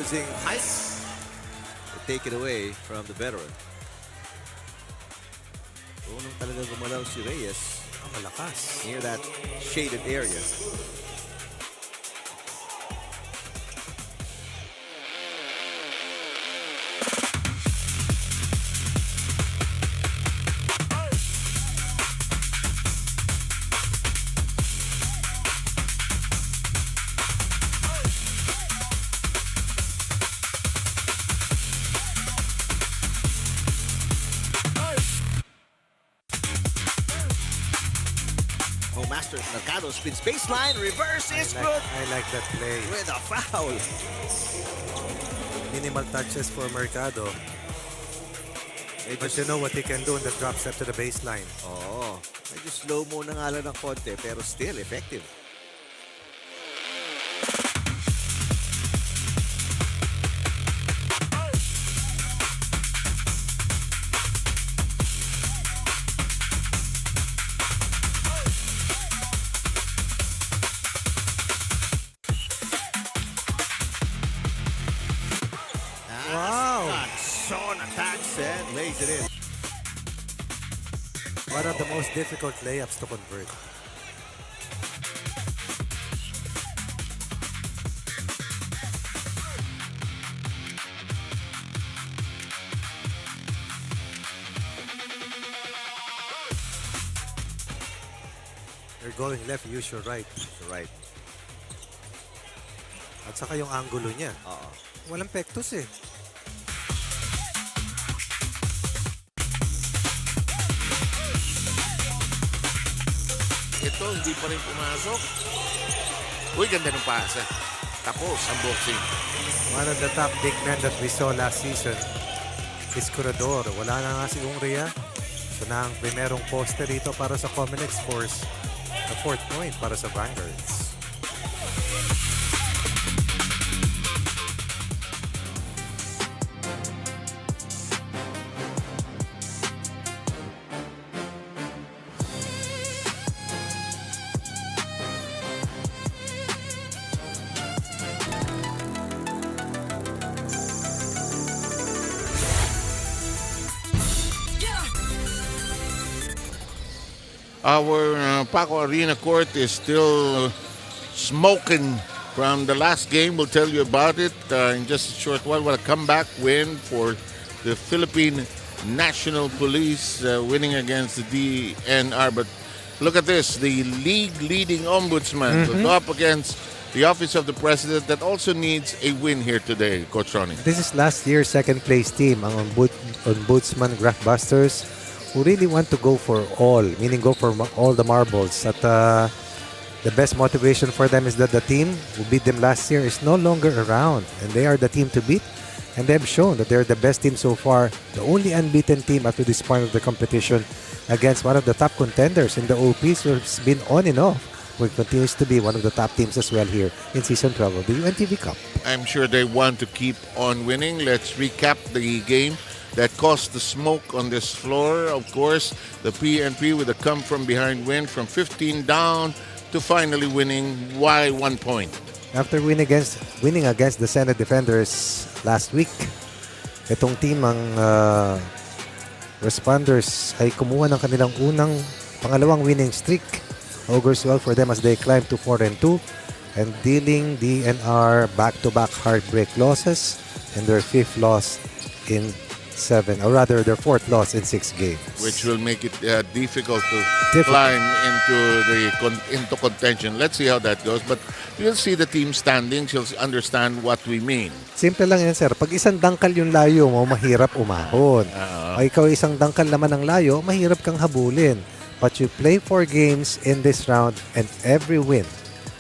[SPEAKER 7] losing height to take it away from the veteran. Unang talaga gumalaw si Reyes.
[SPEAKER 2] Malakas.
[SPEAKER 7] Near that shaded area. Mercado spins baseline, reverse is good.
[SPEAKER 2] I like that play.
[SPEAKER 7] With a foul.
[SPEAKER 2] Minimal touches for Mercado. But you know what he can do in the drop step to the baseline.
[SPEAKER 7] Oo. Medyo slow mo na nga lang ng konti, pero still effective. Lays it in.
[SPEAKER 2] One of the most difficult layups to convert. You're going left, use your right.
[SPEAKER 7] Right.
[SPEAKER 2] At saka yung angulo niya. Walang pektus eh.
[SPEAKER 1] Ito, hindi pa rin pumasok. Uy, ganda ng pasa. Tapos ang boxing.
[SPEAKER 2] One of the top big men that we saw last season is Corredor. Wala na nga si Ungria. So na ang primerong poster dito para sa COMELEC scores. The 4th point para sa Vanguards.
[SPEAKER 1] Our Paco Arena court is still smoking from the last game. We'll tell you about it in just a short while. What a comeback win for the Philippine National Police winning against the DENR. But look at this, the league-leading ombudsman will go up against the Office of the President that also needs a win here today, Coach Ronnie.
[SPEAKER 2] This is last year's second-place team, ang Ombudsman Graftbusters, who really want to go for all, meaning go for all the marbles. At the best motivation for them is that the team who beat them last year is no longer around, and they are the team to beat. And they've shown that they're the best team so far, the only unbeaten team up to this point of the competition against one of the top contenders in the OPs who's been on and off, who continues to be one of the top teams as well here in Season 12 of the UNTV Cup.
[SPEAKER 1] I'm sure they want to keep on winning. Let's recap the game that caused the smoke on this floor. Of course, the PNP with a come-from-behind win from 15 down to finally winning by 1 point.
[SPEAKER 2] After winning against the Senate Defenders last week, itong team ang Responders ay kumuha ng kanilang pangalawang winning streak. Augurs well for them as they climb to 4-2 and dealing DNR back-to-back heartbreak losses and their 5th loss in 7, or rather their 4th loss in 6 games.
[SPEAKER 1] Which will make it difficult to climb into contention. Let's see how that goes. But you'll see the team standings. You'll understand what we mean.
[SPEAKER 2] Simple lang yan, sir. Pag isang dangkal yung layo mo, mahirap umahon. Pag ikaw isang dangkal naman ng layo, mahirap kang habulin. But you play 4 games in this round and every win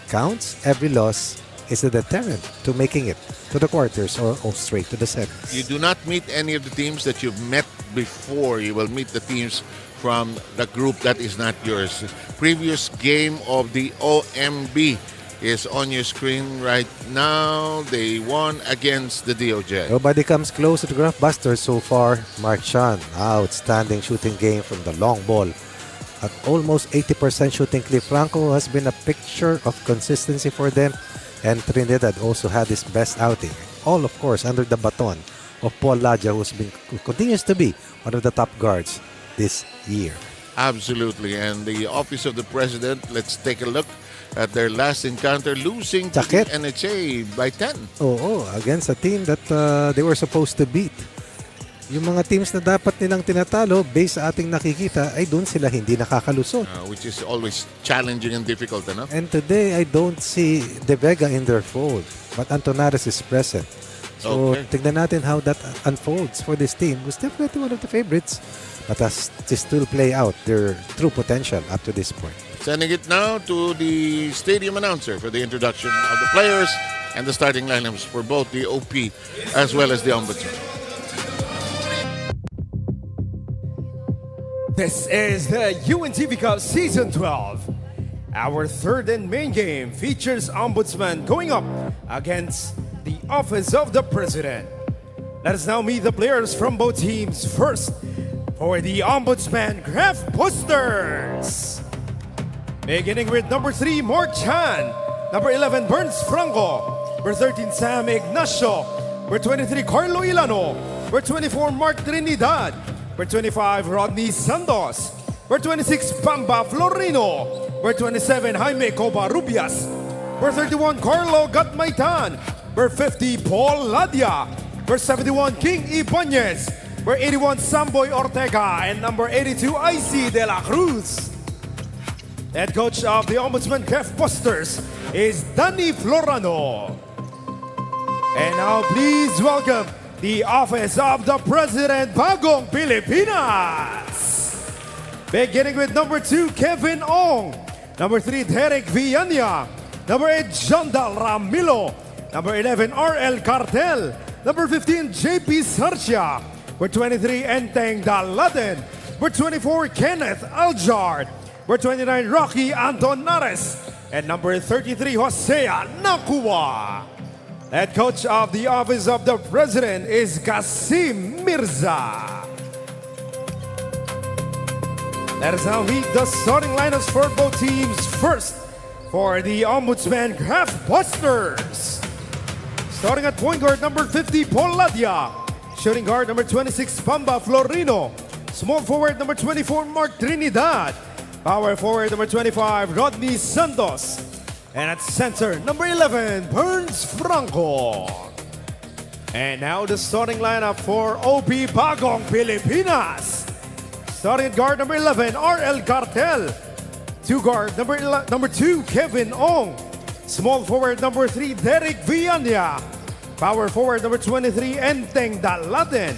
[SPEAKER 2] counts. Every loss is a deterrent to making it to the quarters or straight to the semis.
[SPEAKER 1] You do not meet any of the teams that you've met before. You will meet the teams from the group that is not yours. Previous game of the OMB is on your screen right now. They won against the DOJ.
[SPEAKER 2] Nobody comes close to the Graftbusters so far. Mark Chan, outstanding shooting game from the long ball. At almost 80% shooting clip, Franco has been a picture of consistency for them. And Trinidad also had his best outing. all of course under the baton of Paul Ladja, who continues to be one of the top guards this year.
[SPEAKER 1] Absolutely. And the Office of the President, let's take a look at their last encounter, losing to
[SPEAKER 2] Sakit.
[SPEAKER 1] the NHA by 10.
[SPEAKER 2] Oo, against a team that they were supposed to beat. Yung mga teams na dapat nilang tinatalo, based sa ating nakikita, ay doon sila hindi nakakalusot.
[SPEAKER 1] Which is always challenging and difficult, ano?
[SPEAKER 2] And today, I don't see De Vega in their fold, but Antonares is present. So, tignan natin how that unfolds for this team, who's definitely one of the favorites, but has to still play out their true potential up to this point.
[SPEAKER 1] Sending it now to the stadium announcer for the introduction of the players and the starting lineups for both the OP as well as the Ombudsman.
[SPEAKER 4] This is the UNTV Cup Season 12. Our third and main game features Ombudsman going up against the Office of the President. Let us now meet the players from both teams. First, for the Ombudsman Graftbusters. Beginning with number 3, Mark Chan. Number 11, Burns Franco. Number 13, Sam Ignacio. Number 23, Carlo Ilano. Number 24, Mark Trinidad. Number 25, Rodney Santos. Number 26, Pamba Florino. Number 27, Jaime Covarrubias. Number 31, Carlo Gatmaitan. Number 50, Paul Ladia. Number 71, King Ibanez. Number 81, Samboy Ortega. And number 82, IC De La Cruz. Head coach of the Ombudsman Graftbusters is Danny Florano. And now please welcome the Office of the President, Bagong, Pilipinas. Beginning with number 2, Kevin Ong. Number 3, Derek Villania. Number 8, Jandal Ramilo. Number 11, RL Cartel. Number 15, JP Sarcia. Number 23, Enteng Daladen. Number 24, Kenneth Aljard. Number 29, Rocky Antonares. And number 33, Hosea Nakua. Head coach of the Office of the President is Kasim Mirza. Let us now meet the starting lineups for both teams. First, for the Ombudsman Graftbusters. Starting at point guard, number 50, Paul Ladia. Shooting guard, number 26, Pamba Florino. Small forward, number 24, Mark Trinidad. Power forward, number 25, Rodney Santos. And at center, number 11, Burns Franco. And now the starting lineup for OP Bagong, Pilipinas. Starting at guard, number 11, RL Cartel. Two guard, number 2, Kevin Ong. Small forward, number 3, Derek Villania. Power forward, number 23, Enteng Daladen.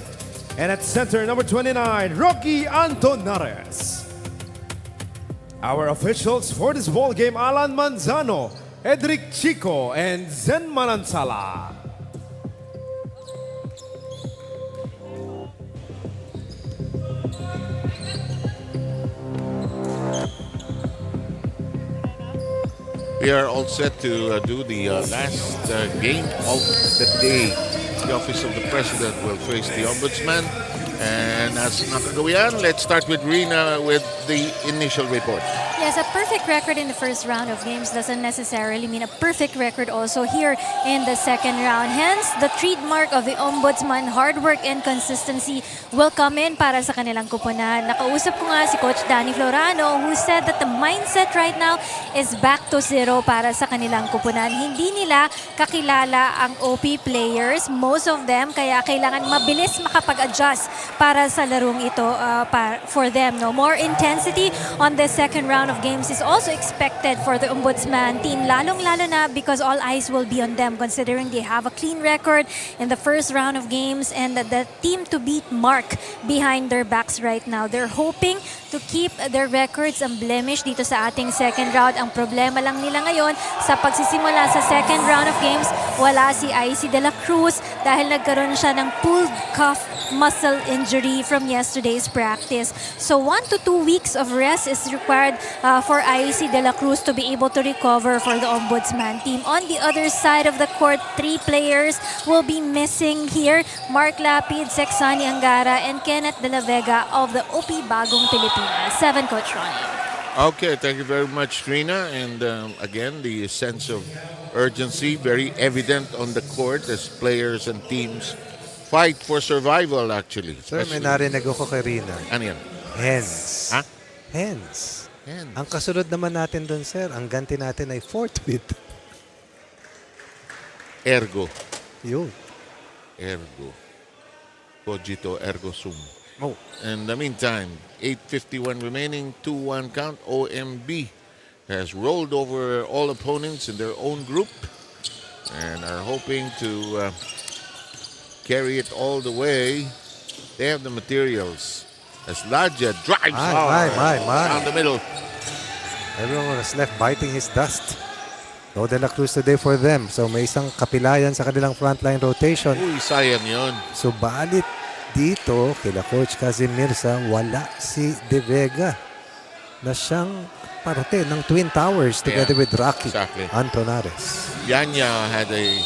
[SPEAKER 4] And at center, number 29, Rocky Antonares. Our officials for this ball game, Alan Manzano, Edric Chico, and Zen Manansala.
[SPEAKER 1] We are all set to do the last game of the day. The Office of the President will face the Ombudsman. And as nakagawian, let's start with Rina with the initial report.
[SPEAKER 3] Yes, a perfect record in the first round of games doesn't necessarily mean a perfect record also here in the second round. Hence, the trademark of the Ombudsman, hard work and consistency will come in para sa kanilang kupunan. Nakausap ko nga si Coach Danny Florano who said that the mindset right now is back to zero para sa kanilang kupunan. Hindi nila kakilala ang OP players, most of them, kaya kailangan mabilis makapag-adjust para sa larong ito for them. No more intensity on the second round of games is also expected for the Ombudsman team, lalong-lalo na because all eyes will be on them considering they have a clean record in the first round of games and the team to beat mark behind their backs right now. They're hoping to keep their records unblemished dito sa ating second round. Ang problema lang nila ngayon sa pagsisimula sa second round of games, wala si IC De La Cruz dahil nagkaroon siya ng pulled cuff muscle injury from yesterday's practice. So 1 to 2 weeks of rest is required for IC De La Cruz to be able to recover for the Ombudsman team. On the other side of the court, 3 players will be missing here. Mark Lapid, Sexani Angara, and Kenneth De La Vega of the OP Bagong Pilipinas. 7, Coach Ronnie.
[SPEAKER 1] Okay, thank you very much, Trina. And again, the sense of urgency very evident on the court as players and teams fight for survival, actually.
[SPEAKER 2] Sir, may narinig ako kay Rina.
[SPEAKER 1] Ano yan?
[SPEAKER 2] Hens.
[SPEAKER 1] Ha?
[SPEAKER 2] Hens.
[SPEAKER 1] Hens.
[SPEAKER 2] Ang kasunod naman natin doon, sir, ang ganti natin ay forthwith.
[SPEAKER 1] Ergo.
[SPEAKER 2] Yun.
[SPEAKER 1] Ergo. Cogito ergo sum.
[SPEAKER 2] Oh.
[SPEAKER 1] In the meantime, 8:51 remaining, 2-1 count. OMB has rolled over all opponents in their own group and are hoping to carry it all the way. They have the materials. As Ladja drives hard down the middle.
[SPEAKER 2] Everyone is left biting his dust. No De La Cruz today for them. So may isang kapilayan sa kanilang frontline rotation.
[SPEAKER 1] Uy, sayang yun.
[SPEAKER 2] Subalit dito, kila Coach Kazim Mirza, wala si De Vega na siyang parte ng Twin Towers together with Rocky Antonares.
[SPEAKER 1] Yanya had a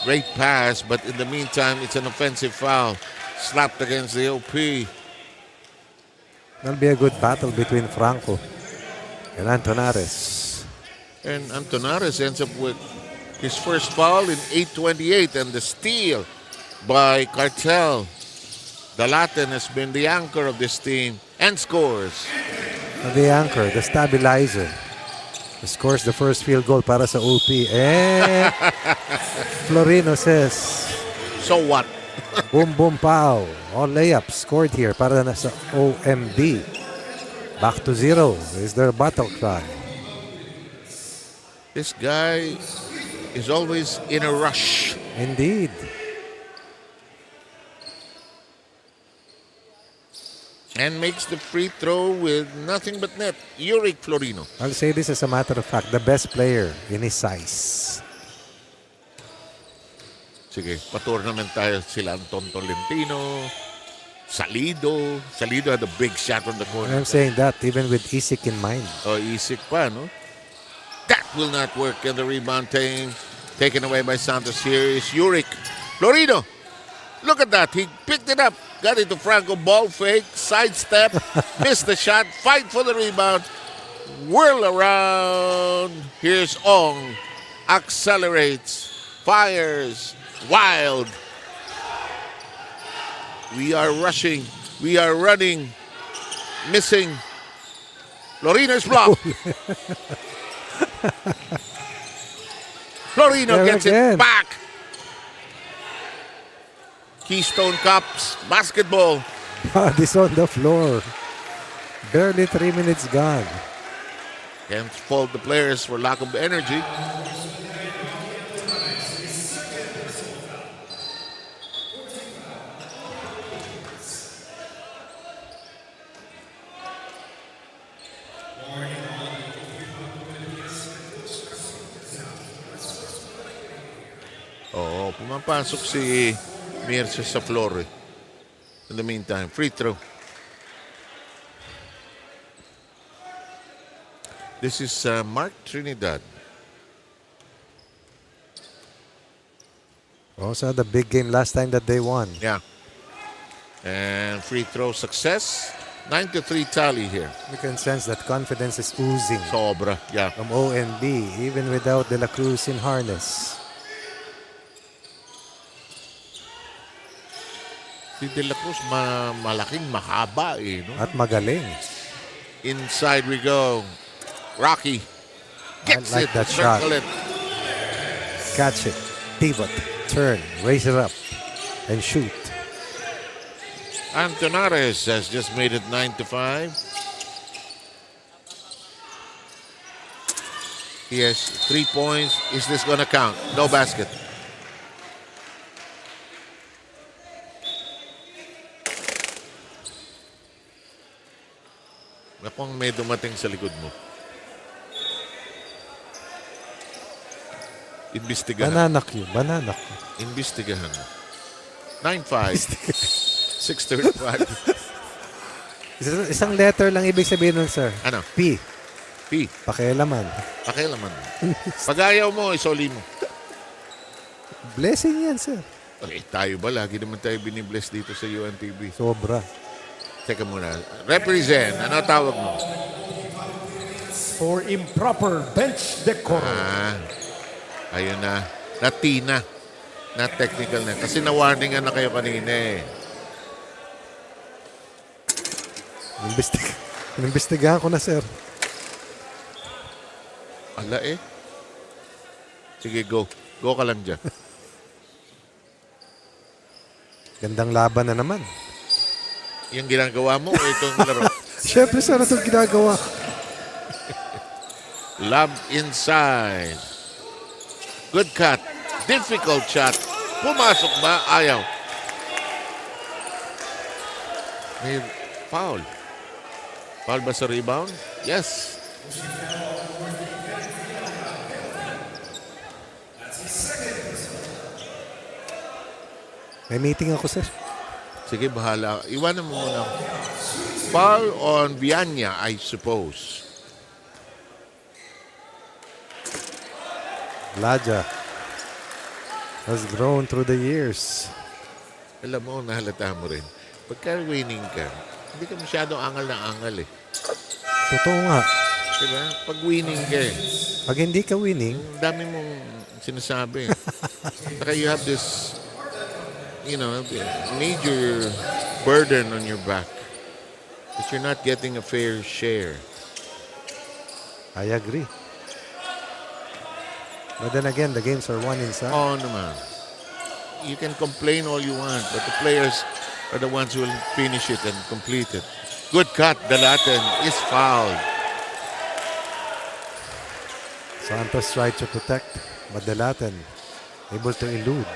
[SPEAKER 1] great pass, but in the meantime, it's an offensive foul. Slapped against the OP.
[SPEAKER 2] That'll be a good battle between Franco and Antonares.
[SPEAKER 1] And Antonares ends up with his first foul in 8:28 and the steal by Cartel. The Latin has been the anchor of this team and scores.
[SPEAKER 2] The anchor, the stabilizer. He scores the first field goal para sa OP. And Florino says,
[SPEAKER 1] so what?
[SPEAKER 2] Boom, boom, pow. All layups scored here para na sa OMB. Back to 0 is their battle cry.
[SPEAKER 1] This guy is always in a rush.
[SPEAKER 2] Indeed.
[SPEAKER 1] And makes the free throw with nothing but net. Yurick Florino.
[SPEAKER 2] I'll say this as a matter of fact, the best player in his size.
[SPEAKER 1] Sige, pa-tournament tayo sila Anton Tolentino, Salido. Salido had a big shot on the corner.
[SPEAKER 2] I'm saying that even with Isik in mind.
[SPEAKER 1] Oh, Isik pa, no? That will not work. And the rebound taken away by Santos here is Yurick Florino. Look at that. He picked it up. Got it to Franco. Ball fake. Sidestep. Missed the shot. Fight for the rebound. Whirl around. Here's Ong. Accelerates. Fires. Wild. We are rushing. We are running. Missing. Florino's blocked. Florino gets it back. Keystone Cups basketball.
[SPEAKER 2] Bodies on the floor. Barely 3 minutes gone.
[SPEAKER 1] Can't fault the players for lack of energy. Oo, pumapasok si Mirza sa floor. In the meantime, free throw. This is Mark Trinidad.
[SPEAKER 2] Also the big game last time that they won.
[SPEAKER 1] Yeah. And free throw success. 9-3 tally here.
[SPEAKER 2] You can sense that confidence is oozing.
[SPEAKER 1] Sobra, yeah.
[SPEAKER 2] From OMB, even without De La Cruz in harness.
[SPEAKER 1] Si De La Cruz malaking mahaba no?
[SPEAKER 2] At magaling.
[SPEAKER 1] Inside we go. Rocky gets
[SPEAKER 2] like
[SPEAKER 1] it.
[SPEAKER 2] That shot.
[SPEAKER 1] It.
[SPEAKER 2] Catch it. Pivot. Turn. Raise it up. And shoot.
[SPEAKER 1] Antonares has just made it 9-5. He has 3 points. Is this going to count? No basket. Napang may dumating sa likod mo. Imbestigahan.
[SPEAKER 2] Bananak yun. Bananak.
[SPEAKER 1] Imbestigahan. 9-5. 6:35.
[SPEAKER 2] Isang letter lang ibig sabihin nun, sir.
[SPEAKER 1] Ano?
[SPEAKER 2] P.
[SPEAKER 1] P.
[SPEAKER 2] Pakialaman.
[SPEAKER 1] Pakialaman. Pag ayaw mo, isoli mo.
[SPEAKER 2] Blessing yan, sir.
[SPEAKER 1] Okay, tayo ba? Lagi naman tayo binibless dito sa UNTV.
[SPEAKER 2] Sobra.
[SPEAKER 1] Teka muna. Represent. Ano tawag mo?
[SPEAKER 4] for improper bench decor.
[SPEAKER 1] Ayun na. Natina. Not technical na. Kasi na-warningan na kayo kanina eh.
[SPEAKER 2] Inimbestigahan ko na, sir.
[SPEAKER 1] Ala eh. Sige, go. Go ka lang dyan.
[SPEAKER 2] Gandang laban na naman.
[SPEAKER 1] Yung ginagawa mo o itong laro?
[SPEAKER 2] Siyempre, sir, itong ginagawa.
[SPEAKER 1] Lob inside. Good cut. Difficult shot. Pumasok ba? Ayaw. May foul. Foul ba sa rebound? Yes.
[SPEAKER 2] May meeting ako, sir.
[SPEAKER 1] Sige, bahala. Iwanan mo muna. Foul on Viana, I suppose.
[SPEAKER 2] Laja has grown through the years.
[SPEAKER 1] Alam mo, nahalata mo rin. Pagka winning ka, hindi ka masyadong angal na angal eh.
[SPEAKER 2] Totoo nga.
[SPEAKER 1] Diba? Pag winning ka eh.
[SPEAKER 2] Pag hindi ka winning,
[SPEAKER 1] ang dami mong sinasabi. Saka you have this, major burden on your back. Because you're not getting a fair share.
[SPEAKER 2] I agree. But then again, the games are won inside.
[SPEAKER 1] Oh, naman. You can complain all you want, but the players are the ones who will finish it and complete it. Good cut. The Latin is fouled.
[SPEAKER 2] Santos tried to protect, but the Latin able to elude.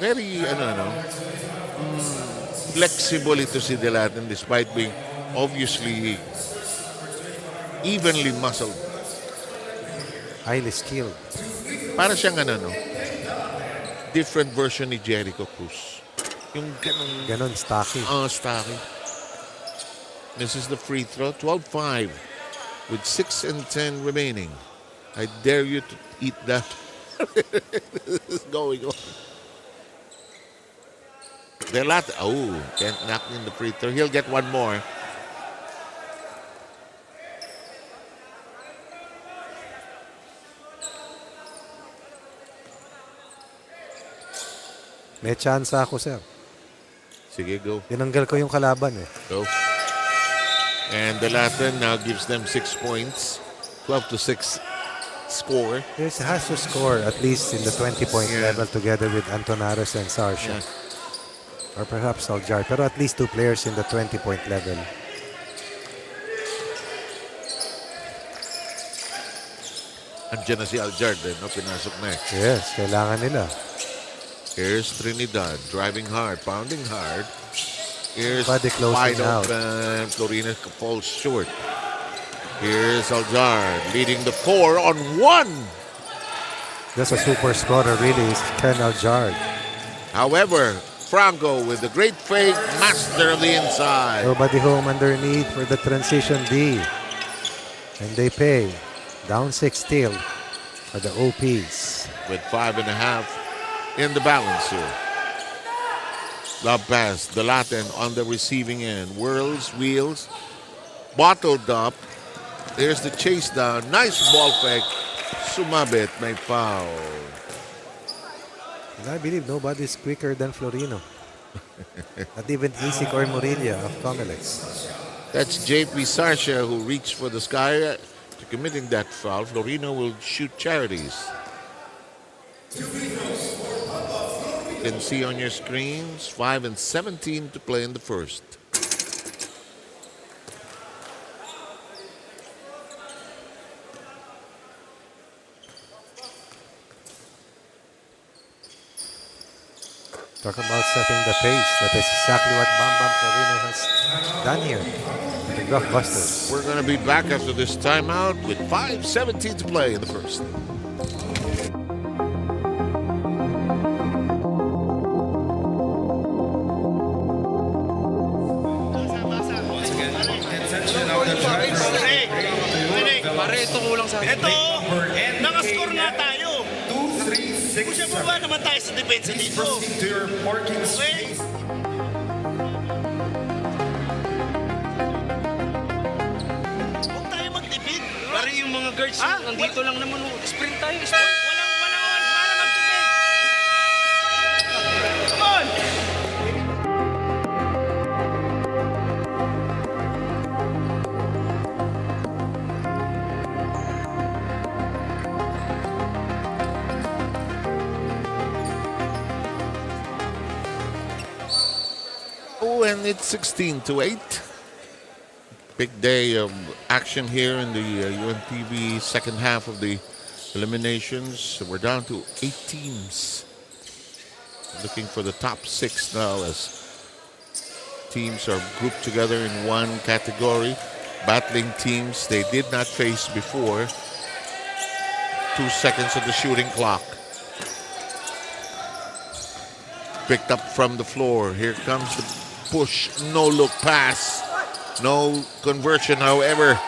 [SPEAKER 1] Very, flexible ito si De Latin despite being obviously evenly muscled.
[SPEAKER 2] Highly skilled.
[SPEAKER 1] Para siyang different version ni Jericho Cruz. Yung
[SPEAKER 2] ganon stocky.
[SPEAKER 1] Stocky. This is the free throw. 12-5 with 6 and 10 remaining. I dare you to eat that. This is going on. Can't knock in the free throw. He'll get one more.
[SPEAKER 2] May chance ako, sir.
[SPEAKER 1] Sige, go.
[SPEAKER 2] Tinanggal ko yung kalaban eh.
[SPEAKER 1] Go. And the Latin now gives them 6 points. 12-6 score.
[SPEAKER 2] He has to score at least in the 20-point level together with Antonares and Sarsha. Or perhaps Aljar. Pero at least 2 players in the 20-point level.
[SPEAKER 1] Andiyan na si Aljar din, pinasok na eh.
[SPEAKER 2] Yes, kailangan nila.
[SPEAKER 1] Here's Trinidad, driving hard, pounding hard. Here's
[SPEAKER 2] Body closing
[SPEAKER 1] wide open. Florina falls short. Here's Aljar leading the 4-on-1.
[SPEAKER 2] Just a super scorer really is Ken Aljar.
[SPEAKER 1] However, Franco with the great fake, master of the inside.
[SPEAKER 2] Nobody home underneath for the transition D. And they pay. Down 6 still for the OPs.
[SPEAKER 1] With 5.5 in the balance here. Lob pass, the Latin on the receiving end. Whirls, wheels, bottled up. There's the chase down. Nice ball fake. Sumabit, may foul.
[SPEAKER 2] And I believe nobody's quicker than Florino. Not even Isik or Morilla of COMELEC.
[SPEAKER 1] That's JP Sarsha who reached for the sky. To committing that foul, Florino will shoot charities. You can see on your screens 5 and 17 to play in the first.
[SPEAKER 2] Talk about setting the pace. That is exactly what Bam Bam Florino has done here. The Graftbusters.
[SPEAKER 1] We're going to be back after this timeout with 5:17 to play in the first.
[SPEAKER 10] Pare, ito kulang sa akin. Ito, nakascore nga tayo. 2, 3, 6, Pusya mo ba naman tayo sa depensa dito? Okay? Huwag tayo magtipid. Pare, mga guards, nandito lang naman. Sprint tayo, sprint. Walang oras para magtubig. Come on!
[SPEAKER 1] Oh, and it's 16-8. Big day of action here in the UNTV second half of the eliminations. We're down to 8 teams. Looking for the top 6 now as teams are grouped together in one category. Battling teams they did not face before. 2 seconds of the shooting clock. Picked up from the floor. Here comes the push, no look pass. No conversion, however,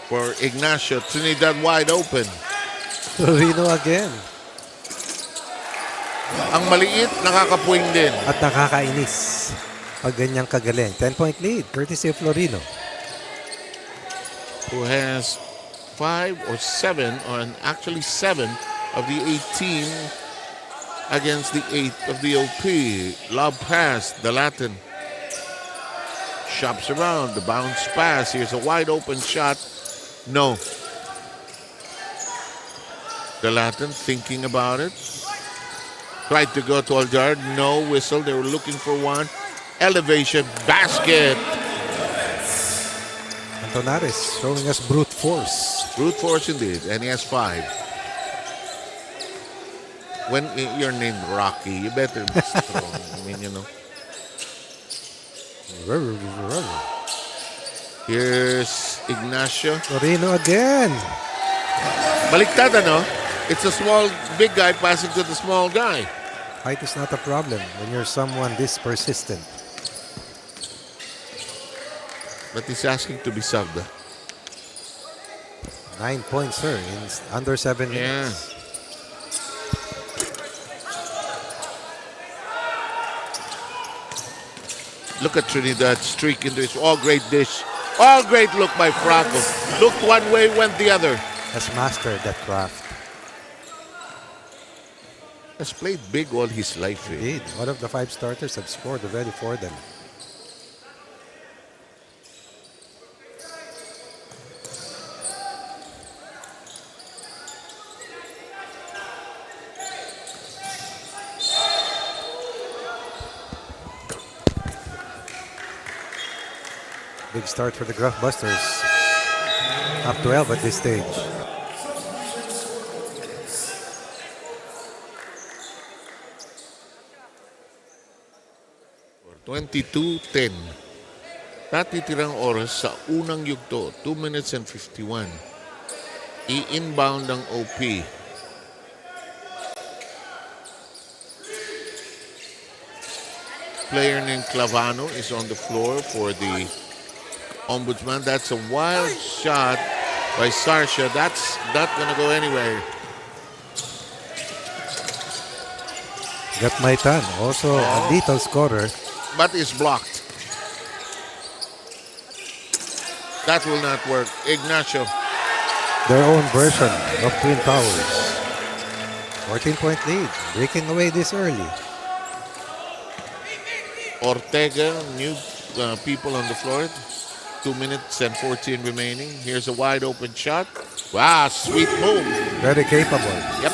[SPEAKER 1] for Ignacio. Trinidad wide open.
[SPEAKER 2] Florino again.
[SPEAKER 1] Ang maliit, nakakapuwing din.
[SPEAKER 2] At nakakainis. Pag ganyang kagaling. 10-point lead, courtesy of Florino.
[SPEAKER 1] Who has 5 or 7, or actually 7 of the 18 against the 8 of the OP. Lob pass, the Latin. Shops around, the bounce pass. Here's a wide open shot. No. The Latin thinking about it. Tried to go to Aljard. No whistle. They were looking for one. Elevation basket.
[SPEAKER 2] Antonares showing us brute force.
[SPEAKER 1] Brute force indeed. And he has 5. When you're named Rocky, you better be strong. I mean, you know. Here's Ignacio.
[SPEAKER 2] Florino again.
[SPEAKER 1] Baliktad, ano? It's a small, big guy passing to the small guy.
[SPEAKER 2] Height is not a problem when you're someone this persistent.
[SPEAKER 1] But he's asking to be subbed.
[SPEAKER 2] 9 points, sir, in under 7 minutes.
[SPEAKER 1] Look at Trinidad streak into his all great dish. All great look by Paco. Looked one way, went the other.
[SPEAKER 2] Has mastered that craft.
[SPEAKER 1] Has played big all his life.
[SPEAKER 2] Indeed. One of the 5 starters have scored already for them. Big start for the Graftbusters. Up 12 at this stage.
[SPEAKER 1] For 22-10. Natitirang oras sa unang yugto. 2 minutes and 51. I-inbound ang OP. Player named Clavano is on the floor for the Ombudsman. That's a wild shot by Sarsha. That's not going to go anywhere.
[SPEAKER 2] Got Maitan, also a lethal scorer.
[SPEAKER 1] But is blocked. That will not work. Ignacio.
[SPEAKER 2] Their own version of Twin Towers. 14-point lead. Breaking away this early.
[SPEAKER 1] Ortega, new people on the floor. 2 minutes and 14 remaining. Here's a wide open shot. Wow, sweet move.
[SPEAKER 2] Very capable.
[SPEAKER 1] Yep.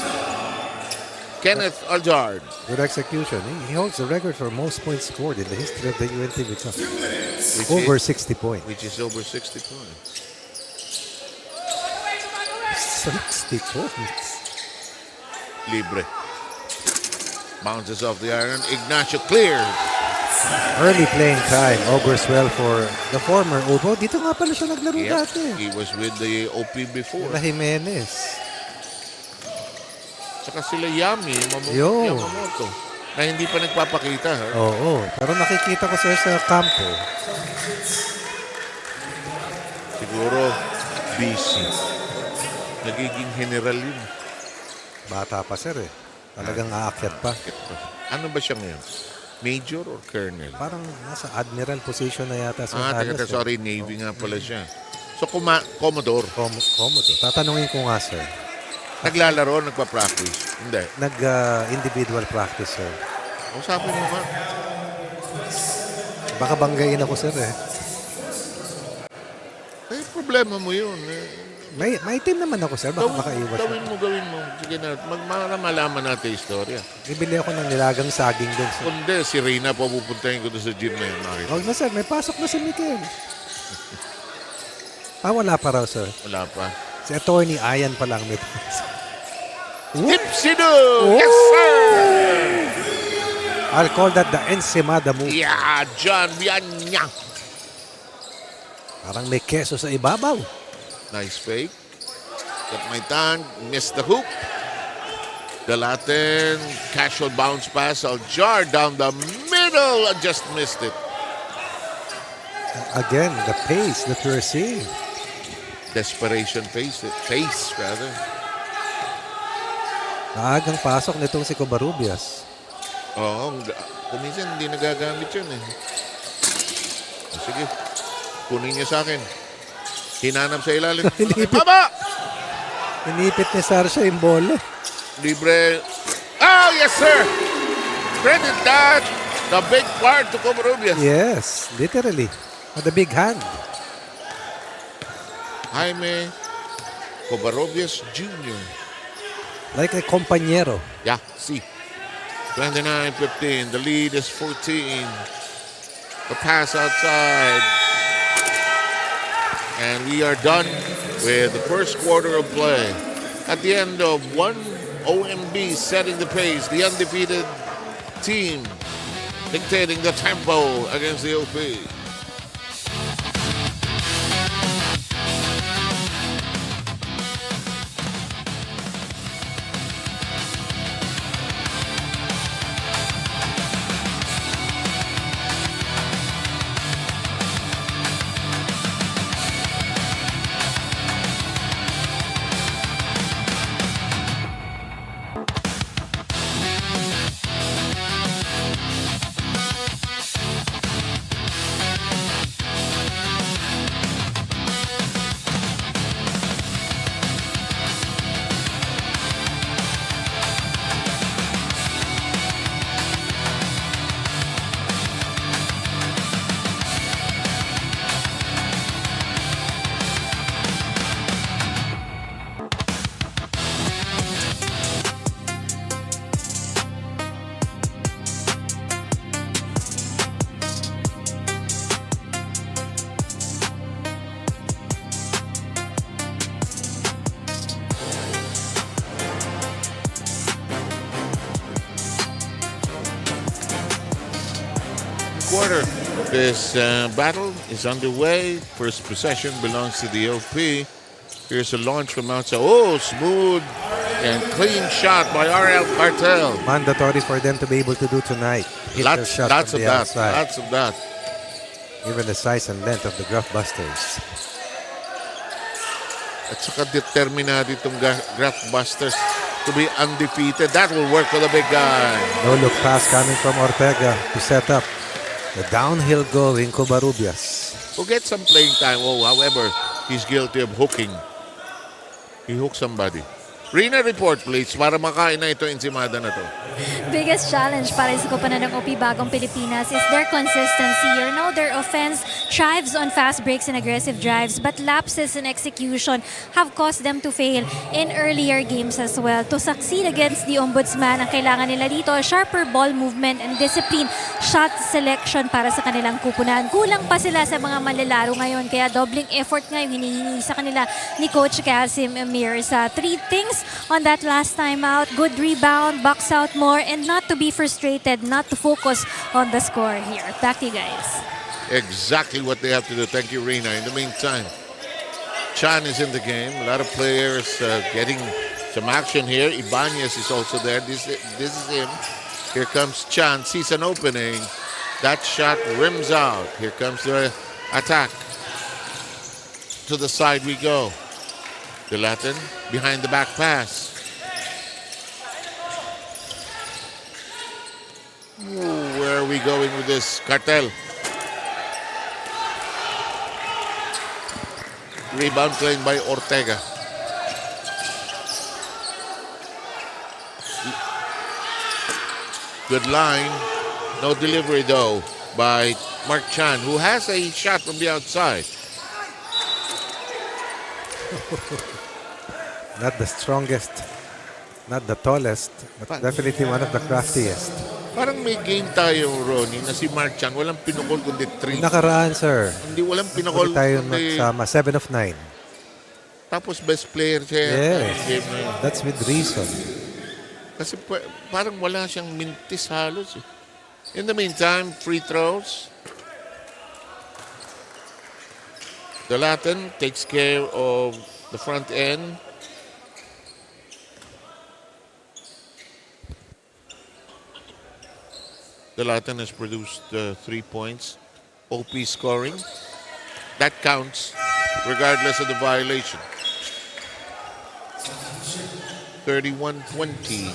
[SPEAKER 1] Kenneth Aljard.
[SPEAKER 2] Good execution. He holds the record for most points scored in the history of the UNTV Cup. Over 60 points.
[SPEAKER 1] Which is over 60 points.
[SPEAKER 2] 60 points.
[SPEAKER 1] Libre. Bounces off the iron. Ignacio clears.
[SPEAKER 2] Early playing time augurs well for the former Ubo. Dito nga pala siya naglaro dati.
[SPEAKER 1] He was with the OP before.
[SPEAKER 2] La Jimenez.
[SPEAKER 1] Saka sila Yami, Yamamoto, na hindi pa nagpapakita. Ha?
[SPEAKER 2] Oo, pero nakikita ko sir sa kampo.
[SPEAKER 1] Siguro busy. Nagiging general yun.
[SPEAKER 2] Bata pa sir eh. Talagang aakyat pa.
[SPEAKER 1] Ano ba siya ngayon? Major or colonel?
[SPEAKER 2] Parang nasa admiral position na yata.
[SPEAKER 1] Sorry, Navy nga pala siya. So, Commodore.
[SPEAKER 2] Commodore. Tatanungin ko nga, sir.
[SPEAKER 1] Naglalaro, nagpa-practice? Hindi.
[SPEAKER 2] Individual practice, sir.
[SPEAKER 1] Usapin mo ba?
[SPEAKER 2] Baka banggayin ako, sir, eh.
[SPEAKER 1] Problema mo yun.
[SPEAKER 2] May team naman ako, sir. Baka makaiwas.
[SPEAKER 1] Gawin mo. Sige na. Malaman natin yung istorya.
[SPEAKER 2] Bibili ako ng nilagang saging doon, sir.
[SPEAKER 1] Kundi, si Reyna pupuntahin ko doon sa gym na yun.
[SPEAKER 2] Huwag na, sir. May pasok na si Mikel. Wala pa raw, sir.
[SPEAKER 1] Wala pa.
[SPEAKER 2] Si Attorney Ayan pa lang may pasok.
[SPEAKER 1] Tipsido! Yes, sir!
[SPEAKER 2] I'll call that the ensimada move.
[SPEAKER 1] Yeah, John Vianya.
[SPEAKER 2] Parang may keso sa ibabaw.
[SPEAKER 1] Nice fake. Got my tongue. Missed the hoop. The Latin casual bounce pass. I'll jar down the middle. I just missed it.
[SPEAKER 2] Again, the pace that we're seeing.
[SPEAKER 1] Desperation face, rather.
[SPEAKER 2] Maagang pasok nitong si Covarrubias.
[SPEAKER 1] Oo, kuminsan hindi nagagamit yun eh. Sige, kunin niyo sa akin. Hinanap sa ilalim. Baba!
[SPEAKER 2] Inipit ni Sarsha yung bola.
[SPEAKER 1] Libre. Oh, yes, sir! Credit that. The big part to Covarrubias.
[SPEAKER 2] Yes, literally. With a big hand.
[SPEAKER 1] Jaime Covarrubias Jr.
[SPEAKER 2] Like a compañero.
[SPEAKER 1] Yeah, see. 29-15. The lead is 14. The pass outside. And we are done with the first quarter of play. At the end of one OMB setting the pace, the undefeated team dictating the tempo against the OP. Quarter. This battle is underway. First possession belongs to the OP. Here's a launch from outside. Oh, smooth and clean shot by RL Cartel.
[SPEAKER 2] Mandatory for them to be able to do tonight. Hit their shot
[SPEAKER 1] lots
[SPEAKER 2] from
[SPEAKER 1] of
[SPEAKER 2] the
[SPEAKER 1] that.
[SPEAKER 2] outside.
[SPEAKER 1] Lots of that.
[SPEAKER 2] Given the size and length of the Graftbusters.
[SPEAKER 1] At saka determinado itong Graftbusters to be undefeated. That will work for the big guy.
[SPEAKER 2] No look pass coming from Ortega to set up the downhill going Covarrubias.
[SPEAKER 1] Will get some playing time. Oh, however, he's guilty of hooking. He hooked somebody. Rina, report please para makain na ito ensimada na to.
[SPEAKER 3] Biggest challenge para sa koponan ng OP Bagong Pilipinas is their consistency. You know, their offense thrives on fast breaks and aggressive drives, but lapses in execution have caused them to fail in earlier games as well. To succeed against the Ombudsman, ang kailangan nila dito, sharper ball movement and discipline, shot selection para sa kanilang kupunan. Kulang pa sila sa mga manlalaro ngayon, kaya doubling effort ngayon hinihingi sa kanila ni Coach Casim Amir sa three things on that last time out: good rebound, box out more, and not to be frustrated, not to focus on the score here. Back to you guys.
[SPEAKER 1] Exactly what they have to do. Thank you, Rina. In the meantime, Chan is in the game. A lot of players getting some action here. Ibanez is also there. This is him. Here comes Chan. Sees an opening. That shot rims out. Here comes the attack. To the side we go. The Latin behind the back pass. Ooh, where are we going with this? Cartel. Rebound claimed by Ortega. Good line. No delivery though by Mark Chan, who has a shot from the outside.
[SPEAKER 2] Not the strongest, not the tallest, but definitely one of the craftiest.
[SPEAKER 1] Parang may game tayo, Ronnie, na si Mark Chan, walang pinukol kundi 3.
[SPEAKER 2] Nakaraan, sir.
[SPEAKER 1] Hindi, walang pinukol
[SPEAKER 2] Hindi tayo
[SPEAKER 1] kundi...
[SPEAKER 2] magsama. 7 of 9.
[SPEAKER 1] Tapos best player siya.
[SPEAKER 2] Yes.
[SPEAKER 1] Game na yun.
[SPEAKER 2] That's with reason.
[SPEAKER 1] Kasi parang wala siyang mintis halos. In the meantime, free throws. The Latin takes care of the front end. The Latin has produced 3 points. OP scoring. That counts regardless of the violation. 31-20.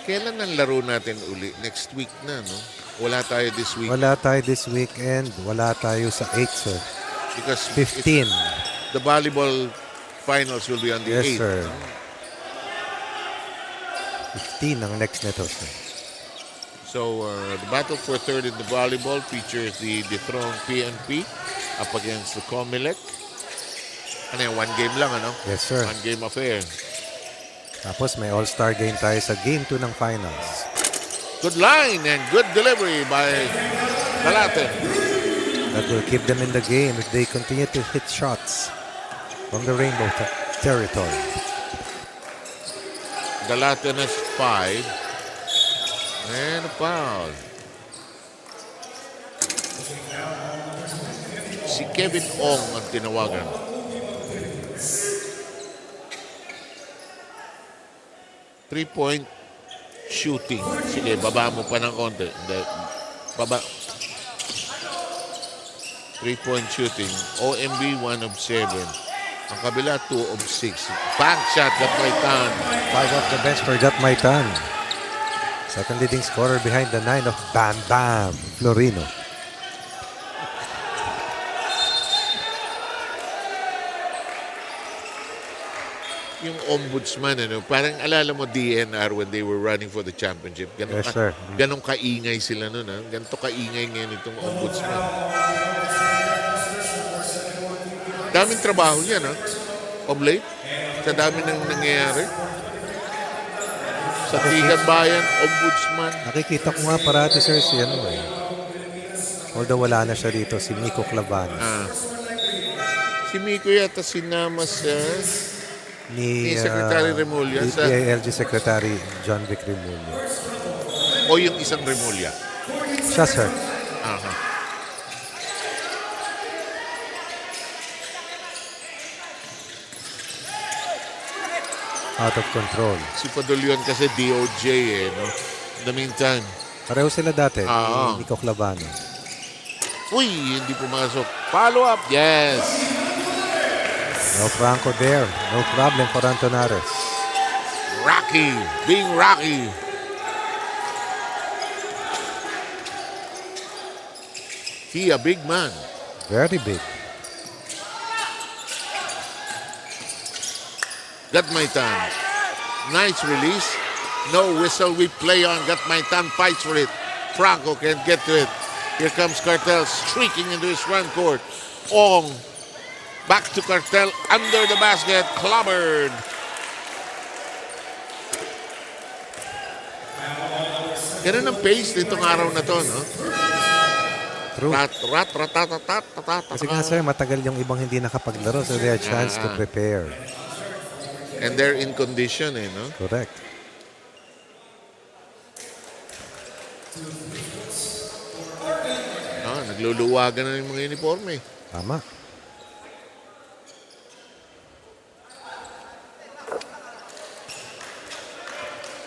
[SPEAKER 1] Kailan ang laro natin uli? Next week na, no? Wala tayo this week.
[SPEAKER 2] Wala tayo this weekend. Wala tayo sa 8, sir.
[SPEAKER 1] Because
[SPEAKER 2] 15.
[SPEAKER 1] The volleyball finals will be on the 8th.
[SPEAKER 2] Yes, sir. 15 ang next nito, sir.
[SPEAKER 1] So, the battle for third in the volleyball features the dethroned PNP up against the COMELEC. Ano yan? 1 game lang, ano?
[SPEAKER 2] Yes, sir.
[SPEAKER 1] 1 game affair.
[SPEAKER 2] Tapos may all-star game tayo sa game 2 ng finals.
[SPEAKER 1] Good line and good delivery by the Latin.
[SPEAKER 2] That will keep them in the game if they continue to hit shots from the rainbow territory.
[SPEAKER 1] The Latin has 5. And a foul. Si Kevin Ong ang tinawagan. Three-point shooting. Sige, baba mo pa ng konti. Hindi. Baba. 3-point shooting. OMB 1 of 7. Ang kabila 2 of 6. Bank shot, got my tan.
[SPEAKER 2] 5 off the bench for Got My Tan. Second leading scorer behind the 9 of Bam Bam Florino.
[SPEAKER 1] Yung ombudsman, ano, parang alala mo DNR when they were running for the championship. Ganun,
[SPEAKER 2] Yes, sir.
[SPEAKER 1] Ganong kaingay sila nun. Ha? Ganito kaingay ngayon itong ombudsman. Daming trabaho niya, no? Of late. Sa dami nang nangyayari. Sa Tigan Bayan, ombudsman.
[SPEAKER 2] Nakikita ko nga parati, sir, si ano eh. Although wala na siya dito, si Miko Clavano.
[SPEAKER 1] Si Miko yata sinama sa ni Secretary Remulla. Sa
[SPEAKER 2] DILG Secretary John Vic Remulla.
[SPEAKER 1] o yung isang Remulla?
[SPEAKER 2] Siya, sir.
[SPEAKER 1] Aha.
[SPEAKER 2] Out of control.
[SPEAKER 1] Si Padulyon kasi DOJ eh, no? In the meantime.
[SPEAKER 2] Pareho sila dati.
[SPEAKER 1] Oo.
[SPEAKER 2] Ni Miko Clavano.
[SPEAKER 1] Uy, hindi pumasok. Follow up. Yes.
[SPEAKER 2] No Franco there. No problem for Antonares.
[SPEAKER 1] Rocky. Being Rocky. He a big man.
[SPEAKER 2] Very big.
[SPEAKER 1] Got my time. Nice release. No whistle. We play on. Got my time. Fights for it. Franco can't get to it. Here comes Cartel streaking into his front court. Ong. Back to Cartel. Under the basket. Clobbered. Ganun ang pace nitong araw na to, no?
[SPEAKER 2] True.
[SPEAKER 1] Rat.
[SPEAKER 2] Kasi nga, sir, matagal yung ibang hindi nakapaglaro, so they have a chance to prepare.
[SPEAKER 1] And they're in condition, eh, no?
[SPEAKER 2] Correct.
[SPEAKER 1] Nagluluwagan na yung mga uniforme.
[SPEAKER 2] Tama.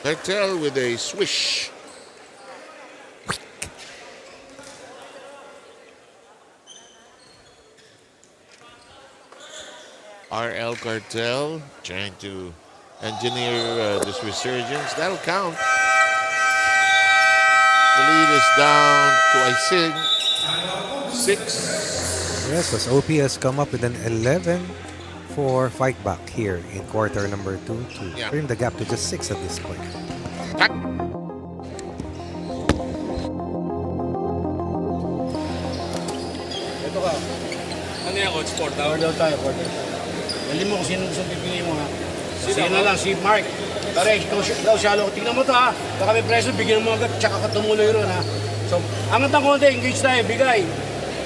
[SPEAKER 1] Cartel with a swish. RL Cartel trying to engineer this resurgence. That'll count. The lead is down to, I think, 6.
[SPEAKER 2] Yes, as OP has come up with an 11-4 fight back here in quarter number 2 to bring the gap to just 6 at this point.
[SPEAKER 10] Ito ka.
[SPEAKER 8] Ano yan, coach? 4 down?
[SPEAKER 10] 4 down tayo, 4 down. Dali mo kung sino gusto pipili mo ha. Sige na lang, si Mark. Pare, ikaw daw shallow. Tingnan mo to ha. Baka may preso, bigyan mo agad, tsaka ka tumuloy ron ha. So, angat ng konti, engage tayo, bigay.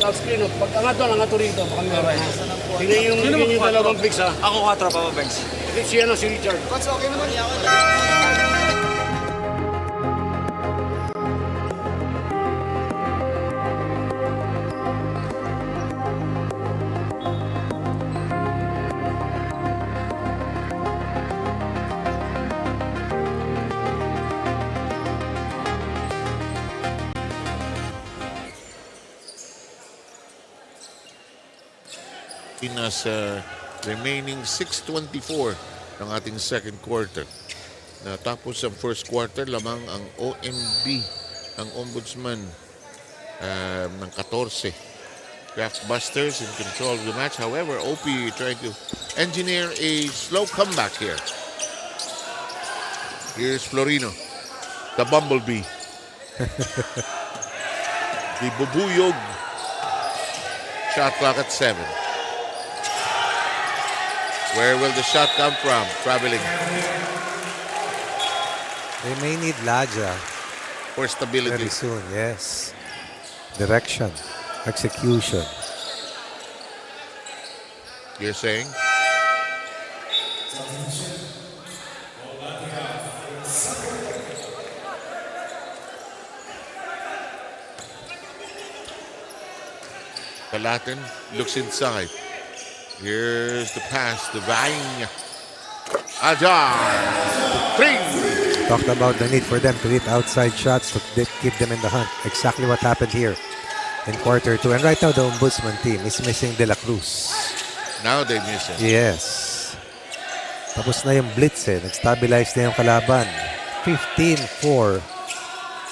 [SPEAKER 10] Top screen, pag angat doon, angat rito. Baka meron ha. Tingnan yung dalawang picks ha.
[SPEAKER 8] Ako 4 pa ba, Benz?
[SPEAKER 10] Si Richard.
[SPEAKER 5] Coach, okay naman.
[SPEAKER 1] Pinas remaining 6:24 ng ating second quarter. Natapos ang first quarter, lamang ang OMB, ang Ombudsman ng 14. Graftbusters in control of the match. However, OP trying to engineer a slow comeback here. Here's Florino, the bumblebee. The bubuyog. Shot clock at 7. Where will the shot come from? Traveling.
[SPEAKER 2] They may need Laja
[SPEAKER 1] for stability.
[SPEAKER 2] Very soon, yes. Direction, execution.
[SPEAKER 1] You're saying? Palatin looks inside. Here's the pass to Vain. Ajar. 3.
[SPEAKER 2] Talked about the need for them to hit outside shots to keep them in the hunt. Exactly what happened here in quarter 2. And right now, the Ombudsman team is missing De La Cruz.
[SPEAKER 1] Now they miss him.
[SPEAKER 2] Yes. Tapos na yung blitz eh. Nag-stabilize na yung kalaban. 15-4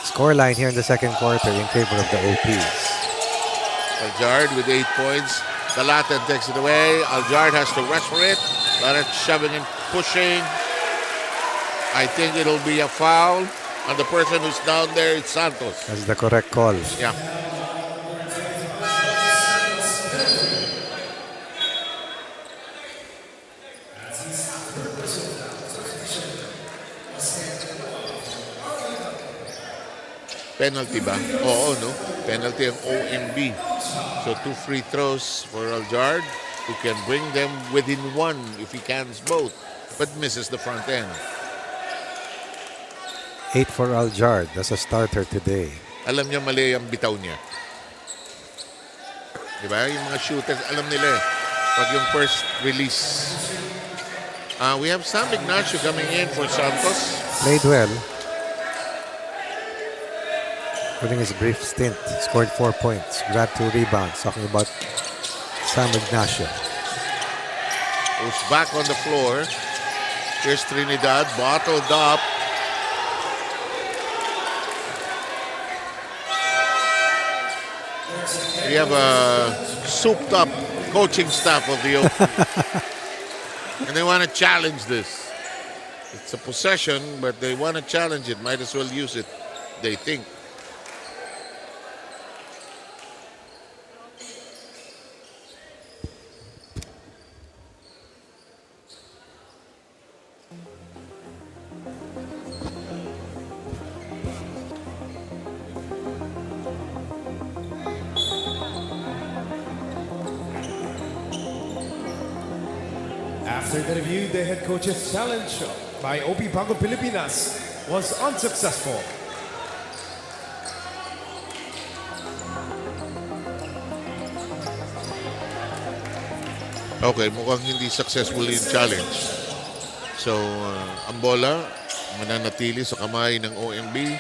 [SPEAKER 2] scoreline here in the second quarter in favor of the OPs.
[SPEAKER 1] Aljard with 8 points. Talatan takes it away. Aljard has to rush for it. Talatan shoving and pushing. I think it'll be a foul on the person who's down there. It's Santos.
[SPEAKER 2] That's the correct call.
[SPEAKER 1] Yeah. Penalty ba? Oo, no? Penalty ang OMB. So 2 free throws for Aljard, who can bring them within 1 if he cans both, but misses the front end.
[SPEAKER 2] 8 for Aljard. That's a starter today.
[SPEAKER 1] Alam niya mali ang bitaw niya. Diba? Yung mga shooters, alam nila eh. Pag yung first release. We have Sam Ignacio coming in for Santos.
[SPEAKER 2] Played well. During his brief stint, scored 4 points, grabbed 2 rebounds. Talking about Sam Ignacio.
[SPEAKER 1] Who's back on the floor. Here's Trinidad, bottled up. We have a souped up coaching staff of the OP. And they want to challenge this. It's a possession, but they want to challenge it. Might as well use it, they think.
[SPEAKER 4] After the review, the head coach's challenge by OP Bagong Pilipinas was unsuccessful.
[SPEAKER 1] Okay, mukhang hindi successful yung challenge. So, ang bola mananatili sa kamay ng OMB.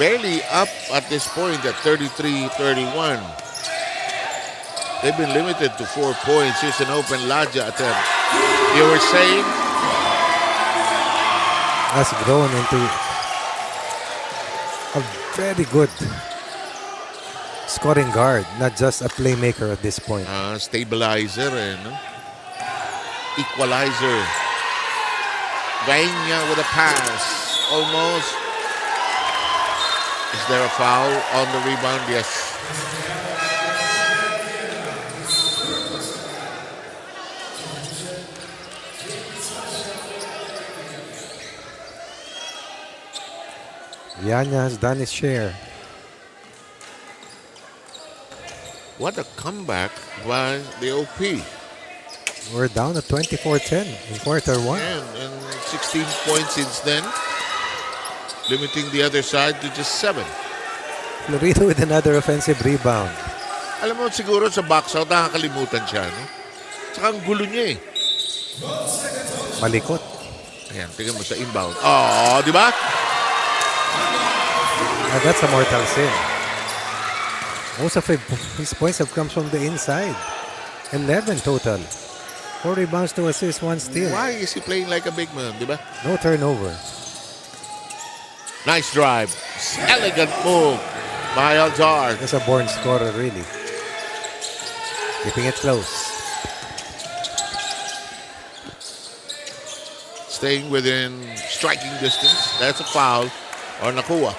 [SPEAKER 1] Barely up at this point at 33-31. They've been limited to 4 points. Here's an open Laja attempt. You were saying?
[SPEAKER 2] Has grown into a very good scoring guard, not just a playmaker at this point.
[SPEAKER 1] Stabilizer, no? Equalizer. Vaina with a pass. Almost. Is there a foul on the rebound? Yes.
[SPEAKER 2] Yanya has done his share.
[SPEAKER 1] What a comeback by the OP.
[SPEAKER 2] We're down at 24-10 in quarter one.
[SPEAKER 1] And 16 points since then. Limiting the other side to just 7.
[SPEAKER 2] Florido with another offensive rebound.
[SPEAKER 1] Alam mo, siguro sa box out, nakakalimutan siya, no? Tsaka ang gulo niya, eh.
[SPEAKER 2] Malikot.
[SPEAKER 1] Ayan, tingnan mo sa inbound. Oh, di ba?
[SPEAKER 2] That's a mortal sin. Most of his points have come from the inside. 11 total. 4 rebounds, 2 assists, 1 steal.
[SPEAKER 1] Why is he playing like a big man, di ba?
[SPEAKER 2] No turnover.
[SPEAKER 1] Nice drive. Elegant move by Aljar.
[SPEAKER 2] That's a born scorer, really. Keeping it close.
[SPEAKER 1] Staying within striking distance. That's a foul or nakuha.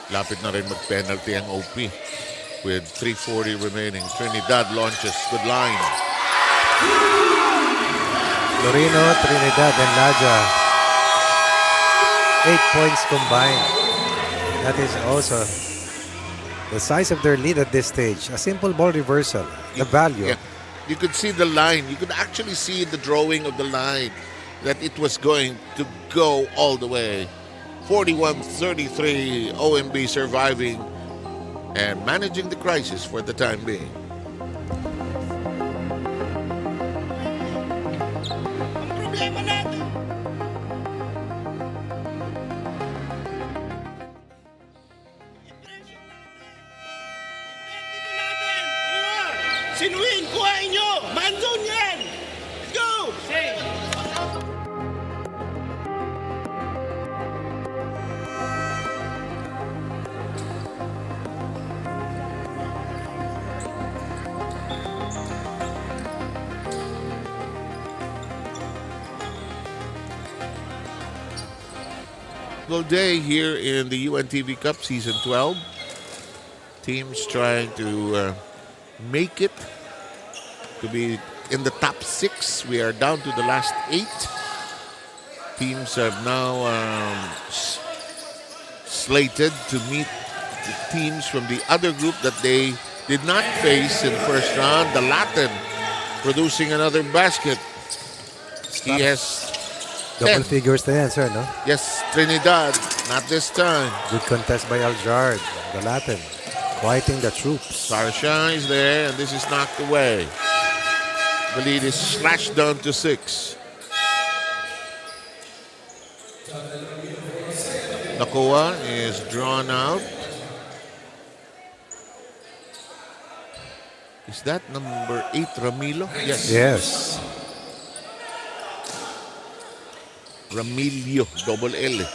[SPEAKER 1] Lapit na rin mag-penalty ang OP with 3:40 remaining. Trinidad launches. Good line.
[SPEAKER 2] Lorino, Trinidad, and Laja. 8 points combined. That is also the size of their lead at this stage. A simple ball reversal. The value.
[SPEAKER 1] Yeah. You could see the line. You could actually see the drawing of the line that it was going to go all the way. 41-33, OMB surviving and managing the crisis for the time being.
[SPEAKER 10] Problema natin. Sinuin, kuhain nyo! Manzon yan! Let's go!
[SPEAKER 1] Well, day here in the UNTV Cup Season 12. Teams trying to make it to be in the top 6. We are down to the last 8. Teams have now slated to meet the teams from the other group that they did not face in the first round. The Latin producing another basket. He has
[SPEAKER 2] Double
[SPEAKER 1] 10.
[SPEAKER 2] figures na yan, sir, no?
[SPEAKER 1] Yes, Trinidad. Not this time.
[SPEAKER 2] Good contest by Aljard, the Latin. Quieting the troops.
[SPEAKER 1] Sarshan is there, and this is knocked away. The lead is slashed down to 6. Nakoa is drawn out. Is that number 8, Ramilo? Yes.
[SPEAKER 2] Yes.
[SPEAKER 1] Ramilio, double L.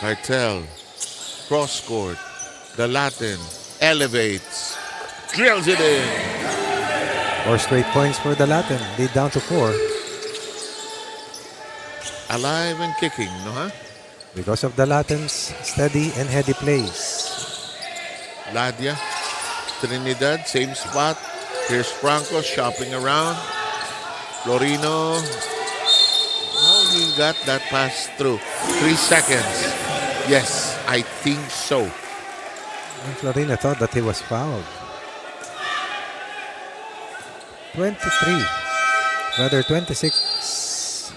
[SPEAKER 1] Cartel, cross court. The Latin elevates, drills it in.
[SPEAKER 2] 4 straight points for the Latin. Lead down to 4.
[SPEAKER 1] Alive and kicking, no, huh?
[SPEAKER 2] Because of the Latin's steady and heady plays.
[SPEAKER 1] Ladia, Trinidad, same spot. Here's Franco shopping around. Florino. Oh, he got that pass through. 3 seconds. Yes, I think so.
[SPEAKER 2] And Florina thought that he was fouled. 23. Rather 26.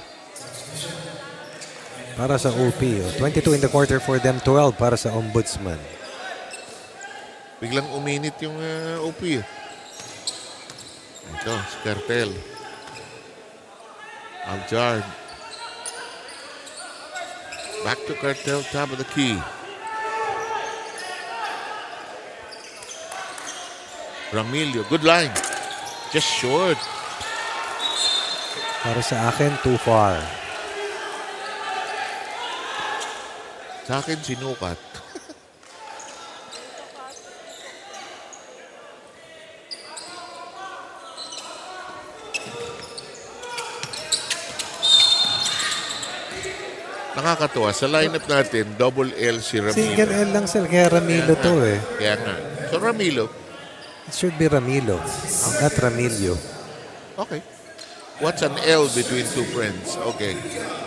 [SPEAKER 2] Para sa OP. 22 in the quarter for them. 12 para sa Ombudsman.
[SPEAKER 1] Biglang uminit yung OP. Ito, si Cartel. Aljard. Back to Cartel, top of the key. Ramilio, good line. Just short.
[SPEAKER 2] Para sa akin, too far.
[SPEAKER 1] Sa akin, sinukat. Nakakatuwa. Sa lineup natin, double L si Ramilo.
[SPEAKER 2] Single L lang sir, kaya Ramilo to eh.
[SPEAKER 1] Kaya nga. So Ramilo,
[SPEAKER 2] It should be Ramilo, not Ramilio.
[SPEAKER 1] okay. What's an L between two friends? Okay.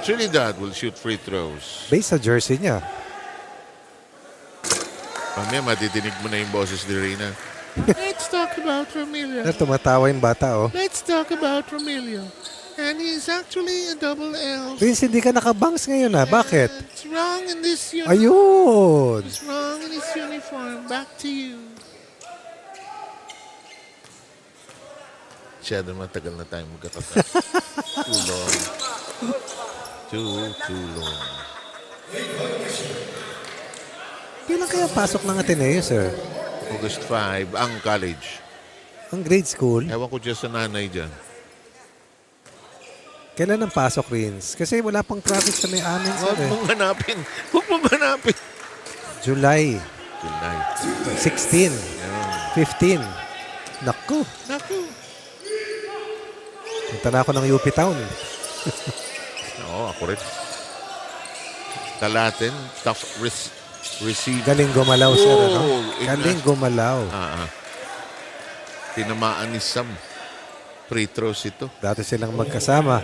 [SPEAKER 1] Trinidad will shoot free throws.
[SPEAKER 2] Based sa jersey niya.
[SPEAKER 1] Mamaya matitinig mo na yung boses ni Rina. Let's talk about Ramilio.
[SPEAKER 2] Sir, tumatawa yung bata oh.
[SPEAKER 1] Let's talk about Ramilio. And he's actually a double L.
[SPEAKER 2] Vince, hindi ka nakabangs ngayon ah. Bakit?
[SPEAKER 1] What's wrong in this uniform?
[SPEAKER 2] Ayun!
[SPEAKER 1] What's wrong in this uniform? Back to you. Masyado matagal na tayo magkakata. Too long. Too long.
[SPEAKER 2] Kailan kaya pasok ng Ateneo, sir?
[SPEAKER 1] August 5, ang college.
[SPEAKER 2] Ang grade school?
[SPEAKER 1] Ewan ko dyan sa nanay dyan.
[SPEAKER 2] Kailan ang pasok, Rins? Kasi wala pang traffic sa may amin, sir.
[SPEAKER 1] Huwag mong hanapin. Huwag mong hanapin.
[SPEAKER 2] July
[SPEAKER 1] July.
[SPEAKER 2] 16,
[SPEAKER 1] Yan.
[SPEAKER 2] 15. Naku,
[SPEAKER 1] Naku.
[SPEAKER 2] punta na ako ng UP Town.
[SPEAKER 1] Oo, ako rin. Talatin, tough receive.
[SPEAKER 2] Galing gumalaw, sir. Ano?
[SPEAKER 1] Oh,
[SPEAKER 2] Galing gumalaw.
[SPEAKER 1] Tinamaan ni Sam. Free throws ito.
[SPEAKER 2] Dati silang magkasama.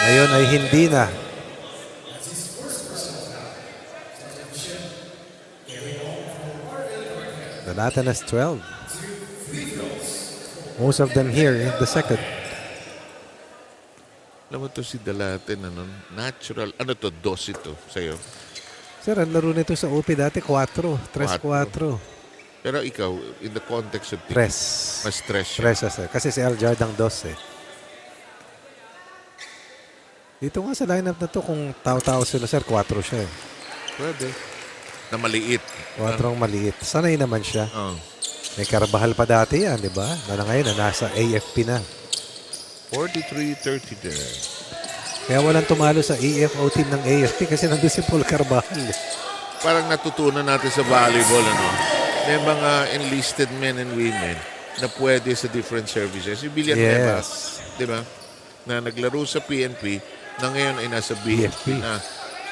[SPEAKER 2] Ngayon ay hindi na. Dalatan has 12. Most of them here in the second.
[SPEAKER 1] Alam mo to si Dalatin, ano, natural. Ano to, dos ito sa'yo?
[SPEAKER 2] Sir, ang laro nito sa UP dati 4. 3-4.
[SPEAKER 1] Pero ikaw, in the context of
[SPEAKER 2] Tres.
[SPEAKER 1] mas stress siya.
[SPEAKER 2] Tres, sir. Kasi si Al Jardang 2 eh. Dito nga sa lineup na to, kung tao-tao sila, sir, 4 siya eh.
[SPEAKER 1] Pwede. Na maliit.
[SPEAKER 2] 4 ang maliit. Sanay naman siya.
[SPEAKER 1] Oh.
[SPEAKER 2] May Carvajal pa dati yan, di ba? Na ngayon, nasa AFP na.
[SPEAKER 1] 43-30 there.
[SPEAKER 2] Kaya walang tumalo sa EFO team ng AFP kasi nandun si Paul Carvajal.
[SPEAKER 1] Parang natutunan natin sa volleyball, ano? May mga enlisted men and women na pwede sa different services. Yung Villanueva, di ba? Na naglaro sa PNP, na ngayon ay nasa BFP na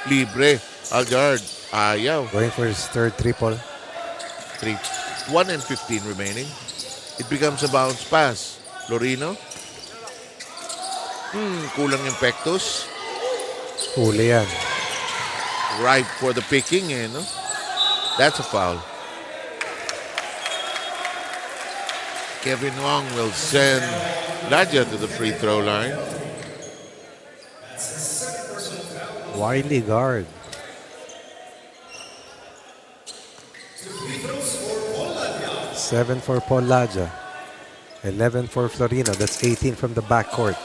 [SPEAKER 1] libre. Aljard, ayaw.
[SPEAKER 2] Going for his third triple.
[SPEAKER 1] 1 and 15 remaining. It becomes a bounce pass. Lorino. Kulang yung pectus.
[SPEAKER 2] Huli yan.
[SPEAKER 1] Ripe for the picking, eh, no? That's a foul. Kevin Wong will send Laja to the free throw line.
[SPEAKER 2] Wiley guard. 7 for Paul Laja. 11 for Florino. That's 18 from the backcourt.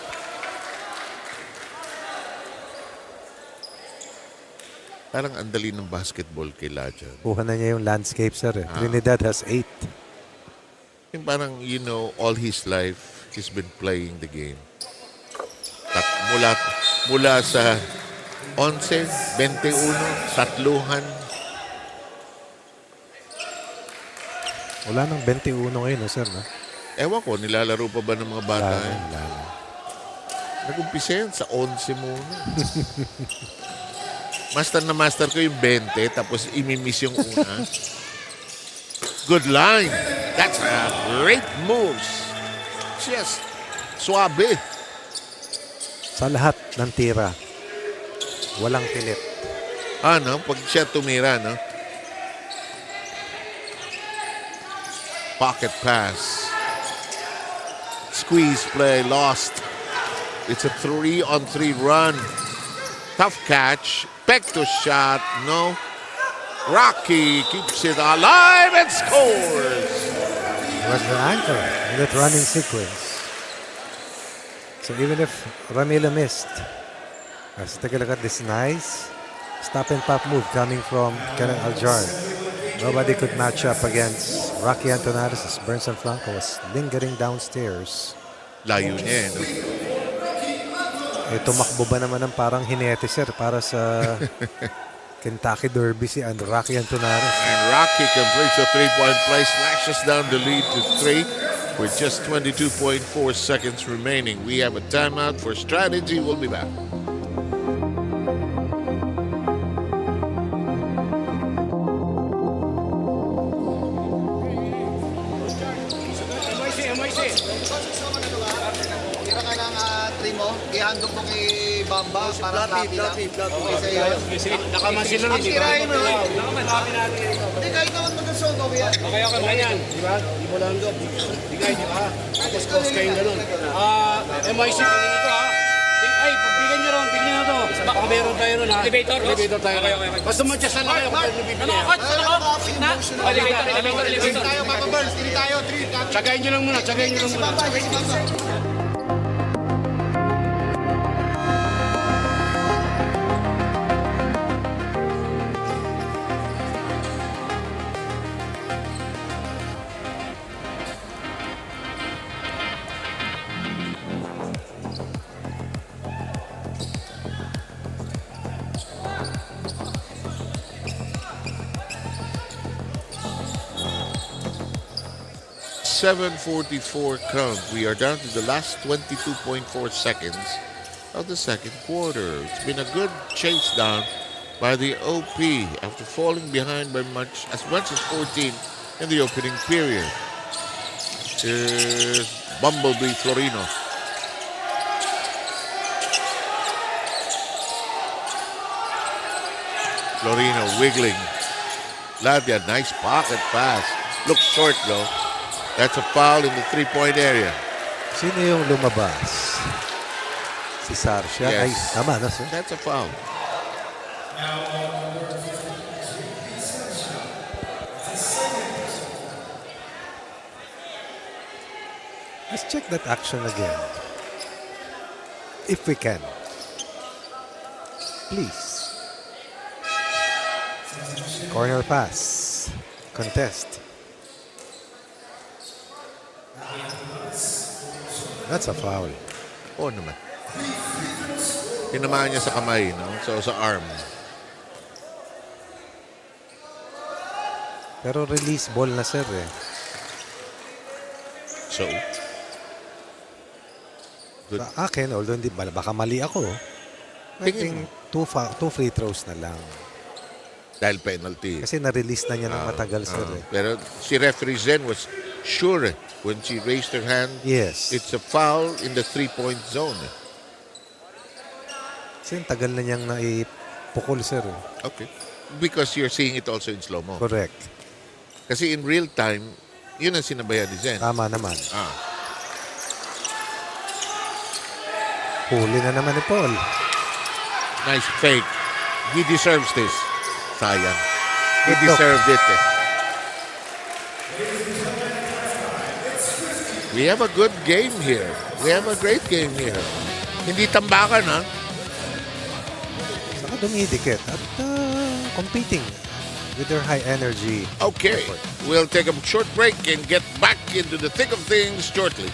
[SPEAKER 1] Parang andali ng basketball kay Laja.
[SPEAKER 2] Kuha na niya yung landscape, sir. Trinidad has 8.
[SPEAKER 1] Yung parang, you know, all his life, he's been playing the game. Mula sa 11, 21, tatluhan.
[SPEAKER 2] Wala nang 21 ngayon, sir. No?
[SPEAKER 1] Ewan ko, nilalaro pa ba ng mga bata? Nag-umpisa yan sa 11 muna. Master ko yung 20, tapos imimiss yung una. Good line. That's a great moves. Just suabe.
[SPEAKER 2] Sa lahat ng tira, walang pilit.
[SPEAKER 1] Ano? Pag siya tumira, no? Pocket pass. Squeeze play, lost. It's a 3-on-3 run. Tough catch. Pectus shot. No. Rocky keeps it alive and scores.
[SPEAKER 2] Was the anchor in that running sequence. So even if Ramila missed, let's take a look at this nice stop and pop move coming from Karen Aljar. Nobody could match up against Rocky Antonares as Bernson Franco was lingering downstairs.
[SPEAKER 1] Layo niya, no?
[SPEAKER 2] Tumakbo ba naman ng parang hinete, sir, para sa Kentucky Derby si Rocky Antonares.
[SPEAKER 1] And Rocky completes a three-point play, slashes down the lead to 3 with just 22.4 seconds remaining. We have a timeout for strategy. We'll be back.
[SPEAKER 7] Tira ka ng trim mo, ihandog mo kay Bamba para fluffy lang. Okay sa'yo.
[SPEAKER 10] Nakamansin lang.
[SPEAKER 7] Ang tirahin mo. Hindi, kahit naman mag-assault, okay yan.
[SPEAKER 10] Okay, ganyan. Di ba? Di mo lang doon. Bigay, di ba? Tapos close kayo ganun. MIC, tingin ito ha. Ay, pagbigyan nyo ron, bigyan nyo to. Baka meron tayo ron ha.
[SPEAKER 13] Elevator, no?
[SPEAKER 10] Elevator tayo.
[SPEAKER 13] Okay.
[SPEAKER 10] Basta manchas na lang kayo kung pwede bibili.
[SPEAKER 13] Elevator.
[SPEAKER 7] Hindi tayo, Papa Burns. Hindi tayo, 3.
[SPEAKER 10] Tsagayin nyo lang muna, tsagayin nyo lang muna.
[SPEAKER 1] .44 count. We are down to the last 22.4 seconds of the second quarter. It's been a good chase down by the OP after falling behind by as much as 14 in the opening period. Here's Bumblebee Florino. Florino wiggling. Lavia, nice pocket pass. Looks short though. That's a foul in the three-point area.
[SPEAKER 2] Sino yung lumabas? Si Sarsha? Ay,
[SPEAKER 1] Yes.
[SPEAKER 2] tama na, sir.
[SPEAKER 1] That's a foul.
[SPEAKER 2] Let's check that action again. If we can. Please. Corner pass. Contest. That's a foul.
[SPEAKER 1] Oo naman. Tinamaan niya sa kamay, no? So, sa arm.
[SPEAKER 2] Pero release ball na, sir, eh.
[SPEAKER 1] So, good.
[SPEAKER 2] Sa akin, although hindi, baka mali ako. I think two free throws na lang.
[SPEAKER 1] Dahil penalty.
[SPEAKER 2] Kasi na-release na niya ng matagal, sir, eh.
[SPEAKER 1] Pero si referee Zen was sure when she raised her hand.
[SPEAKER 2] Yes.
[SPEAKER 1] It's a foul in the three-point zone.
[SPEAKER 2] Kasi tagal na niyang naipukol, sir.
[SPEAKER 1] Okay. Because you're seeing it also in slow-mo.
[SPEAKER 2] Correct.
[SPEAKER 1] Kasi in real time, yun ang sinabayan ni Zen.
[SPEAKER 2] Tama naman.
[SPEAKER 1] Ah.
[SPEAKER 2] Huli na naman ni Paul.
[SPEAKER 1] Nice fake. He deserves this. Sayang. He
[SPEAKER 2] Good look.
[SPEAKER 1] deserved it. We have a good game here. We have a great game here. Hindi tambakan, ha?
[SPEAKER 2] Saka dumidikit at competing with their high energy.
[SPEAKER 1] Okay.
[SPEAKER 2] effort.
[SPEAKER 1] We'll take a short break and get back into the thick of things shortly.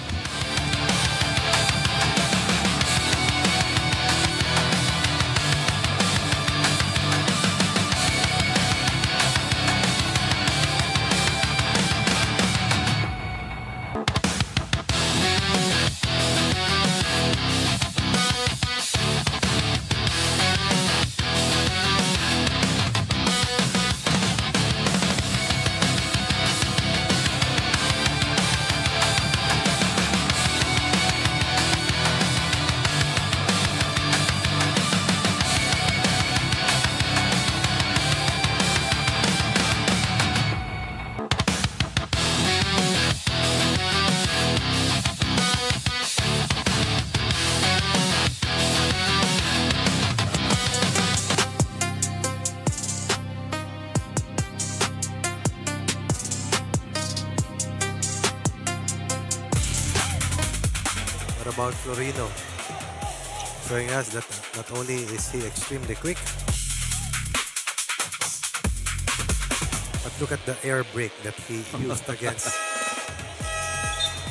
[SPEAKER 2] What about Florino? Showing us that not only is he extremely quick, but Look at the air brake that he used against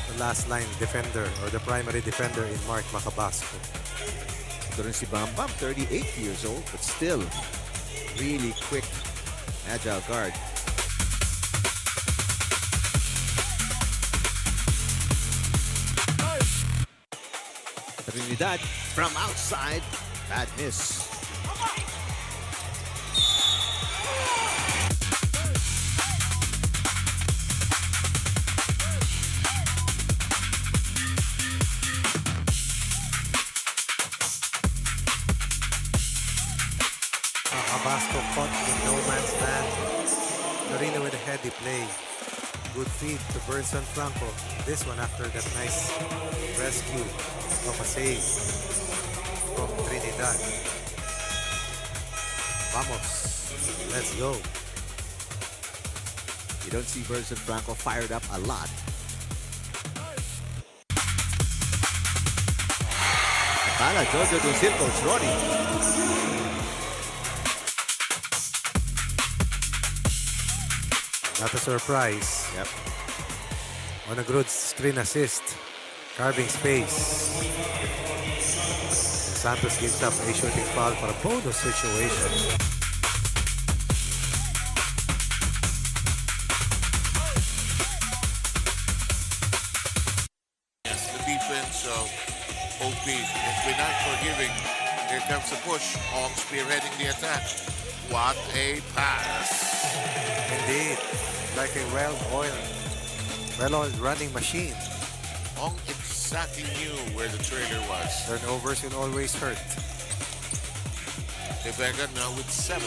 [SPEAKER 2] the last line defender or the primary defender in Mark Macabasco.
[SPEAKER 7] Ito rin si Bam Bam, 38 years old, but still really quick, agile guard. Trinidad from outside, bad miss.
[SPEAKER 2] Macabasco caught in no man's land. Torino with a heady play. Good feed to Bernson Franco. This one after that nice rescue of a save from Trinidad. Vamos. Let's go.
[SPEAKER 7] You don't see Bernson Franco fired up a lot. Akala, Jojo Dusil, Coach Ronnie.
[SPEAKER 2] Not a surprise.
[SPEAKER 7] Yep.
[SPEAKER 2] On a good screen assist. Carving space. And Santos gives up a shooting foul for a bonus situation.
[SPEAKER 1] Yes, the defense of OP has been unforgiving. Here comes the push. Ong spearheading the attack. What a pass.
[SPEAKER 2] Indeed. Like a well-oiled running machine.
[SPEAKER 1] Ong exactly knew where the trailer was.
[SPEAKER 2] Turnovers will always hurt.
[SPEAKER 1] De Vega now with 7.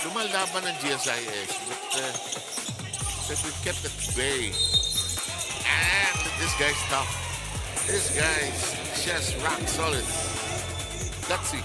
[SPEAKER 1] Lumalaban ng GSIS, but we've kept at bay. And this guy's tough. This guy's just rock solid. Gutsy.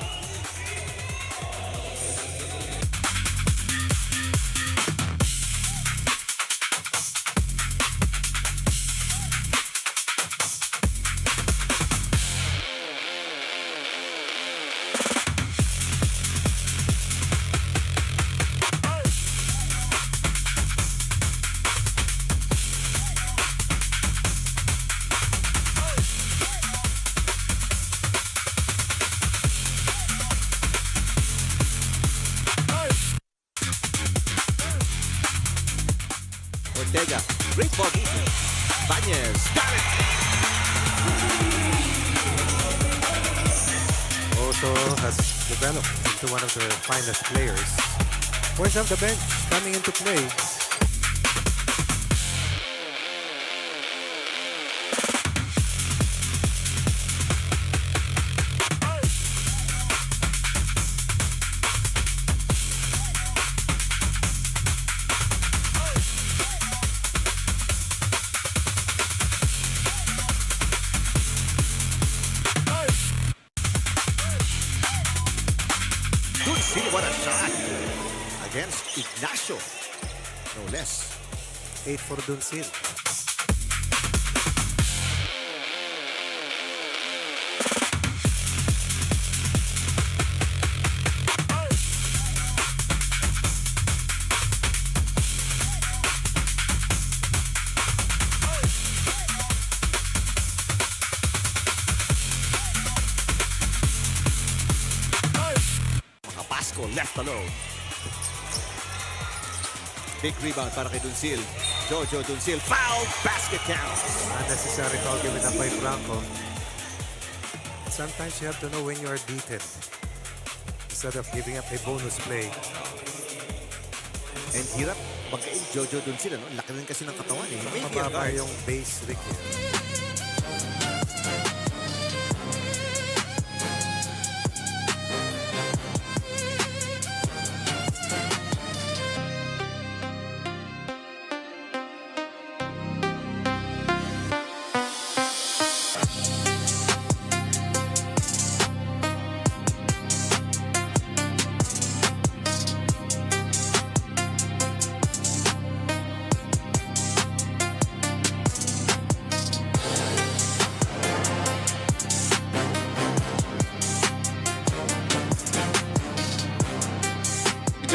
[SPEAKER 7] Ortega, great ball defense. Banez, got it!
[SPEAKER 2] Also has developed into one of their finest players. Points off the bench coming into play.
[SPEAKER 7] See what a shot against Ignacio. No less.
[SPEAKER 2] 8 for Dunsil.
[SPEAKER 7] Left alone. Big rebound para kay Dunsil. Jojo Dunsil, foul, basket count.
[SPEAKER 2] Unnecessary foul given up by Franco. Sometimes you have to know when you are beaten instead of giving up a bonus play.
[SPEAKER 7] And hirap Magaling Jojo dun sila, no? Laki rin kasi ng katawan eh. May rear
[SPEAKER 2] Mababa
[SPEAKER 7] guards.
[SPEAKER 2] yung base rig niya.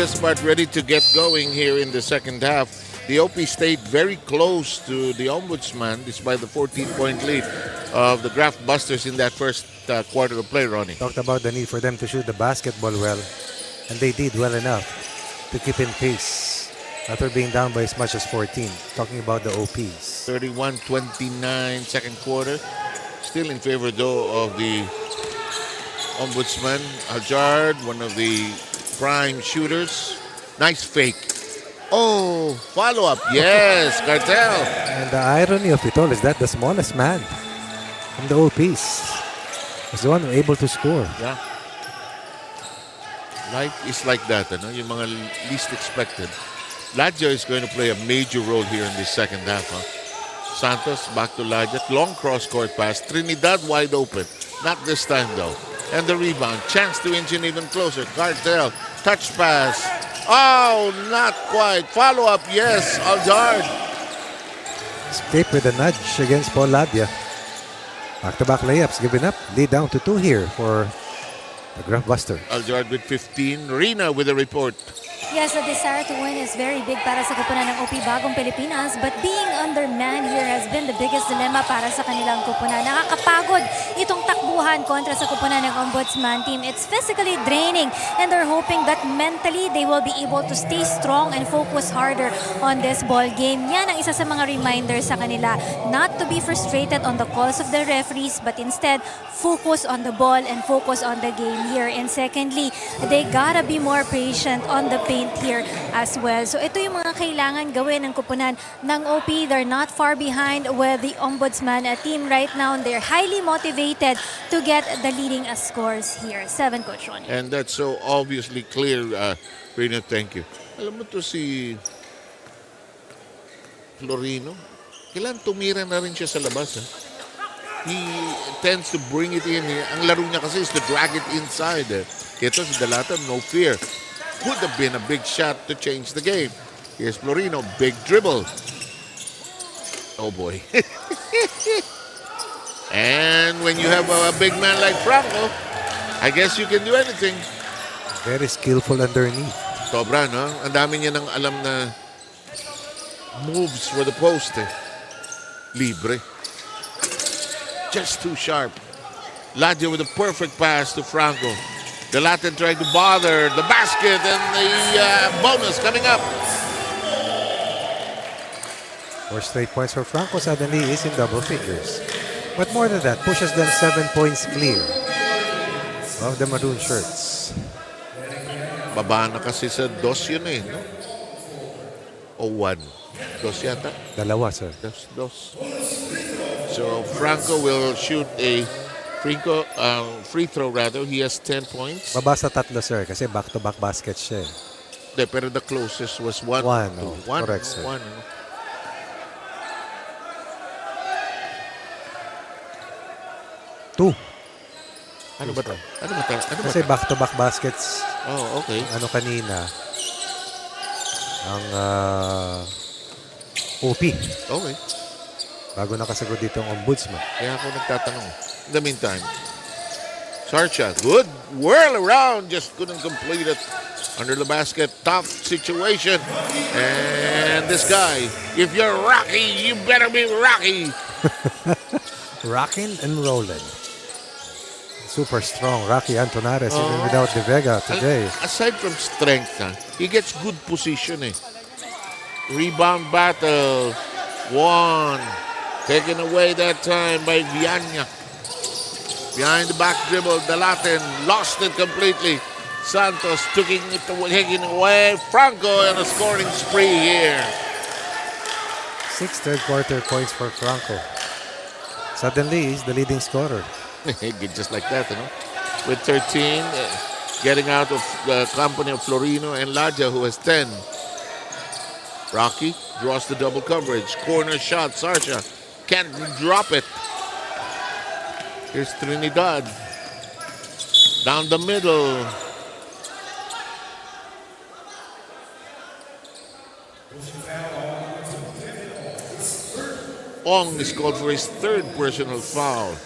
[SPEAKER 1] Just about ready to get going here in the second half. The OP stayed very close to the Ombudsman despite the 14-point lead of the Graftbusters in that first quarter of play, Ronnie.
[SPEAKER 2] Talked about the need for them to shoot the basketball well, and they did well enough to keep in pace after being down by as much as 14. Talking about the OPs.
[SPEAKER 1] 31-29 second quarter. Still in favor, though, of the Ombudsman. Aljard, one of the prime shooters. Nice fake. Oh, follow-up. Yes, Cartel.
[SPEAKER 2] And the irony of it all is that the smallest man from the OPs was the one able to score.
[SPEAKER 1] Yeah. Life is like that, ano? Yung mga least expected. Ladja is going to play a major role here in this second half. Huh? Santos back to Ladja. Long cross-court pass. Trinidad wide open. Not this time, though. And the rebound. Chance to inch in even closer. Cartel. Touch pass. Oh, not quite. Follow-up. Yes, Aljard.
[SPEAKER 2] Escape with a nudge against Paul Ladia. Back-to-back layups given up. Lead down to 2 here for the Graftbusters.
[SPEAKER 1] Aljard with 15. Rina with a report.
[SPEAKER 3] Yes, the desire to win is very big para sa kupunan ng OP Bagong Pilipinas, but being undermanned here has been the biggest dilemma para sa kanilang kupunan. Nakakapagod itong takbuhan kontra sa kupunan ng Ombudsman team. It's physically draining, and they're hoping that mentally they will be able to stay strong and focus harder on this ball game. Yan ang isa sa mga reminders sa kanila, not to be frustrated on the calls of the referees, but instead focus on the ball and focus on the game here. And secondly, they gotta be more patient on the paint here as well. So ito yung mga kailangan gawin ng kupunan ng OP. They're not far behind with the Ombudsman team right now. And they're highly motivated to get the leading scores here. 7, Coach Ronnie.
[SPEAKER 1] And that's so obviously clear, Rina, thank you. Alam mo to si Florino, kailan tumira na rin siya sa labas. He tends to bring it in. Ang laro niya kasi is to drag it inside. Ito si Dalata, no fear. Would have been a big shot to change the game. Here's Florino, big dribble. Oh boy. And when you have a big man like Franco, I guess you can do anything.
[SPEAKER 2] Very skillful underneath.
[SPEAKER 1] Sobra, no? Ang dami niya ng alam na moves for the post. Libre. Just too sharp. Ladja with a perfect pass to Franco. The Latin trying to bother the basket, and the bonus coming up.
[SPEAKER 2] 4 straight points for Franco. Suddenly is in double figures. But more than that, pushes them 7 points clear of the maroon shirts.
[SPEAKER 1] Baba na kasi sa 2 yun no? O 1? 2 yata?
[SPEAKER 2] 2, sir.
[SPEAKER 1] 2. So Franco will shoot a free throw rather. He has 10 points.
[SPEAKER 2] Baba sa 3, sir, kasi back-to-back baskets siya.
[SPEAKER 1] Pero the closest was 1.
[SPEAKER 2] 1, correct, sir.
[SPEAKER 1] 1.
[SPEAKER 2] Two.
[SPEAKER 1] Ano ba ito?
[SPEAKER 2] Kasi back-to-back baskets.
[SPEAKER 1] Oh, okay.
[SPEAKER 2] Ano kanina? Ang OP.
[SPEAKER 1] Okay.
[SPEAKER 2] Bago nakasagot dito ang Ombudsman.
[SPEAKER 1] Kaya ako nagtatanong. In the meantime, Sarcha, good whirl around, just couldn't complete it under the basket. Tough situation. And this guy, if you're Rocky, you better be Rocky.
[SPEAKER 2] Rocking and rolling. Super strong, Rocky Antonares, even without De Vega today.
[SPEAKER 1] Aside from strength, he gets good position. Rebound battle. 1. Taken away that time by Viana. Behind the back dribble, the Latin lost it completely. Santos taking away. Franco and a scoring spree here.
[SPEAKER 2] 6 third-quarter points for Franco. Suddenly, he's the leading scorer.
[SPEAKER 1] Just like that, you know. With 13, getting out of the company of Florino and Laja, who has 10. Rocky draws the double coverage. Corner shot. Sarsha can't drop it. Here's Trinidad. Down the middle. Ong is called for his third personal foul.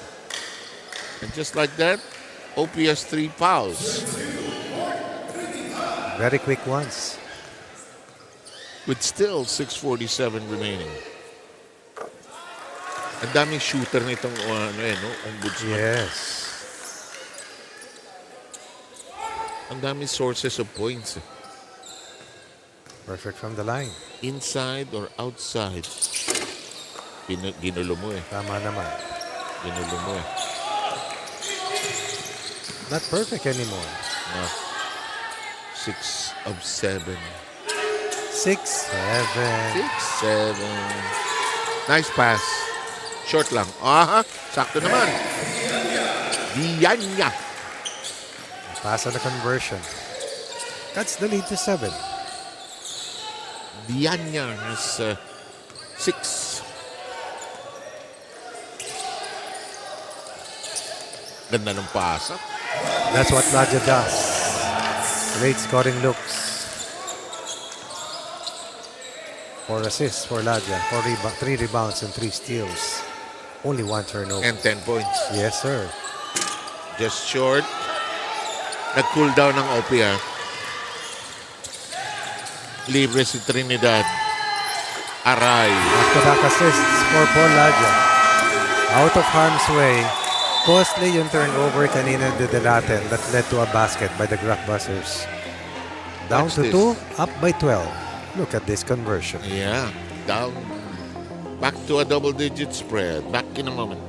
[SPEAKER 1] And just like that, OP has 3 fouls.
[SPEAKER 2] Very quick ones.
[SPEAKER 1] With still 6:47 remaining. Ang daming shooter nitong ombudsman.
[SPEAKER 2] Yes.
[SPEAKER 1] Ang daming sources of points.
[SPEAKER 2] Perfect from the line.
[SPEAKER 1] Inside or outside. Ginulo mo eh.
[SPEAKER 2] Tama naman.
[SPEAKER 1] Ginulo mo eh.
[SPEAKER 2] Not perfect anymore.
[SPEAKER 1] No. 6 of 7.
[SPEAKER 2] 6, 7.
[SPEAKER 1] 6, 7. Nice pass. Short lang. Aha, sakto naman. Diyan niya.
[SPEAKER 2] Pass on the conversion. That's the lead to 7.
[SPEAKER 1] Diyan niya has 6. Ganda ng pasa.
[SPEAKER 2] That's what Laja does. Great scoring looks. 4 assists for Laja. 3 rebounds and 3 steals. Only 1 turnover.
[SPEAKER 1] And 10 points.
[SPEAKER 2] Yes, sir.
[SPEAKER 1] Just short. Nag-cool down ng OP ha. Libre si Trinidad. Aray.
[SPEAKER 2] Back-to-back assists for Paul Laja. Out of harm's way. Costly yung turnover kanina natin that led to a basket by the Graftbusters. Down
[SPEAKER 1] Watch
[SPEAKER 2] to
[SPEAKER 1] this.
[SPEAKER 2] 2, up by 12. Look at this conversion.
[SPEAKER 1] Yeah. Down. Back to a double-digit spread. Back in a moment.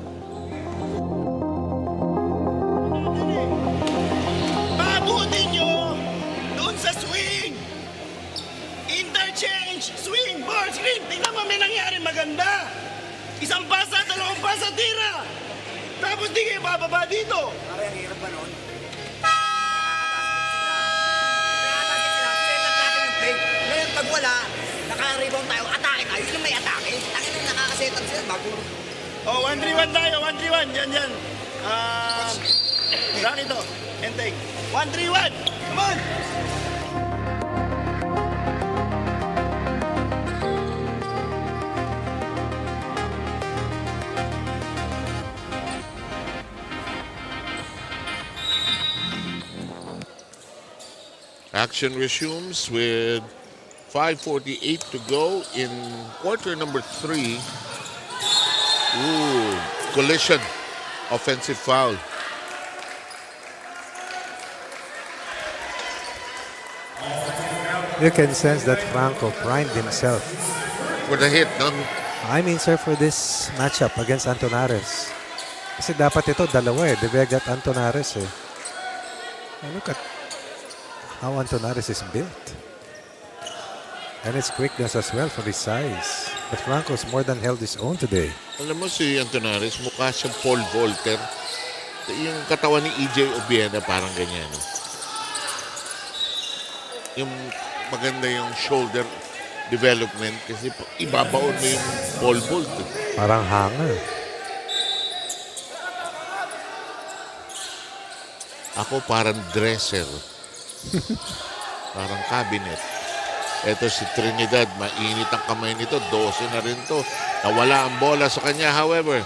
[SPEAKER 10] Pabutin nyo doon sa swing. Interchange, swing, ball, screen. Tingnan mo, may nangyari maganda. Isang pasa, 2 pasa, tira. Tapos di kayo bababa dito. Pare, ang hirap ba noon? Ngayon, pag wala, naka-rebound tayo, atake tayo. Yun yung may atake. Tangin na nakakasetang sila bago. Oh, 1-3-1 tayo, 1-3-1. Yan. Run ito. And take. 1-3-1. Come on!
[SPEAKER 1] Action resumes with 5:48 to go in quarter number 3. Ooh, collision. Offensive foul.
[SPEAKER 2] You can sense that Franco primed himself.
[SPEAKER 1] For the hit, no?
[SPEAKER 2] I mean, sir, for this matchup against Antonares. Kasi dapat ito, dalawa eh. De Vega at Antonares eh. And look at how Antonares is built. And his quickness as well for his size. But Franco's more than held his own today.
[SPEAKER 1] Alam mo si Antonares, mukha siyang Paul Volter. Yung katawan ni EJ Obiena parang ganyan. No? Yung maganda yung shoulder development kasi ibabaon mo yung Paul Volt.
[SPEAKER 2] Parang hanger.
[SPEAKER 1] Ako parang dresser. Parang cabinet. Ito si Trinidad, mainit ang kamay nito. 12 na rin to. Nawala ang bola sa kanya. However,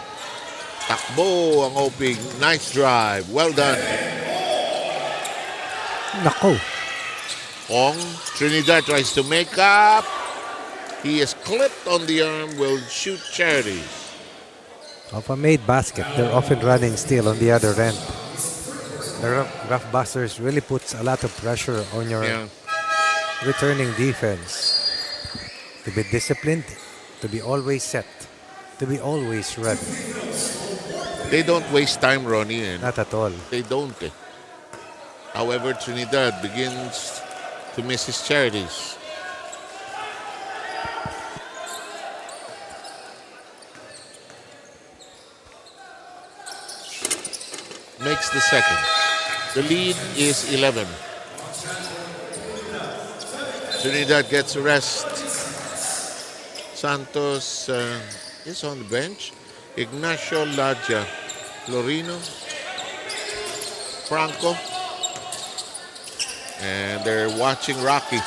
[SPEAKER 1] takbo ang OP. Nice drive. Well done.
[SPEAKER 2] Nako.
[SPEAKER 1] Ong, Trinidad tries to make up. He is clipped on the arm. Will shoot charities.
[SPEAKER 2] Of a made basket, they're often running still on the other end. The Graftbusters really puts a lot of pressure on your returning defense. To be disciplined, to be always set, to be always ready.
[SPEAKER 1] They don't waste time, Ronnie.
[SPEAKER 2] Not at all.
[SPEAKER 1] They don't. However, Trinidad begins to miss his charities. Makes the second. The lead is 11. Trinidad gets a rest. Santos is on the bench. Ignacio Ladja, Florino, Franco. And they're watching Rocky.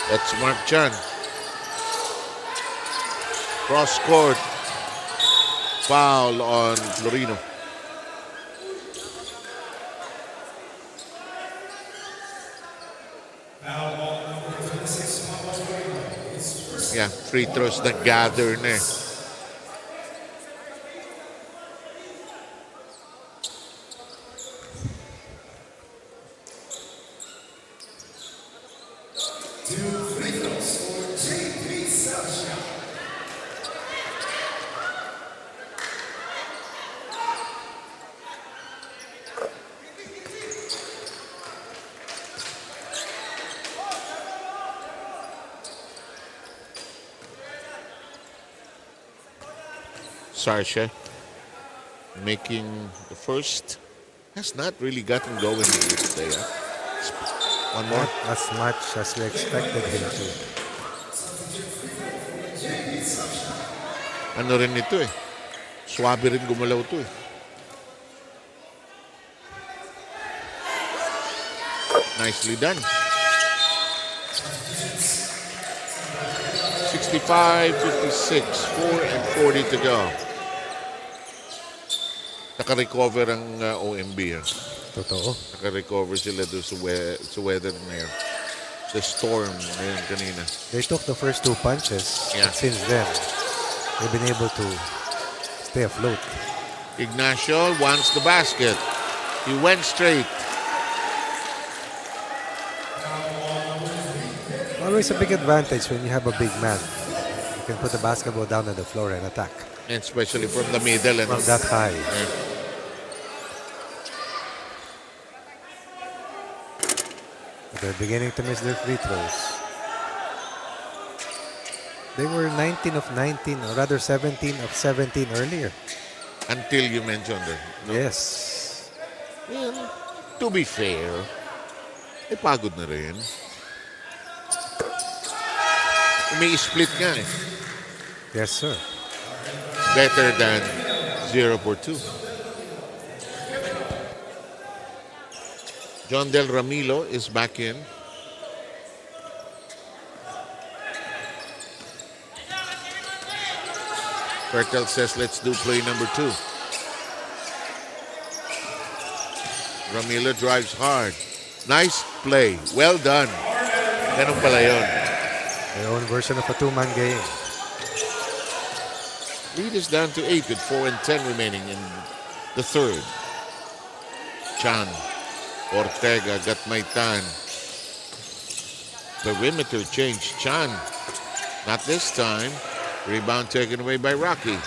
[SPEAKER 1] That's Mark Chan. Cross court. Foul on Florino. Yeah, free throws na gather na eh. Sarsha making the first. Has not really gotten going today. One more.
[SPEAKER 2] Not as much as we expected him to.
[SPEAKER 1] Ano rin ito eh. Swabe rin gumalaw ito eh. Nicely done. 65-56, 4:40 to go. Naka-recover ang OMB.
[SPEAKER 2] Totoo.
[SPEAKER 1] Naka-recover sila doon sa weather na yun. The storm ngayon kanina.
[SPEAKER 2] They took the first two punches.
[SPEAKER 1] Yeah.
[SPEAKER 2] And since then, they've been able to stay afloat.
[SPEAKER 1] Ignacio wants the basket. He went straight.
[SPEAKER 2] Always a big advantage when you have a big man. You can put the basketball down on the floor and attack.
[SPEAKER 1] And especially from the middle.
[SPEAKER 2] From that high.
[SPEAKER 1] Yeah.
[SPEAKER 2] They're beginning to miss their free throws. They were 19 of 19, or rather 17 of 17 earlier.
[SPEAKER 1] Until you mentioned it. No?
[SPEAKER 2] Yes.
[SPEAKER 1] Well, to be fair, pagod na rin. Umi-split nga eh.
[SPEAKER 2] Yes, sir.
[SPEAKER 1] Better than 0 for 2. John Del Ramilo is back in. Bertel says, let's do play number 2. Ramilo drives hard. Nice play. Well done. Ganun pala yun.
[SPEAKER 2] Their own version of a two-man game.
[SPEAKER 1] Lead is down to 8 with 4 and 10 remaining in the third. Chan. Ortega got Maitan. Perimeter change. Chan. Not this time. Rebound taken away by Rocky.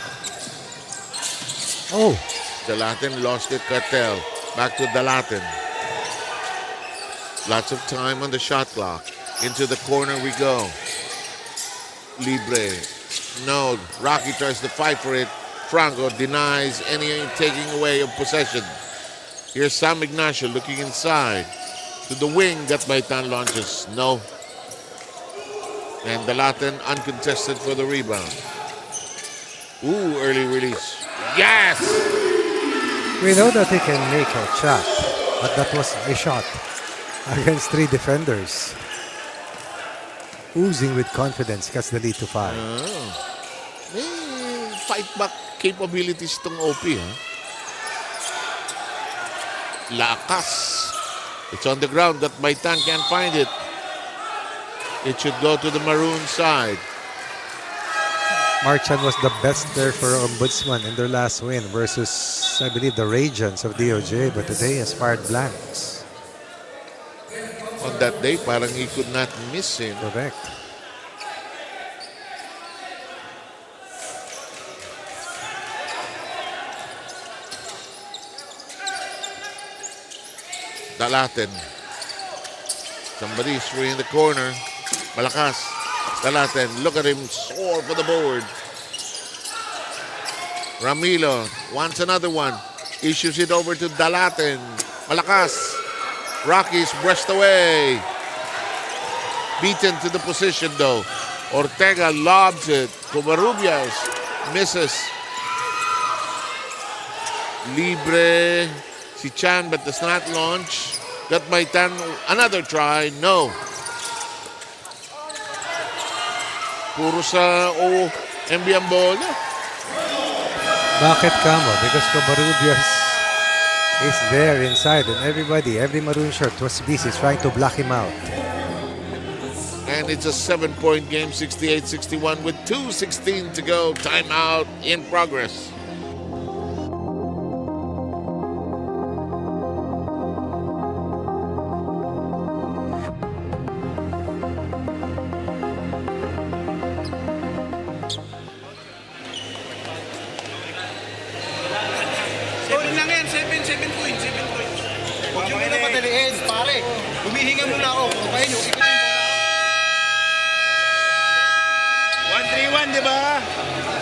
[SPEAKER 2] Oh.
[SPEAKER 1] Dalatin lost it. Cartel. Back to Dalatin. Lots of time on the shot clock. Into the corner we go. Libre. No. Rocky tries to fight for it. Franco denies any taking away of possession. Here's Sam Ignacio looking inside. To the wing, Gatmaitan launches. No. And Dalatin uncontested for the rebound. Ooh, early release. Yes!
[SPEAKER 2] We know that he can make a shot, but that was a shot against 3 defenders. Oozing with confidence, cuts the lead to 5.
[SPEAKER 1] May fight back capabilities itong OP, huh? Lakas. It's on the ground that Maitan can't find it. It should go to the maroon side.
[SPEAKER 2] Marchan was the best there for Ombudsman in their last win versus, I believe, the Radiants of DOJ, but today has fired blanks.
[SPEAKER 1] On that day, parang he could not miss him.
[SPEAKER 2] Correct.
[SPEAKER 1] Dalaten. Somebody's free in the corner. Malakas. Dalaten. Look at him soar for the board. Ramilo wants another one. Issues it over to Dalaten. Malakas. Rockies brushed away. Beaten to the position though. Ortega lobs it. Covarrubias misses. Libre si Chan but does not launch. Got by Tan. Another try. No. Puro sa OMB ang bola.
[SPEAKER 2] Bakit kamo? Because Covarrubias is there inside and every maroon shirt was busy trying to block him out.
[SPEAKER 1] And it's a 7-point game, 68-61 with 2:16 to go. Timeout in progress.
[SPEAKER 6] Seven lang yan, 7 points.
[SPEAKER 10] Huwag nyo muna madaliin, pare. Humihinga muna ako. Kapahin nyo, ikutin mo. 1-3-1, di ba?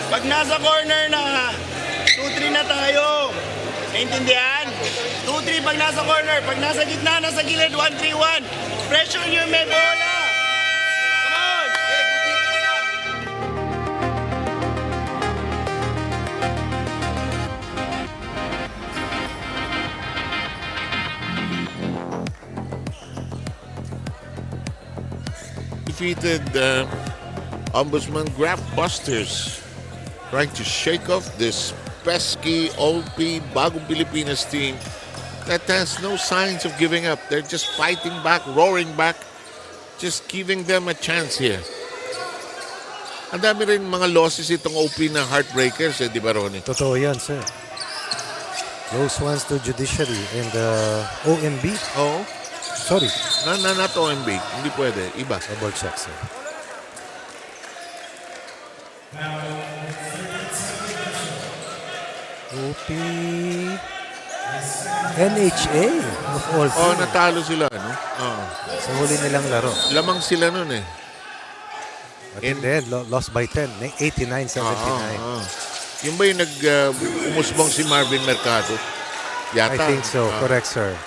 [SPEAKER 10] Pag nasa corner na, 2-3 na tayo. Naintindihan? 2-3 pag nasa corner. Pag nasa gitna, nasa gilid, 1-3-1. Pressure nyo, may bola. Come on!
[SPEAKER 1] Defeated Ombudsman Graftbusters, trying to shake off this pesky OP Bagong Pilipinas team that has no signs of giving up. They're just fighting back, roaring back, just giving them a chance here. Ang dami rin mga losses itong OP na heartbreakers, di ba, Ronnie?
[SPEAKER 2] Totoo yan, sir. Close ones to Judiciary and OMB.
[SPEAKER 1] Oo.
[SPEAKER 2] Sorry.
[SPEAKER 1] Not OMB. Hindi pwede. Iba.
[SPEAKER 2] Double check, sir. OP NHA of all
[SPEAKER 1] Oh, natalo sila, no? Oo.
[SPEAKER 2] sa huli nilang laro.
[SPEAKER 1] Lamang sila nun eh.
[SPEAKER 2] But in the end, lost by 10. 89-79.
[SPEAKER 1] Yung ba yung umusbong si Marvin Mercado? Yata.
[SPEAKER 2] I think so. Correct, sir.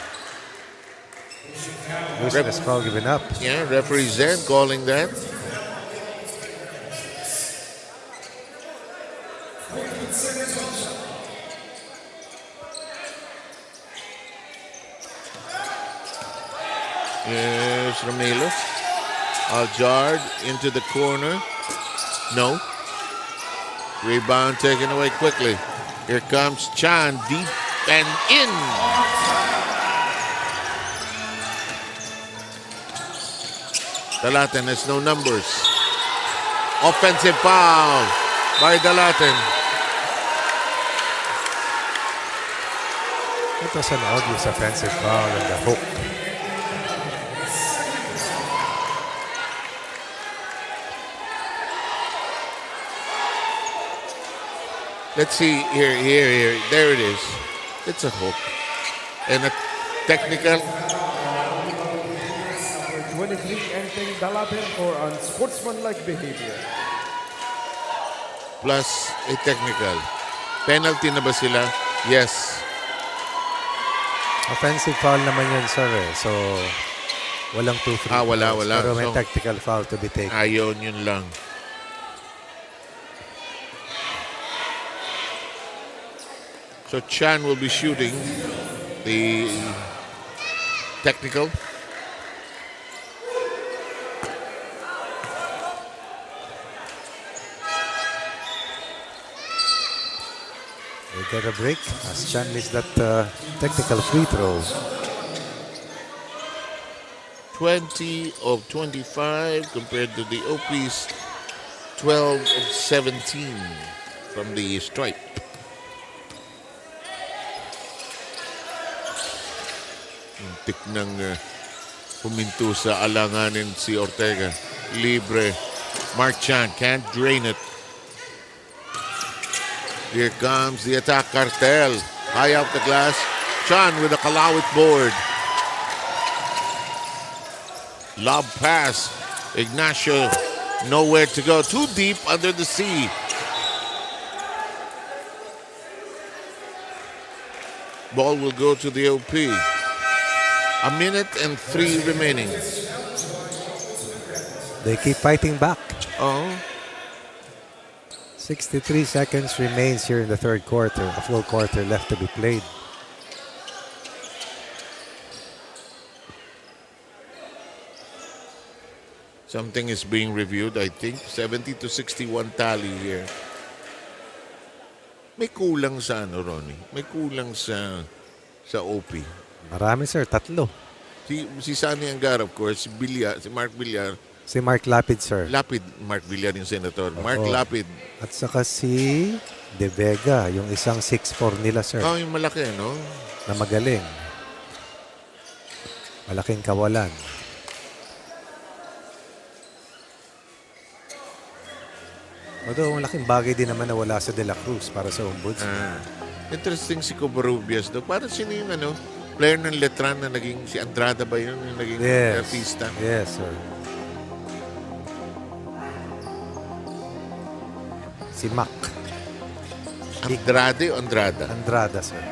[SPEAKER 2] Useless foul given up.
[SPEAKER 1] Yeah, referee Zen calling that. Yes, Ramilo. Aljard into the corner. No. Rebound taken away quickly. Here comes Chan, deep and in. Dalaten has no numbers. Offensive foul by Dalaten.
[SPEAKER 2] It was an obvious offensive foul on the hook.
[SPEAKER 1] Let's see here. There it is. It's a hook. And a technical.
[SPEAKER 4] 23 entering Dalaten for unsportsmanlike behavior.
[SPEAKER 1] Plus a technical. Penalty na ba sila? Yes.
[SPEAKER 2] Offensive foul naman yun, sir. So, walang 2 free.
[SPEAKER 1] Wala.
[SPEAKER 2] Pero may
[SPEAKER 1] So,
[SPEAKER 2] tactical foul to be taken.
[SPEAKER 1] Ayun, yun lang. So Chan will be shooting the technical.
[SPEAKER 2] They get a break as Chan missed that technical free throw.
[SPEAKER 1] 20 of 25 compared to the OP's 12 of 17 from the stripe. Muntik nang huminto sa alanganin si Ortega. Libre. Mark Chan can't drain it. Here comes the attack cartel. High up the glass. Chan with a Kalawit board. Lob pass. Ignacio, nowhere to go. Too deep under the sea. Ball will go to the OP. 1 minute and 3 remaining.
[SPEAKER 2] They keep fighting back.
[SPEAKER 1] Oh.
[SPEAKER 2] 63 seconds remains here in the third quarter. A full quarter left to be played.
[SPEAKER 1] Something is being reviewed, I think. 70 to 61 tally here. May kulang sa ano, Ronnie? May kulang sa OP.
[SPEAKER 2] Marami, sir. 3.
[SPEAKER 1] Si Sunny Angar, of course. Si Mark Villar.
[SPEAKER 2] Si Mark Lapid, sir.
[SPEAKER 1] Lapid. Mark Villar yung senator. Mark Lapid.
[SPEAKER 2] At saka si De Vega, yung isang 6'4 nila, sir.
[SPEAKER 1] Oh, yung malaki, no?
[SPEAKER 2] Na magaling. Malaking kawalan. Although, malaking bagay din naman na wala sa De La Cruz para sa Ombudsman.
[SPEAKER 1] Interesting si Covarrubias, do. Para sino yung player ng Letran na naging, si Andrada ba yun? Yung naging artista.
[SPEAKER 2] Yes, sir. Si Mac.
[SPEAKER 1] Andrade o Andrada?
[SPEAKER 2] Andrada, sir.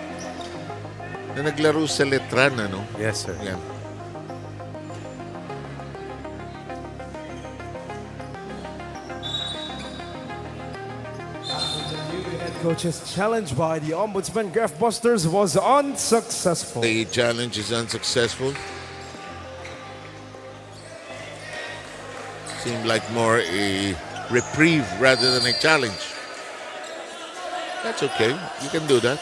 [SPEAKER 1] Na naglaro sa Letran, ano?
[SPEAKER 2] Yes, sir.
[SPEAKER 1] Yan.
[SPEAKER 4] Coach's challenge by the Ombudsman Graftbusters was unsuccessful.
[SPEAKER 1] The challenge is unsuccessful. Seemed like more a reprieve rather than a challenge. That's okay. You can do that.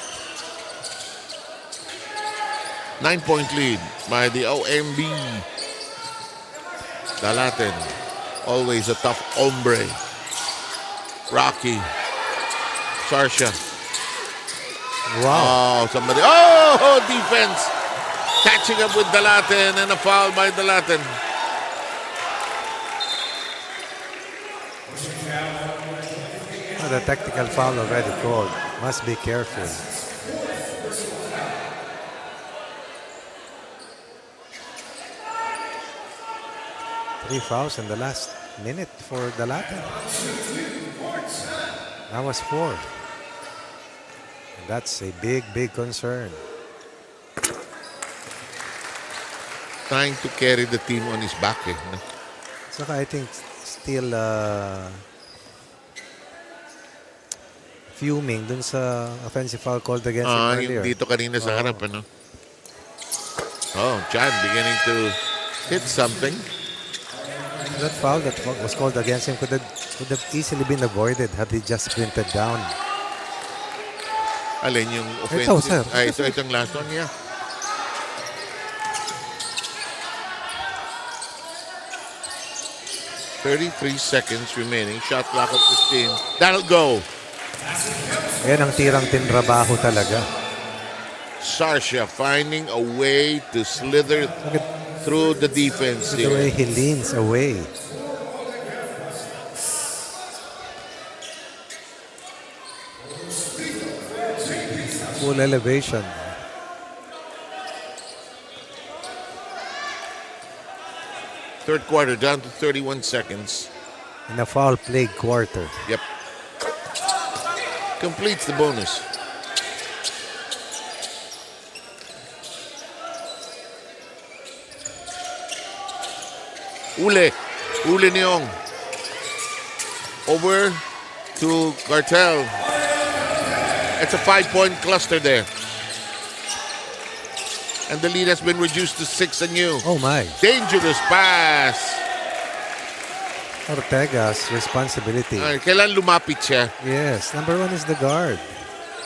[SPEAKER 1] 9-point lead by the OMB. Dalaten. Always a tough hombre. Rocky. Sarsha.
[SPEAKER 2] Wow.
[SPEAKER 1] Oh, somebody. Oh, defense. Catching up with Dalaten and a foul by Dalaten.
[SPEAKER 2] The technical foul already called. Must be careful. Three fouls in the last minute for Dalaten. That was 4. And that's a big, big concern.
[SPEAKER 1] Trying to carry the team on his back. No?
[SPEAKER 2] So I think still fuming dun sa offensive foul called against him earlier.
[SPEAKER 1] Yung dito kanina sa harap, ano? Oh, Chan beginning to hit something.
[SPEAKER 2] That foul that was called against him could have easily been avoided had he just sprinted down.
[SPEAKER 1] Alin yung offensive?
[SPEAKER 2] Ito, sir.
[SPEAKER 1] Ay, so itong last one, yeah. $33 seconds remaining. Shot clock of 15. That'll go.
[SPEAKER 2] Yan ang tirang tinrabaho talaga.
[SPEAKER 1] Sarsha finding a way to slither through the defense
[SPEAKER 2] The way he leans away. Full elevation.
[SPEAKER 1] Third quarter down to 31 seconds.
[SPEAKER 2] In a foul-plagued quarter.
[SPEAKER 1] Yep. Completes the bonus. Ule Neong. Over to Cartel. It's a 5-point cluster there. And the lead has been reduced to 6 anew.
[SPEAKER 2] Oh my.
[SPEAKER 1] Dangerous pass.
[SPEAKER 2] Ortega's responsibility.
[SPEAKER 1] Ay, kailan lumapit siya?
[SPEAKER 2] Yes, number 1 is the guard.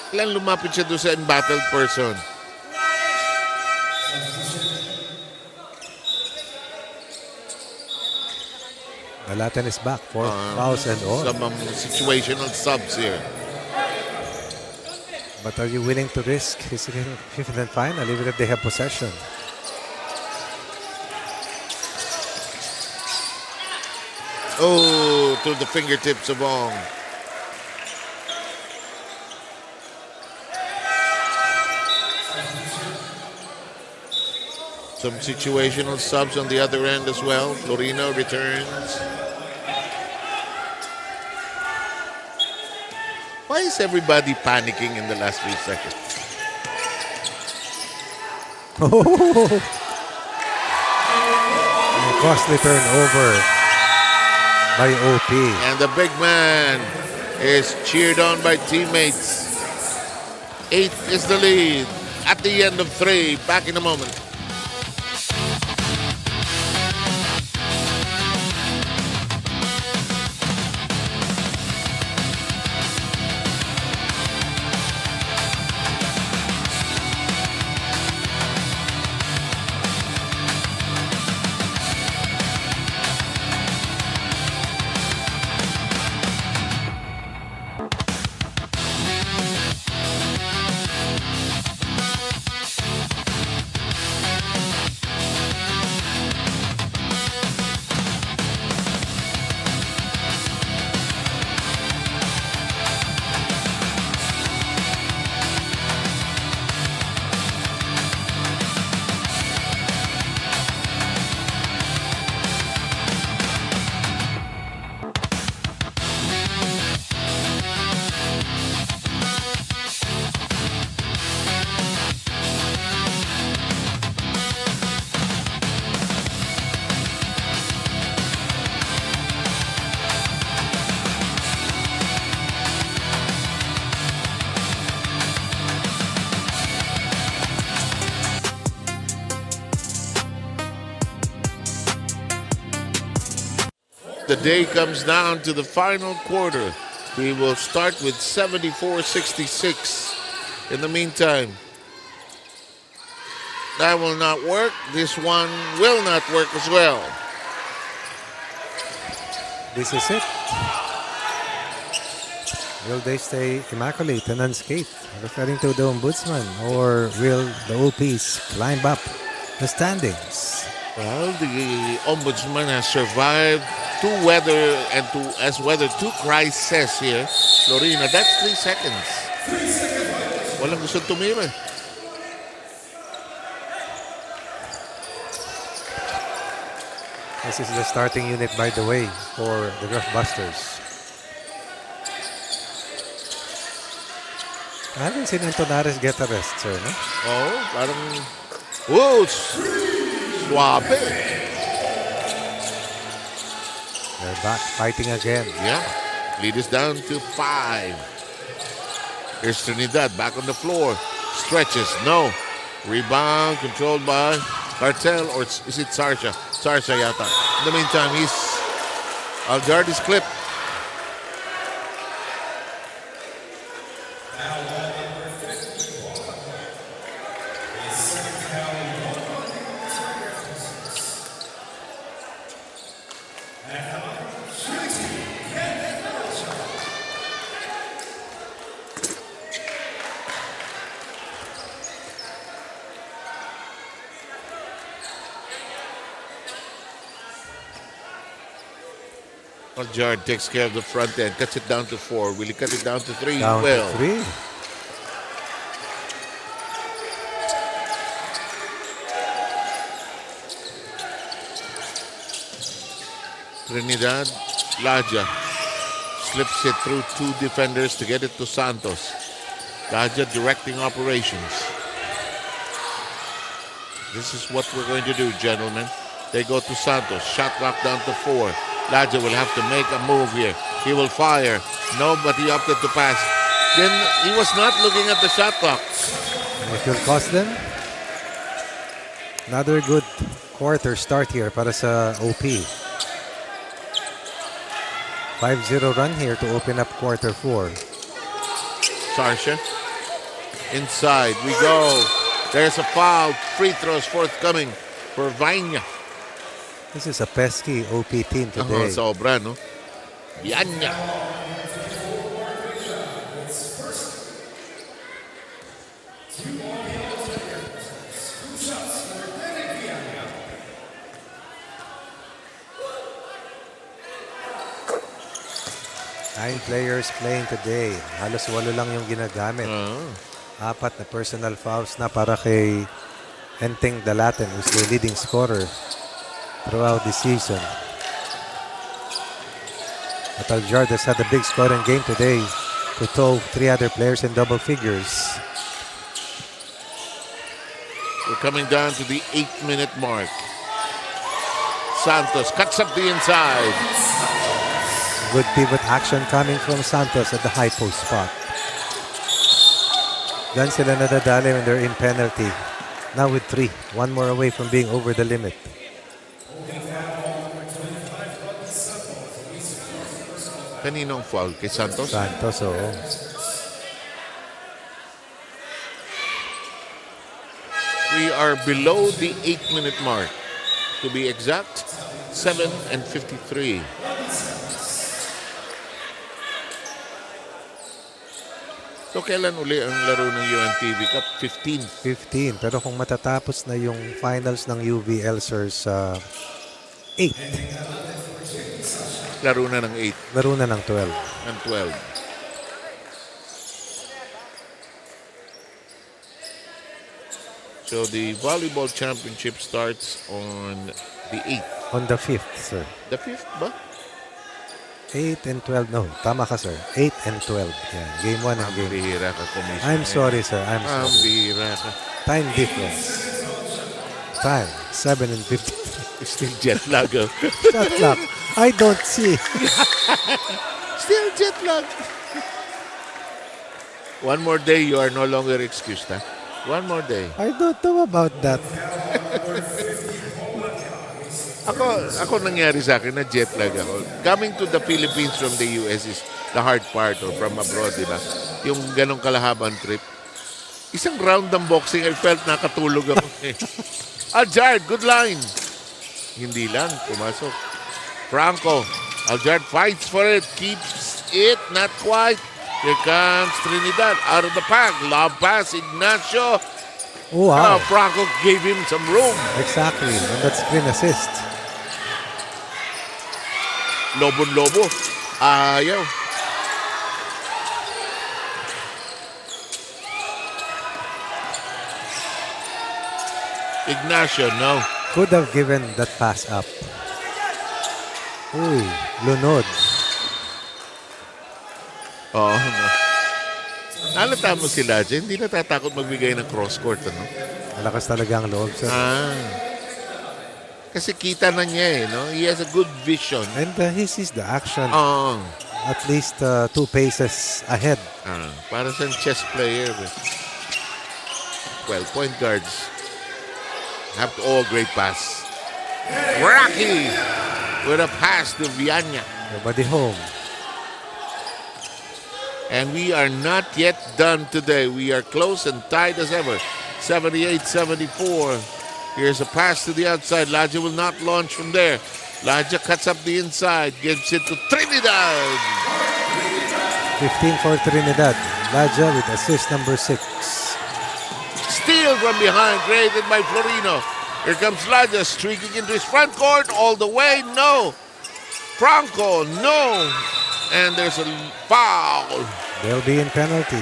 [SPEAKER 1] Kailan lumapit siya doon sa embattled person?
[SPEAKER 2] Dalaten is back for fouls and all.
[SPEAKER 1] Some situational subs here.
[SPEAKER 2] But are you willing to risk his fifth and final even if they have possession?
[SPEAKER 1] Oh, through the fingertips of Ong. Some situational subs on the other end as well. Florino returns. Why is everybody panicking in the last few seconds?
[SPEAKER 2] A costly turnover by OP.
[SPEAKER 1] And the big man is cheered on by teammates. 8 is the lead at the end of 3. Back in a moment. The day comes down to the final quarter. We will start with 74-66. In the meantime, that will not work. This one will not work as well.
[SPEAKER 2] This is it. Will they stay immaculate and unscathed? Referring to the Ombudsman, or will the OPs climb up the standings?
[SPEAKER 1] Well, the Ombudsman has survived weathered two crises here. Lorena, that's 3 seconds. Walang gusto tumira.
[SPEAKER 2] This is the starting unit, by the way, for the Graftbusters. I haven't seen Antonares get a rest, sir, no?
[SPEAKER 1] Oh, parang... Whoa! Swabe!
[SPEAKER 2] They're back fighting again.
[SPEAKER 1] Yeah. Lead is down to 5. Here's Trinidad back on the floor. Stretches. No. Rebound controlled by Cartel, or is it Sarsha? Sarsha yata. In the meantime, Algard is clipped. Jard takes care of the front end, cuts it down to 4. Will he cut it down to 3?
[SPEAKER 2] Down
[SPEAKER 1] well,
[SPEAKER 2] to 3.
[SPEAKER 1] Trinidad, Laja slips it through 2 defenders to get it to Santos. Laja directing operations. This is what we're going to do, gentlemen. They go to Santos. Shot clock down to 4. Laja will have to make a move here. He will fire. Nobody opted to pass. Then he was not looking at the shot clock.
[SPEAKER 2] It will cost them. Another good quarter start here para sa OP. 5-0 run here to open up quarter 4.
[SPEAKER 1] Sarsha. Inside we go. There's a foul. Free throws forthcoming for Vanya.
[SPEAKER 2] This is a pesky OP team today.
[SPEAKER 1] Sobra, no? Yanya.
[SPEAKER 2] Nine players playing today. Halos 8 lang yung ginagamit. 4 na personal fouls na para kay Enteng Dalaten, who's the leading scorer throughout the season. But Aljard has had a big scoring game today to tow 3 other players in double figures.
[SPEAKER 1] We're coming down to the 8-minute mark. Santos cuts up the inside.
[SPEAKER 2] Good pivot action coming from Santos at the high post spot. Diyan sila nadadali when they're in penalty. Now with 3. 1 more away from being over the limit.
[SPEAKER 1] Kaninong foul? Kay Santos?
[SPEAKER 2] Santos, oo.
[SPEAKER 1] We are below the 8-minute mark. To be exact, 7:53. So kailan uli ang laro ng UNTV Cup? 15.
[SPEAKER 2] 15. Pero kung matatapos na yung finals ng UVL, sir, sa 8.
[SPEAKER 1] Laro na ng 8.
[SPEAKER 2] Laro na ng 12.
[SPEAKER 1] Ng 12. So the volleyball championship starts on the 8th.
[SPEAKER 2] On the 5th, sir.
[SPEAKER 1] The 5th ba?
[SPEAKER 2] 8 and 12. No, tama ka, sir. 8 and 12. Yan. Game 1 and game.
[SPEAKER 1] Bihira ka, Commissioner.
[SPEAKER 2] I'm sorry, sir. I'm sorry.
[SPEAKER 1] Bihira ka.
[SPEAKER 2] Time difference. Time. 7 and 50.
[SPEAKER 1] Still jet lag.
[SPEAKER 2] Shut up. I don't see.
[SPEAKER 1] Still jet lag. One more day, you are no longer excused, ha? One more day.
[SPEAKER 2] I don't know about that.
[SPEAKER 1] Ako nangyari sa akin na jet lag ako. Coming to the Philippines from the US is the hard part, or from abroad, di ba? Yung ganong kalahaban trip. Isang round ng boxing, I felt nakatulog ako. Aljard, good line. Hindi lang, pumasok. Franco, Aljard fights for it, keeps it, not quite. Here comes Trinidad, out of the pack. Lob pass, Ignacio.
[SPEAKER 2] Oh, wow.
[SPEAKER 1] Franco gave him some room.
[SPEAKER 2] Exactly. And that's screen assist.
[SPEAKER 1] Lobo. Ayaw. Ignacio, no.
[SPEAKER 2] Could have given that pass up. Uy, lunod.
[SPEAKER 1] Oo. No. Alata mo sila dyan, hindi natatakot magbigay ng cross-court, ano?
[SPEAKER 2] Malakas talaga ang loob, sir.
[SPEAKER 1] Kasi kita na niya, no? He has a good vision.
[SPEAKER 2] And he sees the action.
[SPEAKER 1] Oo.
[SPEAKER 2] At least 2 paces ahead.
[SPEAKER 1] Para sa chess player. Well, point guards have to, great pass. Rocky with a pass to Viana.
[SPEAKER 2] Nobody home.
[SPEAKER 1] And we are not yet done today. We are close and tied as ever. 78-74. Here's a pass to the outside. Laja will not launch from there. Laja cuts up the inside. Gives it to Trinidad.
[SPEAKER 2] 15 for Trinidad. Laja with assist number 6.
[SPEAKER 1] Steal from behind, created by Florino. Here comes Laja streaking into his front court all the way. No. Franco, no. And there's a foul.
[SPEAKER 2] They'll be in penalty.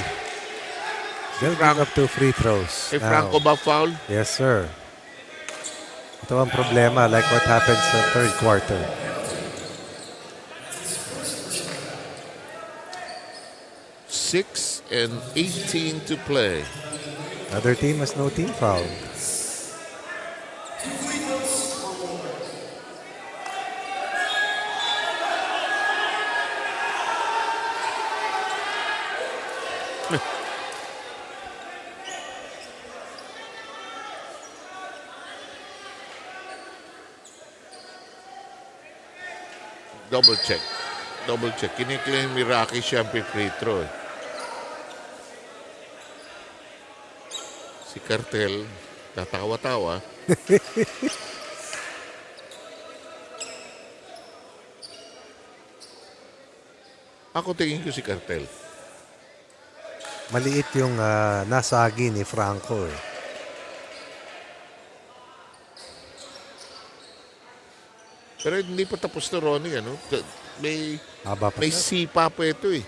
[SPEAKER 2] They'll bring up 2 free throws.
[SPEAKER 1] Franco ba foul?
[SPEAKER 2] Yes, sir. Ito ang problema, like what happened sa third quarter.
[SPEAKER 1] Six and 18 to play.
[SPEAKER 2] Other team has no team foul.
[SPEAKER 1] Double check. Kiniklaim ni Rocky siyempre free throw. Si Cartel, tatawa-tawa. Ako tingin ko si Cartel.
[SPEAKER 2] Maliit yung nasagi ni Franco.
[SPEAKER 1] Pero hindi pa tapos na, Ronnie. Ano? May sipa pa ito eh.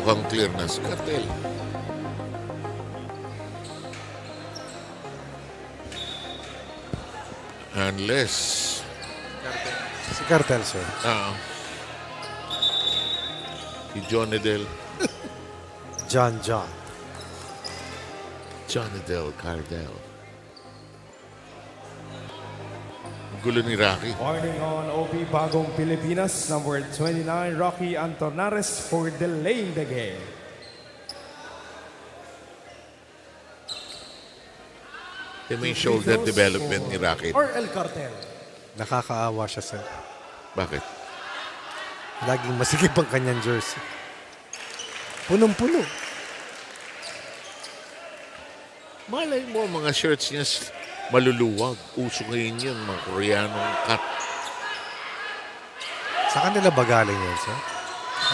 [SPEAKER 1] mukhang clear na si Cartel. Unless...
[SPEAKER 2] Si Cartel, sir.
[SPEAKER 1] Si Johnny Del.
[SPEAKER 2] John.
[SPEAKER 1] Johnny Del Cardell. Gulo ni Rocky.
[SPEAKER 4] Warning on OP Bagong Pilipinas, number 29, Rocky Antonares for delaying the game.
[SPEAKER 1] Yung may shoulder development ni Rocky.
[SPEAKER 4] Or El Cartel.
[SPEAKER 2] Nakakaawa siya, sir.
[SPEAKER 1] Bakit?
[SPEAKER 2] Laging masikip ang kanyang jersey. Punong-puno.
[SPEAKER 1] Malay mo, mga shirts niya maluluwag. Uso ngayon yun, mga Koreanong cut.
[SPEAKER 2] Sa kanila ba galing yun, sir?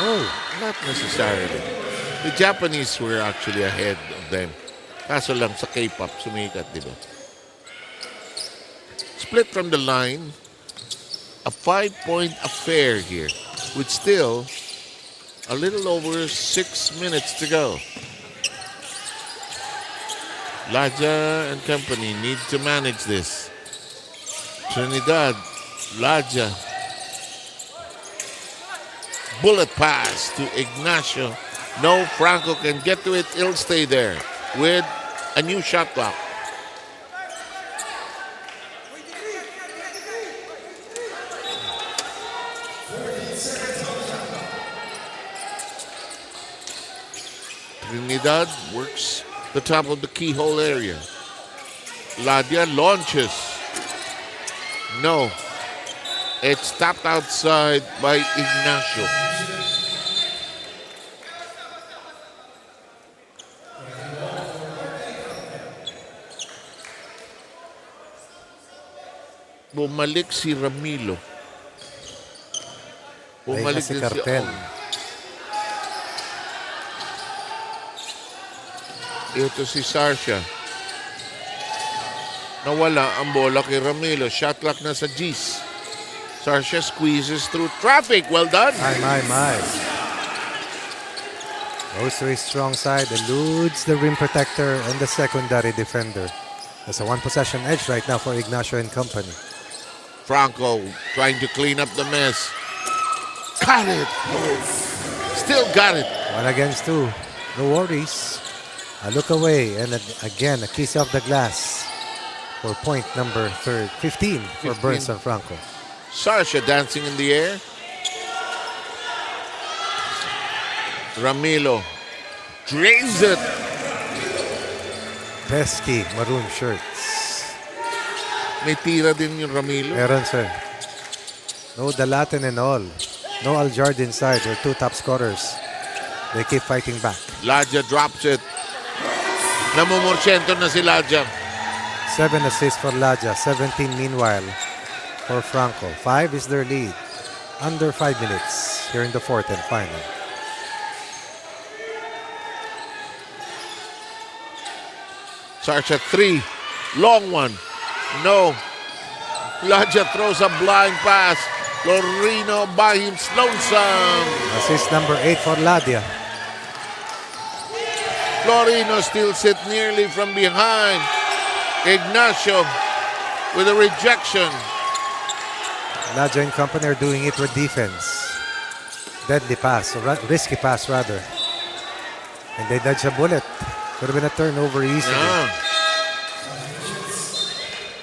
[SPEAKER 1] Oh, not necessarily. The Japanese were actually ahead of them. Kaso lang sa K-pop, sumikat, di ba? Split from the line, a 5-point affair here with still a little over 6 minutes to go. Laja and company need to manage this. Trinidad, Laja. Bullet pass to Ignacio. No, Franco can get to it. He'll stay there with a new shot clock. Trinidad works the top of the keyhole area. Ladia launches. No. It's tapped outside by Ignacio. Bumalik si Ramilo. Bumalik
[SPEAKER 2] si
[SPEAKER 1] din
[SPEAKER 2] Cartel.
[SPEAKER 1] Ito si Sarsha. Nawala ang bola kay Ramilo. Shot clock na sa G's. Sarsha squeezes through traffic. Well done.
[SPEAKER 2] My. Goes to his strong side, eludes the rim protector and the secondary defender. There's a one-possession edge right now for Ignacio and company.
[SPEAKER 1] Franco trying to clean up the mess. Got it. Still got it.
[SPEAKER 2] 1 against 2. No worries. A look away, and again, a kiss off the glass for point number 15 for Burns and Franco.
[SPEAKER 1] Sarsha dancing in the air. Ramilo drains it.
[SPEAKER 2] Pesky maroon shirts.
[SPEAKER 1] May tira din yung Ramilo.
[SPEAKER 2] Meron, sir. No Dalatin and all. No Aljardin inside. They're two top scorers. They keep fighting back.
[SPEAKER 1] Laja drops it. Namumorsyento na si Laja.
[SPEAKER 2] 7 assists for Laja. 17 meanwhile for Franco. 5 is their lead. Under 5 minutes here in the fourth and final.
[SPEAKER 1] Sarsha 3. Long one. No. Laja throws a blind pass. Lorino by him lonesome.
[SPEAKER 2] Assist number 8 for Ladia.
[SPEAKER 1] Lorino still sit nearly from behind. Ignacio with a rejection.
[SPEAKER 2] Ladia and company are doing it with defense. Deadly pass, or risky pass rather. And they dodge a bullet. Could have been a turnover easily.
[SPEAKER 1] Yeah.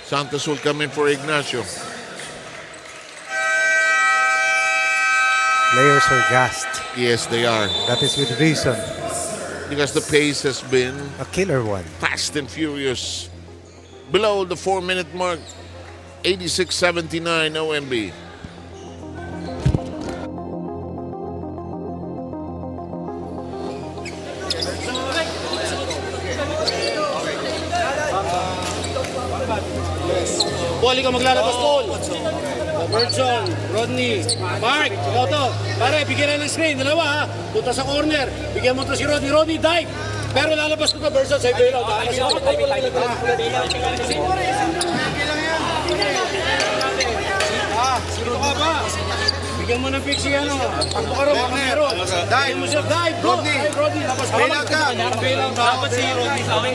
[SPEAKER 1] Santos will come in for Ignacio.
[SPEAKER 2] Players are gassed.
[SPEAKER 1] Yes, they are.
[SPEAKER 2] That is with reason.
[SPEAKER 1] Because the pace has been
[SPEAKER 2] a killer one.
[SPEAKER 1] Fast and furious. Below the 4-minute mark. 86-79 OMB.
[SPEAKER 10] Paul, ikaw maglalabas, Paul. Robertson, Rodney, Mark, ikaw to. Pare, bigyan na ng screen. Dalawa ha. Punta sa corner. Bigyan mo to si Rodney. Rodney, dive. Pero lalabas ko to, Robertson. Sa iba sino ka ba? Bigyan mo ng fix yan, pagbukaroon, pagbukaroon. Dive mo siya, dive, bro. Dive, Rodney. Tapos bailout ka. Bailout ka. Dapat si Rodney sa akin.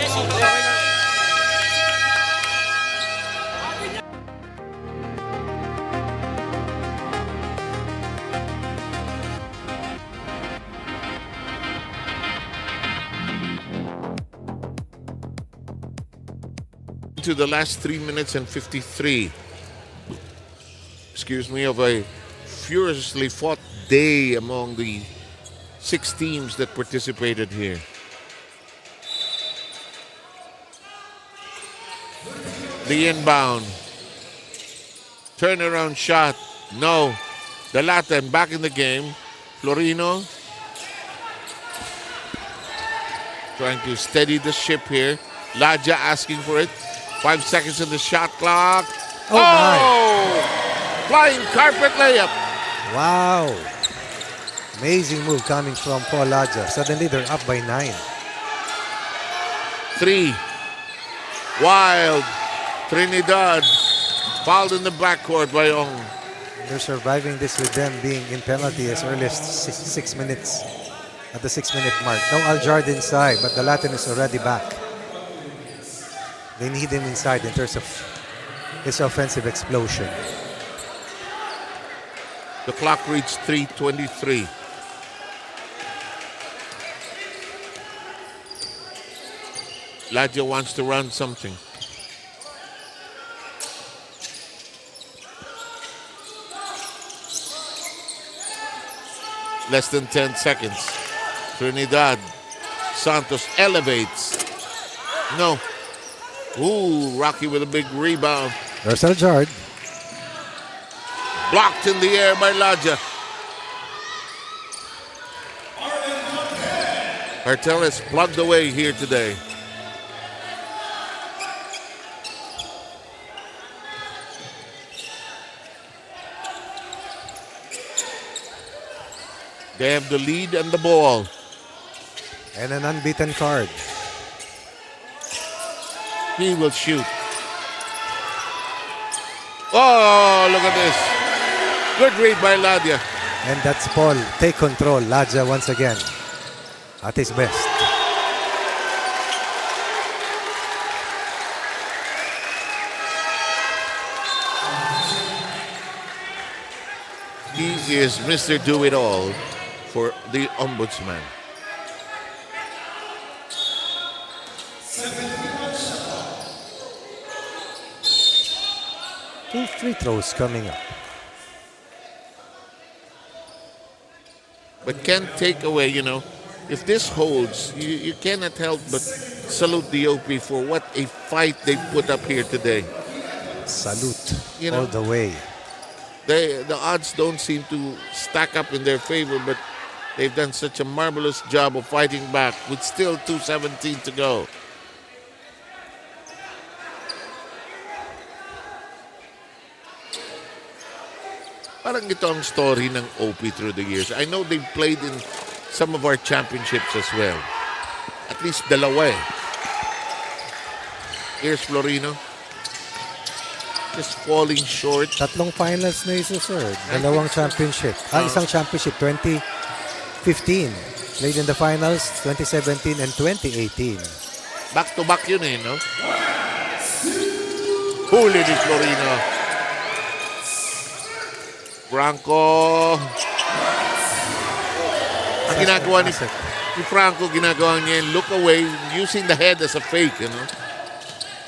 [SPEAKER 1] To the last 3 minutes and 53, excuse me, of a furiously fought day among the 6 teams that participated here. The inbound. Turnaround shot. No. The Latin back in the game. Florino trying to steady the ship here. Laja asking for it. 5 seconds in the shot clock.
[SPEAKER 2] Oh, my.
[SPEAKER 1] Flying carpet layup.
[SPEAKER 2] Wow. Amazing move coming from Paul Laja. Suddenly they're up by 9.
[SPEAKER 1] 3. Wild. Trinidad. Fouled in the backcourt by Ong.
[SPEAKER 2] They're surviving this with them being in penalty as early as 6 minutes. At the 6-minute mark. No Aljard inside, but the Latin is already back. They need him inside in terms of his offensive explosion.
[SPEAKER 1] The clock reached 3:23. Laja wants to run something. Less than 10 seconds. Trinidad. Santos elevates. No. Ooh, Rocky with a big rebound.
[SPEAKER 2] There's Aljard.
[SPEAKER 1] Blocked in the air by Laja. Cartel is plugged away here today. They have the lead and the ball.
[SPEAKER 2] And an unbeaten card.
[SPEAKER 1] He will shoot. Oh, look at this. Good read by Laja.
[SPEAKER 2] And that's Paul. Take control. Laja once again. At his best.
[SPEAKER 1] He is Mr. Do-It-All for the Ombudsman.
[SPEAKER 2] Two free throws coming up.
[SPEAKER 1] But can't take away, if this holds, you cannot help but salute the OP for what a fight they put up here today.
[SPEAKER 2] Salute all the way.
[SPEAKER 1] The odds don't seem to stack up in their favor, but they've done such a marvelous job of fighting back with still 2:17 to go. Parang ito ang story ng OP through the years. I know they've played in some of our championships as well. At least dalawa eh. Here's Florino. Just falling short.
[SPEAKER 2] Tatlong finals na iso, sir. Dalawang championship. Isang championship, 2015. Played in the finals, 2017 and 2018.
[SPEAKER 1] Back-to-back yun eh, no? Huli ni Florino. Franco. Ang ginagawa ni Franco, ginagawa niya look away using the head as a fake,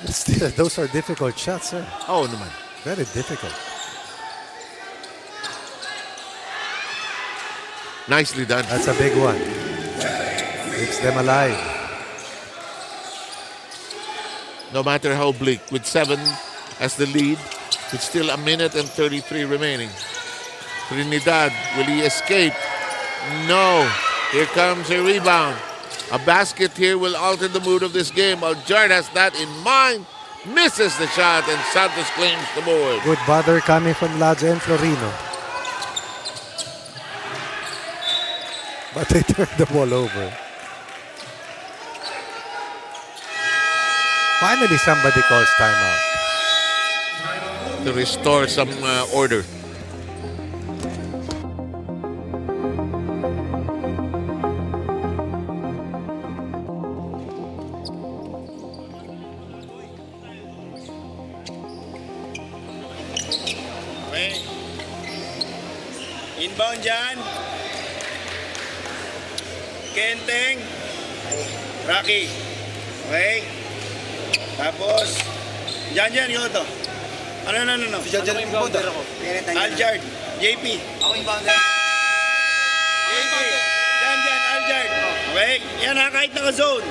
[SPEAKER 2] But still, those are difficult shots, sir.
[SPEAKER 1] Oh, naman.
[SPEAKER 2] Very difficult.
[SPEAKER 1] Nicely done.
[SPEAKER 2] That's a big one. Keeps them alive.
[SPEAKER 1] No matter how bleak, with 7 as the lead, with still a minute and 33 remaining. Trinidad, will he escape? No. Here comes a rebound. A basket here will alter the mood of this game. Aljard has that in mind. Misses the shot and Santos claims the board.
[SPEAKER 2] Good bother coming from Laja and Florino. But they turned the ball over. Finally, somebody calls timeout.
[SPEAKER 1] To restore some order.
[SPEAKER 10] Inbound dyan. Kenteng. Rocky. Okay. Tapos, dyan, yun to. No. Si Jan inbounder ako. Aljard. JP. Ako inbounder. JP. Dyan, Aljard. Okay. Yan ha, kahit naka-zone.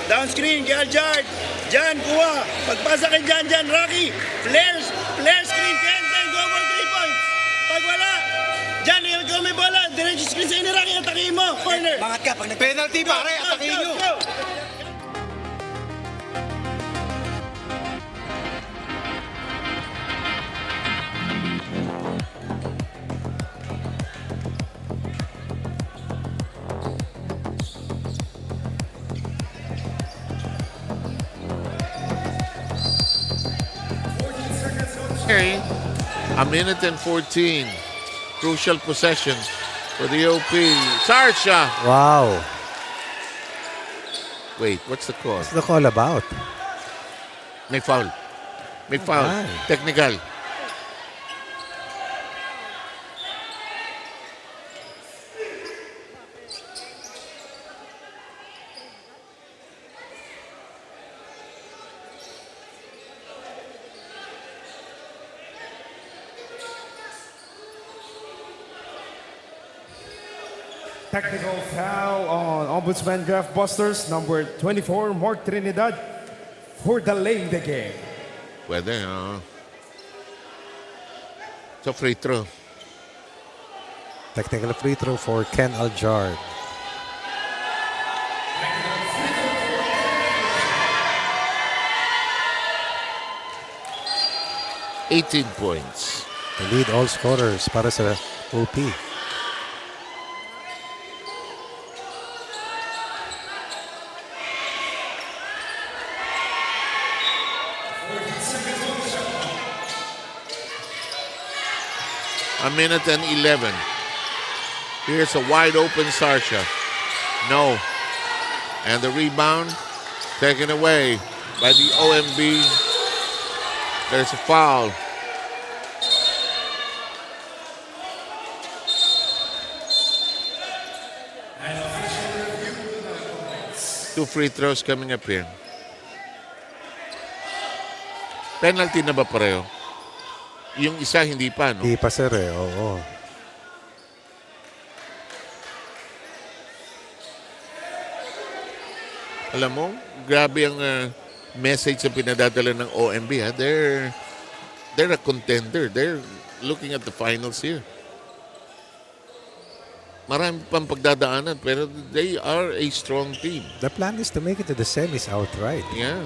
[SPEAKER 10] Down screen kay Aljard. Dyan, kuha. Pagpasa kay Jan, Rocky. Flare screen, Kenteng. Go for 3 points. Pag wala, dyan, ikaw may bola. Diretso screen sa Rocky. Atakihin mo. Corner.
[SPEAKER 7] Mangat ka. Pag nag-penalty pare, atakihin nyo.
[SPEAKER 10] Go.
[SPEAKER 1] A minute and 14. Crucial possession for the OP. Sarsha.
[SPEAKER 2] Wow.
[SPEAKER 1] Wait, what's the call?
[SPEAKER 2] What's the call about?
[SPEAKER 1] May foul.
[SPEAKER 2] Ay.
[SPEAKER 1] Technical.
[SPEAKER 4] Technical foul on Ombudsman Graftbusters, number 24, Mark Trinidad, for delaying the game.
[SPEAKER 1] Pwede, So free throw.
[SPEAKER 2] Technical free throw for Ken Aljard.
[SPEAKER 1] $18 points.
[SPEAKER 2] The lead all scorers para sa OP.
[SPEAKER 1] A minute and 11. Here's a wide open Sarsha. No. And the rebound taken away by the OMB. There's a foul. Two free throws coming up here. Penalty na ba pareho? Yung isa hindi pa, no?
[SPEAKER 2] Hindi pa, sir, eh. Oo.
[SPEAKER 1] Alam mo, grabe ang message na pinadadala ng OMB. Ha? They're a contender. They're looking at the finals here. Marami pang pagdadaanan, pero they are a strong team.
[SPEAKER 2] The plan is to make it to the semis outright.
[SPEAKER 1] Yeah.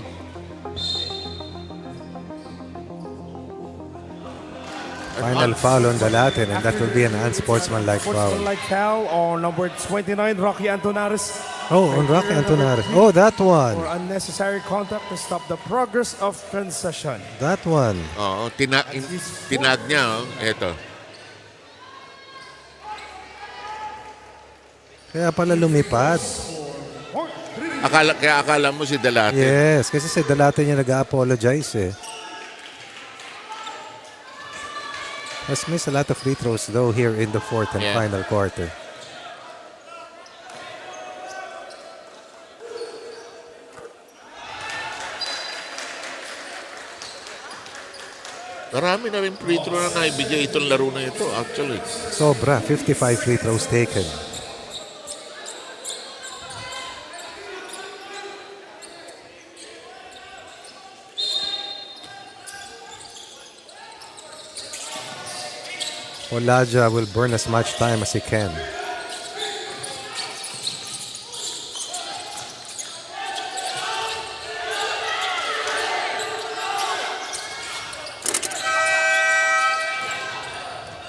[SPEAKER 2] Final foul on the Latin, and that will be an unsportsmanlike foul.
[SPEAKER 4] Unsportsmanlike foul on number 29, Rocky Antonares.
[SPEAKER 2] Oh, on Rocky Antonares. Oh, that one.
[SPEAKER 4] For unnecessary contact to stop the progress of transition.
[SPEAKER 2] That one.
[SPEAKER 1] Oo, tinag niya. Ito.
[SPEAKER 2] Kaya pala lumipad.
[SPEAKER 1] Kaya akala mo si Dalate.
[SPEAKER 2] Yes, kasi si Dalate niya nag-apologize eh. Has missed a lot of free throws though here in the fourth and final quarter.
[SPEAKER 1] Marami na rin free throw na naibigay itong laro na ito, actually.
[SPEAKER 2] Sobra, 55 free throws taken. Olaja will burn as much time as he can.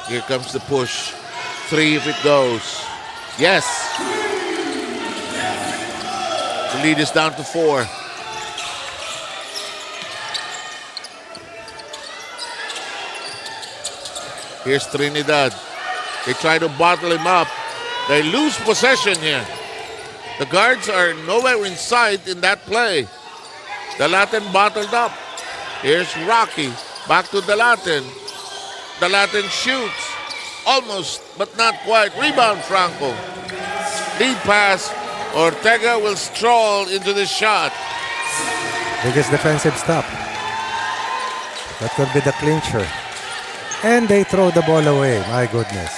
[SPEAKER 1] Here comes the push. 3 if it goes. Yes. The lead is down to 4. Here's Trinidad. They try to bottle him up. They lose possession here. The guards are nowhere in sight in that play. The Latin bottled up. Here's Rocky. Back to the Latin. The Latin shoots. almost, but not quite. Rebound, Franco. Lead pass. Ortega will stroll into the shot.
[SPEAKER 2] Biggest defensive stop. That could be the clincher. And they throw the ball away. My goodness.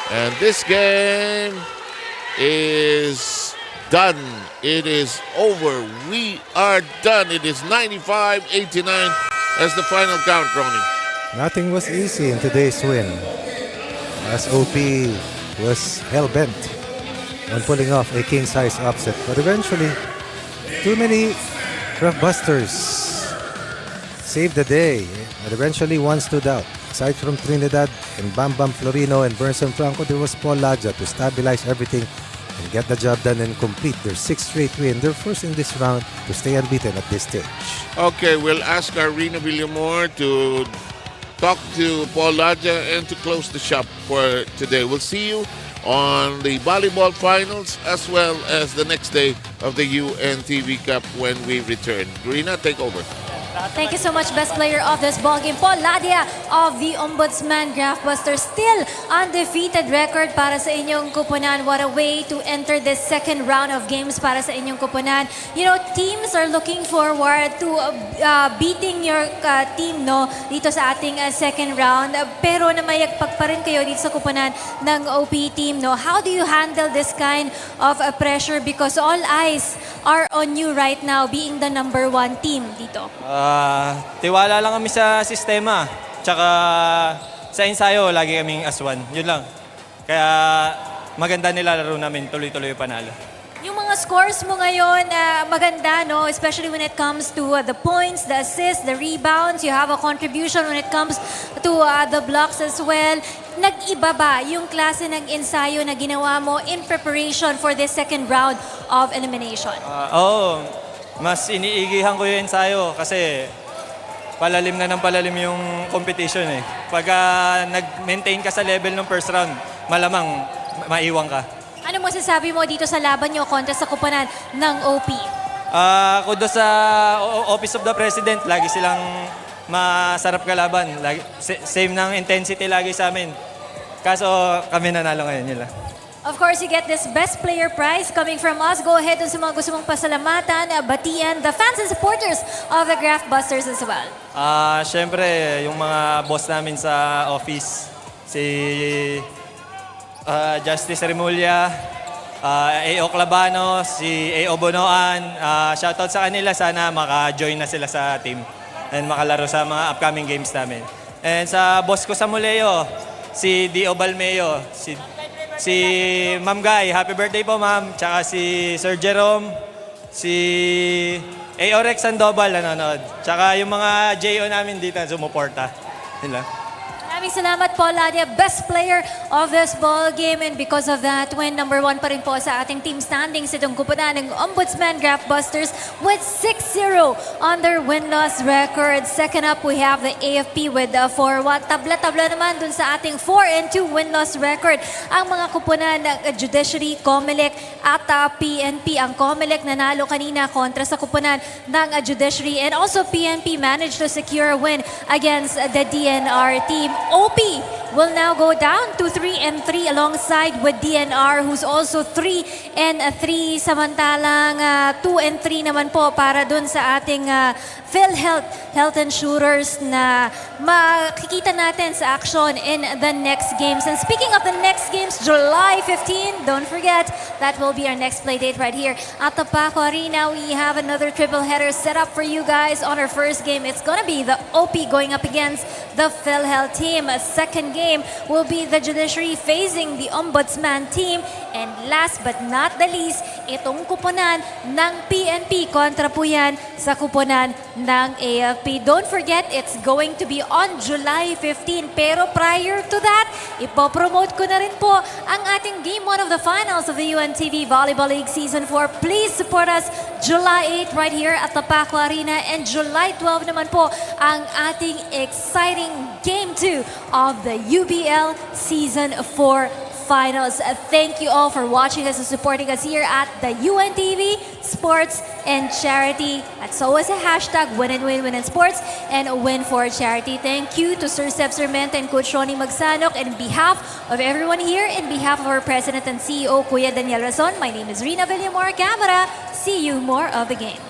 [SPEAKER 1] And this game is done. It is over. We are done. It is 95-89 as the final count, Ronnie.
[SPEAKER 2] Nothing was easy in today's win, as OP was hell-bent on pulling off a king-size upset. But eventually, too many Graftbusters saved the day. And eventually, one stood out. Aside from Trinidad and Bam Bam Florino and Burnson Franco, there was Paul Ladja to stabilize everything and get the job done and complete their 6th straight win. They're first in this round to stay unbeaten at this stage.
[SPEAKER 1] Okay, we'll ask our Rina Villamor to talk to Paul Ladja and to close the shop for today. We'll see you on the volleyball finals as well as the next day of the UNTV Cup when we return. Rina, take over.
[SPEAKER 3] Thank you so much, best player of this ballgame, Paul Ladja of the Ombudsman Graftbusters. Still undefeated record para sa inyong kupunan. What a way to enter this second round of games para sa inyong kupunan. You know, teams are looking forward to beating your team, no, dito sa ating second round. Pero namayagpag pa rin kayo dito sa kupunan ng OP team, no. How do you handle this kind of pressure? Because all eyes are on you right now, being the number 1 team dito.
[SPEAKER 14] Tiwala lang kami sa sistema. Tsaka sa ensayo, lagi kaming aswan. Yun lang. Kaya maganda nilalaro namin, tuloy-tuloy panalo.
[SPEAKER 3] Yung mga scores mo ngayon, maganda, no? Especially when it comes to the points, the assists, the rebounds. You have a contribution when it comes to the blocks as well. Nag-iba ba yung klase ng ensayo na ginawa mo in preparation for this second round of elimination?
[SPEAKER 14] Oo. Mas iniigihan ko yung ensayo kasi palalim na ng palalim yung competition eh. Pagka nag-maintain ka sa level ng first round, malamang maiwan ka.
[SPEAKER 3] Ano masasabi mo dito sa laban nyo kontra sa kupunan ng OP?
[SPEAKER 14] Kudos sa Office of the President, lagi silang masarap kalaban. Lagi, same ng intensity lagi sa amin. Kaso kami nanalo ngayon nila.
[SPEAKER 3] Of course, you get this best player prize coming from us. Go ahead dun sa mga gusto mong pasalamatan, batian, the fans and supporters of the Graftbusters as well.
[SPEAKER 14] Siyempre, yung mga boss namin sa office, si Justice Remulla, A.O. Clabano, si A.O. Bonoan. Shoutout sa kanila, sana maka-join na sila sa team and makalaro sa mga upcoming games namin. And sa boss ko sa Muleo, si D.O. Balmeo, si Ma'am Guy, happy birthday po ma'am. Tsaka si Sir Jerome, si A.O. Rex Sandoval nanonood. Tsaka yung mga J.O. namin dito sumuporta. Yun lang.
[SPEAKER 3] Maraming salamat, Paul Ladja, best player of this ball game. And because of that, win number 1 pa rin po sa ating team standings itong kupunan ng Ombudsman Graftbusters with 6-0 on their win-loss record. Second up, we have the AFP with 4-1. Tabla-tabla naman dun sa ating 4-2 win-loss record. Ang mga kupunan ng Judiciary, COMELEC at PNP. Ang COMELEC nanalo kanina kontra sa kupunan ng Judiciary. And also PNP managed to secure a win against the DENR team. OP will now go down to 3-3 alongside with DENR, who's also 3-3, samantalang 2-3 naman po para dun sa ating PhilHealth Health Insurers na makikita natin sa action in the next games. And speaking of the next games, July 15, don't forget, that will be our next play date right here at the Paco Arena. We have another triple header set up for you guys on our first game. It's gonna be the OP going up against the PhilHealth team. A second game will be the Judiciary facing the Ombudsman team. And last but not the least, itong kupunan ng PNP kontra po yan sa kupunan ng AFP. Don't forget, it's going to be on July 15. Pero prior to that, ipopromote ko na rin po ang ating Game 1 of the finals of the UNTV Volleyball League Season 4. Please support us July 8 right here at the Paco Arena. And July 12 naman po ang ating exciting Game 2 of the UBL Season 4 finals. Thank you all for watching us and supporting us here at the UNTV Sports and Charity. That's always a hashtag win and win, win in sports, and win for charity. Thank you to Sir Seb Sarmenta and Coach Ronnie Magsanok. And in behalf of everyone here, in behalf of our President and CEO, Kuya Daniel Razon, my name is Rina Villamor Camara. See you more of the game.